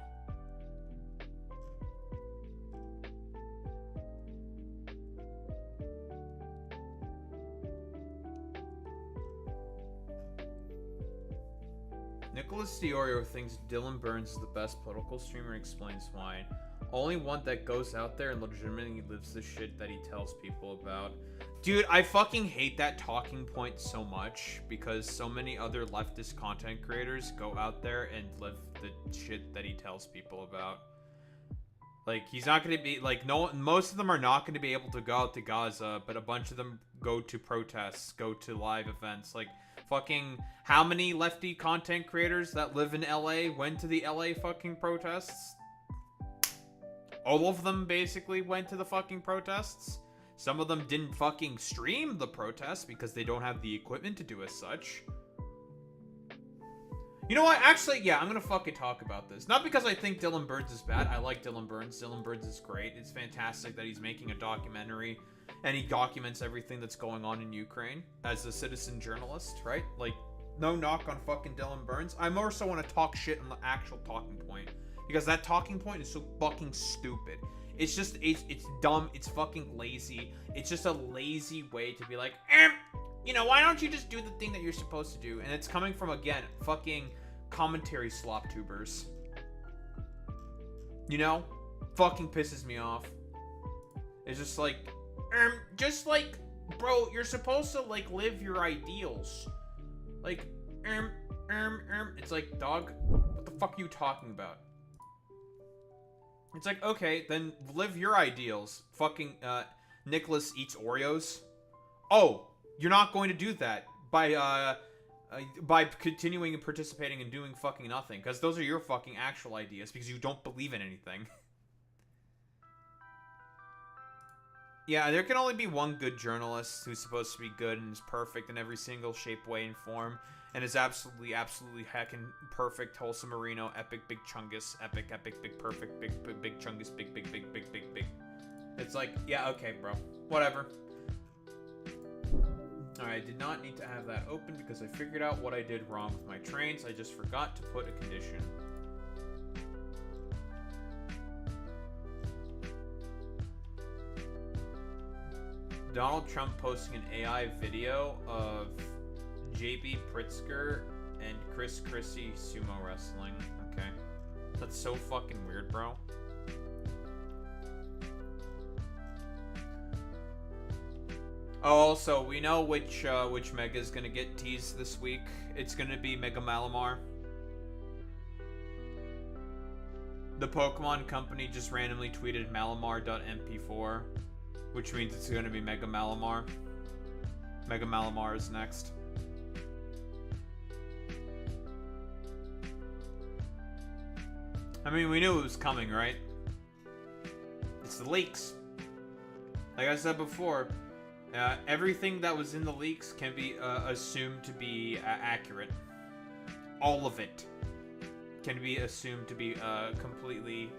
[SPEAKER 1] Nicholas Diorio thinks Dylan Burns is the best political streamer and explains why. Only one that goes out there and legitimately lives the shit that he tells people about. Dude, I fucking hate that talking point so much because so many other leftist content creators go out there and live the shit that he tells people about. Like, he's not going to be, like, most of them are not going to be able to go out to Gaza, but a bunch of them go to protests, go to live events. Like, fucking, how many lefty content creators that live in LA went to the LA fucking protests? All of them basically went to the fucking protests. Some of them didn't fucking stream the protests because they don't have the equipment to do as such. You know what? Actually, yeah, I'm gonna fucking talk about this. Not because I think Dylan Burns is bad. I like Dylan Burns. Dylan Burns is great. It's fantastic that he's making a documentary and he documents everything that's going on in Ukraine as a citizen journalist, right? Like, no knock on fucking Dylan Burns. I more so want to talk shit on the actual talking point. Because that talking point is so fucking stupid. It's just, it's dumb, it's fucking lazy. It's just a lazy way to be like, you know, why don't you just do the thing that you're supposed to do? And it's coming from, again, fucking commentary slop tubers. You know? Fucking pisses me off. It's just like, bro, you're supposed to, like, live your ideals. Like, it's like, dog, what the fuck are you talking about? It's like, okay, then live your ideals. Fucking, Nicholas eats Oreos. Oh, you're not going to do that by continuing and participating and doing fucking nothing. Because those are your fucking actual ideas because you don't believe in anything. Yeah, there can only be one good journalist who's supposed to be good and is perfect in every single shape, way, and form. And is absolutely heckin' perfect, wholesome Marino, epic, big chungus, epic, big, perfect, big chungus, big. It's like, yeah, okay, bro. Whatever. Alright, I did not need to have that open because I figured out what I did wrong with my trains. I just forgot to put a condition. Donald Trump posting an AI video of JB Pritzker and Chris Christie sumo wrestling. Okay. That's so fucking weird, bro. Oh, also, we know which Mega is gonna get teased this week. It's gonna be Mega Malamar. The Pokemon company just randomly tweeted Malamar.mp4, which means it's gonna be Mega Malamar. Mega Malamar is next. I mean, we knew it was coming, right? It's the leaks. Like I said before, everything that was in the leaks can be assumed to be accurate. all of it can be assumed to be completely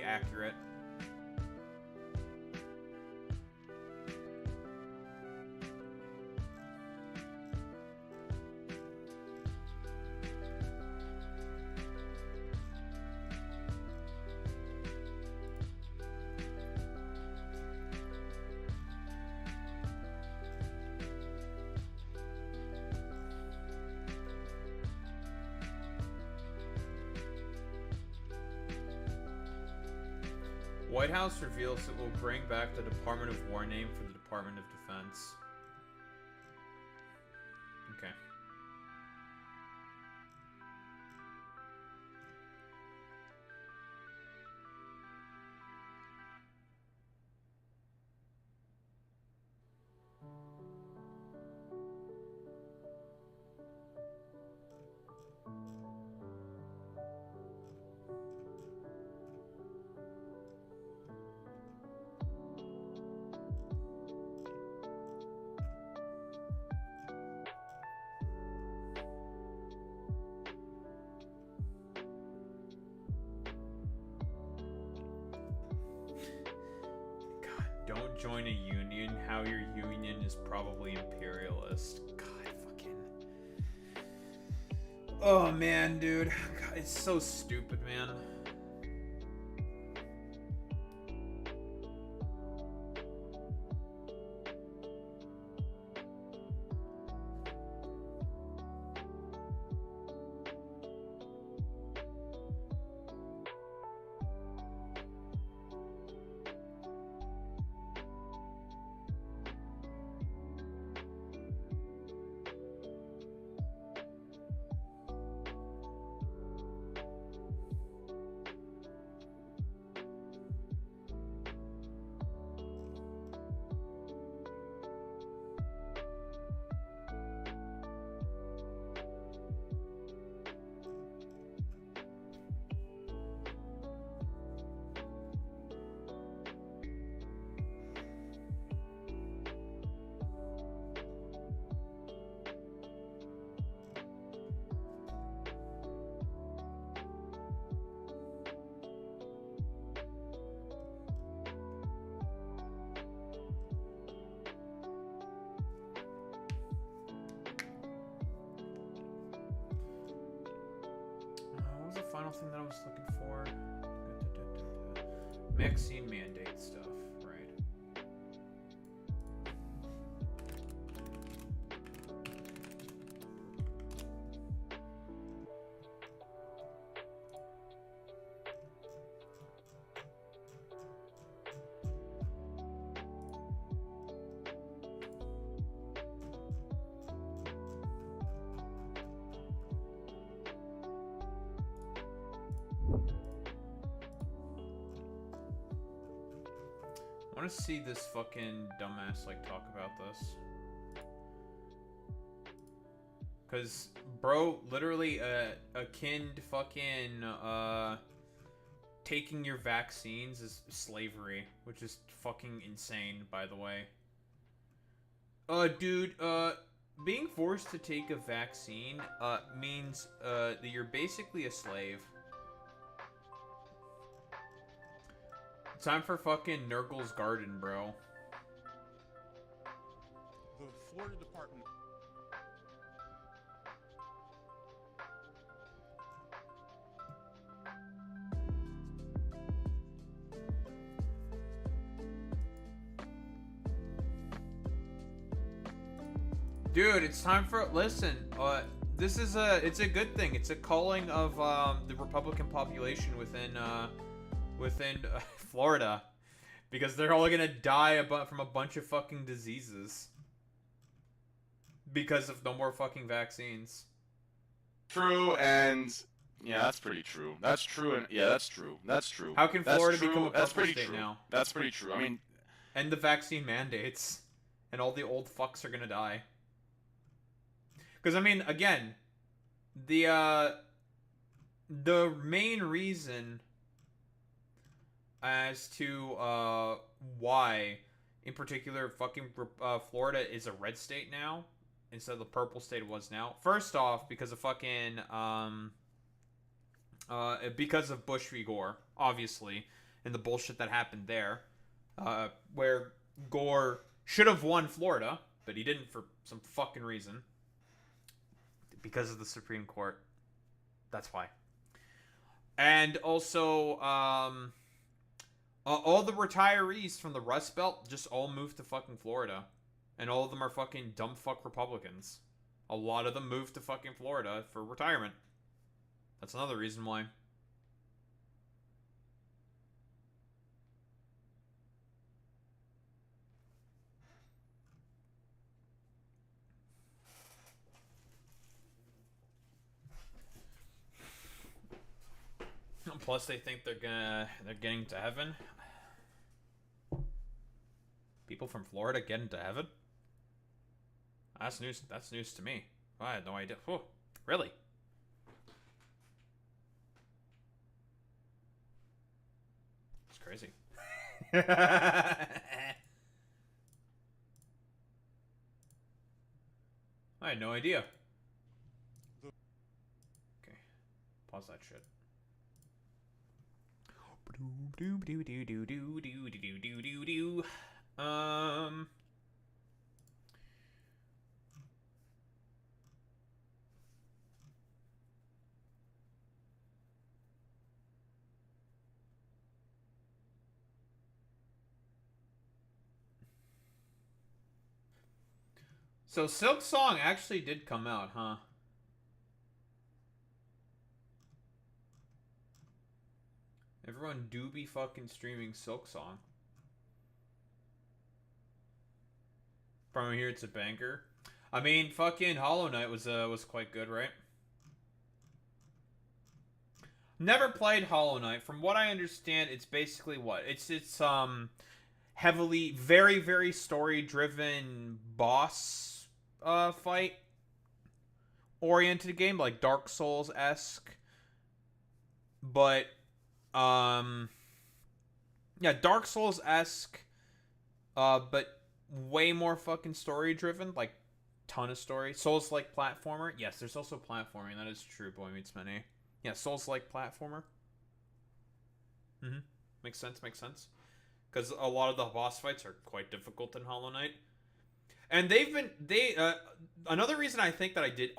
[SPEAKER 1] accurate. White House reveals it will bring back the Department of War name for the Department of Defense. Okay. Don't join a union. How your union is probably imperialist. God, fucking. Oh man, dude. God, it's so stupid, man. What was the final thing that I was looking for? Vaccine mandate stuff, right? I want to see this fucking dumbass like talk about this. Cause bro, literally akin to fucking taking your vaccines is slavery, which is fucking insane, by the way. Dude, being forced to take a vaccine means that you're basically a slave. Time for fucking Nurgle's garden, bro.
[SPEAKER 6] The Florida Department.
[SPEAKER 1] Dude, it's time for listen. This is it's a good thing. It's a culling of the Republican population within Florida, because they're all gonna die from a bunch of fucking diseases because of no more fucking vaccines.
[SPEAKER 3] True, and yeah, that's pretty true. That's true, and yeah, that's true. That's true.
[SPEAKER 1] How can Florida become a
[SPEAKER 3] that's
[SPEAKER 1] purple
[SPEAKER 3] pretty
[SPEAKER 1] state
[SPEAKER 3] true.
[SPEAKER 1] now?
[SPEAKER 3] That's pretty true. I mean,
[SPEAKER 1] and the vaccine mandates, and all the old fucks are gonna die. Because I mean, again, the main reason as to why, in particular, fucking Florida is a red state now, instead of the purple state it was now. First off, because of fucking because of Bush v. Gore, obviously, and the bullshit that happened there, where Gore should have won Florida, but he didn't for some fucking reason. Because of the Supreme Court. That's why. And also, all the retirees from the Rust Belt just all moved to fucking Florida. And all of them are fucking dumb fuck Republicans. A lot of them moved to fucking Florida for retirement. That's another reason why. Plus, they think they're getting to heaven. People from Florida getting to heaven? That's news. That's news to me. I had no idea. Oh, really? It's crazy. I had no idea. Okay, pause that shit. So Silk Song actually did come out, huh? Everyone do be fucking streaming Silk Song. From here, it's a banger. I mean, fucking Hollow Knight was quite good, right? Never played Hollow Knight. From what I understand, it's basically what? It's heavily, very, very story-driven boss fight oriented game, like Dark Souls-esque. But yeah, Dark Souls-esque, but way more fucking story-driven, like ton of story. Souls-like platformer. Yes, there's also platforming. That is true. Boy Meets Many. Yeah, Souls-like platformer. Makes sense. Makes sense. Because a lot of the boss fights are quite difficult in Hollow Knight. And another reason I think that I did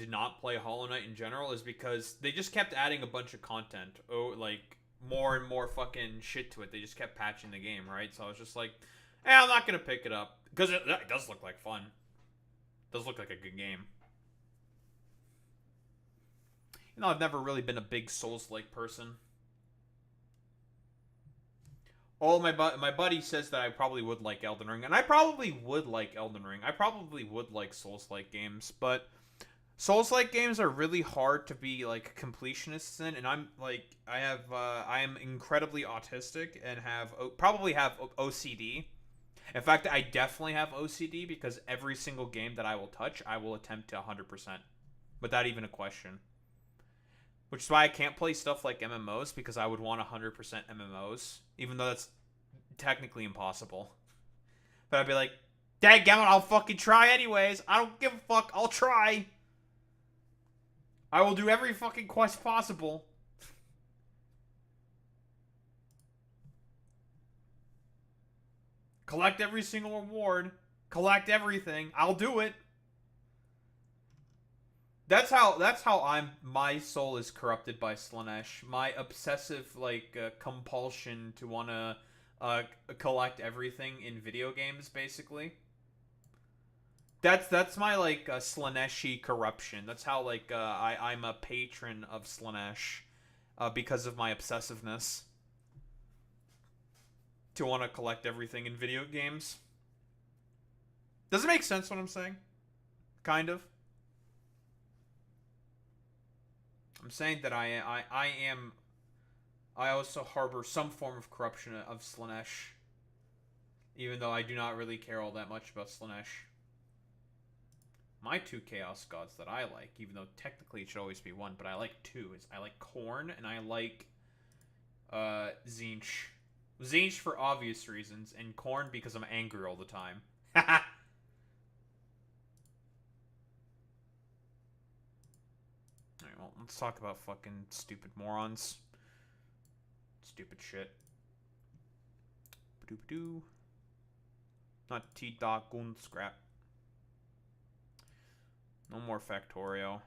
[SPEAKER 1] not play Hollow Knight in general is because they just kept adding a bunch of content. Oh, like more and more fucking shit to it. They just kept patching the game, right? So I was just like, I'm not gonna pick it up. Because it does look like fun. It does look like a good game. You know, I've never really been a big Souls-like person. My buddy says that I probably would like Elden Ring, and I probably would like Elden Ring. I probably would like Souls-like games, but Souls-like games are really hard to be like completionists in, and I'm like I am incredibly autistic and probably have OCD. In fact, I definitely have OCD because every single game that I will touch, I will attempt to 100%, without even a question. Which is why I can't play stuff like MMOs, because I would want 100% MMOs, even though that's technically impossible. But I'd be like, dadgummit, I'll fucking try anyways. I don't give a fuck. I'll try. I will do every fucking quest possible. Collect every single reward. Collect everything. I'll do it. That's how my soul is corrupted by Slaanesh. My obsessive compulsion to want to collect everything in video games, basically. That's my Slaaneshi corruption. That's how I'm a patron of Slaanesh because of my obsessiveness to want to collect everything in video games. Does it make sense what I'm saying? Kind of. I'm saying that I also harbor some form of corruption of Slaanesh, even though I do not really care all that much about Slaanesh. My two Chaos Gods that I like, even though technically it should always be one, but I like two, is I like Khorne and I like Tzeentch. Tzeentch for obvious reasons, and Khorne because I'm angry all the time. Let's talk about fucking stupid morons. Stupid shit. Ba-doo-ba-doo. Not T-Dog scrap. No more Factorio.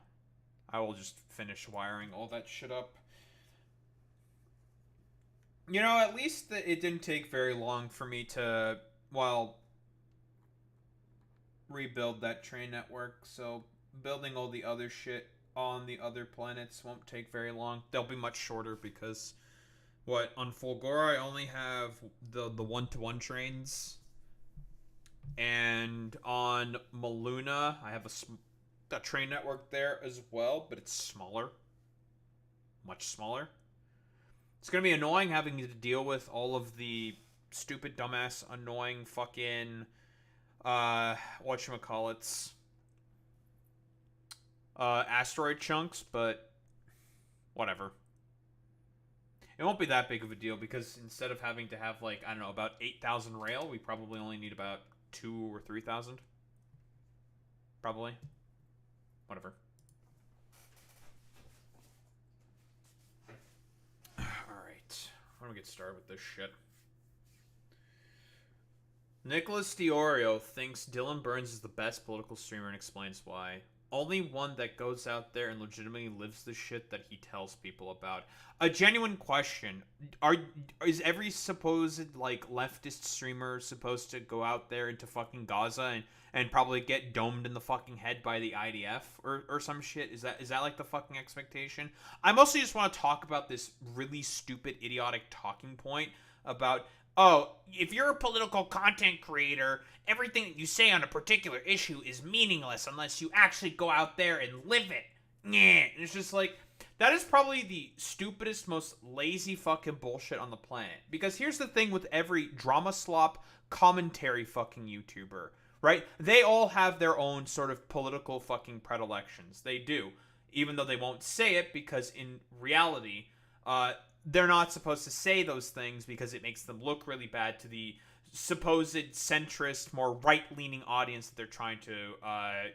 [SPEAKER 1] I will just finish wiring all that shit up. You know, at least it didn't take very long for me to, well, rebuild that train network. So building all the other shit on the other planets won't take very long. They'll be much shorter because, on Fulgora I only have the one-to-one trains. And on Maluna, I have a train network there as well, but it's smaller. Much smaller. It's going to be annoying having to deal with all of the stupid, dumbass, annoying fucking, whatchamacallits, asteroid chunks, but whatever. It won't be that big of a deal because instead of having to have, like, I don't know, about 8,000 rail, we probably only need about 2,000 or 3,000. Probably. Whatever. Alright. Why don't we get started with this shit? Nicholas Diorio thinks Dylan Burns is the best political streamer and explains why. Only one that goes out there and legitimately lives the shit that he tells people about. A genuine question. Is every supposed, like, leftist streamer supposed to go out there into fucking Gaza and probably get domed in the fucking head by the IDF or some shit? Is that like the fucking expectation? I mostly just want to talk about this really stupid, idiotic talking point about, oh, if you're a political content creator, everything that you say on a particular issue is meaningless unless you actually go out there and live it. Yeah, it's just like, that is probably the stupidest, most lazy fucking bullshit on the planet. Because here's the thing with every drama slop commentary fucking YouTuber, right? They all have their own sort of political fucking predilections. They do. Even though they won't say it, because in reality, they're not supposed to say those things because it makes them look really bad to the supposed centrist, more right-leaning audience that they're trying to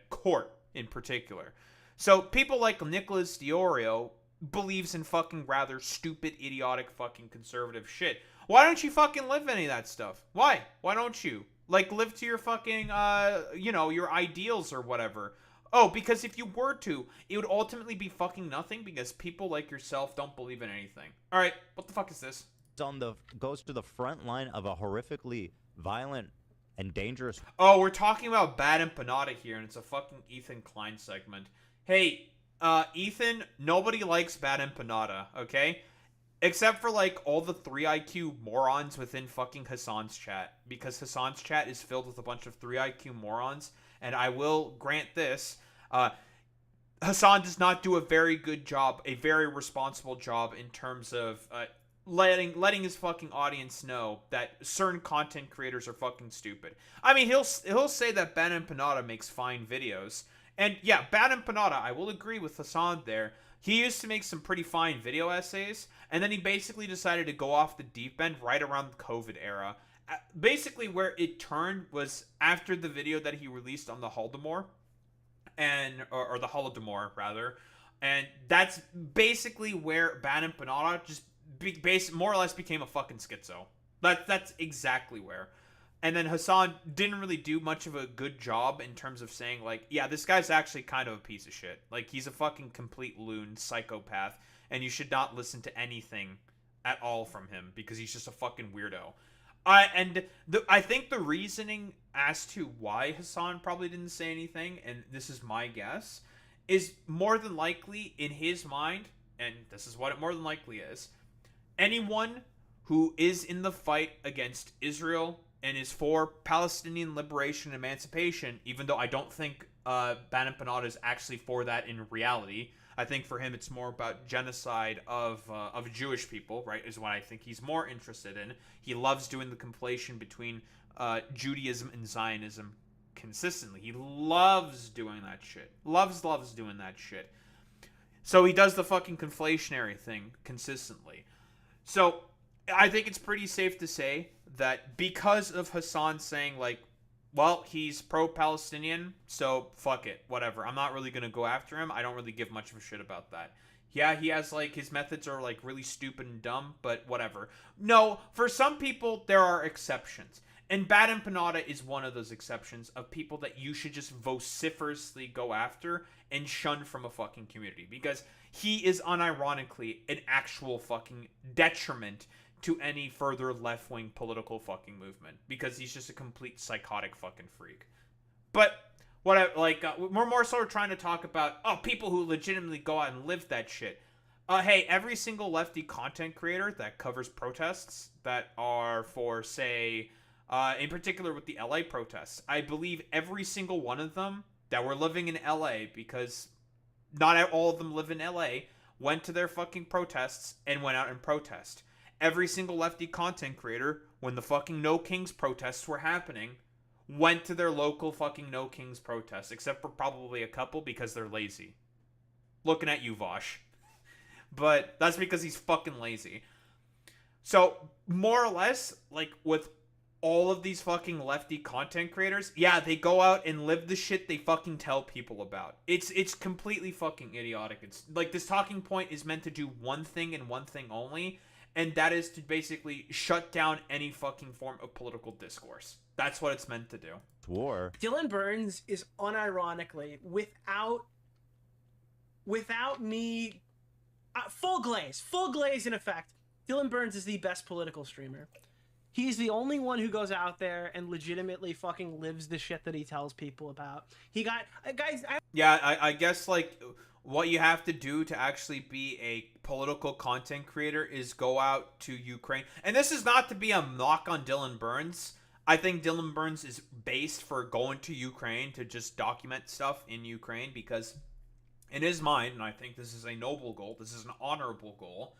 [SPEAKER 1] court in particular. So people like Nicholas Diorio believes in fucking rather stupid, idiotic fucking conservative shit. Why don't you fucking live any of that stuff? Why? Why don't you? Like, live to your fucking, your ideals or whatever. Oh, because if you were to, it would ultimately be fucking nothing because people like yourself don't believe in anything. Alright, what the fuck is this?
[SPEAKER 12] Goes to the front line of a horrifically violent and dangerous...
[SPEAKER 1] Oh, we're talking about Bad Empanada here, and it's a fucking Ethan Klein segment. Hey, Ethan, nobody likes Bad Empanada, okay? Except for, like, all the 3IQ morons within fucking Hassan's chat. Because Hassan's chat is filled with a bunch of 3IQ morons. And I will grant this, Hassan does not do a very good job, a very responsible job in terms of letting his fucking audience know that certain content creators are fucking stupid. I mean, he'll say that Bad Empanada makes fine videos. And yeah, Bad Empanada, I will agree with Hassan there. He used to make some pretty fine video essays, and then he basically decided to go off the deep end right around the COVID era. Basically, where it turned was after the video that he released on the Holodomor, or the Holodomor rather, and that's basically where Bad Empanada just more or less became a fucking schizo. That's exactly where. And then Hassan didn't really do much of a good job in terms of saying, like, yeah, this guy's actually kind of a piece of shit. Like, he's a fucking complete loon, psychopath, and you should not listen to anything at all from him because he's just a fucking weirdo. I think the reasoning as to why Hassan probably didn't say anything, and this is my guess, is more than likely in his mind, and this is what it more than likely is, anyone who is in the fight against Israel and is for Palestinian liberation and emancipation, even though I don't think Bad Empanada is actually for that in reality. I think for him it's more about genocide of Jewish people, right, is what I think he's more interested in. He loves doing the conflation between Judaism and Zionism consistently. He loves doing that shit. Loves doing that shit. So he does the fucking conflationary thing consistently. So I think it's pretty safe to say that because of Hassan saying, like, well, he's pro-Palestinian, so fuck it, whatever. I'm not really going to go after him. I don't really give much of a shit about that. Yeah, he has, like, his methods are, like, really stupid and dumb, but whatever. No, for some people, there are exceptions. And Bad Empanada is one of those exceptions of people that you should just vociferously go after and shun from a fucking community. Because he is unironically an actual fucking detriment to any further left-wing political fucking movement. Because he's just a complete psychotic fucking freak. But what I like, we're more so trying to talk about people who legitimately go out and live that shit. Hey, every single lefty content creator that covers protests that are for, say, in particular with the LA protests, I believe every single one of them that were living in LA, because not all of them live in LA, went to their fucking protests and went out and protest. Every single lefty content creator, when the fucking No Kings protests were happening, went to their local fucking No Kings protests, except for probably a couple because they're lazy. Looking at you, Vosh. But that's because he's fucking lazy. So, more or less, like, with all of these fucking lefty content creators, yeah, they go out and live the shit they fucking tell people about. It's completely fucking idiotic. It's, like, this talking point is meant to do one thing and one thing only, and that is to basically shut down any fucking form of political discourse. That's what it's meant to do.
[SPEAKER 12] War.
[SPEAKER 13] Dylan Burns is unironically, without me, full glaze in effect. Dylan Burns is the best political streamer. He's the only one who goes out there and legitimately fucking lives the shit that he tells people about. He got guys.
[SPEAKER 1] I guess, like, what you have to do to actually be a political content creator is go out to Ukraine. And this is not to be a knock on Dylan Burns. I think Dylan Burns is based for going to Ukraine to just document stuff in Ukraine, because in his mind, and I think this is a noble goal, this is an honorable goal,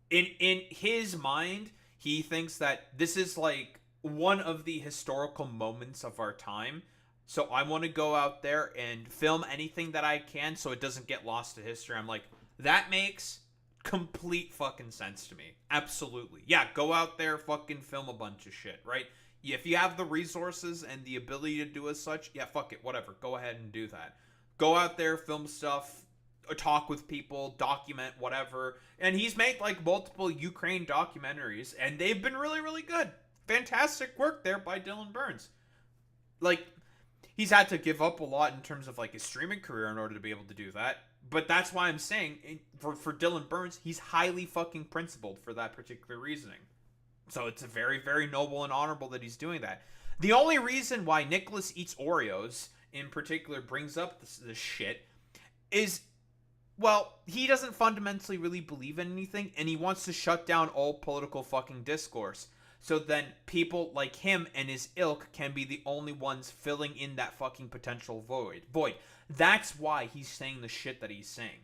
[SPEAKER 1] in his mind, he thinks that this is like one of the historical moments of our time. So I want to go out there and film anything that I can so it doesn't get lost to history. I'm like, that makes complete fucking sense to me. Absolutely. Yeah, go out there, fucking film a bunch of shit, right? If you have the resources and the ability to do as such, yeah, fuck it, whatever. Go ahead and do that. Go out there, film stuff, talk with people, document, whatever. And he's made, like, multiple Ukraine documentaries, and they've been really, really good. Fantastic work there by Dylan Burns. Like, he's had to give up a lot in terms of, like, his streaming career in order to be able to do that. But that's why I'm saying, for Dylan Burns, he's highly fucking principled for that particular reasoning. So it's a very, very noble and honorable that he's doing that. The only reason why Nicholas Eats Oreos, in particular, brings up this shit is, well, he doesn't fundamentally really believe in anything, and he wants to shut down all political fucking discourse. So then people like him and his ilk can be the only ones filling in that fucking potential void. That's why he's saying the shit that he's saying.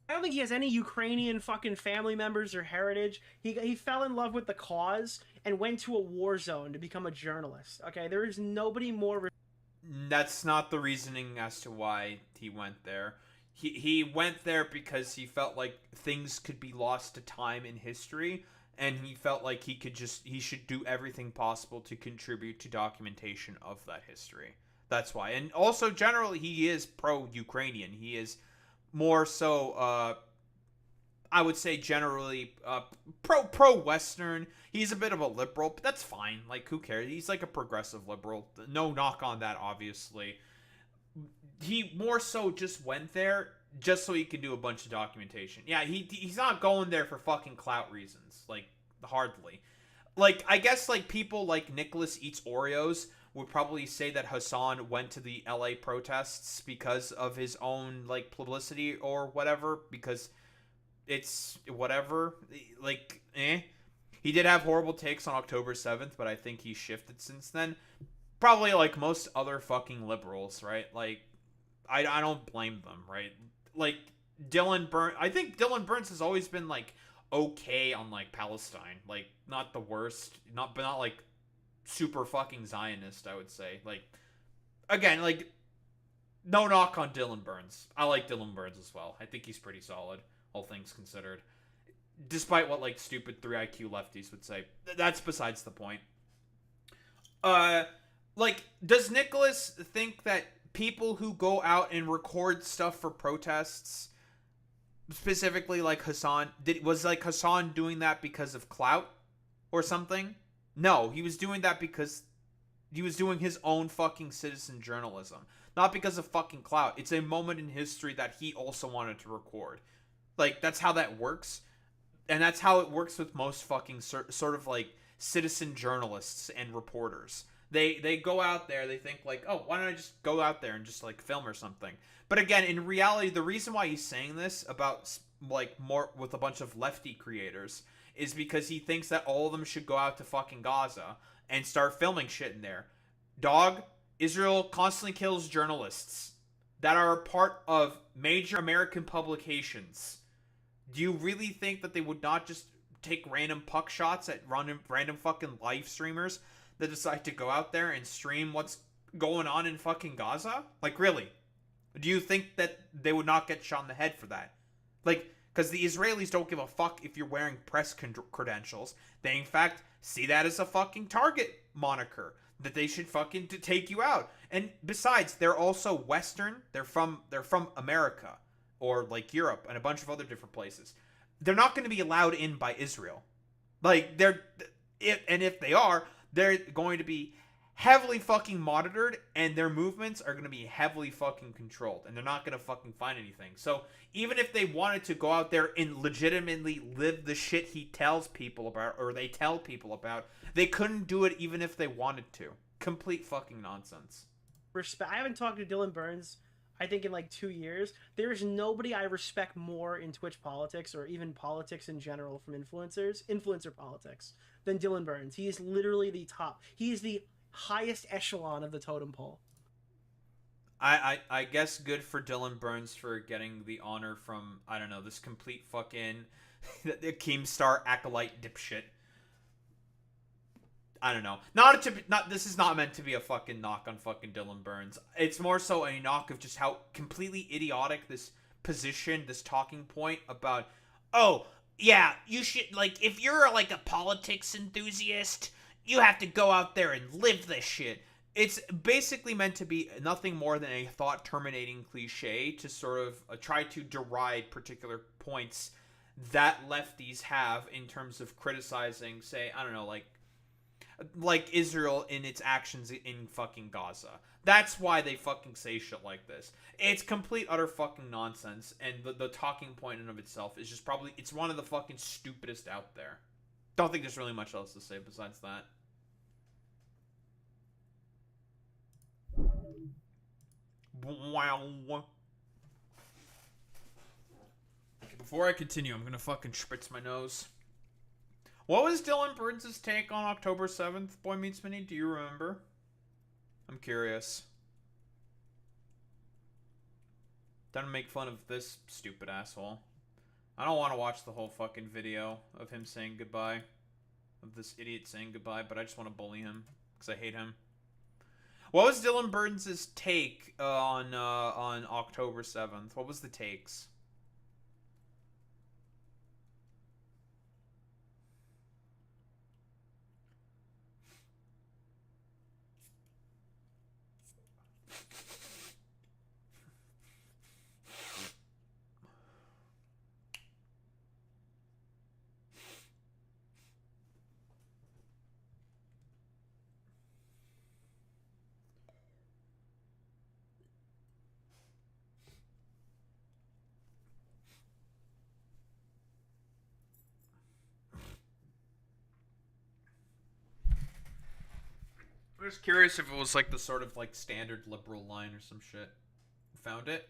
[SPEAKER 13] I don't think he has any Ukrainian fucking family members or heritage. He fell in love with the cause and went to a war zone to become a journalist. Okay, there is nobody more.
[SPEAKER 1] That's not the reasoning as to why he went there. He went there because he felt like things could be lost to time in history, and he felt like he should do everything possible to contribute to documentation of that history. That's why. And also, generally, he is pro-Ukrainian. He is more so, I would say generally, pro-Western. He's a bit of a liberal, but that's fine. Like, who cares? He's like a progressive liberal. No knock on that, obviously. He more so just went there just so he could do a bunch of documentation. Yeah, he's not going there for fucking clout reasons. Like, hardly. Like, I guess, like, people like Nicholas Eats Oreos would probably say that Hassan went to the LA protests because of his own, like, publicity or whatever, because it's whatever. Like, He did have horrible takes on October 7th, but I think he's shifted since then. Probably like most other fucking liberals, right? Like, I don't blame them, right? Like, I think Dylan Burns has always been, like, okay on, like, Palestine. Like, not the worst, but not, like, super fucking Zionist, I would say. Like, again, like, no knock on Dylan Burns. I like Dylan Burns as well. I think he's pretty solid, all things considered. Despite what, like, stupid 3IQ lefties would say. That's besides the point. Like, does Nicholas think that people who go out and record stuff for protests specifically like Hassan, was like Hassan doing that because of clout or something? No, he was doing that because he was doing his own fucking citizen journalism. Not because of fucking clout. It's a moment in history that he also wanted to record. Like, that's how that works. And that's how it works with most fucking sort of like citizen journalists and reporters. They go out there, they think like, oh, why don't I just go out there and just like film or something? But again, in reality, the reason why he's saying this about like more with a bunch of lefty creators is because he thinks that all of them should go out to fucking Gaza and start filming shit in there. Dog, Israel constantly kills journalists that are a part of major American publications. Do you really think that they would not just take random puck shots at random fucking live streamers that decide to go out there and stream what's going on in fucking Gaza? Like, really? Do you think that they would not get shot in the head for that? Like, because the Israelis don't give a fuck if you're wearing press credentials. They, in fact, see that as a fucking target moniker that they should fucking take you out. And besides, they're also Western. They're from America or like Europe and a bunch of other different places. They're not going to be allowed in by Israel. Like, if they are, they're going to be heavily fucking monitored, and their movements are going to be heavily fucking controlled, and they're not going to fucking find anything. So even if they wanted to go out there and legitimately live the shit he tells people about, or they tell people about, they couldn't do it even if they wanted to. Complete fucking nonsense.
[SPEAKER 13] I haven't talked to Dylan Burns, I think, in like 2 years. There is nobody I respect more in Twitch politics, or even politics in general from influencer politics, than Dylan Burns. He is literally the top. He is the highest echelon of the totem pole.
[SPEAKER 1] I guess good for Dylan Burns for getting the honor from, I don't know, this complete fucking Keemstar acolyte dipshit. I don't know. This is not meant to be a fucking knock on fucking Dylan Burns. It's more so a knock of just how completely idiotic this position, this talking point about, oh, yeah, you should, like, if you're like a politics enthusiast, you have to go out there and live this shit. It's basically meant to be nothing more than a thought-terminating cliche to sort of try to deride particular points that lefties have in terms of criticizing, say, I don't know, like Israel in its actions in fucking Gaza. That's why they fucking say shit like this. It's complete, utter fucking nonsense, and the talking point in of itself is just probably, it's one of the fucking stupidest out there. Don't think there's really much else to say besides that. Wow. Okay, before I continue, I'm gonna fucking spritz my nose. What was Dylan Burns' take on October 7th, Boy Meets Mini? Do you remember? I'm curious. Don't make fun of this stupid asshole. I don't want to watch the whole fucking video of him saying goodbye. Of this idiot saying goodbye, but I just want to bully him. Because I hate him. What was Dylan Burns' take on October 7th? What was the takes? I'm just curious if it was like the sort of like standard liberal line or some shit. Found it?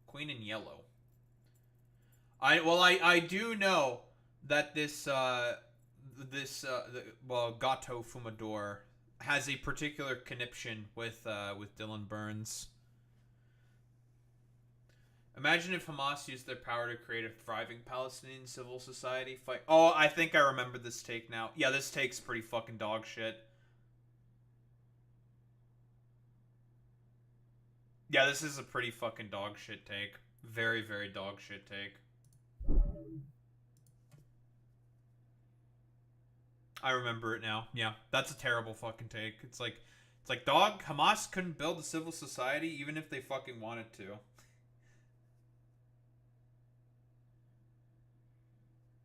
[SPEAKER 1] Queen in yellow. I do know that this Gato Fumador has a particular conniption with Dylan Burns. Imagine if Hamas used their power to create a thriving Palestinian civil society fight. Oh, I think I remember this take now. Yeah, this take's pretty fucking dog shit. Yeah, this is a pretty fucking dog shit take. Very, very dog shit take. I remember it now. Yeah, that's a terrible fucking take. It's like, dog, Hamas couldn't build a civil society even if they fucking wanted to.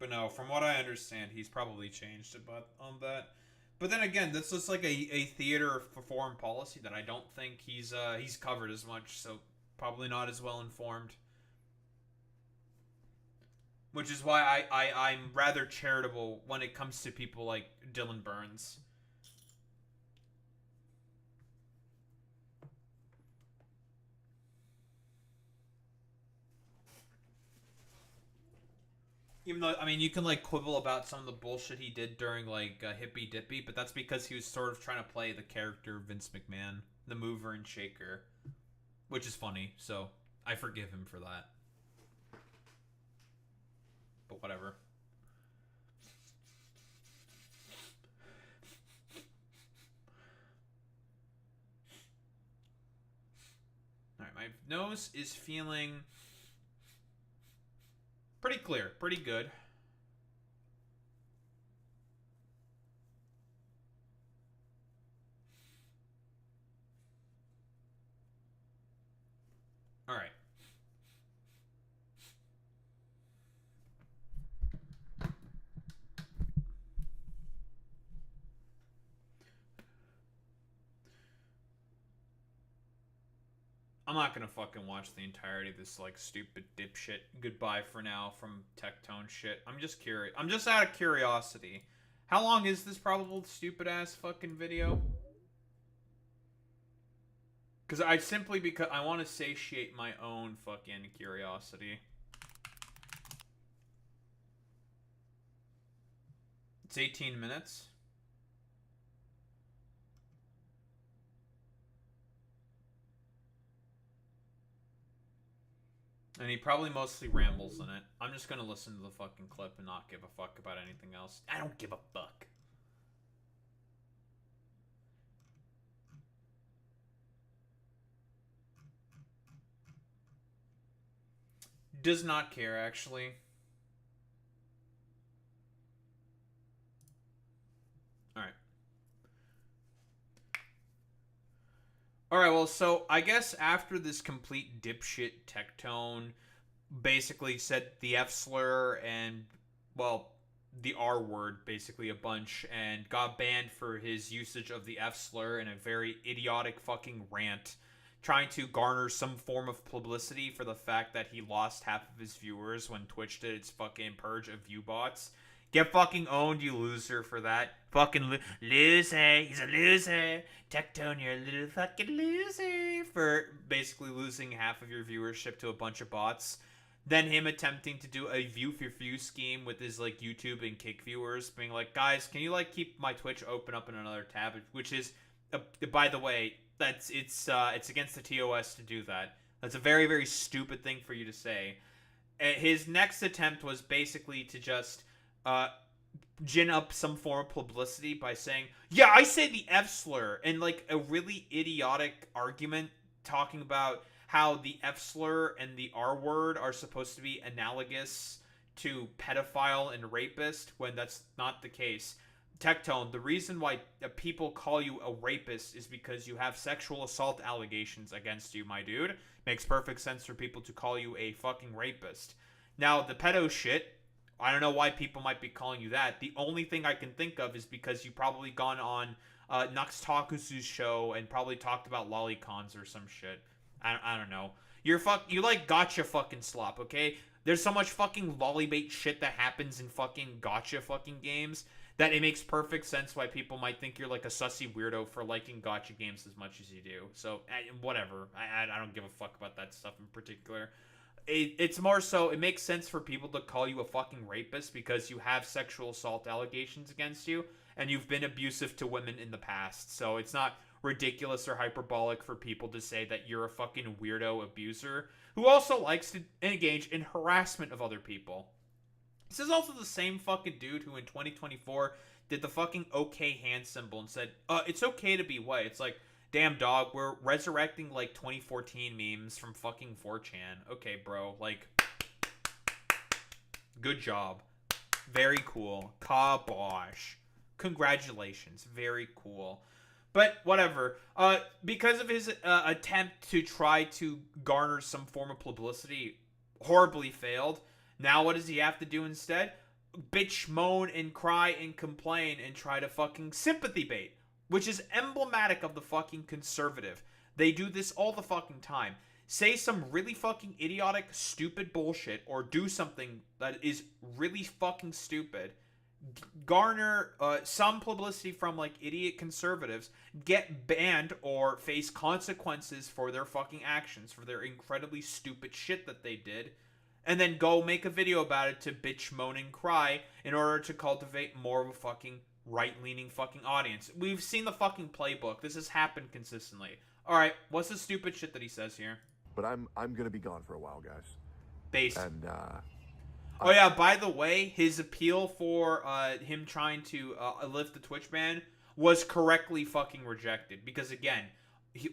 [SPEAKER 1] But no, from what I understand, he's probably changed about on that. But then again, that's just like a theater for foreign policy that I don't think he's covered as much, so probably not as well informed. Which is why I'm rather charitable when it comes to people like Dylan Burns. Even though, I mean, you can, like, quibble about some of the bullshit he did during, like, Hippy Dippy, but that's because he was sort of trying to play the character of Vince McMahon, the mover and shaker, which is funny, so I forgive him for that. But whatever. Alright, my nose is feeling pretty clear, pretty good. All right. I'm not gonna fucking watch the entirety of this, like, stupid dipshit goodbye for now from Tectone shit. I'm just curious. I'm just out of curiosity. How long is this probable stupid ass fucking video? Because I want to satiate my own fucking curiosity. It's 18 minutes. And he probably mostly rambles in it. I'm just gonna listen to the fucking clip and not give a fuck about anything else. I don't give a fuck. Does not care, actually. Alright. Alright, well, so I guess after this complete dipshit Tectone basically said the F slur and, well, the R word basically a bunch and got banned for his usage of the F slur in a very idiotic fucking rant, trying to garner some form of publicity for the fact that he lost half of his viewers when Twitch did its fucking purge of view bots. Get fucking owned, you loser, for that. Fucking loser. He's a loser. Tectone, you're a little fucking loser. For basically losing half of your viewership to a bunch of bots. Then him attempting to do a view for view scheme with his, like, YouTube and Kick viewers. Being like, guys, can you, like, keep my Twitch open up in another tab? Which is, by the way, it's against the TOS to do that. That's a very, very stupid thing for you to say. His next attempt was basically to just gin up some form of publicity by saying, yeah, I say the F slur, and like a really idiotic argument talking about how the F slur and the R word are supposed to be analogous to pedophile and rapist, when that's not the case. Tectone, the reason why people call you a rapist is because you have sexual assault allegations against you, my dude. Makes perfect sense for people to call you a fucking rapist. Now, the pedo shit, I don't know why people might be calling you that. The only thing I can think of is because you probably gone on Nux Takusu's show and probably talked about lolicons or some shit. I don't know. You like gotcha fucking slop, okay? There's so much fucking lollybait shit that happens in fucking gotcha fucking games that it makes perfect sense why people might think you're like a sussy weirdo for liking gotcha games as much as you do. So, whatever. I don't give a fuck about that stuff in particular. It's more so, it makes sense for people to call you a fucking rapist because you have sexual assault allegations against you and you've been abusive to women in the past. So it's not ridiculous or hyperbolic for people to say that you're a fucking weirdo abuser who also likes to engage in harassment of other people. This is also the same fucking dude who in 2024 did the fucking okay hand symbol and said, it's okay to be white. It's like, damn, dog, we're resurrecting, like, 2014 memes from fucking 4chan. Okay, bro, like, good job. Very cool. Kabosh. Congratulations. Very cool. But, whatever. Because of his attempt to try to garner some form of publicity, horribly failed. Now what does he have to do instead? bitch, moan, and cry and complain and try to fucking sympathy bait, which is emblematic of the fucking conservative. They do this all the fucking time. Say some really fucking idiotic, stupid bullshit, or do something that is really fucking stupid, garner some publicity from like idiot conservatives, get banned or face consequences for their fucking actions, for their incredibly stupid shit that they did, and then go make a video about it to bitch, moan, and cry in order to cultivate more of a fucking right-leaning fucking audience. We've seen the fucking playbook. This has happened consistently. Alright, what's the stupid shit that he says here?
[SPEAKER 14] But I'm gonna be gone for a while, guys.
[SPEAKER 1] Based.
[SPEAKER 14] And
[SPEAKER 1] oh yeah, by the way, his appeal for him trying to lift the Twitch ban was correctly fucking rejected. Because again,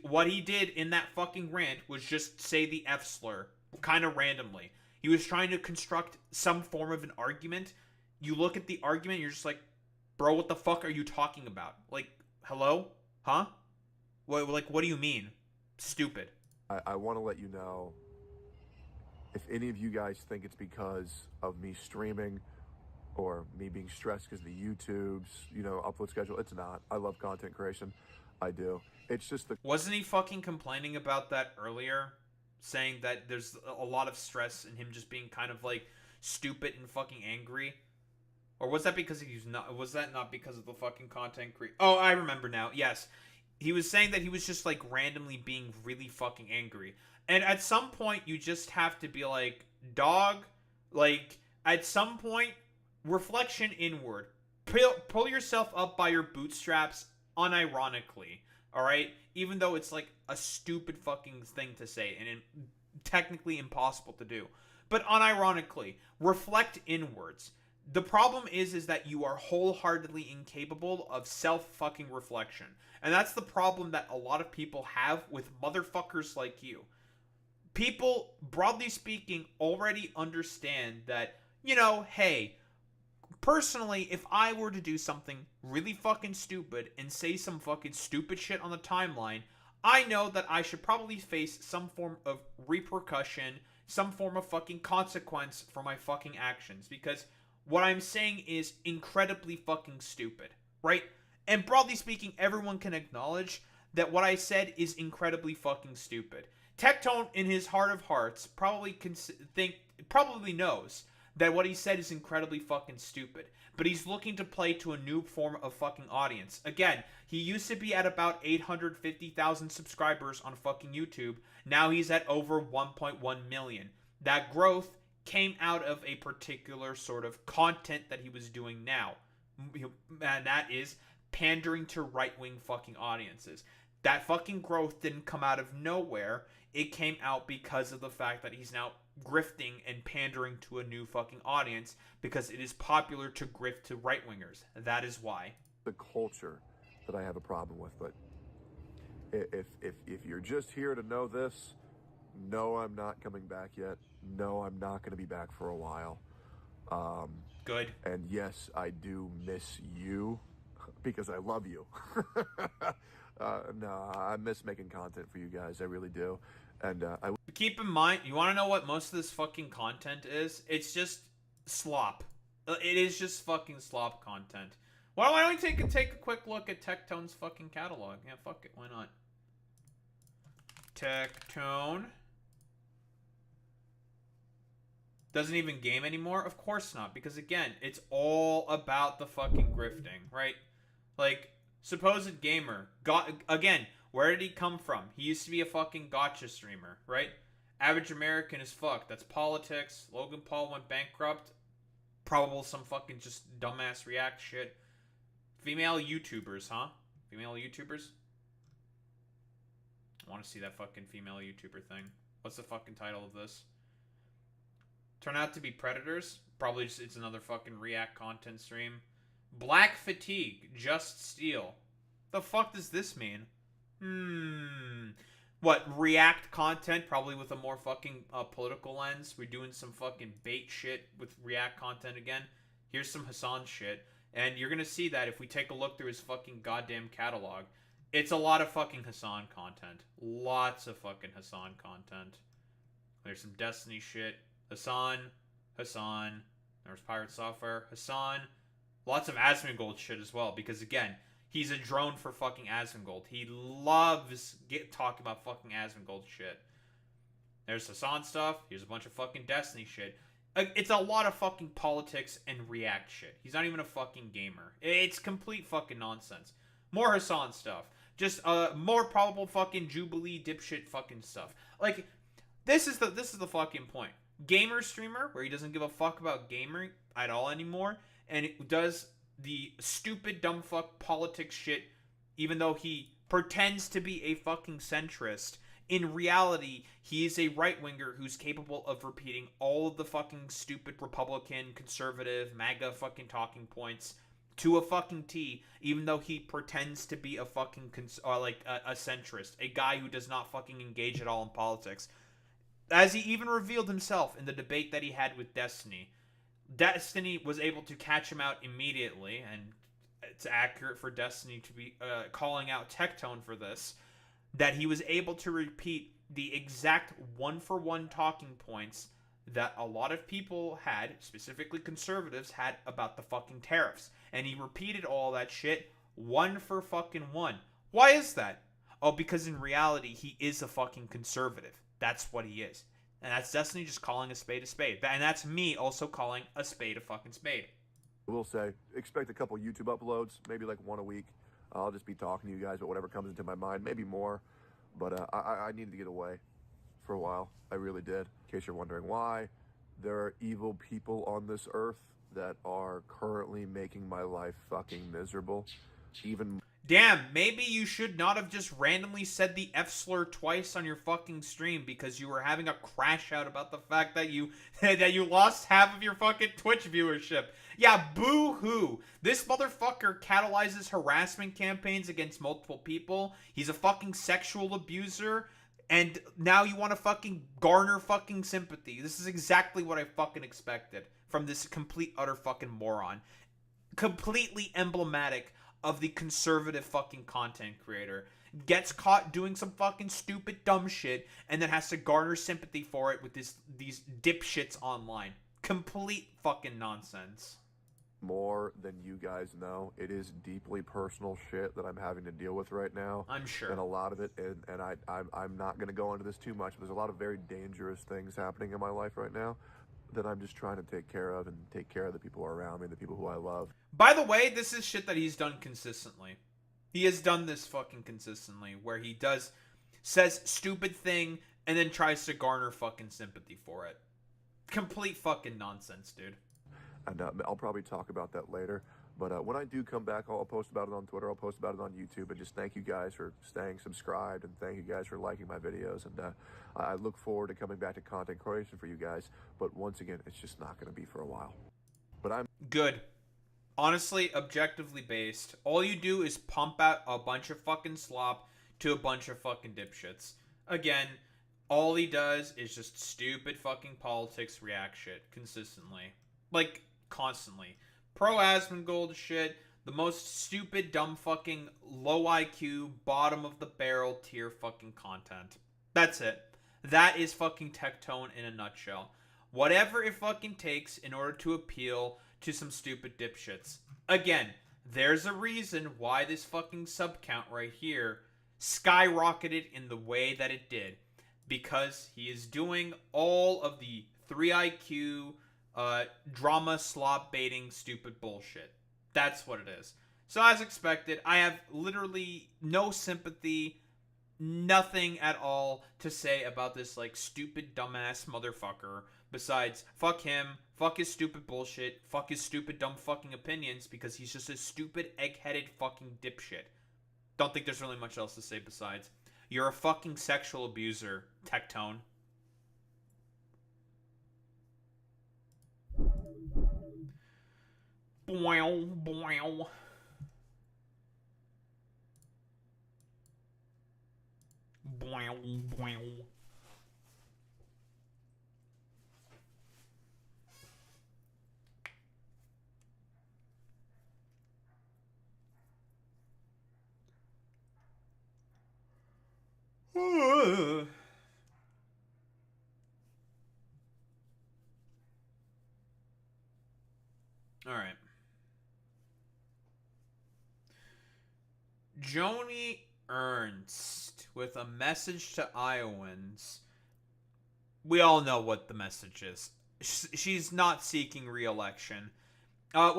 [SPEAKER 1] what he did in that fucking rant was just say the F slur, kind of randomly. He was trying to construct some form of an argument. You look at the argument, you're just like, bro, what the fuck are you talking about? Like, hello? Huh? What do you mean? Stupid.
[SPEAKER 14] I want to let you know, if any of you guys think it's because of me streaming or me being stressed because the YouTube's, upload schedule, it's not. I love content creation. I do. It's just the...
[SPEAKER 1] Wasn't he fucking complaining about that earlier? Saying that there's a lot of stress in him just being kind of like stupid and fucking angry? Or was that because he was not... Was that not because of the fucking content Oh, I remember now. Yes. He was saying that he was just like randomly being really fucking angry. And at some point, you just have to be like, dog, like, at some point, reflection inward. Pull yourself up by your bootstraps unironically, alright? Even though it's like a stupid fucking thing to say and technically impossible to do. But unironically, reflect inwards. The problem is that you are wholeheartedly incapable of self-fucking reflection. And that's the problem that a lot of people have with motherfuckers like you. People, broadly speaking, already understand that, hey, personally, if I were to do something really fucking stupid and say some fucking stupid shit on the timeline, I know that I should probably face some form of repercussion, some form of fucking consequence for my fucking actions. Because what I'm saying is incredibly fucking stupid, right? And broadly speaking, everyone can acknowledge that what I said is incredibly fucking stupid. Tectone, in his heart of hearts, probably knows that what he said is incredibly fucking stupid. But he's looking to play to a new form of fucking audience. Again, he used to be at about 850,000 subscribers on fucking YouTube. Now he's at over 1.1 million. That growth came out of a particular sort of content that he was doing now. And that is pandering to right-wing fucking audiences. That fucking growth didn't come out of nowhere. It came out because of the fact that he's now grifting and pandering to a new fucking audience because it is popular to grift to right-wingers. That is why.
[SPEAKER 14] The culture that I have a problem with, but if you're just here to know this, no, I'm not coming back yet. No, I'm not going to be back for a while.
[SPEAKER 1] Good.
[SPEAKER 14] And yes, I do miss you because I love you. No, I miss making content for you guys. I really do. And
[SPEAKER 1] keep in mind, you want to know what most of this fucking content is? It's just slop. It is just fucking slop content. Why don't we take a quick look at Tectone's fucking catalog? Yeah, fuck it. Why not? Tectone. Doesn't even game anymore? Of course not. Because again, it's all about the fucking grifting, right? Like, supposed gamer. Again, where did he come from? He used to be a fucking gotcha streamer, right? Average American as fuck. That's politics. Logan Paul went bankrupt. Probable some fucking just dumbass react shit. Female YouTubers, huh? Female YouTubers? I want to see that fucking female YouTuber thing. What's the fucking title of this? Turn out to be predators? Probably just it's another fucking react content stream. Black fatigue. Just steal. The fuck does this mean? What, react content? Probably with a more fucking political lens. We're doing some fucking bait shit with react content again. Here's some Hassan shit. And you're gonna see that if we take a look through his fucking goddamn catalog. It's a lot of fucking Hassan content. Lots of fucking Hassan content. There's some Destiny shit. Hassan. There was Pirate Software, Hassan, lots of Asmongold shit as well, because again, he's a drone for fucking Asmongold. He loves talking about fucking Asmongold shit. There's Hassan stuff. Here's a bunch of fucking Destiny shit. It's a lot of fucking politics and React shit. He's not even a fucking gamer. It's complete fucking nonsense. More Hassan stuff. Just more probable fucking Jubilee dipshit fucking stuff. Like, this is the fucking point. Gamer streamer, where he doesn't give a fuck about gaming at all anymore, and it does the stupid dumb fuck politics shit, even though he pretends to be a fucking centrist. In reality, he is a right-winger who's capable of repeating all of the fucking stupid Republican, conservative, MAGA fucking talking points to a fucking T, even though he pretends to be a fucking, a centrist. A guy who does not fucking engage at all in politics. As he even revealed himself in the debate that he had with Destiny. Destiny was able to catch him out immediately, and it's accurate for Destiny to be calling out Tectone for this, that he was able to repeat the exact one-for-one talking points that a lot of people had, specifically conservatives, had about the fucking tariffs. And he repeated all that shit one for fucking one. Why is that? Oh, because in reality, he is a fucking conservative. That's what he is. And that's Destiny just calling a spade a spade. And that's me also calling a spade a fucking spade.
[SPEAKER 14] I will say, expect a couple YouTube uploads, maybe like one a week. I'll just be talking to you guys about whatever comes into my mind, maybe more. But I needed to get away for a while. I really did. In case you're wondering why, there are evil people on this earth that are currently making my life fucking miserable. Even...
[SPEAKER 1] Damn, maybe you should not have just randomly said the F slur twice on your fucking stream because you were having a crash out about the fact that you lost half of your fucking Twitch viewership. Yeah, boo-hoo. This motherfucker catalyzes harassment campaigns against multiple people. He's a fucking sexual abuser. And now you want to fucking garner fucking sympathy. This is exactly what I fucking expected from this complete utter fucking moron. Completely emblematic of the conservative fucking content creator. Gets caught doing some fucking stupid dumb shit and then has to garner sympathy for it with these dipshits online. Complete fucking nonsense.
[SPEAKER 14] More than you guys know. It is deeply personal shit that I'm having to deal with right now.
[SPEAKER 1] I'm sure.
[SPEAKER 14] And a lot of it, and I'm not going to go into this too much, but there's a lot of very dangerous things happening in my life right now that I'm just trying to take care of and take care of the people around me, the people who I love.
[SPEAKER 1] By the way, this is shit that he's done consistently. He has done this fucking consistently, where he says stupid thing and then tries to garner fucking sympathy for it. Complete fucking nonsense, dude.
[SPEAKER 14] And I'll probably talk about that later. But when I do come back, I'll post about it on Twitter. I'll post about it on YouTube. And just thank you guys for staying subscribed. And thank you guys for liking my videos. And I look forward to coming back to content creation for you guys. But once again, it's just not going to be for a while. But I'm...
[SPEAKER 1] Good. Honestly, objectively based. All you do is pump out a bunch of fucking slop to a bunch of fucking dipshits. Again, all he does is just stupid fucking politics react shit consistently. Like... constantly. Pro Asmongold shit, the most stupid, dumb fucking low IQ, bottom of the barrel tier fucking content. That's it. That is fucking Tectone in a nutshell. Whatever it fucking takes in order to appeal to some stupid dipshits. Again, there's a reason why this fucking sub count right here skyrocketed in the way that it did. Because he is doing all of the 3 IQ... drama slop baiting stupid bullshit. That's what it is. So as expected, I have literally no sympathy, nothing at all to say about this like stupid dumbass motherfucker besides fuck him, fuck his stupid bullshit, fuck his stupid dumb fucking opinions because he's just a stupid egg-headed fucking dipshit. Don't think there's really much else to say besides. You're a fucking sexual abuser, Tectone. Bow, bow. Bow, bow. All right. Joni Ernst with a message to Iowans. We all know what the message is. She's not seeking re-election.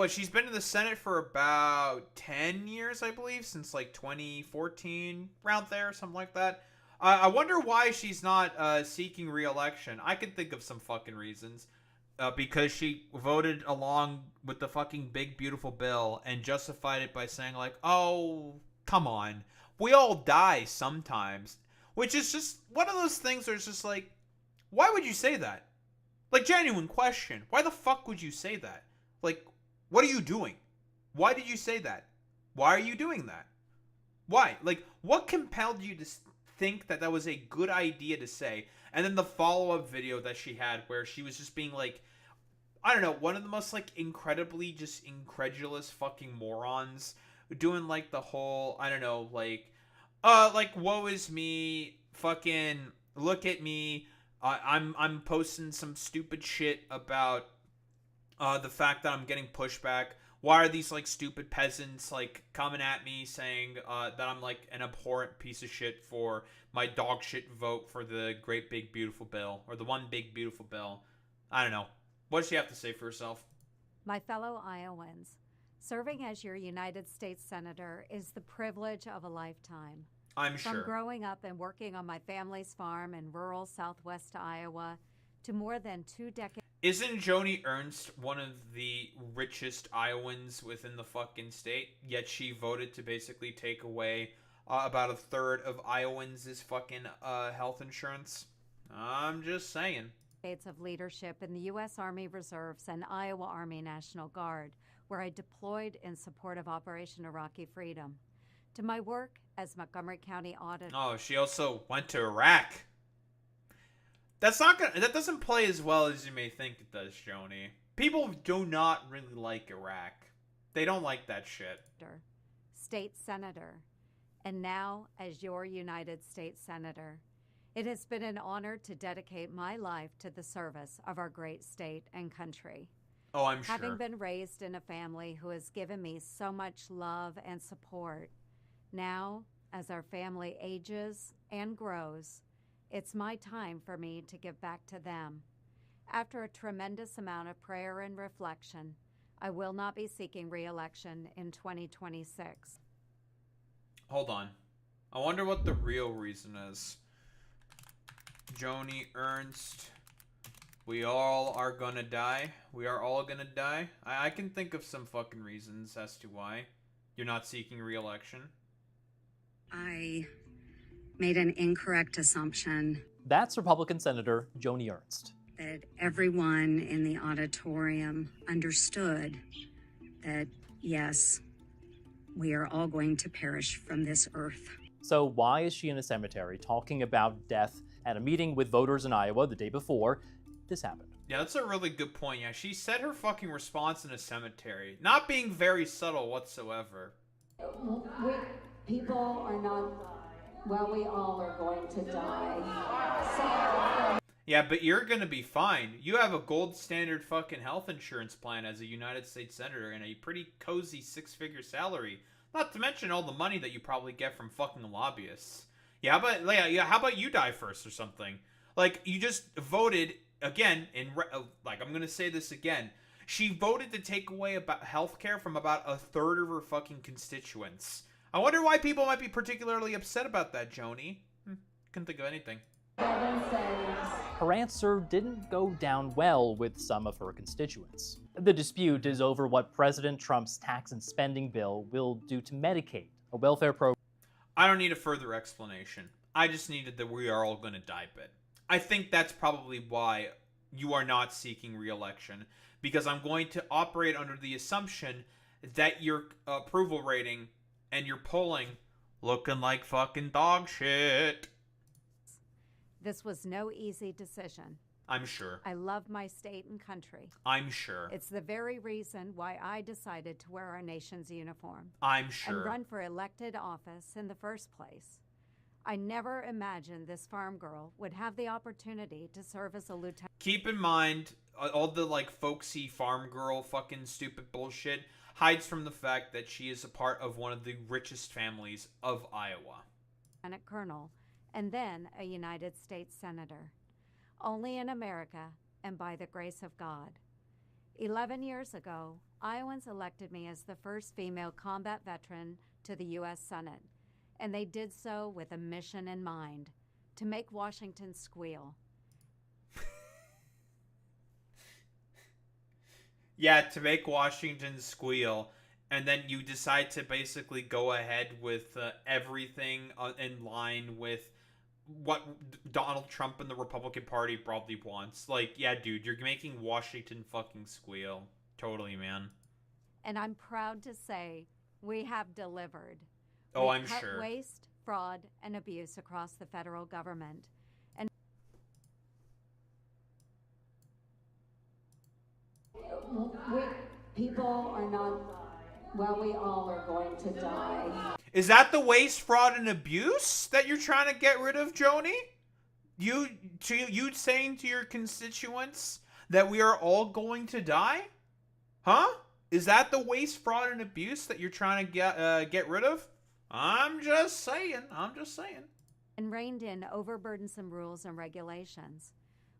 [SPEAKER 1] She's been in the Senate for about 10 years, I believe, since like 2014, around there, something like that. I wonder why she's not seeking re-election. I could think of some fucking reasons. Because she voted along with the fucking big, beautiful bill and justified it by saying like, oh, come on. We all die sometimes. Which is just one of those things where it's just like, why would you say that? Like, genuine question. Why the fuck would you say that? Like, what are you doing? Why did you say that? Why are you doing that? Why? Like, what compelled you to think that that was a good idea to say? And then the follow-up video that she had where she was just being like, I don't know, one of the most like incredibly just incredulous fucking morons doing like the whole, I don't know, like woe is me, fucking look at me, I'm posting some stupid shit about the fact that I'm getting pushback. Why are these like stupid peasants like coming at me saying that I'm like an abhorrent piece of shit for my dog shit vote for the great big beautiful bill, or the one big beautiful bill? I don't know. What does she have to say for herself?
[SPEAKER 15] My fellow Iowans, serving as your United States Senator is the privilege of a lifetime.
[SPEAKER 1] I'm sure.
[SPEAKER 15] From growing up and working on my family's farm in rural southwest Iowa to more than 2 decades.
[SPEAKER 1] Isn't Joni Ernst one of the richest Iowans within the fucking state? Yet she voted to basically take away about a third of Iowans' fucking health insurance. I'm just saying.
[SPEAKER 15] Of leadership in the U.S. Army Reserves and Iowa Army National Guard, where I deployed in support of Operation Iraqi Freedom. To my work as Montgomery County Auditor.
[SPEAKER 1] Oh, she also went to Iraq. That doesn't play as well as you may think it does, Joni. People do not really like Iraq. They don't like that shit.
[SPEAKER 15] State Senator, and now as your United States Senator. It has been an honor to dedicate my life to the service of our great state and country.
[SPEAKER 1] Oh, I'm sure.
[SPEAKER 15] Having been raised in a family who has given me so much love and support, now, as our family ages and grows, it's my time for me to give back to them. After a tremendous amount of prayer and reflection, I will not be seeking re-election in 2026.
[SPEAKER 1] Hold on. I wonder what the real reason is. Joni Ernst, we all are gonna die. We are all gonna die. I can think of some fucking reasons as to why you're not seeking re-election.
[SPEAKER 15] I made an incorrect assumption.
[SPEAKER 16] That's Republican Senator Joni Ernst.
[SPEAKER 15] That everyone in the auditorium understood that, yes, we are all going to perish from this earth.
[SPEAKER 16] So why is she in a cemetery talking about death at a meeting with voters in Iowa the day before this happened?
[SPEAKER 1] Yeah, that's a really good point. Yeah, she said her fucking response in a cemetery, not being very subtle whatsoever.
[SPEAKER 15] People are not, well, we all are going to die.
[SPEAKER 1] Yeah, but you're gonna be fine. You have a gold standard fucking health insurance plan as a United States Senator and a pretty cozy 6-figure salary. Not to mention all the money that you probably get from fucking lobbyists. Yeah, how about you die first or something? Like, you just voted, again, I'm gonna say this again. She voted to take away about healthcare from about a third of her fucking constituents. I wonder why people might be particularly upset about that, Joni. Couldn't think of anything.
[SPEAKER 16] Her answer didn't go down well with some of her constituents. The dispute is over what President Trump's tax and spending bill will do to Medicaid, a welfare program.
[SPEAKER 1] I don't need a further explanation. I just needed the we are all gonna die bit. I think that's probably why you are not seeking re-election, because I'm going to operate under the assumption that your approval rating and your polling looking like fucking dog shit.
[SPEAKER 15] This was no easy decision.
[SPEAKER 1] I'm sure.
[SPEAKER 15] I love my state and country.
[SPEAKER 1] I'm sure.
[SPEAKER 15] It's the very reason why I decided to wear our nation's uniform.
[SPEAKER 1] I'm sure.
[SPEAKER 15] And run for elected office in the first place. I never imagined this farm girl would have the opportunity to serve as a lieutenant.
[SPEAKER 1] Keep in mind, all the like folksy farm girl fucking stupid bullshit hides from the fact that she is a part of one of the richest families of Iowa.
[SPEAKER 15] Lieutenant Colonel, and then a United States Senator. Only in America, and by the grace of God. 11 years ago, Iowans elected me as the first female combat veteran to the U.S. Senate, and they did so with a mission in mind, to make Washington squeal.
[SPEAKER 1] Yeah, to make Washington squeal, and then you decide to basically go ahead with everything in line with what Donald Trump and the Republican Party probably wants. Like, yeah, dude, you're making Washington fucking squeal. Totally, man.
[SPEAKER 15] And I'm proud to say we have delivered.
[SPEAKER 1] Oh,
[SPEAKER 15] We
[SPEAKER 1] I'm
[SPEAKER 15] cut
[SPEAKER 1] sure.
[SPEAKER 15] waste, fraud, and abuse across the federal government. And
[SPEAKER 17] people are not, well, we all are going to die.
[SPEAKER 1] Is that the waste, fraud, and abuse that you're trying to get rid of, Joni? You saying to your constituents that we are all going to die? Huh? Is that the waste, fraud, and abuse that you're trying to get rid of? I'm just saying.
[SPEAKER 15] and reined in overburdensome rules and regulations.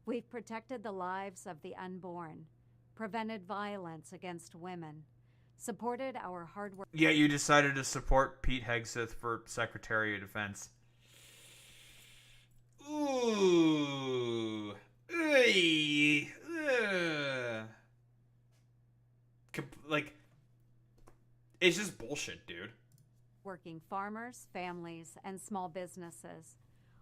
[SPEAKER 15] We've protected the lives of the unborn, prevented violence against women, supported our hard work.
[SPEAKER 1] Yeah, you decided to support Pete Hegseth for Secretary of Defense. Ooh. Like, it's just bullshit, dude.
[SPEAKER 15] Working farmers, families, and small businesses,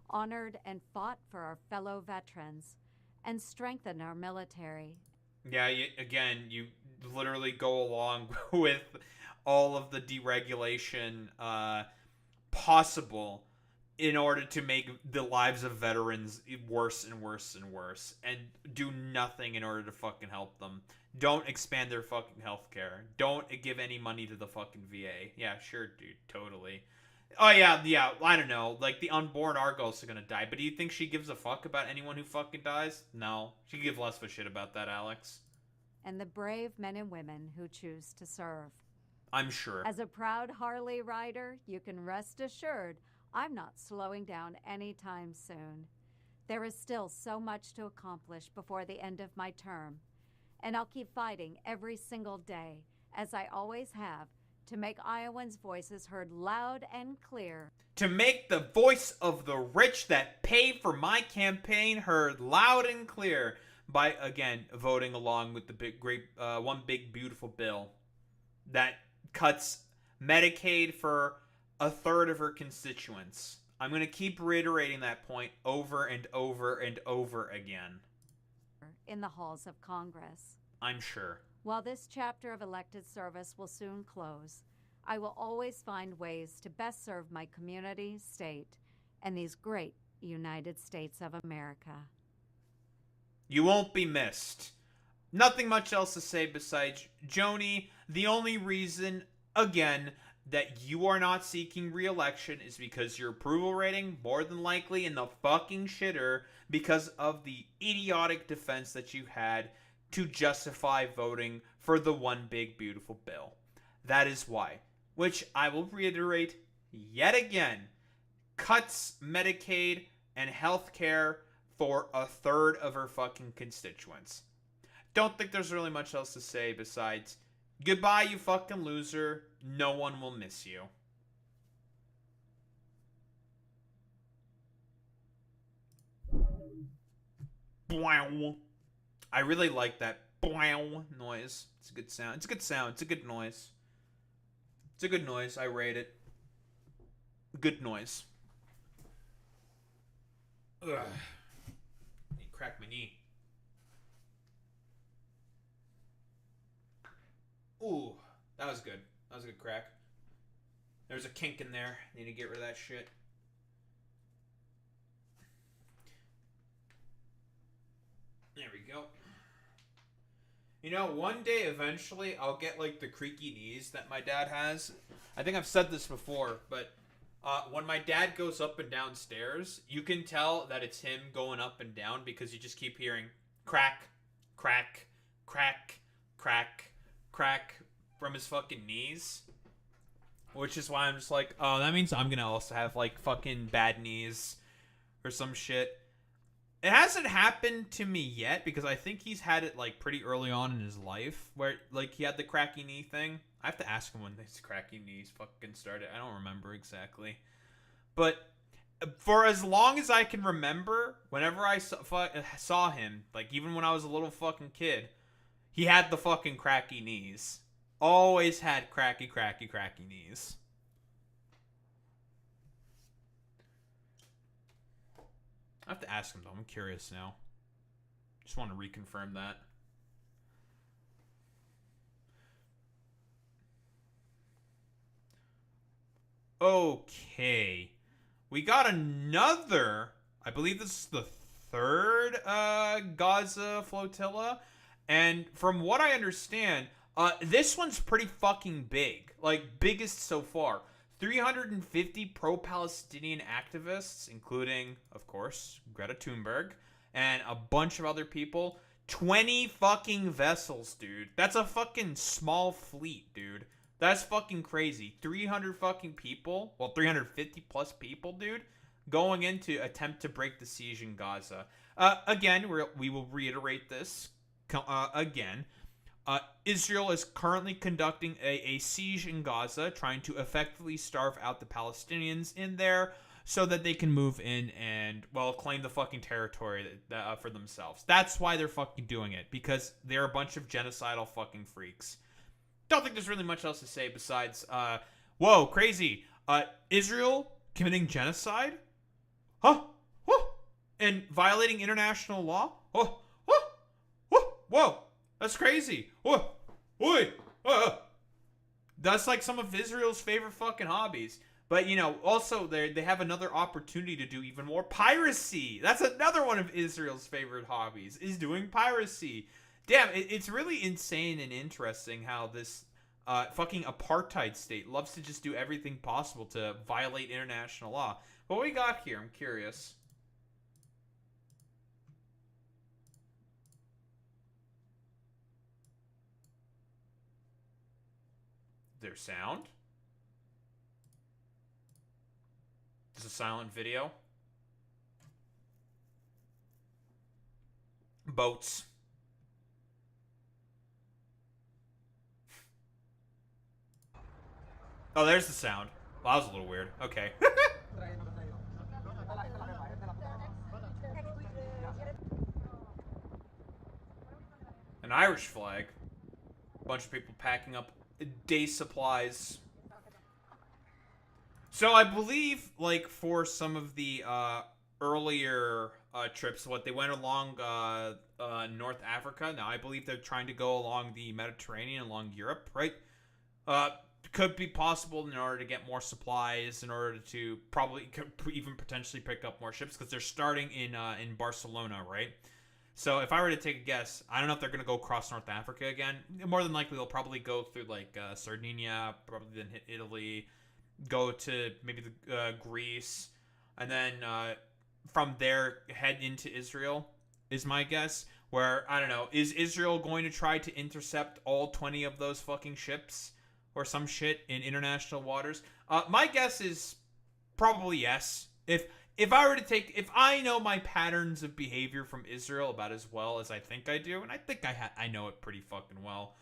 [SPEAKER 15] honored and fought for our fellow veterans, and strengthened our military.
[SPEAKER 1] Yeah, you literally go along with all of the deregulation possible in order to make the lives of veterans worse and worse and worse, and do nothing in order to fucking help them. Don't expand their fucking healthcare. Don't give any money to the fucking VA. Yeah, sure, dude, totally. Oh, yeah, I don't know. Like, the unborn are also gonna die, but do you think she gives a fuck about anyone who fucking dies? No. She gives less of a shit about that, Alex.
[SPEAKER 15] And the brave men and women who choose to serve.
[SPEAKER 1] I'm sure.
[SPEAKER 15] As a proud Harley rider, you can rest assured I'm not slowing down anytime soon. There is still so much to accomplish before the end of my term, and I'll keep fighting every single day, as I always have, to make Iowans' voices heard loud and clear.
[SPEAKER 1] To make the voice of the rich that pay for my campaign heard loud and clear by, again, voting along with the one big beautiful bill that cuts Medicaid for a third of her constituents. I'm going to keep reiterating that point over and over and over again.
[SPEAKER 15] In the halls of Congress.
[SPEAKER 1] I'm sure.
[SPEAKER 15] While this chapter of elected service will soon close, I will always find ways to best serve my community, state, and these great United States of America.
[SPEAKER 1] You won't be missed. Nothing much else to say besides, Joni, the only reason, again, that you are not seeking re-election is because your approval rating, more than likely, in the fucking shitter because of the idiotic defense that you had to justify voting for the one big beautiful bill. That is why. Which I will reiterate yet again. Cuts Medicaid and healthcare for a third of her fucking constituents. Don't think there's really much else to say besides, goodbye, you fucking loser. No one will miss you. I really like that noise. It's a good sound. It's a good sound. It's a good noise. It's a good noise. I rate it. Good noise. Ugh. You cracked my knee. Ooh, that was good. That was a good crack. There's a kink in there. Need to get rid of that shit. There we go. You know, one day eventually I'll get like the creaky knees that my dad has. I think I've said this before, but when my dad goes up and down stairs, you can tell that it's him going up and down because you just keep hearing crack, crack, crack, crack, crack from his fucking knees. Which is why I'm just like, oh, that means I'm gonna also have like fucking bad knees or some shit. It hasn't happened to me yet because I think he's had it like pretty early on in his life where like he had the cracky knee thing. I have to ask him when this cracky knees fucking started. I don't remember exactly. But for as long as I can remember, whenever I saw him, like even when I was a little fucking kid, he had the fucking cracky knees. Always had cracky knees. I have to ask him though. I'm curious now. Just want to reconfirm that. Okay. We got another, I believe this is the third Gaza Flotilla. And from what I understand, this one's pretty fucking big. Like, biggest so far. 350 pro-Palestinian activists, including, of course, Greta Thunberg, and a bunch of other people. 20 fucking vessels, dude. That's a fucking small fleet, dude. That's fucking crazy. 300 fucking people, well, 350 plus people, dude, going in to attempt to break the siege in Gaza. Again, we will reiterate this again. Israel is currently conducting a siege in Gaza, trying to effectively starve out the Palestinians in there so that they can move in and, well, claim the fucking territory for themselves. That's why they're fucking doing it, because they're a bunch of genocidal fucking freaks. Don't think there's really much else to say besides, whoa, crazy. Israel committing genocide? Huh? And violating international law? Whoa. That's crazy. That's like some of Israel's favorite fucking hobbies. But, you know, also they have another opportunity to do even more piracy. That's another one of Israel's favorite hobbies, is doing piracy. Damn, it's really insane and interesting how this fucking apartheid state loves to just do everything possible to violate international law. What we got here? I'm curious. Their sound? This is a silent video. Boats. Oh, there's the sound. Well, that was a little weird. Okay. An Irish flag. A bunch of people packing up day supplies. So I believe, like, for some of the earlier trips, they went along North Africa. Now I believe they're trying to go along the Mediterranean, along Europe, right? Could be possible in order to get more supplies, in order to probably even potentially pick up more ships, because they're starting in Barcelona, right? So if I were to take a guess, I don't know if they're going to go across North Africa again. More than likely, they'll probably go through, like, Sardinia, probably then hit Italy, go to maybe Greece, and then from there head into Israel, is my guess. Where, I don't know, is Israel going to try to intercept all 20 of those fucking ships or some shit in international waters? My guess is probably yes. If I were to take, if I know my patterns of behavior from Israel about as well as I think I do, and I think I know it pretty fucking well,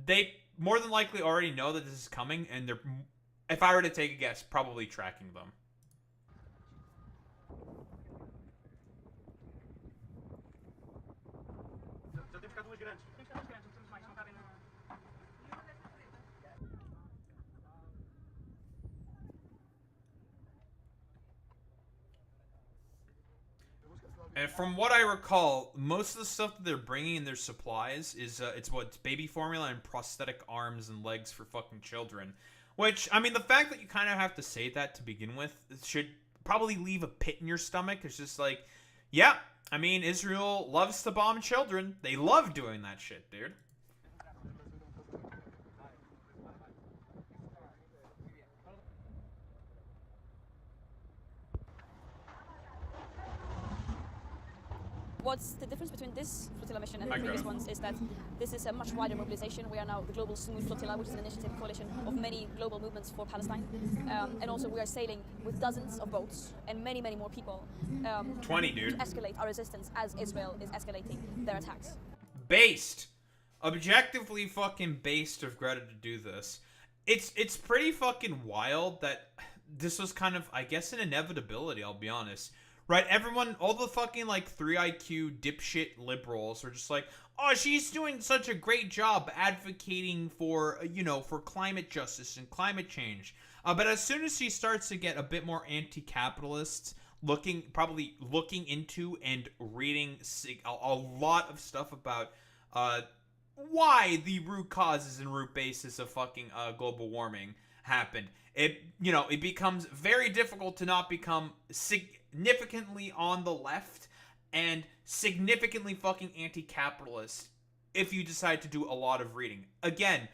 [SPEAKER 1] they more than likely already know that this is coming, and they're, if I were to take a guess, probably tracking them. And from what I recall, most of the stuff that they're bringing in their supplies is, it's baby formula and prosthetic arms and legs for fucking children. Which, I mean, the fact that you kind of have to say that to begin with should probably leave a pit in your stomach. It's just like, yeah, I mean, Israel loves to bomb children. They love doing that shit, dude.
[SPEAKER 18] what's the difference between this flotilla mission and the previous ones is that this is a much wider mobilization. We are now the global Smooth Flotilla, which is an initiative coalition of many global movements for Palestine. And also we are sailing with dozens of boats and many, many more people
[SPEAKER 1] 20, dude.
[SPEAKER 18] to escalate our resistance as Israel is escalating their attacks.
[SPEAKER 1] Based. Objectively fucking based of Greta to do this. It's pretty fucking wild that this was kind of, I guess, an inevitability, I'll be honest. Right, everyone, all the fucking, like, 3 IQ dipshit liberals are just like, oh, she's doing such a great job advocating for, you know, for climate justice and climate change. But as soon as she starts to get a bit more anti-capitalist, probably looking into and reading a lot of stuff about why the root causes and root basis of fucking global warming happened, it becomes very difficult to not become significantly on the left and significantly fucking anti-capitalist if you decide to do a lot of reading. Again,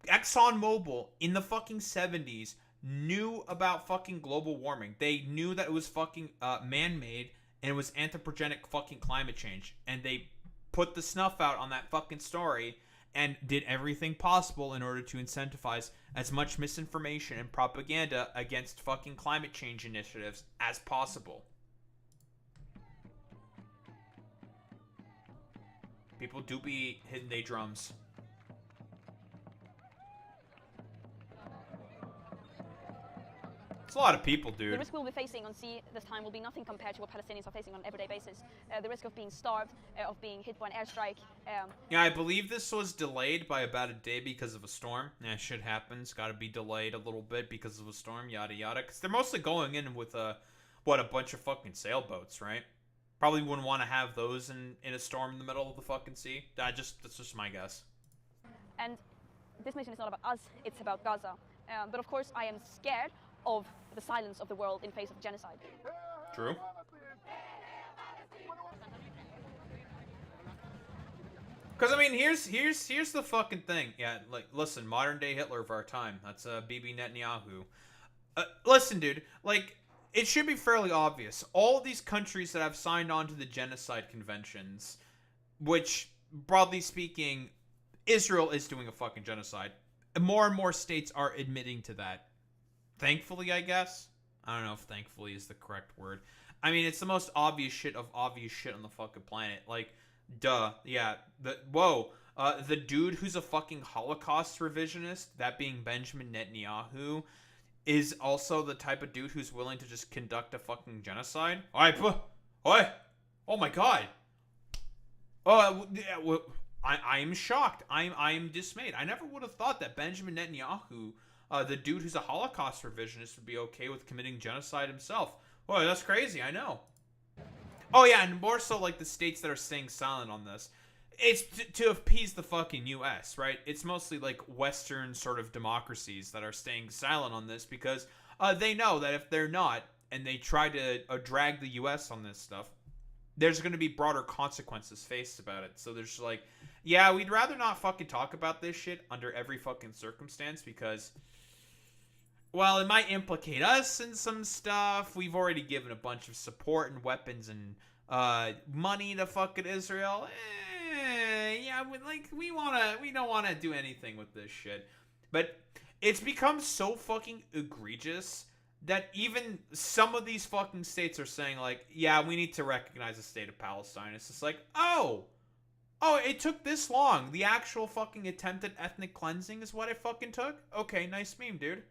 [SPEAKER 1] ExxonMobil in the fucking 70s knew about fucking global warming. They knew that it was fucking man-made and it was anthropogenic fucking climate change. And they put the snuff out on that fucking story and did everything possible in order to incentivize as much misinformation and propaganda against fucking climate change initiatives as possible. People do be hitting their drums. It's a lot of people, dude.
[SPEAKER 18] The risk we'll be facing on sea this time will be nothing compared to what Palestinians are facing on an everyday basis. The risk of being starved, of being hit by an airstrike.
[SPEAKER 1] Yeah, I believe this was delayed by about a day because of a storm. Yeah, shit happens. Got to be delayed a little bit because of a storm, yada yada. Because they're mostly going in with a bunch of fucking sailboats, right? Probably wouldn't want to have those in a storm in the middle of the fucking sea. That's just my guess.
[SPEAKER 18] And this mission is not about us, it's about Gaza. But of course, I am scared of the silence of the world in face of genocide.
[SPEAKER 1] True. Because, I mean, here's the fucking thing. Yeah, like, listen, modern day Hitler of our time. That's Bibi Netanyahu. Listen, dude, like, it should be fairly obvious. All these countries that have signed on to the genocide conventions, which, broadly speaking, Israel is doing a fucking genocide. More and more states are admitting to that. Thankfully, I guess. I don't know if thankfully is the correct word. I mean, it's the most obvious shit of obvious shit on the fucking planet. Like, duh. Yeah. The dude who's a fucking Holocaust revisionist, that being Benjamin Netanyahu, is also the type of dude who's willing to just conduct a fucking genocide. Oi! Oh my god! Oh, I am shocked. I am dismayed. I never would have thought that Benjamin Netanyahu, the dude who's a Holocaust revisionist, would be okay with committing genocide himself. Oh, that's crazy. I know. Oh yeah, and more so like the states that are staying silent on this. It's to appease the fucking U.S., right? It's mostly like Western sort of democracies that are staying silent on this because they know that if they're not, and they try to drag the U.S. on this stuff, there's going to be broader consequences faced about it. So there's like, yeah, we'd rather not fucking talk about this shit under every fucking circumstance because, well, it might implicate us in some stuff. We've already given a bunch of support and weapons and money to fucking Israel. Yeah, we don't want to do anything with this shit. But it's become so fucking egregious that even some of these fucking states are saying, like, yeah, we need to recognize the state of Palestine. It's just like, oh, it took this long. The actual fucking attempted ethnic cleansing is what it fucking took? Okay, nice meme, dude.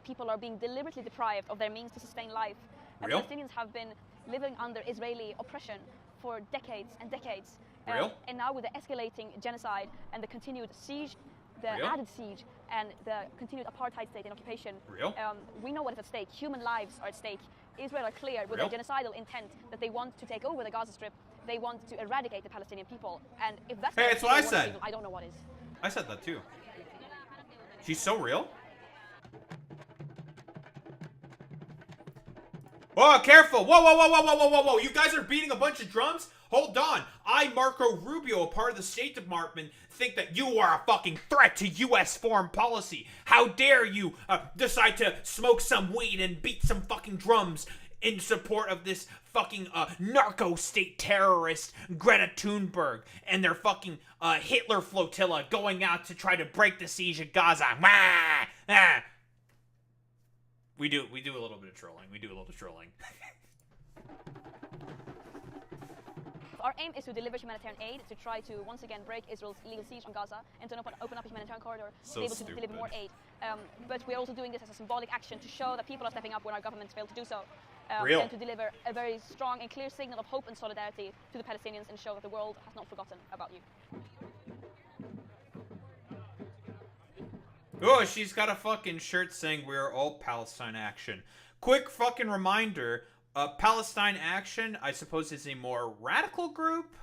[SPEAKER 18] People are being deliberately deprived of their means to sustain life.
[SPEAKER 1] Real?
[SPEAKER 18] Palestinians have been living under Israeli oppression for decades and decades.
[SPEAKER 1] Real?
[SPEAKER 18] And now with the escalating genocide and the continued siege, the
[SPEAKER 1] Real?
[SPEAKER 18] added siege, and the continued apartheid state in occupation,
[SPEAKER 1] Real?
[SPEAKER 18] We know what is at stake. Human lives are at stake. Israel are clear with
[SPEAKER 1] Real?
[SPEAKER 18] their genocidal intent that they want to take over the Gaza Strip. They want to eradicate the Palestinian people. And if that's
[SPEAKER 1] Hey, it's what I said.
[SPEAKER 18] I don't know what is.
[SPEAKER 1] I said that too. She's so real. Oh, careful! Whoa! You guys are beating a bunch of drums? hold on, I, Marco Rubio, a part of the State Department, think that you are a fucking threat to U.S. foreign policy. How dare you decide to smoke some weed and beat some fucking drums in support of this fucking narco state terrorist Greta Thunberg and their fucking Hitler flotilla going out to try to break the siege of Gaza. We do a little bit of trolling. We do a little bit of trolling.
[SPEAKER 18] Our aim is to deliver humanitarian aid to try to once again break Israel's illegal siege on Gaza and to open up a humanitarian corridor to be able to deliver more aid. But we're also doing this as a symbolic action to show that people are stepping up when our governments fail to do so. And to deliver a very strong and clear signal of hope and solidarity to the Palestinians and show that the world has not forgotten about you.
[SPEAKER 1] Oh, she's got a fucking shirt saying we're all Palestine Action. Quick fucking reminder, Palestine Action, I suppose, is a more radical group.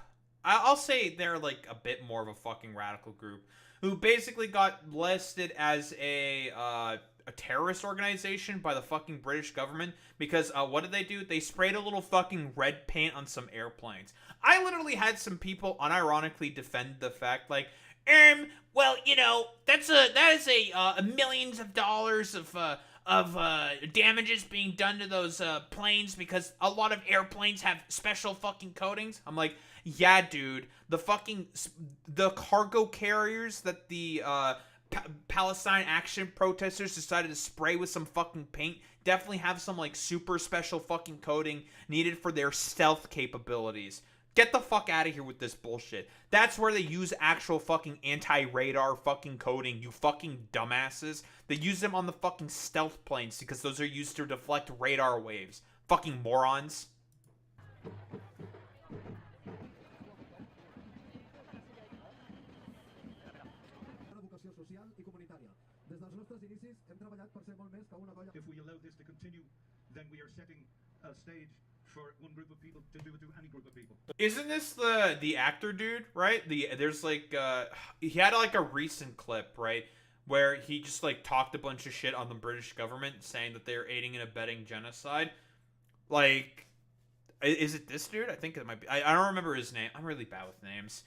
[SPEAKER 1] I'll say they're like a bit more of a fucking radical group who basically got listed as a terrorist organization by the fucking British government because what did they do? They sprayed a little fucking red paint on some airplanes. I literally had some people unironically defend the fact like, well, you know, that is a millions of dollars of damages being done to those planes because a lot of airplanes have special fucking coatings. I'm like, yeah, dude, the cargo carriers that the Palestine Action protesters decided to spray with some fucking paint definitely have some like super special fucking coating needed for their stealth capabilities. Get the fuck out of here with this bullshit. That's where they use actual fucking anti-radar fucking coating, you fucking dumbasses. They use them on the fucking stealth planes because those are used to deflect radar waves. Fucking morons.
[SPEAKER 19] If we allow this to continue, then we are setting a stage for one group of people to do it to any group of people.
[SPEAKER 1] Isn't this the actor dude, right? There's like he had like a recent clip, right, where he just like talked a bunch of shit on the British government saying that they're aiding and abetting genocide. Like, is it this dude? I think it might be. I don't remember his name. I'm really bad with names.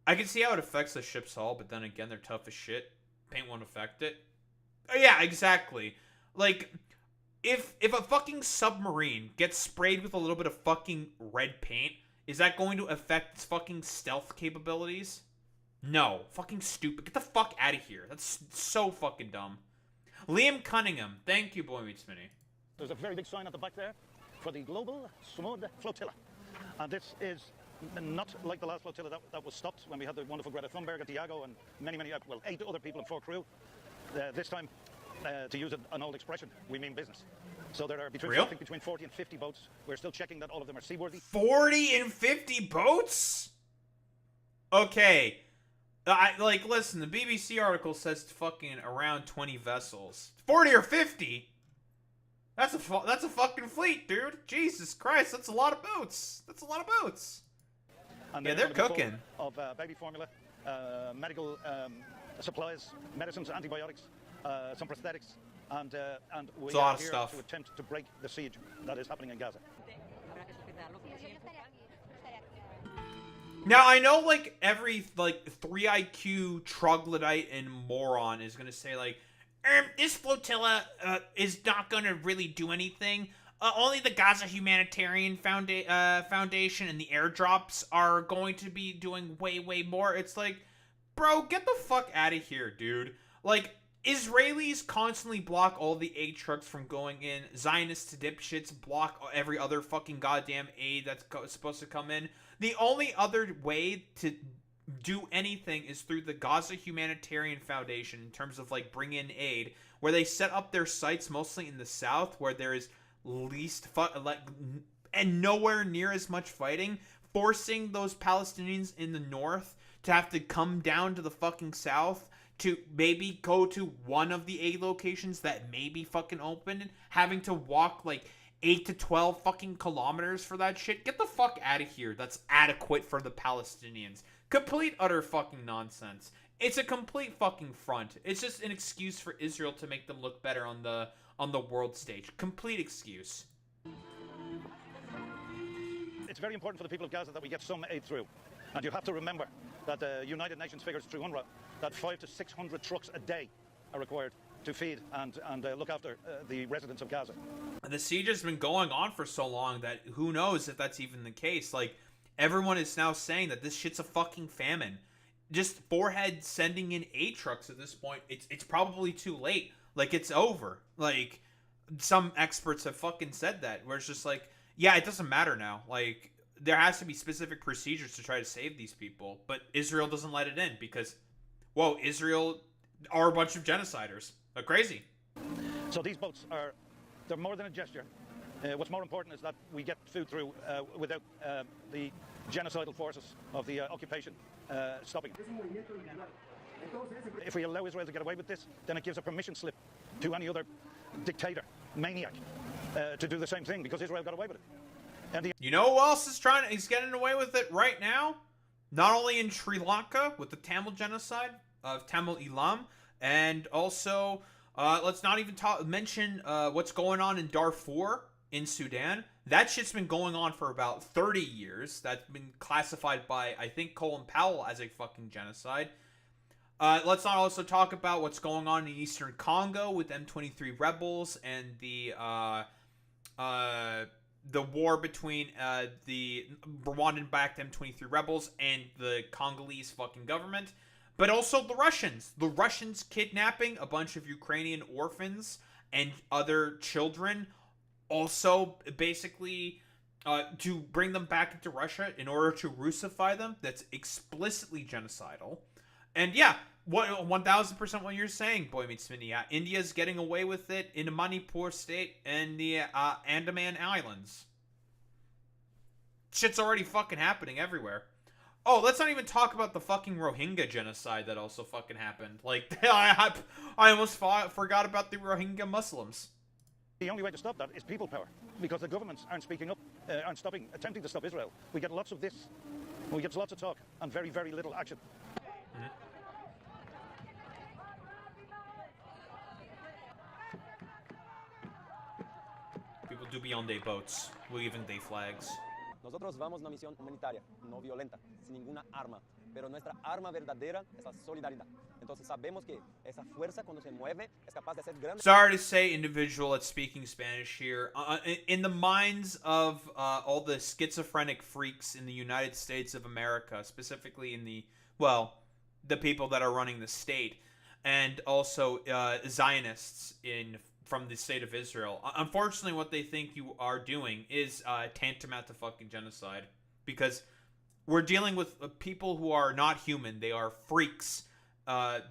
[SPEAKER 1] I can see how it affects the ship's hull, but then again, they're tough as shit. Paint won't affect it. Yeah, exactly. Like, if a fucking submarine gets sprayed with a little bit of fucking red paint, is that going to affect its fucking stealth capabilities? No. Fucking stupid. Get the fuck out of here. That's so fucking dumb. Liam Cunningham. Thank you, Boy Meets Mini.
[SPEAKER 19] There's a very big sign at the back there for the global HUGE Flotilla. And this is not like the last flotilla that was stopped when we had the wonderful Greta Thunberg at Diago and many, 8 other people and 4 crew. This time, to use an old expression, we mean business. So there are between 40 and 50 boats. We're still checking that all of them are seaworthy.
[SPEAKER 1] 40 and 50 boats? Okay. Listen, the BBC article says fucking around 20 vessels. 40 or 50? That's a fucking fleet, dude. Jesus Christ, that's a lot of boats. That's a lot of boats.
[SPEAKER 19] And
[SPEAKER 1] yeah, they're cooking.
[SPEAKER 19] Of baby formula, medical supplies, medicines, antibiotics, some prosthetics, and we are here to attempt to break the siege that is happening in Gaza.
[SPEAKER 1] Now, I know, like, every, 3 IQ troglodyte and moron is gonna say, like, this flotilla is not gonna really do anything. Only the Gaza Humanitarian Foundation and the airdrops are going to be doing way, way more. It's like, bro, get the fuck out of here, dude. Like, Israelis constantly block all the aid trucks from going in. Zionist dipshits block every other fucking goddamn aid that's supposed to come in. The only other way to do anything is through the Gaza Humanitarian Foundation in terms of, like, bring in aid, where they set up their sites mostly in the south, where there is least and nowhere near as much fighting, forcing those Palestinians in the north to have to come down to the fucking south to maybe go to one of the aid locations that may be fucking open, having to walk like 8 to 12 fucking kilometers for that shit. Get the fuck out of here. That's adequate for the Palestinians. Complete utter fucking nonsense. It's a complete fucking front. It's just an excuse for Israel to make them look better on the world stage. Complete excuse.
[SPEAKER 19] it's very important for the people of Gaza that we get some aid through. And you have to remember that the United Nations figures through UNRWA that 500 to 600 trucks a day are required to feed and look after the residents of Gaza.
[SPEAKER 1] The siege has been going on for so long that who knows if that's even the case. Like, everyone is now saying that this shit's a fucking famine. Just Forehead sending in aid trucks at this point, it's probably too late. Like, it's over. Like, some experts have fucking said that, where it's just like, yeah, it doesn't matter now. Like, there has to be specific procedures to try to save these people, but Israel doesn't let it in because, whoa, Israel are a bunch of genociders. They're crazy.
[SPEAKER 19] So these boats they're more than a gesture. What's more important is that we get food through without the genocidal forces of the occupation stopping. If we allow Israel to get away with this, then it gives a permission slip to any other dictator, maniac, to do the same thing, because Israel got away with it. And
[SPEAKER 1] you know who else is getting away with it right now? Not only in Sri Lanka with the Tamil genocide of Tamil Eelam, and also let's not even mention what's going on in Darfur in Sudan. That shit's been going on for about 30 years. That's been classified by, I think, Colin Powell as a fucking genocide. Let's not also talk about what's going on in Eastern Congo with M23 rebels and the war between the Rwandan-backed M23 rebels and the Congolese fucking government. But also the Russians. The Russians kidnapping a bunch of Ukrainian orphans and other children. Also, basically, to bring them back into Russia in order to Russify them. That's explicitly genocidal. And yeah, 1000% what you're saying, Boy Meets Smitty. Yeah, India's getting away with it in a Manipur state and the Andaman Islands. Shit's already fucking happening everywhere. Oh, let's not even talk about the fucking Rohingya genocide that also fucking happened. Like, I almost forgot about the Rohingya Muslims.
[SPEAKER 19] the only way to stop that is people power, because the governments aren't speaking up, aren't attempting to stop Israel. We get lots of this, we get lots of talk, and very, very little action.
[SPEAKER 1] People do be on their boats, waving their flags.
[SPEAKER 20] Nosotros vamos una misión humanitaria, no violenta, sin ninguna arma. Pero nuestra arma verdadera es la solidaridad. Entonces sabemos que esa fuerza cuando se mueve es capaz de hacer grandes.
[SPEAKER 1] Sorry to say, individual that's speaking Spanish here. In the minds of all the schizophrenic freaks in the United States of America, specifically in the people that are running the state, and also Zionists from the state of Israel. Unfortunately, what they think you are doing is tantamount to fucking genocide, because we're dealing with people who are not human. They are freaks.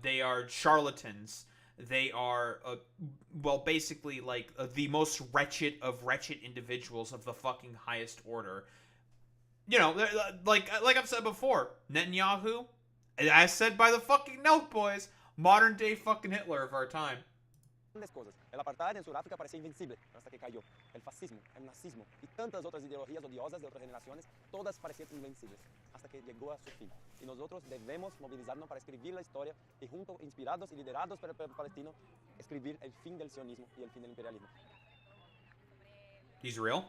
[SPEAKER 1] They are charlatans. They are, basically like the most wretched of wretched individuals of the fucking highest order. You know, like I've said before, Netanyahu, as said by the fucking Note Boys, modern day fucking Hitler of our time.
[SPEAKER 20] Cosas. El apartheid en Sudáfrica parecía invencible hasta que cayó. El fascismo, el nazismo y tantas otras ideologías odiosas de otras generaciones, todas parecían invencibles hasta que llegó a su fin. Y nosotros debemos movilizarnos para escribir la historia y juntos, inspirados y liderados por el pueblo palestino, escribir el fin del sionismo y el fin del imperialismo.
[SPEAKER 1] He's real?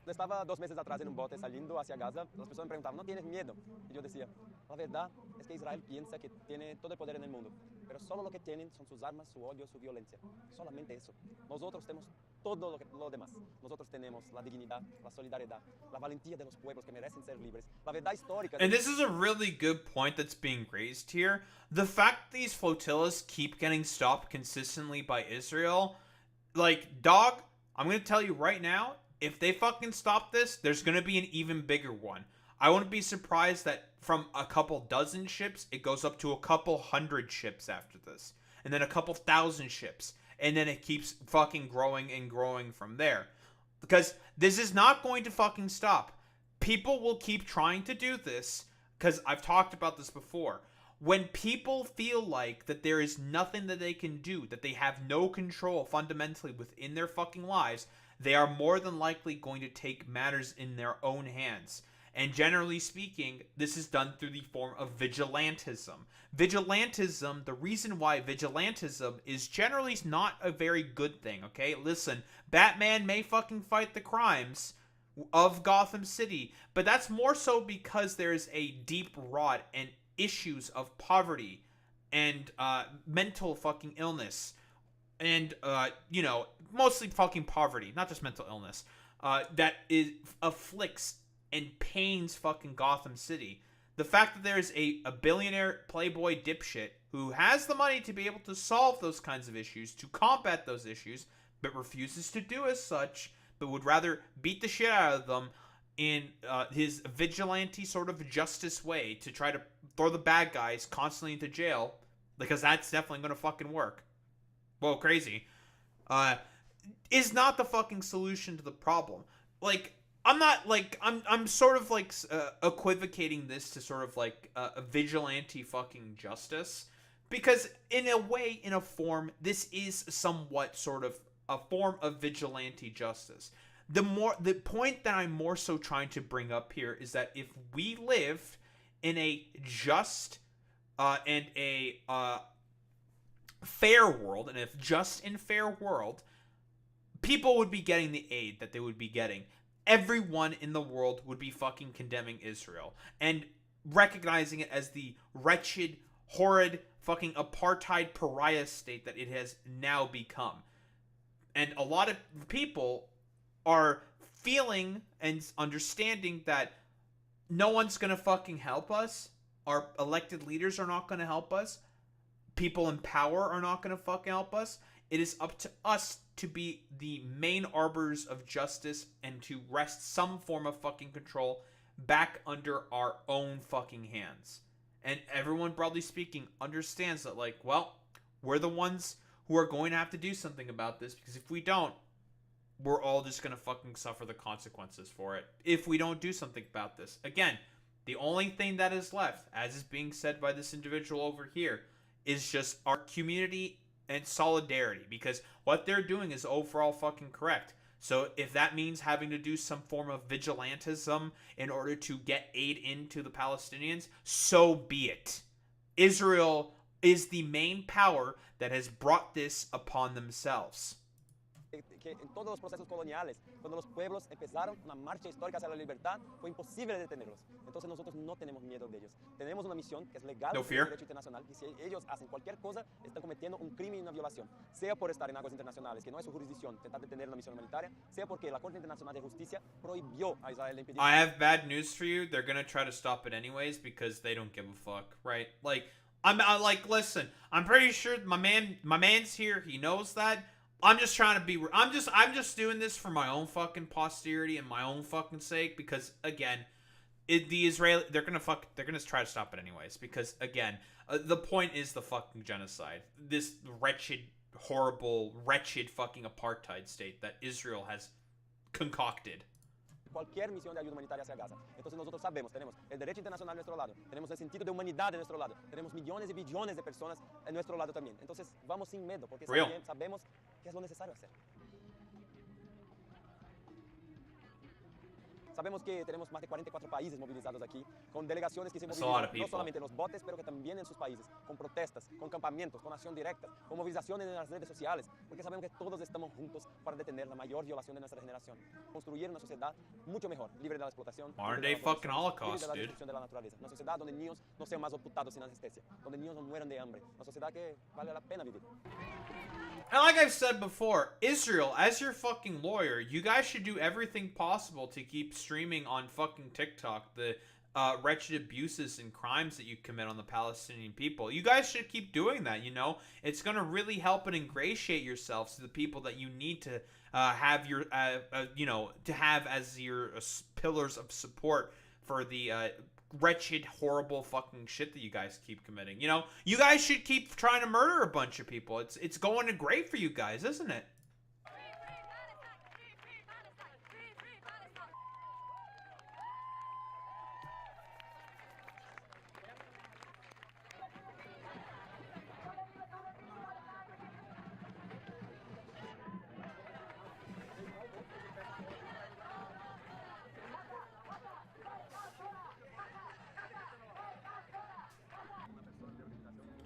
[SPEAKER 20] Estaba 2 meses atrás en un bote saliendo hacia Gaza. Las personas me preguntaban, ¿no tienes miedo? Y yo decía, la verdad es que Israel piensa que tiene todo el poder en el mundo, pero solo lo que tienen son sus armas, su odio, su violencia. Solamente eso. Nosotros tenemos todo lo demás. Nosotros tenemos la dignidad, la solidaridad, la valentía de los pueblos que merecen ser libres. La verdad histórica.
[SPEAKER 1] And this is a really good point that's being raised here. The fact that these flotillas keep getting stopped consistently by Israel, like, dog, I'm going to tell you right now, if they fucking stop this, there's going to be an even bigger one. I wouldn't be surprised that from a couple dozen ships, it goes up to a couple hundred ships after this. And then a couple thousand ships. And then it keeps fucking growing and growing from there. Because this is not going to fucking stop. People will keep trying to do this, because I've talked about this before. When people feel like that there is nothing that they can do, that they have no control fundamentally within their fucking lives, they are more than likely going to take matters in their own hands. And generally speaking, this is done through the form of vigilantism. Vigilantism, the reason why vigilantism is generally not a very good thing, okay? Listen, Batman may fucking fight the crimes, of Gotham City, but that's more so because there's a deep rot and issues of poverty and mental fucking illness and you know, mostly fucking poverty, not just mental illness, that afflicts and pains fucking Gotham City. The fact that there's a billionaire playboy dipshit who has the money to be able to solve those kinds of issues, to combat those issues, but refuses to do as such, but would rather beat the shit out of them in his vigilante sort of justice way to try to throw the bad guys constantly into jail, because that's definitely going to fucking work. Whoa, crazy. Is not the fucking solution to the problem. Like, I'm not, like, I'm sort of, like, equivocating this to sort of, like, a vigilante fucking justice. Because, in a way, in a form, this is somewhat sort of a form of vigilante justice. The point that I'm more so trying to bring up here is that if we lived in a just and a fair world, and if just and fair world, people would be getting the aid that they would be getting. Everyone in the world would be fucking condemning Israel and recognizing it as the wretched, horrid, fucking apartheid pariah state that it has now become. And a lot of people are feeling and understanding that no one's gonna fucking help us. Our elected leaders are not gonna help us. People in power are not gonna fucking help us. It is up to us to be the main arbiters of justice and to wrest some form of fucking control back under our own fucking hands. And everyone, broadly speaking, understands that, like, well, we're the ones who are going to have to do something about this, because if we don't, we're all just going to fucking suffer the consequences for it if we don't do something about this. Again, the only thing that is left, as is being said by this individual over here, is just our community and solidarity, because what they're doing is overall fucking correct. So if that means having to do some form of vigilantism in order to get aid into the Palestinians, so be it. Israel is the main power that has brought this upon themselves.
[SPEAKER 20] Que en todos los procesos coloniales, cuando los pueblos empezaron una marcha histórica hacia la libertad, fue imposible detenerlos. Entonces nosotros no tenemos miedo de ellos. Tenemos una misión que es legal,
[SPEAKER 1] No
[SPEAKER 20] del
[SPEAKER 1] fear.
[SPEAKER 20] derecho internacional, y si ellos hacen cualquier cosa, están cometiendo un crimen y una violación. Sea por estar en aguas internacionales, que no es su jurisdicción, tentar detener una misión humanitaria, sea porque la Corte Internacional de Justicia prohibió a Israel de impedir...
[SPEAKER 1] I have bad news for you. They're gonna try to stop it anyways because they don't give a fuck, right? Like, I'm like, listen, I'm pretty sure my man's here. He knows that. I'm just trying to be. I'm just doing this for my own fucking posterity and my own fucking sake, because again, the Israeli, they're gonna try to stop it anyways, because again, the point is the fucking genocide. This wretched, horrible, wretched fucking apartheid state that Israel has concocted.
[SPEAKER 20] Cualquier misión de ayuda humanitaria hacia Gaza. Entonces nosotros sabemos, tenemos el derecho internacional a nuestro lado, tenemos el sentido de humanidad de nuestro lado, tenemos millones y billones de personas a nuestro lado también. Entonces vamos sin miedo, porque sabemos qué es lo necesario hacer. Sabemos que tenemos más de 44 países movilizados aquí, con delegaciones que se movilizan no solamente en los botes, pero que también en sus países, con protestas, con campamentos, con acción directa, con movilizaciones en las redes sociales, porque sabemos que todos estamos juntos para detener la mayor violación de nuestra generación, construir una sociedad mucho mejor, libre de la explotación,
[SPEAKER 1] Modern day fucking Holocaust,
[SPEAKER 20] libre de la
[SPEAKER 1] dude.
[SPEAKER 20] destrucción de la naturaleza, una sociedad donde niños no sean más ocultados sin anestesia, donde niños no mueran de hambre, una sociedad que vale la pena vivir.
[SPEAKER 1] And like I've said before, Israel, as your fucking lawyer, you guys should do everything possible to keep streaming on fucking TikTok the wretched abuses and crimes that you commit on the Palestinian people. You guys should keep doing that, you know? It's going to really help and ingratiate yourselves to the people that you need to have your, you know, to have as your pillars of support for the wretched, horrible fucking shit that you guys keep committing. You know, you guys should keep trying to murder a bunch of people. It's going great for you guys, isn't it?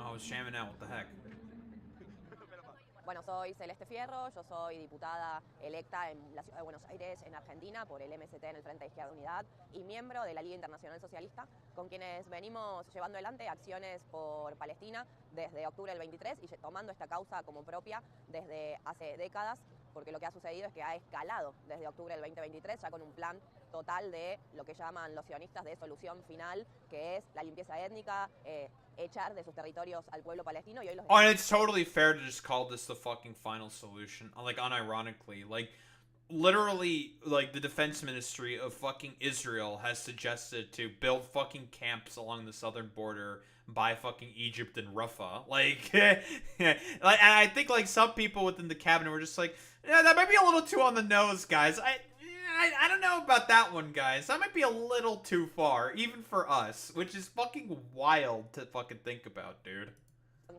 [SPEAKER 1] I was jamming out. What the heck?
[SPEAKER 21] Bueno, soy Celeste Fierro, yo soy diputada electa en la Ciudad de Buenos Aires, en Argentina, por el MST en el Frente de Izquierda Unidad y miembro de la Liga Internacional Socialista, con quienes venimos llevando adelante acciones por Palestina desde octubre del 23 y tomando esta causa como propia desde hace décadas, porque lo que ha sucedido es que ha escalado desde octubre del 2023 ya con un plan total de lo que llaman los sionistas de solución final, que es la limpieza étnica, echar de sus territorios al pueblo palestino y hoy los...
[SPEAKER 1] Oh, and it's totally fair to just call this the fucking final solution. Like, unironically. Like, literally, like, the defense ministry of fucking Israel has suggested to build fucking camps along the southern border by fucking Egypt and Rafah. Like, and I think, like, some people within the cabinet were just like, yeah, that might be a little too on the nose, guys. I don't know about that one, guys. That might be a little too far, even for us, which is fucking wild to fucking think about, dude.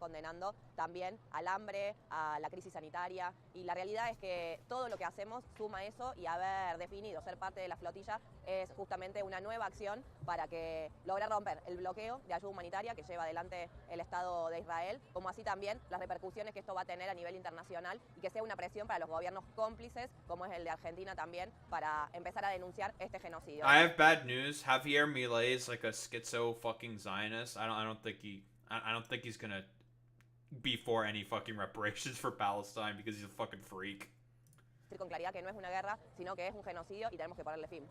[SPEAKER 21] Condenando también al hambre, a la crisis sanitaria, y la realidad es que todo lo que hacemos suma eso, y haber definido ser parte de la flotilla es justamente una nueva acción para que lograr romper el bloqueo de ayuda humanitaria que lleva adelante el Estado de Israel, como así también las repercusiones que esto va a tener a nivel internacional y que sea una presión para los gobiernos cómplices, como es el de Argentina también, para empezar a denunciar este genocidio.
[SPEAKER 1] I have bad news. Javier Milei is like a schizo fucking Zionist. I don't think he's gonna be for any fucking reparations for Palestine because he's a fucking freak.
[SPEAKER 21] Decir con claridad que no es una guerra, sino que es un genocidio y tenemos que ponerle fin.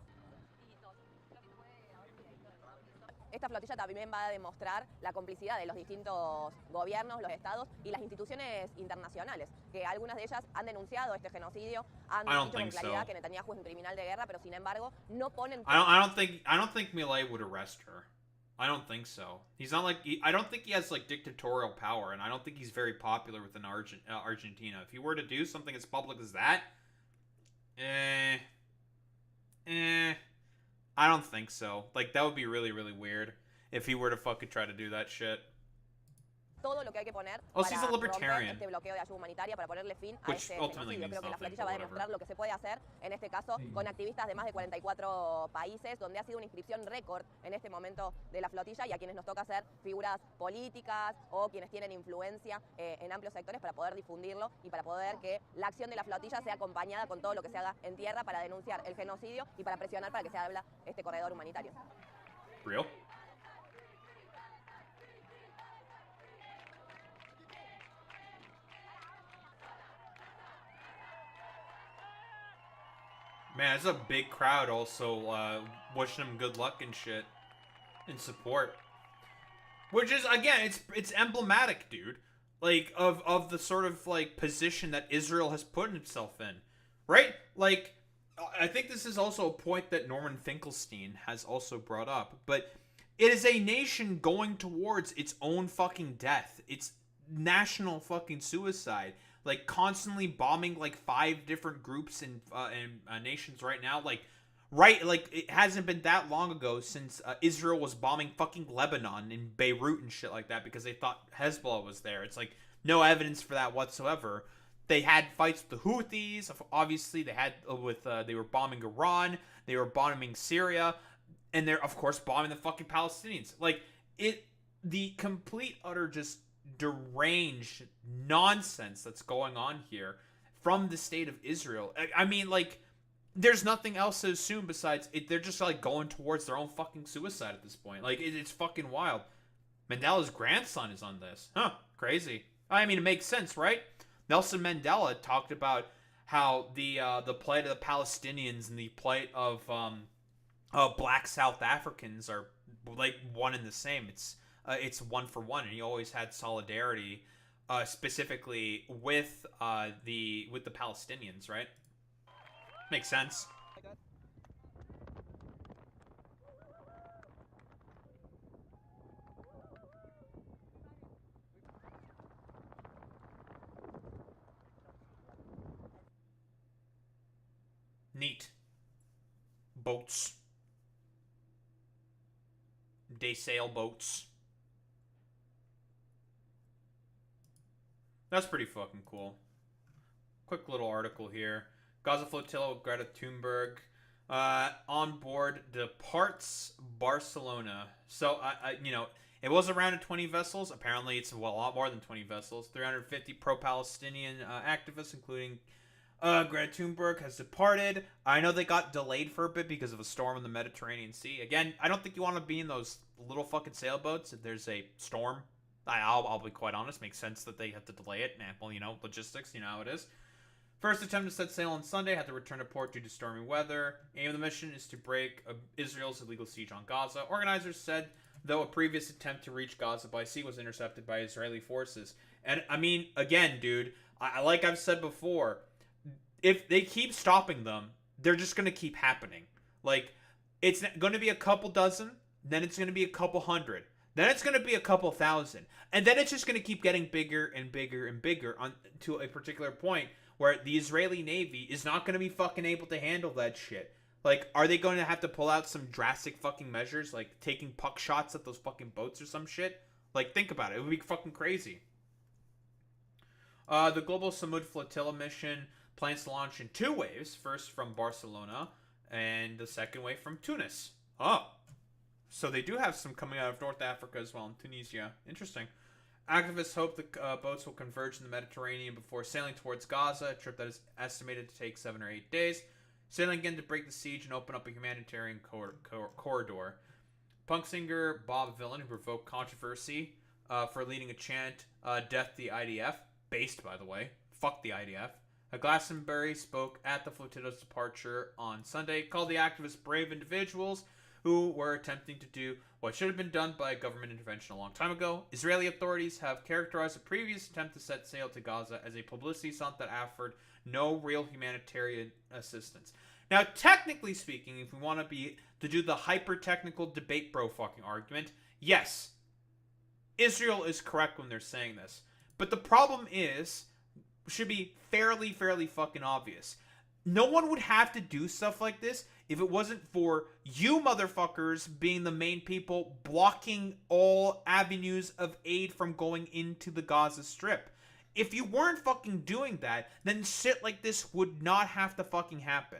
[SPEAKER 21] Esta flotilla también va a demostrar la complicidad de los distintos gobiernos, los estados y las instituciones internacionales, que algunas de ellas han denunciado este genocidio, han dicho con claridad que Netanyahu es un criminal de guerra, pero sin embargo no ponen...
[SPEAKER 1] I don't think Milei would arrest her. I don't think so. He's not like... I don't think he has, like, dictatorial power, and I don't think he's very popular within Argentina. If he were to do something as public as that... I don't think so. Like, that would be really, really weird if he were to fucking try to do that shit.
[SPEAKER 21] Todo lo que hay que poner
[SPEAKER 1] He's a
[SPEAKER 21] para romper
[SPEAKER 1] libertarian.
[SPEAKER 21] este bloqueo de ayuda humanitaria, para ponerle fin a
[SPEAKER 1] Which
[SPEAKER 21] este
[SPEAKER 1] ultimately
[SPEAKER 21] genocidio.
[SPEAKER 1] means
[SPEAKER 21] Creo que la
[SPEAKER 1] nothing,
[SPEAKER 21] flotilla va a
[SPEAKER 1] but
[SPEAKER 21] demostrar lo que se puede hacer, en este caso, con activistas de más de 44 países, donde ha sido una inscripción récord en este momento de la flotilla, y a quienes nos toca ser figuras políticas o quienes tienen influencia en amplios sectores para poder difundirlo y para poder que la acción de la flotilla sea acompañada con todo lo que se haga en tierra para denunciar el genocidio y para presionar para que se abra este corredor humanitario.
[SPEAKER 1] Real? Man, it's a big crowd also wishing him good luck and shit. And support. Which is, again, it's emblematic, dude. Like, of the sort of, like, position that Israel has put itself in. Right? Like, I think this is also a point that Norman Finkelstein has also brought up. But it is a nation going towards its own fucking death. It's national fucking suicide. Like, constantly bombing, like, 5 different groups in nations right now. Like, it hasn't been that long ago since Israel was bombing fucking Lebanon and Beirut and shit like that because they thought Hezbollah was there. It's like, no evidence for that whatsoever. They had fights with the Houthis. Obviously, they were bombing Iran. They were bombing Syria. And they're, of course, bombing the fucking Palestinians. Like, the complete, utter, just deranged nonsense that's going on here from the state of Israel. I mean, like, there's nothing else to assume besides they're just, like, going towards their own fucking suicide at this point. Like, it's fucking wild. Mandela's grandson is on this. Huh, crazy. I mean, it makes sense, right? Nelson Mandela talked about how the plight of the Palestinians and the plight of black South Africans are, like, one and the same. It's one for one, and he always had solidarity, specifically with the Palestinians, right? Makes sense. Neat. Boats. Day sailboats. That's pretty fucking cool. Quick little article here. Gaza Flotilla with Greta Thunberg. On board departs Barcelona. So, It was around 20 vessels. Apparently, it's a lot more than 20 vessels. 350 pro-Palestinian activists, including Greta Thunberg, has departed. I know they got delayed for a bit because of a storm in the Mediterranean Sea. Again, I don't think you want to be in those little fucking sailboats if there's a storm. I'll be quite honest. Makes sense that they have to delay it. Well, logistics, how it is. First attempt to set sail on Sunday had to return to port due to stormy weather. Aim of the mission is to break Israel's illegal siege on Gaza. Organizers said, though, a previous attempt to reach Gaza by sea was intercepted by Israeli forces. And, I mean, again, dude, like I've said before, if they keep stopping them, they're just going to keep happening. Like, it's going to be a couple dozen, then it's going to be a couple hundred, then it's going to be a couple thousand, and then it's just going to keep getting bigger and bigger and bigger to a particular point where the Israeli Navy is not going to be fucking able to handle that shit. Like, are they going to have to pull out some drastic fucking measures, like taking puck shots at those fucking boats or some shit? Like, think about it. It would be fucking crazy. The Global Samud Flotilla mission plans to launch in 2 waves. First from Barcelona, and the second wave from Tunis. Oh. So they do have some coming out of North Africa as well, in Tunisia. Interesting. Activists hope the boats will converge in the Mediterranean before sailing towards Gaza, a trip that is estimated to take 7 or 8 days. Sailing again to break the siege and open up a humanitarian corridor. Punk singer Bob Villain, who provoked controversy for leading a chant, Death the IDF, based, by the way. Fuck the IDF. Glastonbury spoke at the flotilla's departure on Sunday, called the activists brave individuals who were attempting to do what should have been done by government intervention a long time ago. Israeli authorities have characterized a previous attempt to set sail to Gaza as a publicity stunt that offered no real humanitarian assistance. Now, technically speaking, if we want to do the hyper-technical debate bro fucking argument, yes, Israel is correct when they're saying this. But the problem should be fairly fucking obvious. No one would have to do stuff like this if it wasn't for you motherfuckers being the main people blocking all avenues of aid from going into the Gaza Strip. If you weren't fucking doing that, then shit like this would not have to fucking happen.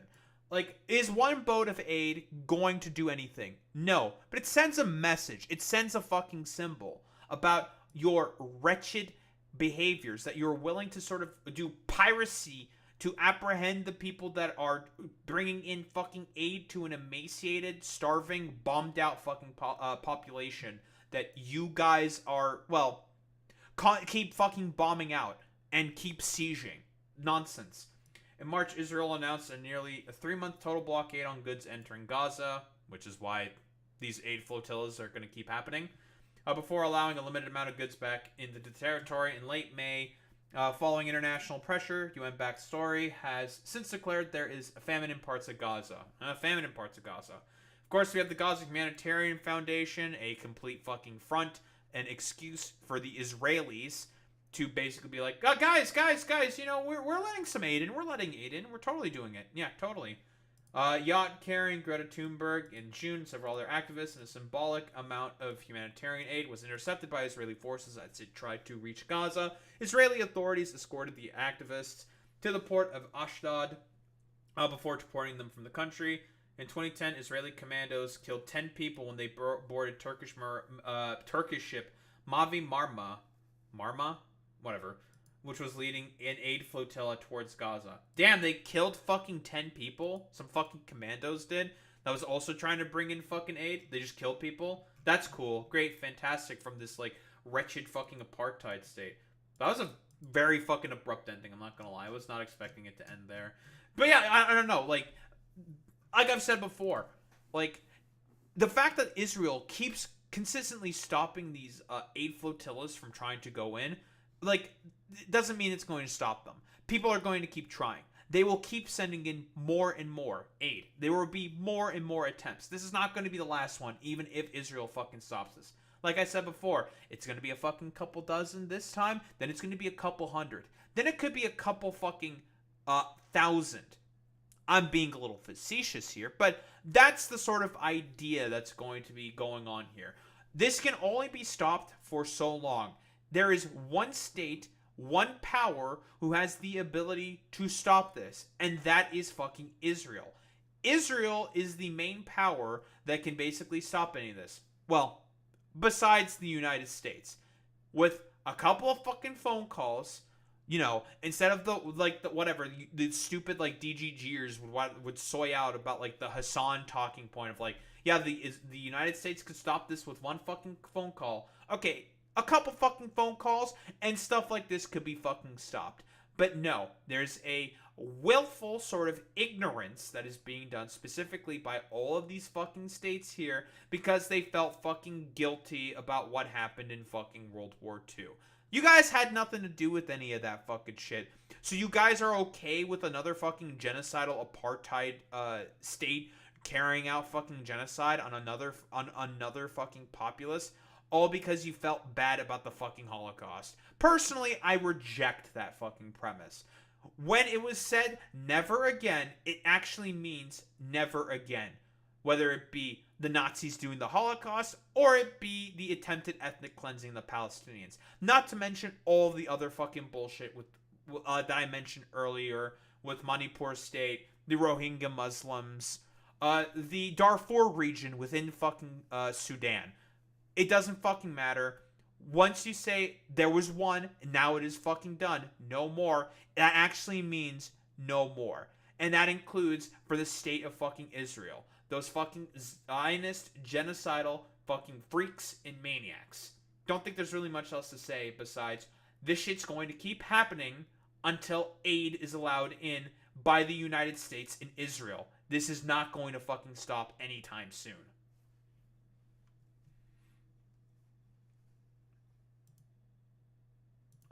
[SPEAKER 1] Like, is one boat of aid going to do anything? No. But it sends a message. It sends a fucking symbol about your wretched behaviors, that you're willing to sort of do piracy to apprehend the people that are bringing in fucking aid to an emaciated, starving, bombed out fucking population that you guys are, well, keep fucking bombing out and keep sieging. Nonsense. In March, Israel announced a nearly 3-month total blockade on goods entering Gaza, which is why these aid flotillas are going to keep happening, before allowing a limited amount of goods back into the territory. In late May, following international pressure, UN-backed story has since declared there is a famine in parts of Gaza. Of course, we have the Gaza Humanitarian Foundation, a complete fucking front, an excuse for the Israelis to basically be like, oh, guys, we're letting some aid in. We're letting aid in. We're totally doing it. Yeah, totally. Yacht carrying Greta Thunberg in June, several other activists, and a symbolic amount of humanitarian aid was intercepted by Israeli forces as it tried to reach Gaza. Israeli authorities escorted the activists to the port of Ashdod before deporting them from the country. In 2010, Israeli commandos killed 10 people when they boarded Turkish ship Mavi Marma, whatever, which was leading an aid flotilla towards Gaza. Damn, they killed fucking 10 people? Some fucking commandos did? That was also trying to bring in fucking aid? They just killed people? That's cool. Great, fantastic from this, like, wretched fucking apartheid state. That was a very fucking abrupt ending, I'm not gonna lie. I was not expecting it to end there. But yeah, I don't know, like I've said before, like, the fact that Israel keeps consistently stopping these aid flotillas from trying to go in, like, it doesn't mean it's going to stop them. People are going to keep trying. They will keep sending in more and more aid. There will be more and more attempts. This is not going to be the last one, even if Israel fucking stops this. Like I said before, it's going to be a fucking couple dozen this time, then it's going to be a couple hundred. Then it could be a couple fucking thousand. I'm being a little facetious here, but that's the sort of idea that's going to be going on here. This can only be stopped for so long. There is one state, one power who has the ability to stop this, and that is fucking Israel. Israel is the main power that can basically stop any of this. Well, besides the United States, with a couple of fucking phone calls. Instead of the stupid like DGGers would soy out about like the Hassan talking point of like, yeah, the United States could stop this with one fucking phone call. Okay, a couple fucking phone calls and stuff like this could be fucking stopped. But no, there's a willful sort of ignorance that is being done specifically by all of these fucking states here because they felt fucking guilty about what happened in fucking World War II. You guys had nothing to do with any of that fucking shit. So you guys are okay with another fucking genocidal apartheid state carrying out fucking genocide on another fucking populace, all because you felt bad about the fucking Holocaust. Personally, I reject that fucking premise. When it was said never again, it actually means never again. Whether it be the Nazis doing the Holocaust, or it be the attempted ethnic cleansing of the Palestinians. Not to mention all the other fucking bullshit that I mentioned earlier with Manipur State, the Rohingya Muslims, the Darfur region within fucking Sudan. It doesn't fucking matter. Once you say there was one, and now it is fucking done, no more, that actually means no more. And that includes for the state of fucking Israel. Those fucking Zionist, genocidal fucking freaks and maniacs. Don't think there's really much else to say besides this shit's going to keep happening until aid is allowed in by the United States and Israel. This is not going to fucking stop anytime soon.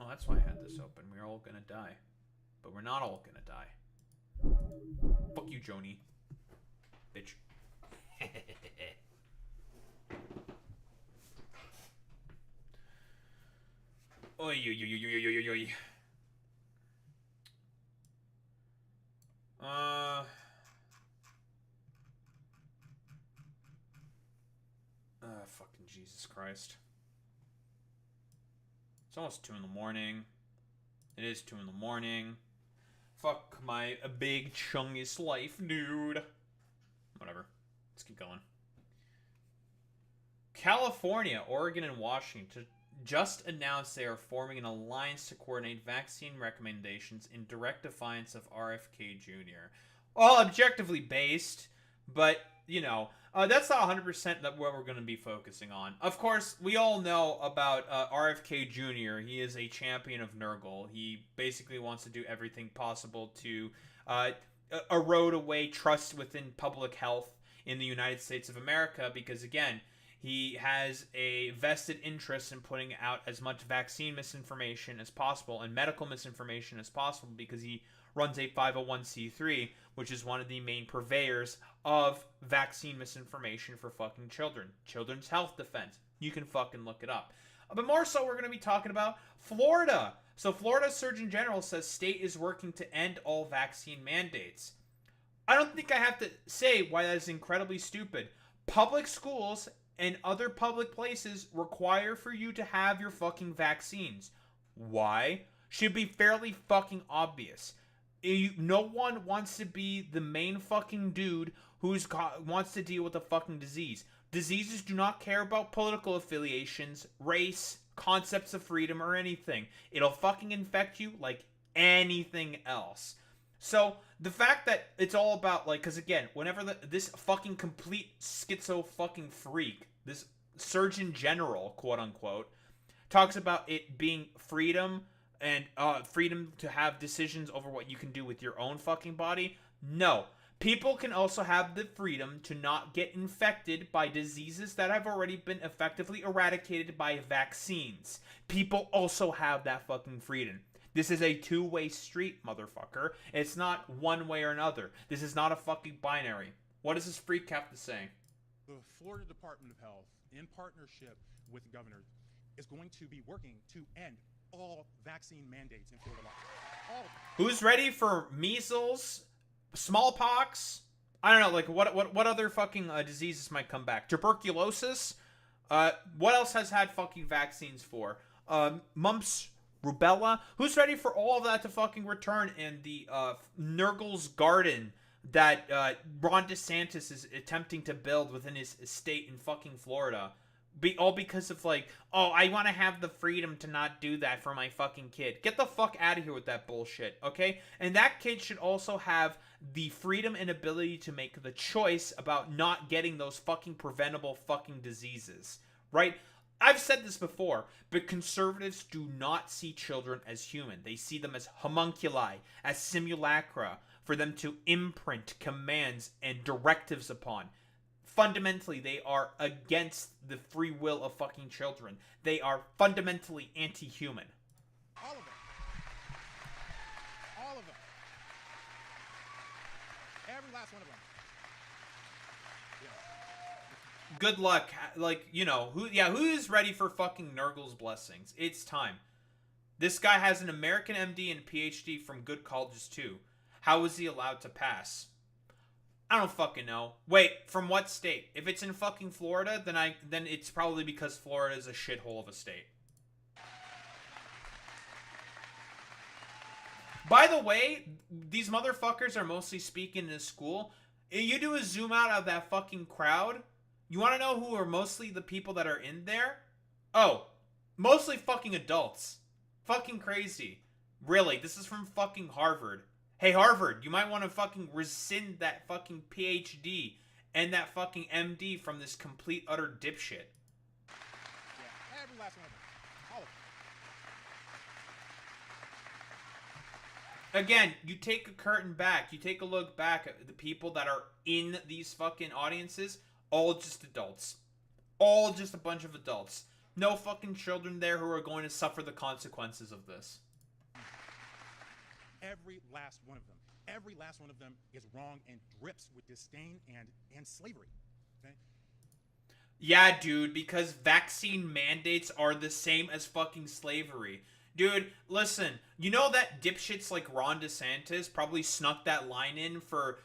[SPEAKER 1] Oh, that's why I had this open. We're all gonna die. But we're not all gonna die. Fuck you, Joni. Bitch. Oy, oy, oy, oy, oy, oy, oy. Fucking Jesus Christ. It's almost 2 in the morning. It is 2 in the morning. Fuck my big chungiest life, dude. Whatever. Let's keep going. California, Oregon, and Washington just announced they are forming an alliance to coordinate vaccine recommendations in direct defiance of RFK Jr. Well, objectively based, but, that's not 100% what we're going to be focusing on. Of course, we all know about RFK Jr. He is a champion of Nurgle. He basically wants to do everything possible to erode away trust within public health in the United States of America because, again, he has a vested interest in putting out as much vaccine misinformation as possible and medical misinformation as possible because he runs a 501c3, which is one of the main purveyors of vaccine misinformation for fucking children. Children's Health Defense. You can fucking look it up. But more so, we're going to be talking about Florida. So Florida Surgeon General says state is working to end all vaccine mandates. I don't think I have to say why that is incredibly stupid. Public schools and other public places require for you to have your fucking vaccines. Why? Should be fairly fucking obvious. No one wants to be the main fucking dude wants to deal with a fucking disease. Diseases do not care about political affiliations, race, concepts of freedom, or anything. It'll fucking infect you like anything else. So, the fact that it's all about, because again, whenever this fucking complete schizo fucking freak, this Surgeon General, quote unquote, talks about it being freedom and freedom to have decisions over what you can do with your own fucking body. No. People can also have the freedom to not get infected by diseases that have already been effectively eradicated by vaccines. People also have that fucking freedom. This is a two-way street, motherfucker. It's not one way or another. This is not a fucking binary. What does this freak have to say?
[SPEAKER 2] The Florida Department of Health, in partnership with the governor, is going to be working to end all vaccine mandates in Florida law. All.
[SPEAKER 1] Who's ready for measles, smallpox? I don't know, what other fucking diseases might come back? Tuberculosis? What else has had fucking vaccines for? Mumps, rubella? Who's ready for all of that to fucking return in the Nurgle's garden that Ron DeSantis is attempting to build within his state in fucking Florida? All because of like, oh, I want to have the freedom to not do that for my fucking kid. Get the fuck out of here with that bullshit, okay? And that kid should also have the freedom and ability to make the choice about not getting those fucking preventable fucking diseases, right? I've said this before, but conservatives do not see children as human. They see them as homunculi, as simulacra, for them to imprint commands and directives upon. Fundamentally, they are against the free will of fucking children. They are fundamentally anti-human.
[SPEAKER 2] All of them. All of them. Every last one of them.
[SPEAKER 1] Good luck. Like, you know, who is ready for fucking Nurgle's blessings? It's time. This guy has an American MD and PhD from good colleges too. How was he allowed to pass? I don't fucking know. Wait, from what state? If it's in fucking Florida, then it's probably because Florida is a shithole of a state. By the way, these motherfuckers are mostly speaking in school. If you do a zoom out of that fucking crowd, you want to know who are mostly the people that are in there? Oh, mostly fucking adults. Fucking crazy. Really, this is from fucking Harvard. Hey, Harvard, you might want to fucking rescind that fucking PhD and that fucking MD from this complete utter dipshit.
[SPEAKER 2] Yeah, every last one of them. All of them.
[SPEAKER 1] Again, you take a curtain back, you take a look back at the people that are in these fucking audiences, all just adults. All just a bunch of adults. No fucking children there who are going to suffer the consequences of this.
[SPEAKER 2] Every last one of them. Every last one of them is wrong and drips with disdain and slavery. Okay?
[SPEAKER 1] Yeah, dude, because vaccine mandates are the same as fucking slavery. Dude, listen, you know that dipshits like Ron DeSantis probably snuck that line in for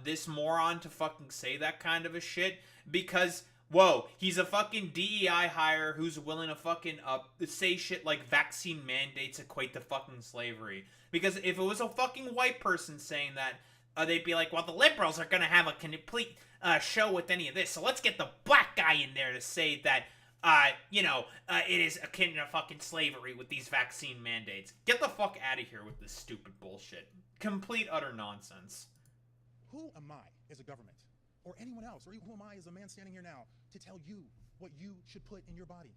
[SPEAKER 1] this moron to fucking say that kind of a shit? Because, whoa, he's a fucking DEI hire who's willing to fucking say shit like vaccine mandates equate to fucking slavery. Because if it was a fucking white person saying that, they'd be like, well, the liberals are gonna have a complete show with any of this, so let's get the black guy in there to say that, it is akin to fucking slavery with these vaccine mandates. Get the fuck out of here with this stupid bullshit. Complete utter nonsense.
[SPEAKER 2] Who am I as a government, or anyone else, or who am I as a man standing here now to tell you what you should put in your body?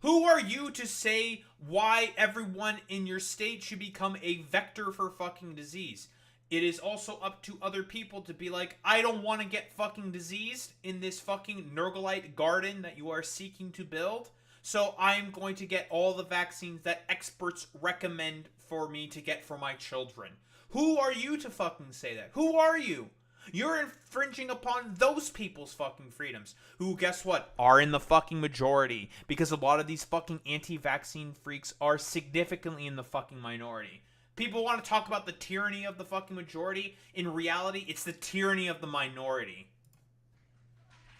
[SPEAKER 1] Who are you to say why everyone in your state should become a vector for fucking disease? It is also up to other people to be like, I don't want to get fucking diseased in this fucking Nurgleite garden that you are seeking to build, so I'm going to get all the vaccines that experts recommend for me to get for my children. Who are you to fucking say that? Who are you? You're infringing upon those people's fucking freedoms, who, guess what, are in the fucking majority, because a lot of these fucking anti-vaccine freaks are significantly in the fucking minority. People want to talk about the tyranny of the fucking majority. In reality, it's the tyranny of the minority.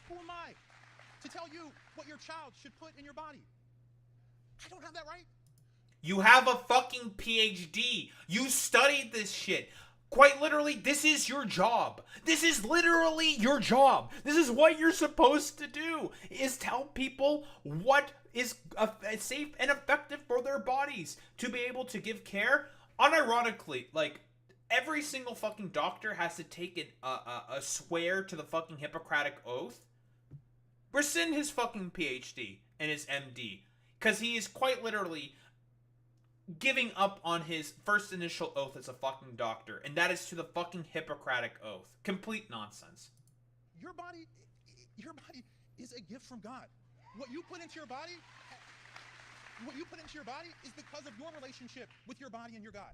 [SPEAKER 2] Who am I to tell you what your child should put in your body? I don't have that right.
[SPEAKER 1] You have a fucking PhD. You studied this shit. Quite literally, this is your job. This is literally your job. This is what you're supposed to do, is tell people what is safe and effective for their bodies to be able to give care. Unironically, like, every single fucking doctor has to take a swear to the fucking Hippocratic Oath. Rescind his fucking PhD and his MD, because he is quite literally giving up on his first initial oath as a fucking doctor, and that is to the fucking Hippocratic Oath. Complete nonsense.
[SPEAKER 2] Your body is a gift from God. What you put into your body is because of your relationship with your body and your God.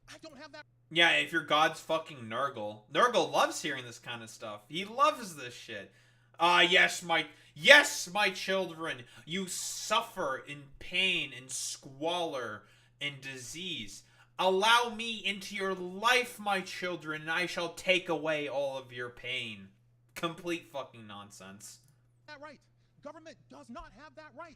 [SPEAKER 2] I don't have that.
[SPEAKER 1] Yeah, if you're God's fucking Nurgle. Nurgle loves hearing this kind of stuff. He loves this shit. Yes, my children, you suffer in pain and squalor and disease. Allow me into your life, my children, and I shall take away all of your pain. Complete fucking nonsense.
[SPEAKER 2] That right. Government does not have that right.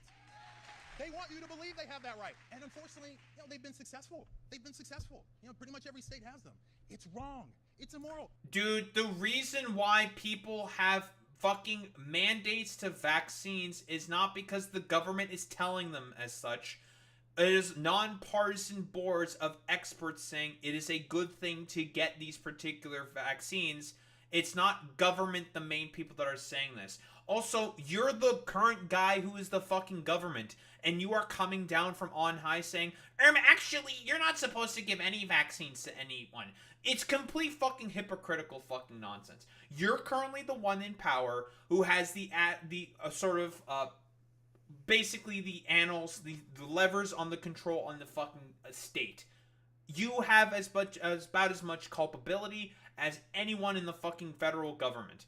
[SPEAKER 2] They want you to believe they have that right. And unfortunately, they've been successful. Pretty much every state has them. It's wrong. It's immoral.
[SPEAKER 1] Dude, the reason why people have fucking mandates to vaccines is not because the government is telling them as such. It is nonpartisan boards of experts saying it is a good thing to get these particular vaccines. It's not government, the main people that are saying this. Also, you're the current guy who is the fucking government, and you are coming down from on high saying, actually, you're not supposed to give any vaccines to anyone. It's complete fucking hypocritical fucking nonsense. You're currently the one in power who has the sort of, basically the annals, the levers on the control on the fucking state. You have about as much culpability as anyone in the fucking federal government.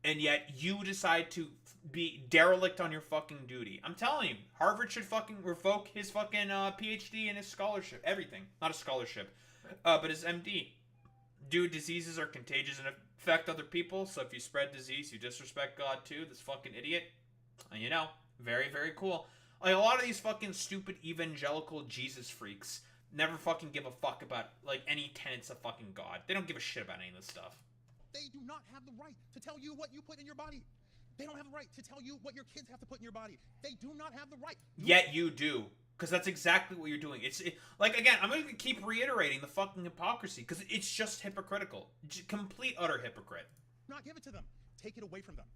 [SPEAKER 1] And yet you decide to be derelict on your fucking duty. I'm telling you, Harvard should fucking revoke his fucking PhD and his scholarship. Everything. Not a scholarship, but his MD. Dude, diseases are contagious and affect other people, so if you spread disease, you disrespect God too, this fucking idiot. And you know, very, very cool. Like, a lot of these fucking stupid evangelical Jesus freaks never fucking give a fuck about, like, any tenets of fucking God. They don't give a shit about any of this stuff.
[SPEAKER 2] They do not have the right to tell you what you put in your body. They don't have the right to tell you what your kids have to put in your body. They do not have the right.
[SPEAKER 1] Yet you do. Because that's exactly what you're doing. Like, again, I'm going to keep reiterating the fucking hypocrisy. Because it's just hypocritical. Complete, utter hypocrite.
[SPEAKER 2] Not give it to them. Take it away from them.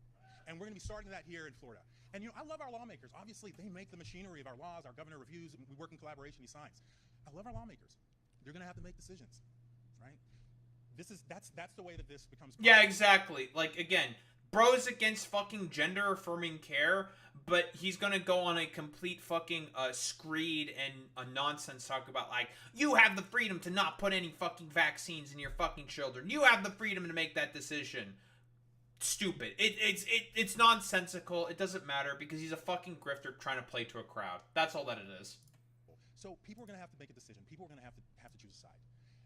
[SPEAKER 2] And we're going to be starting that here in Florida. And, you know, I love our lawmakers. Obviously, they make the machinery of our laws. Our governor reviews. We work in collaboration. He signs. I love our lawmakers. They're going to have to make decisions, right? That's the way that this becomes.
[SPEAKER 1] Yeah, exactly. Like, again, bro's against fucking gender-affirming care, but he's gonna go on a complete fucking screed and a nonsense talk about, like, you have the freedom to not put any fucking vaccines in your fucking children. You have the freedom to make that decision. Stupid. It's nonsensical. It doesn't matter because he's a fucking grifter trying to play to a crowd. That's all that it is.
[SPEAKER 2] So people are gonna have to make a decision. People are gonna have to choose a side.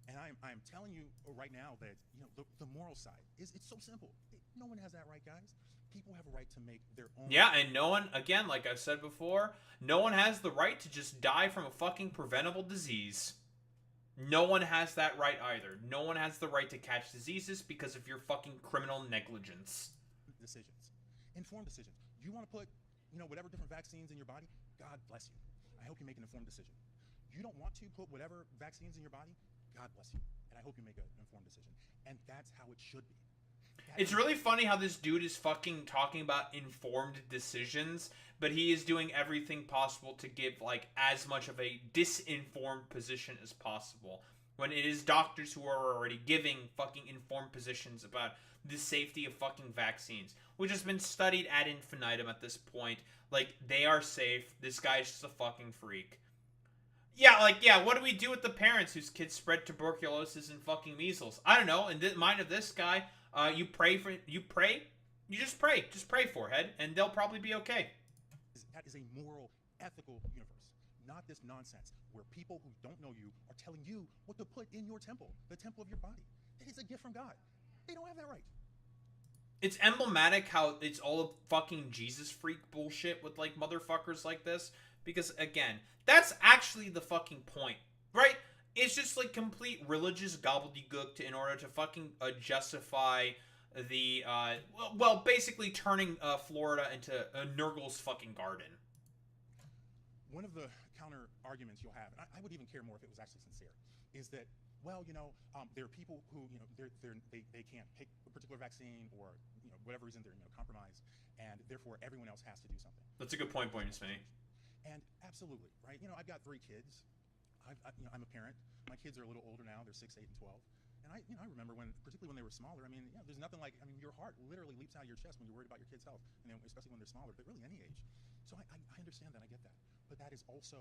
[SPEAKER 2] And I'm telling you right now that, you know, the moral side it's so simple. No one has that right, guys. People have a right to make their own.
[SPEAKER 1] Yeah, and no one, again, like I've said before, no one has the right to just die from a fucking preventable disease. No one has that right either. No one has the right to catch diseases because of your fucking criminal negligence.
[SPEAKER 2] Decisions. Informed decisions. You want to put, you know, whatever different vaccines in your body? God bless you. I hope you make an informed decision. You don't want to put whatever vaccines in your body? God bless you. And I hope you make an informed decision. And that's how it should be.
[SPEAKER 1] It's really funny how this dude is fucking talking about informed decisions, but he is doing everything possible to give, like, as much of a disinformed position as possible. When it is doctors who are already giving fucking informed positions about the safety of fucking vaccines, which has been studied ad infinitum at this point. Like, they are safe. This guy's just a fucking freak. Yeah, like, yeah, what do we do with the parents whose kids spread tuberculosis and fucking measles? I don't know. In the mind of this guy, you just pray, forehead, and they'll probably be okay.
[SPEAKER 2] That is a moral, ethical universe, not this nonsense where people who don't know you are telling you what to put in your temple, the temple of your body. It is a gift from God. They don't have that right.
[SPEAKER 1] It's emblematic how it's all a fucking Jesus freak bullshit with, like, motherfuckers like this. Because, again, that's actually the fucking point, right? It's just, like, complete religious gobbledygook in order to fucking justify the, well, basically turning Florida into Nurgle's fucking garden.
[SPEAKER 2] One of the counter arguments you'll have, and I would even care more if it was actually sincere, is that, well, you know, there are people who, you know, they can't pick a particular vaccine or, you know, whatever reason they're, you know, compromised, and therefore everyone else has to do something.
[SPEAKER 1] That's a good point, Spinney.
[SPEAKER 2] And absolutely, right? You know, I've got 3 kids. You know, I'm a parent. My kids are a little older now. They're 6, 8, and 12. And I remember particularly when they were smaller. I mean, you know, there's nothing like, I mean, your heart literally leaps out of your chest when you're worried about your kid's health, and then especially when they're smaller. But really, any age. So I understand that. I get that. But that's also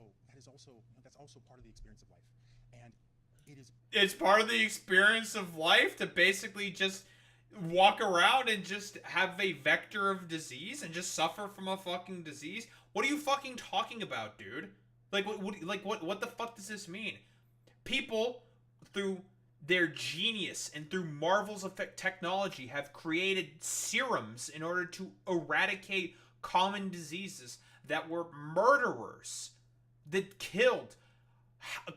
[SPEAKER 2] part of the experience of life. And
[SPEAKER 1] it's part of the experience of life to basically just walk around and just have a vector of disease and just suffer from a fucking disease. What are you fucking talking about, dude? Like, what the fuck does this mean? People, through their genius and through marvels of technology, have created serums in order to eradicate common diseases that were murderers, that killed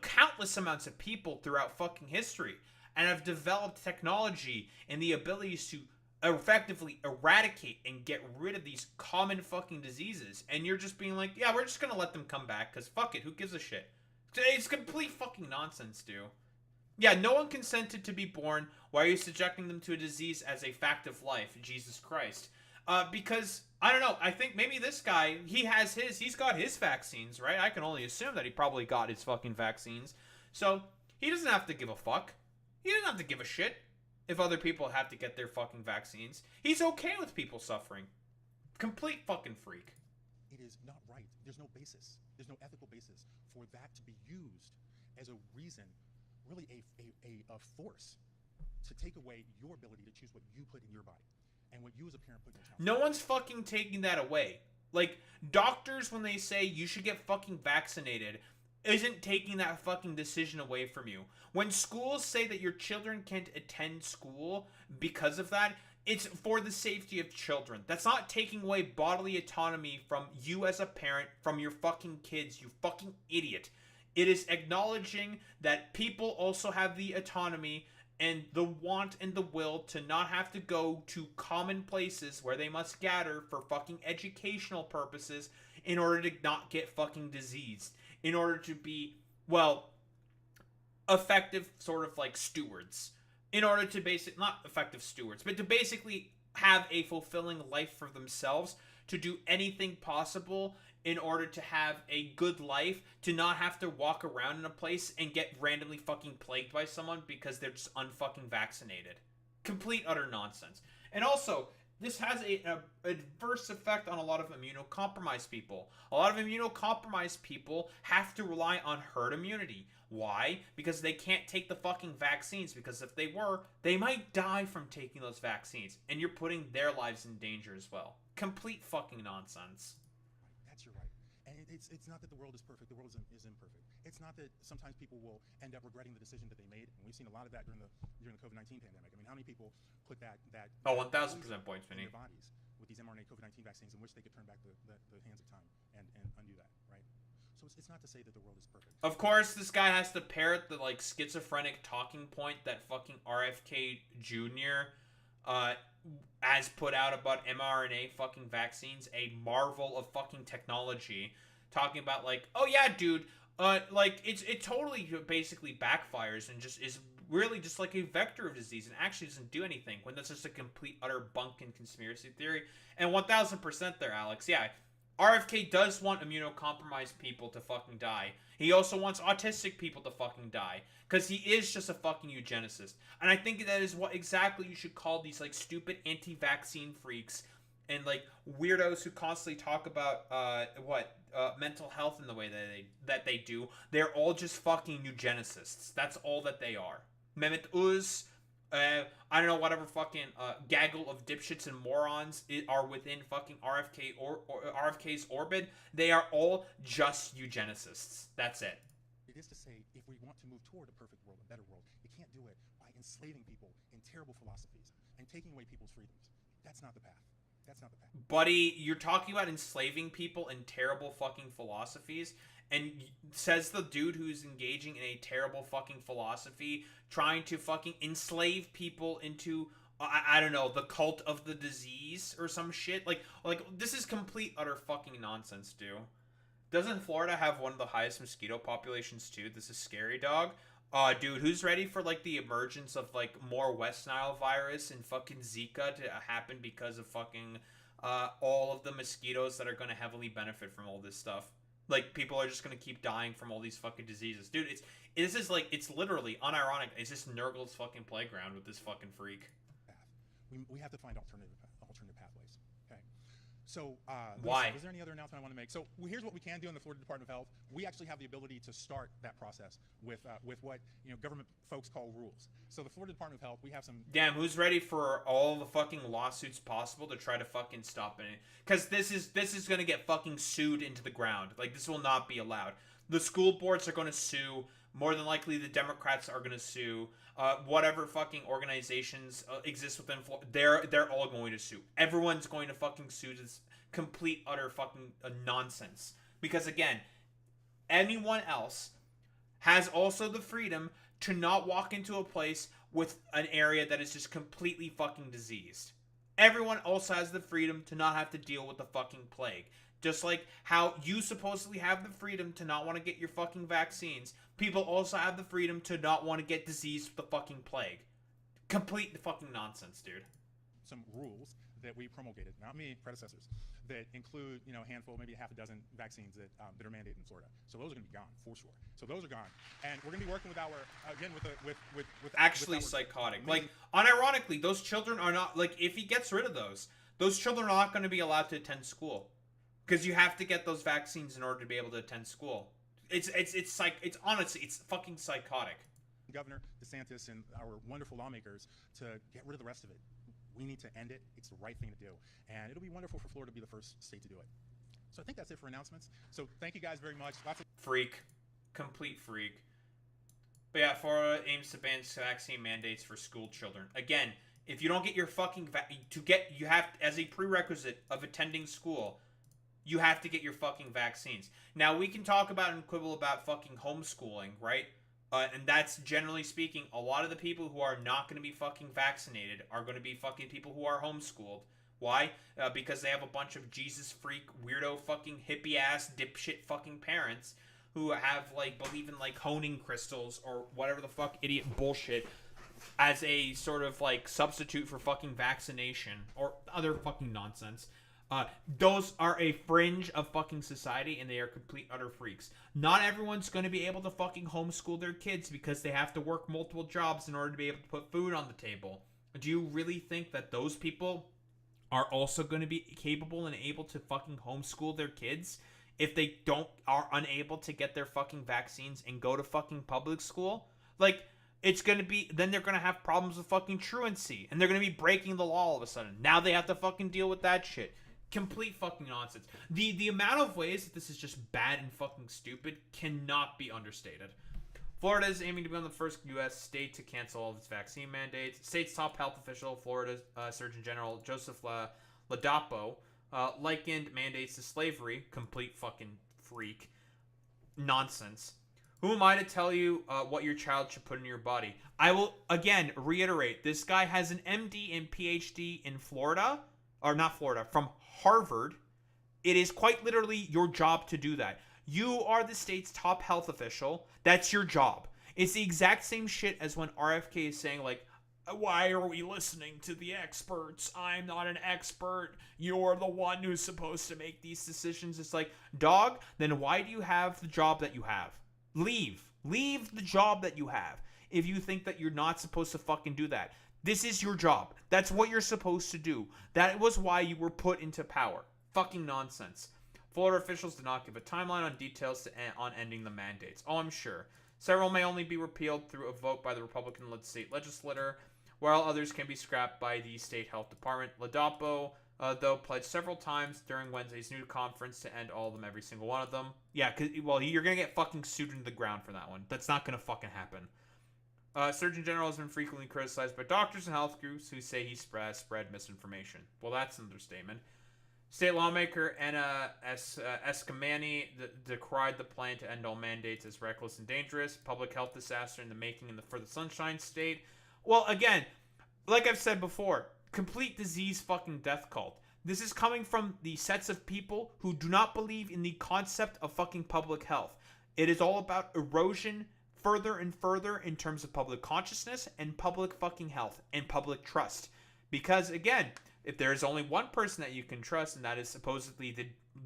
[SPEAKER 1] countless amounts of people throughout fucking history, and have developed technology and the abilities to effectively eradicate and get rid of these common fucking diseases, and you're just being like, yeah, we're just gonna let them come back because fuck it, who gives a shit? It's complete fucking nonsense, dude. Yeah, no one consented to be born. Why are you subjecting them to a disease as a fact of life? Jesus Christ. Because I don't know. I think maybe this guy, he's got his vaccines, right? I can only assume that he probably got his fucking vaccines. So he doesn't have to give a fuck. He doesn't have to give a shit if other people have to get their fucking vaccines. He's okay with people suffering. Complete fucking freak.
[SPEAKER 2] It is not right. There's no basis. There's no ethical basis for that to be used as a reason, really a force to take away your ability to choose what you put in your body and what you as a parent put in your child.
[SPEAKER 1] No one's fucking taking that away. Like, doctors, when they say you should get fucking vaccinated, isn't taking that fucking decision away from you. When schools say that your children can't attend school because of that, it's for the safety of children. That's not taking away bodily autonomy from you as a parent, from your fucking kids, you fucking idiot. It is acknowledging that people also have the autonomy and the want and the will to not have to go to common places where they must gather for fucking educational purposes in order to not get fucking diseased. In order to be, well, effective sort of like stewards. In order to not effective stewards, but to basically have a fulfilling life for themselves, to do anything possible in order to have a good life, to not have to walk around in a place and get randomly fucking plagued by someone because they're just unfucking vaccinated. Complete utter nonsense. And also, this has an adverse effect on a lot of immunocompromised people. A lot of immunocompromised people have to rely on herd immunity. Why? Because they can't take the fucking vaccines, because if they were, they might die from taking those vaccines, and you're putting their lives in danger as well. Complete fucking nonsense.
[SPEAKER 2] That's your right. And it's not that the world is perfect. The world is imperfect. It's not that sometimes people will end up regretting the decision that they made, and we've seen a lot of that during the COVID-19 pandemic. I mean, how many people put that
[SPEAKER 1] 1,000% points,
[SPEAKER 2] in
[SPEAKER 1] Vinny.
[SPEAKER 2] their bodies with these mRNA COVID-19 vaccines in which they could turn back the hands of time and undo that, right? So it's not to say that the world is perfect.
[SPEAKER 1] Of course, this guy has to parrot the like schizophrenic talking point that fucking RFK Jr. Has put out about mRNA fucking vaccines, a marvel of fucking technology, talking about like, oh yeah, dude, like it totally basically backfires and just is really just like a vector of disease and actually doesn't do anything, when that's just a complete utter bunk and conspiracy theory. And 1,000% there, Alex. Yeah. RFK does want immunocompromised people to fucking die. He also wants autistic people to fucking die. Because he is just a fucking eugenicist. And I think that is what exactly you should call these, like, stupid anti-vaccine freaks and, like, weirdos who constantly talk about, mental health in the way that they do. They're all just fucking eugenicists. That's all that they are. Mehmet Uz, I don't know, whatever fucking gaggle of dipshits and morons are within fucking RFK or RFK's orbit. They are all just eugenicists. That's it.
[SPEAKER 2] It is to say, if we want to move toward a perfect world, a better world, you can't do it by enslaving people in terrible philosophies and taking away people's freedoms. That's not the path. That's not the path.
[SPEAKER 1] Buddy, you're talking about enslaving people in terrible fucking philosophies, and says the dude who's engaging in a terrible fucking philosophy, trying to fucking enslave people into, I don't know, the cult of the disease or some shit. Like this is complete utter fucking nonsense, dude. Doesn't Florida have one of the highest mosquito populations too? This is scary, dog. Dude, who's ready for like the emergence of like more West Nile virus and fucking Zika to happen because of fucking all of the mosquitoes that are going to heavily benefit from all this stuff? Like, people are just going to keep dying from all these fucking diseases. Dude, it's literally unironic. It's just Nurgle's fucking playground with this fucking freak.
[SPEAKER 2] We have to find alternative pathways. Okay. So,
[SPEAKER 1] why?
[SPEAKER 2] Is there any other announcement I want to make? So, here's what we can do in the Florida Department of Health. We actually have the ability to start that process with what government folks call rules. So, the Florida Department of Health, we have some.
[SPEAKER 1] Damn, who's ready for all the fucking lawsuits possible to try to fucking stop it? Because this is gonna get fucking sued into the ground. Like, this will not be allowed. The school boards are gonna sue. More than likely, the Democrats are gonna sue. Whatever fucking organizations exist within Florida, they're all going to sue. Everyone's going to fucking sue. This complete utter fucking nonsense. Because again, anyone else has also the freedom to not walk into a place with an area that is just completely fucking diseased. everyone also has the freedom to not have to deal with the fucking plague. Just like how you supposedly have the freedom to not want to get your fucking vaccines, people also have the freedom to not want to get diseased with the fucking plague. Complete fucking nonsense, dude.
[SPEAKER 2] Some rules that we promulgated, not me, predecessors, that include, you know, a handful, maybe a half a dozen vaccines that are mandated in Florida. So those are going to be gone for sure. So those are gone, and we're going to be working with our again with
[SPEAKER 1] Actually
[SPEAKER 2] with our
[SPEAKER 1] psychotic.
[SPEAKER 2] main-
[SPEAKER 1] Like, unironically, those children are not, like, if he gets rid of those children are not going to be allowed to attend school, because you have to get those vaccines in order to be able to attend school. It's honestly, it's fucking psychotic.
[SPEAKER 2] Governor DeSantis and our wonderful lawmakers to get rid of the rest of it. We need to end it. It's the right thing to do, and it'll be wonderful for Florida to be the first state to do it. So I think that's it for announcements. So thank you guys very much. Lots of
[SPEAKER 1] Freak. Complete freak. But yeah, Florida aims to ban vaccine mandates for school children. Again, if you don't get your fucking you have, as a prerequisite of attending school, you have to get your fucking vaccines. Now, we can talk about and quibble about fucking homeschooling, right? And that's, generally speaking, a lot of the people who are not going to be fucking vaccinated are going to be fucking people who are homeschooled. Why? Because they have a bunch of Jesus freak, weirdo, fucking hippie-ass, dipshit fucking parents who have, like, believe in, like, honing crystals or whatever the fuck idiot bullshit as a sort of, like, substitute for fucking vaccination or other fucking nonsense. Those are a fringe of fucking society, and they are complete utter freaks. Not everyone's going to be able to fucking homeschool their kids because they have to work multiple jobs in order to be able to put food on the table. Do you really think that those people are also going to be capable and able to fucking homeschool their kids if they are unable to get their fucking vaccines and go to fucking public school? Like, it's going to be, then they're going to have problems with fucking truancy, and they're going to be breaking the law all of a sudden. Now they have to fucking deal with that shit. Complete fucking nonsense. The amount of ways that this is just bad and fucking stupid cannot be understated. Florida is aiming to become the first U.S. state to cancel all of its vaccine mandates. State's top health official, Florida's Surgeon General Joseph Ladapo, likened mandates to slavery. Complete fucking freak. Nonsense. Who am I to tell you what your child should put in your body? I will, again, reiterate, this guy has an MD and PhD in Florida, or not Florida, from Harvard. It is quite literally your job to do that. You are the state's top health official. That's your job. It's the exact same shit as when RFK is saying, like, why are we listening to the experts? I'm not an expert. You're the one who's supposed to make these decisions. It's like, dog, then why do you have the job that you have? Leave. Leave the job that you have if you think that you're not supposed to fucking do that. This is your job. That's what you're supposed to do. That was why you were put into power. Fucking nonsense. Florida officials did not give a timeline on details on ending the mandates. Oh, I'm sure. Several may only be repealed through a vote by the Republican-led state legislature, while others can be scrapped by the state health department. Ladapo, though, pledged several times during Wednesday's news conference to end all of them, every single one of them. Yeah, well, you're going to get fucking sued into the ground for that one. That's not going to fucking happen. Surgeon General has been frequently criticized by doctors and health groups who say he spread misinformation. Well, that's an understatement. State lawmaker Anna Eskamani decried the plan to end all mandates as reckless and dangerous, public health disaster in the making for the Sunshine State. Well, again, like I've said before, complete disease fucking death cult. This is coming from the sets of people who do not believe in the concept of fucking public health. It is all about erosion further and further in terms of public consciousness and public fucking health and public trust. Because, again, if there is only one person that you can trust, and that is supposedly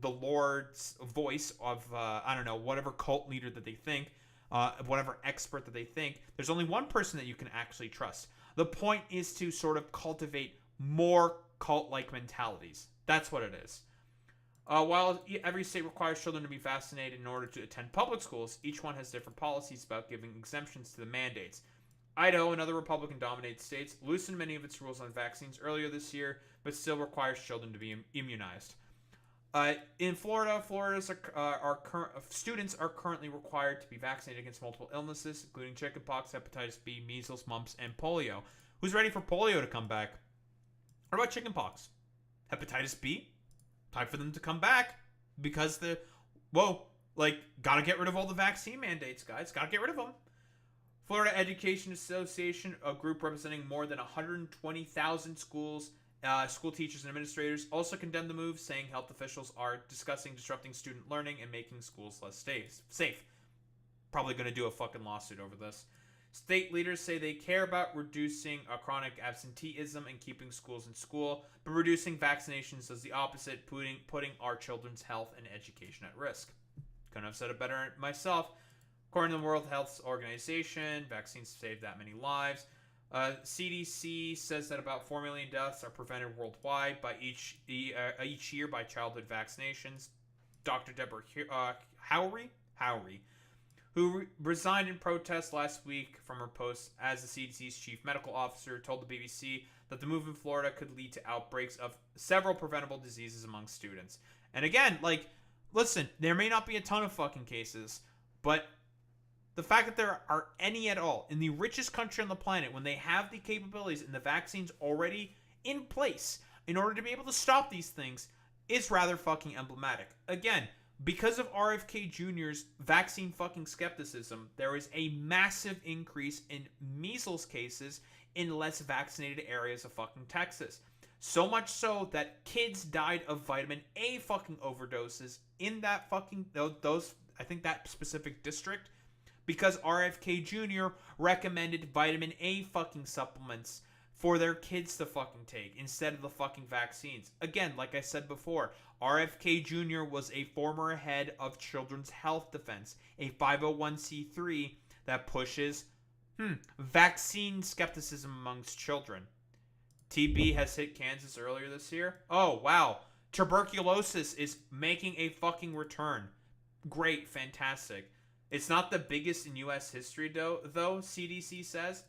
[SPEAKER 1] the Lord's voice of, I don't know, whatever cult leader that they think, whatever expert that they think, there's only one person that you can actually trust. The point is to sort of cultivate more cult-like mentalities. That's what it is. While every state requires children to be vaccinated in order to attend public schools, each one has different policies about giving exemptions to the mandates. Idaho and other Republican-dominated states loosened many of its rules on vaccines earlier this year, but still requires children to be immunized. In Florida, students are currently required to be vaccinated against multiple illnesses, including chickenpox, hepatitis B, measles, mumps, and polio. Who's ready for polio to come back? What about chickenpox? Hepatitis B? Time for them to come back because gotta get rid of all the vaccine mandates, guys. Gotta get rid of them. Florida Education Association, a group representing more than 120,000 schools School teachers and administrators also condemned the move, saying health officials are discussing disrupting student learning and making schools less safe. Probably going to do a fucking lawsuit over this. State leaders say they care about reducing chronic absenteeism and keeping schools in school, but reducing vaccinations does the opposite, putting our children's health and education at risk. Couldn't have said it better myself. According to the World Health Organization, vaccines save that many lives. CDC says that about 4 million deaths are prevented worldwide by each year by childhood vaccinations. Dr. Deborah Howry, who resigned in protest last week from her post as the CDC's chief medical officer, told the BBC that the move in Florida could lead to outbreaks of several preventable diseases among students. And again, like, listen, there may not be a ton of fucking cases, but the fact that there are any at all in the richest country on the planet, when they have the capabilities and the vaccines already in place in order to be able to stop these things, is rather fucking emblematic. Again, because of RFK Jr.'s vaccine fucking skepticism, there is a massive increase in measles cases in less vaccinated areas of fucking Texas. So much so that kids died of vitamin A fucking overdoses in that fucking, I think that specific district, because RFK Jr. recommended vitamin A fucking supplements for their kids to fucking take instead of the fucking vaccines. Again, like I said before, RFK Jr. was a former head of Children's Health Defense, a 501c3 that pushes vaccine skepticism amongst children. TB has hit Kansas earlier this year. Oh, wow. Tuberculosis is making a fucking return. Great, fantastic. It's not the biggest in U.S. history, though, CDC says.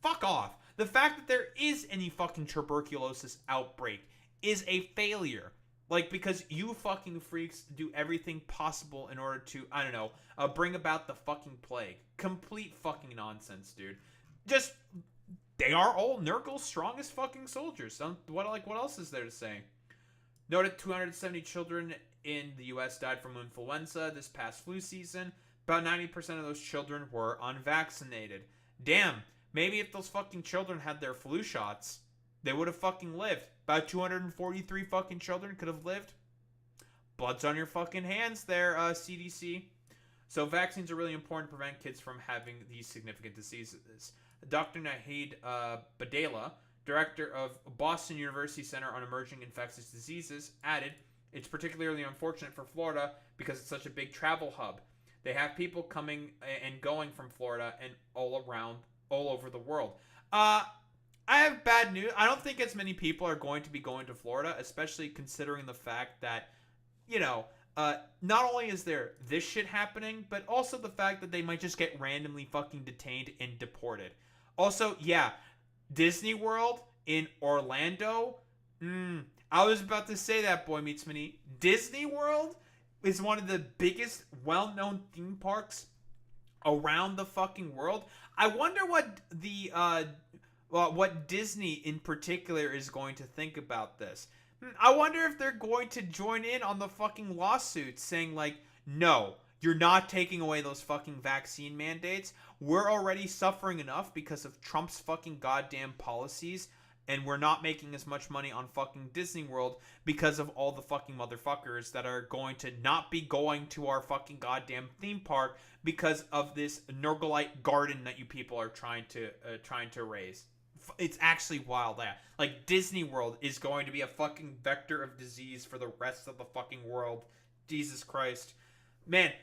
[SPEAKER 1] Fuck off. The fact that there is any fucking tuberculosis outbreak is a failure. Like, because you fucking freaks do everything possible in order to, I don't know, bring about the fucking plague. Complete fucking nonsense, dude. Just, they are all Nurgle's strongest fucking soldiers. What else is there to say? Noted 270 children in the U.S. died from influenza this past flu season. About 90% of those children were unvaccinated. Damn, maybe if those fucking children had their flu shots, they would have fucking lived. About 243 fucking children could have lived. Blood's on your fucking hands there, CDC. So vaccines are really important to prevent kids from having these significant diseases. Dr. Nahid Badela, director of Boston University Center on Emerging Infectious Diseases, added, "It's particularly unfortunate for Florida because it's such a big travel hub. They have people coming and going from Florida and all over the world." I have bad news. I don't think as many people are going to be going to Florida, especially considering the fact that, you know, not only is there this shit happening, but also the fact that they might just get randomly fucking detained and deported. Also, yeah, Disney World in Orlando. I was about to say that, Boy Meets Minnie. Disney World is one of the biggest well-known theme parks around the fucking world. I wonder what the what Disney in particular is going to think about this. I wonder if they're going to join in on the fucking lawsuit saying like, no, you're not taking away those fucking vaccine mandates. We're already suffering enough because of Trump's fucking goddamn policies, and we're not making as much money on fucking Disney World because of all the fucking motherfuckers that are going to not be going to our fucking goddamn theme park because of this Nurgleite garden that you people are trying to raise. It's actually wild. Like, Disney World is going to be a fucking vector of disease for the rest of the fucking world. Jesus Christ. Man,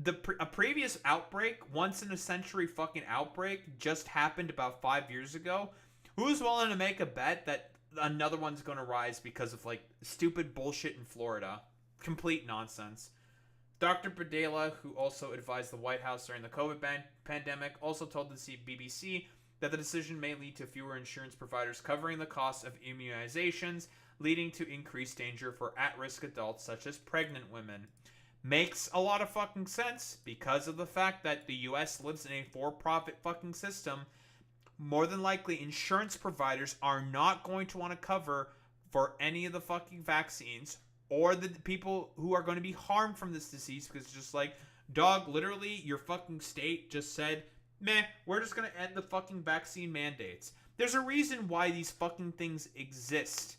[SPEAKER 1] a previous outbreak, once in a century fucking outbreak, just happened about 5 years ago. Who's willing to make a bet that another one's going to rise because of, like, stupid bullshit in Florida? Complete nonsense. Dr. Badela, who also advised the White House during the COVID pandemic, also told the BBC that the decision may lead to fewer insurance providers covering the cost of immunizations, leading to increased danger for at-risk adults such as pregnant women. Makes a lot of fucking sense because of the fact that the US lives in a for-profit fucking system. More than likely, insurance providers are not going to want to cover for any of the fucking vaccines or the people who are going to be harmed from this disease, because it's just like, dog, literally, your fucking state just said, meh, we're just going to end the fucking vaccine mandates. There's a reason why these fucking things exist.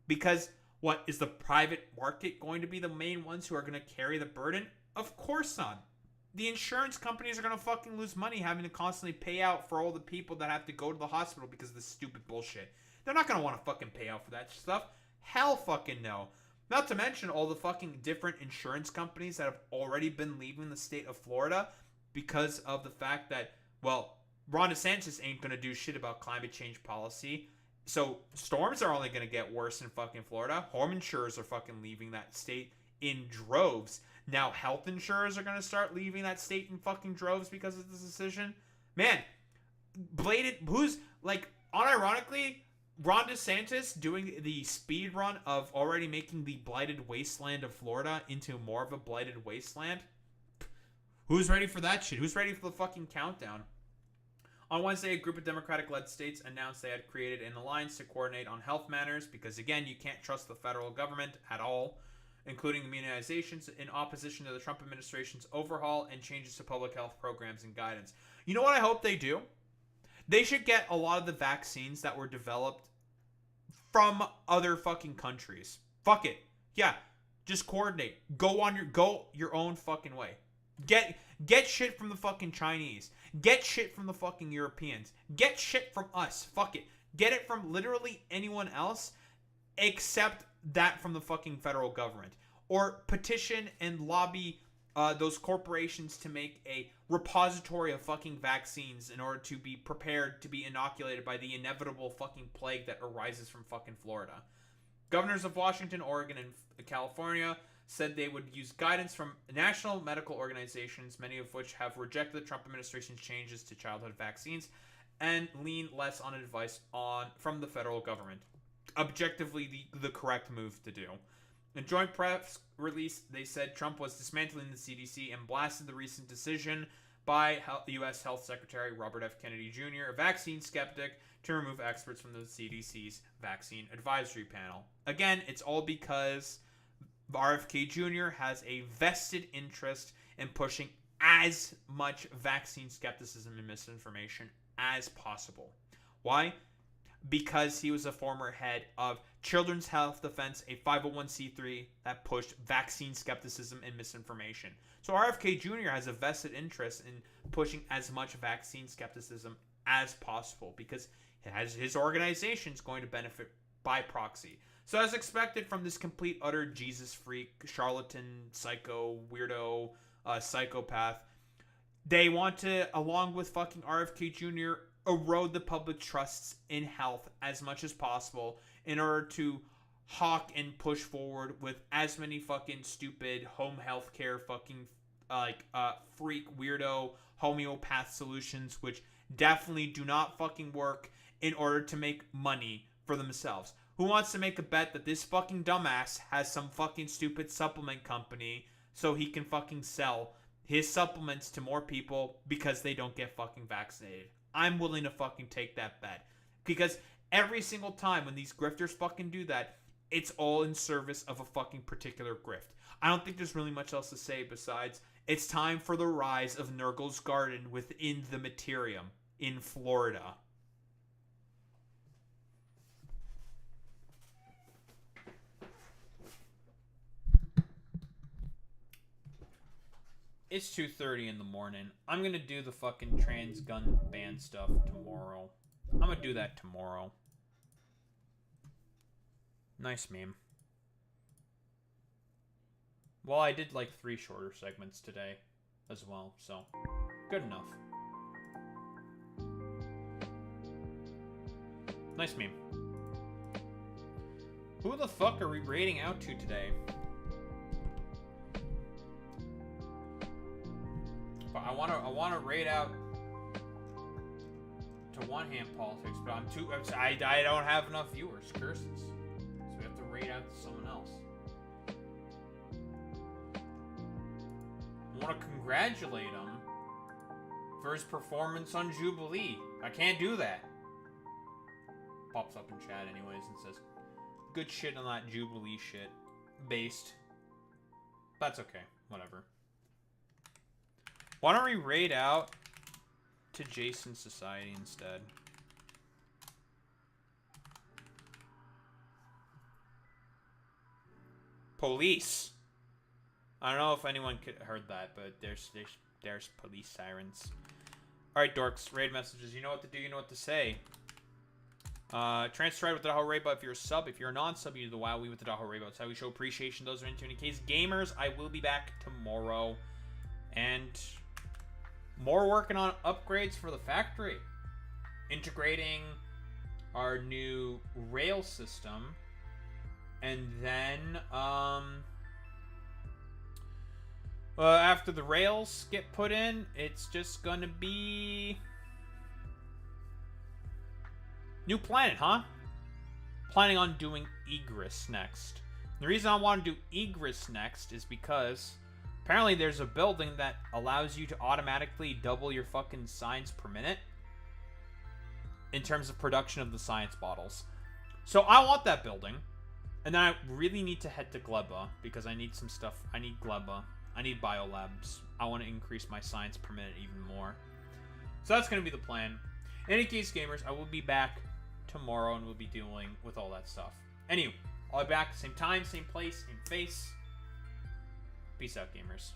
[SPEAKER 1] Because what, is the private market going to be the main ones who are going to carry the burden? Of course not. The insurance companies are going to fucking lose money having to constantly pay out for all the people that have to go to the hospital because of this stupid bullshit. They're not going to want to fucking pay out for that stuff. Hell fucking no. Not to mention all the fucking different insurance companies that have already been leaving the state of Florida because of the fact that, well, Ron DeSantis ain't going to do shit about climate change policy. So storms are only going to get worse in fucking Florida. Home insurers are fucking leaving that state in droves. Now health insurers are going to start leaving that state in fucking droves because of this decision. Man, who's, like, unironically, Ron DeSantis doing the speed run of already making the blighted wasteland of Florida into more of a blighted wasteland. Who's ready for that shit? Who's ready for the fucking countdown? On Wednesday, a group of Democratic-led states announced they had created an alliance to coordinate on health matters because, again, you can't trust the federal government at all, including immunizations, in opposition to the Trump administration's overhaul and changes to public health programs and guidance. You know what I hope they do? They should get a lot of the vaccines that were developed from other fucking countries. Fuck it. Yeah, just coordinate. Go your own fucking way. Get shit from the fucking Chinese. Get shit from the fucking Europeans. Get shit from us. Fuck it. Get it from literally anyone else except that from the fucking federal government. Or petition and lobby those corporations to make a repository of fucking vaccines in order to be prepared to be inoculated by the inevitable fucking plague that arises from fucking Florida. Governors of Washington, Oregon, and California said they would use guidance from national medical organizations, many of which have rejected the Trump administration's changes to childhood vaccines, and lean less on advice from the federal government. Objectively, the correct move to do. In joint press release, they said Trump was dismantling the CDC and blasted the recent decision by U.S. Health Secretary Robert F. Kennedy Jr., a vaccine skeptic, to remove experts from the CDC's vaccine advisory panel. Again, it's all because RFK Jr. has a vested interest in pushing as much vaccine skepticism and misinformation as possible. Why? Because he was a former head of Children's Health Defense, a 501c3 that pushed vaccine skepticism and misinformation. So RFK Jr. has a vested interest in pushing as much vaccine skepticism as possible because his organization is going to benefit by proxy. So as expected from this complete, utter Jesus freak, charlatan, psycho, weirdo, psychopath, they want to, along with fucking RFK Jr., erode the public trusts in health as much as possible in order to hawk and push forward with as many fucking stupid home health care fucking freak weirdo homeopath solutions which definitely do not fucking work in order to make money for themselves. Who wants to make a bet that this fucking dumbass has some fucking stupid supplement company so he can fucking sell his supplements to more people because they don't get fucking vaccinated? I'm willing to fucking take that bet. Because every single time when these grifters fucking do that, it's all in service of a fucking particular grift. I don't think there's really much else to say besides it's time for the rise of Nurgle's garden within the Materium in Florida. It's 2:30 in the morning. I'm gonna do the fucking trans gun ban stuff tomorrow. I'm gonna do that tomorrow. Nice meme. Well, I did like 3 shorter segments today as well, so good enough. Nice meme. Who the fuck are we raiding out to today? I wanna raid out to One Hand Politics, but I don't have enough viewers, curses. So we have to raid out to someone else. I wanna congratulate him for his performance on Jubilee. I can't do that. Pops up in chat anyways and says, good shit on that Jubilee shit. Based. That's okay, whatever. Why don't we raid out to Jason's Society instead? Police. I don't know if anyone heard that, but there's police sirens. All right, dorks. Raid messages. You know what to do. You know what to say. Transfer with the Daho Rainbow if you're a sub. If you're a non-sub, you do the WoW with the Daho Rainbow. It's how we show appreciation. Those are into any case. Gamers, I will be back tomorrow. And more working on upgrades for the factory. Integrating our new rail system. And then, after the rails get put in, it's just gonna be... New planet, huh? Planning on doing Egress next. The reason I want to do Egress next is because apparently there's a building that allows you to automatically double your fucking science per minute in terms of production of the science bottles. So I want that building. And then I really need to head to Gleba because I need some stuff. I need Gleba. I need biolabs. I want to increase my science per minute even more. So that's going to be the plan. In any case, gamers, I will be back tomorrow and we'll be dealing with all that stuff. Anyway, I'll be back same time, same place, same face. Peace out, gamers.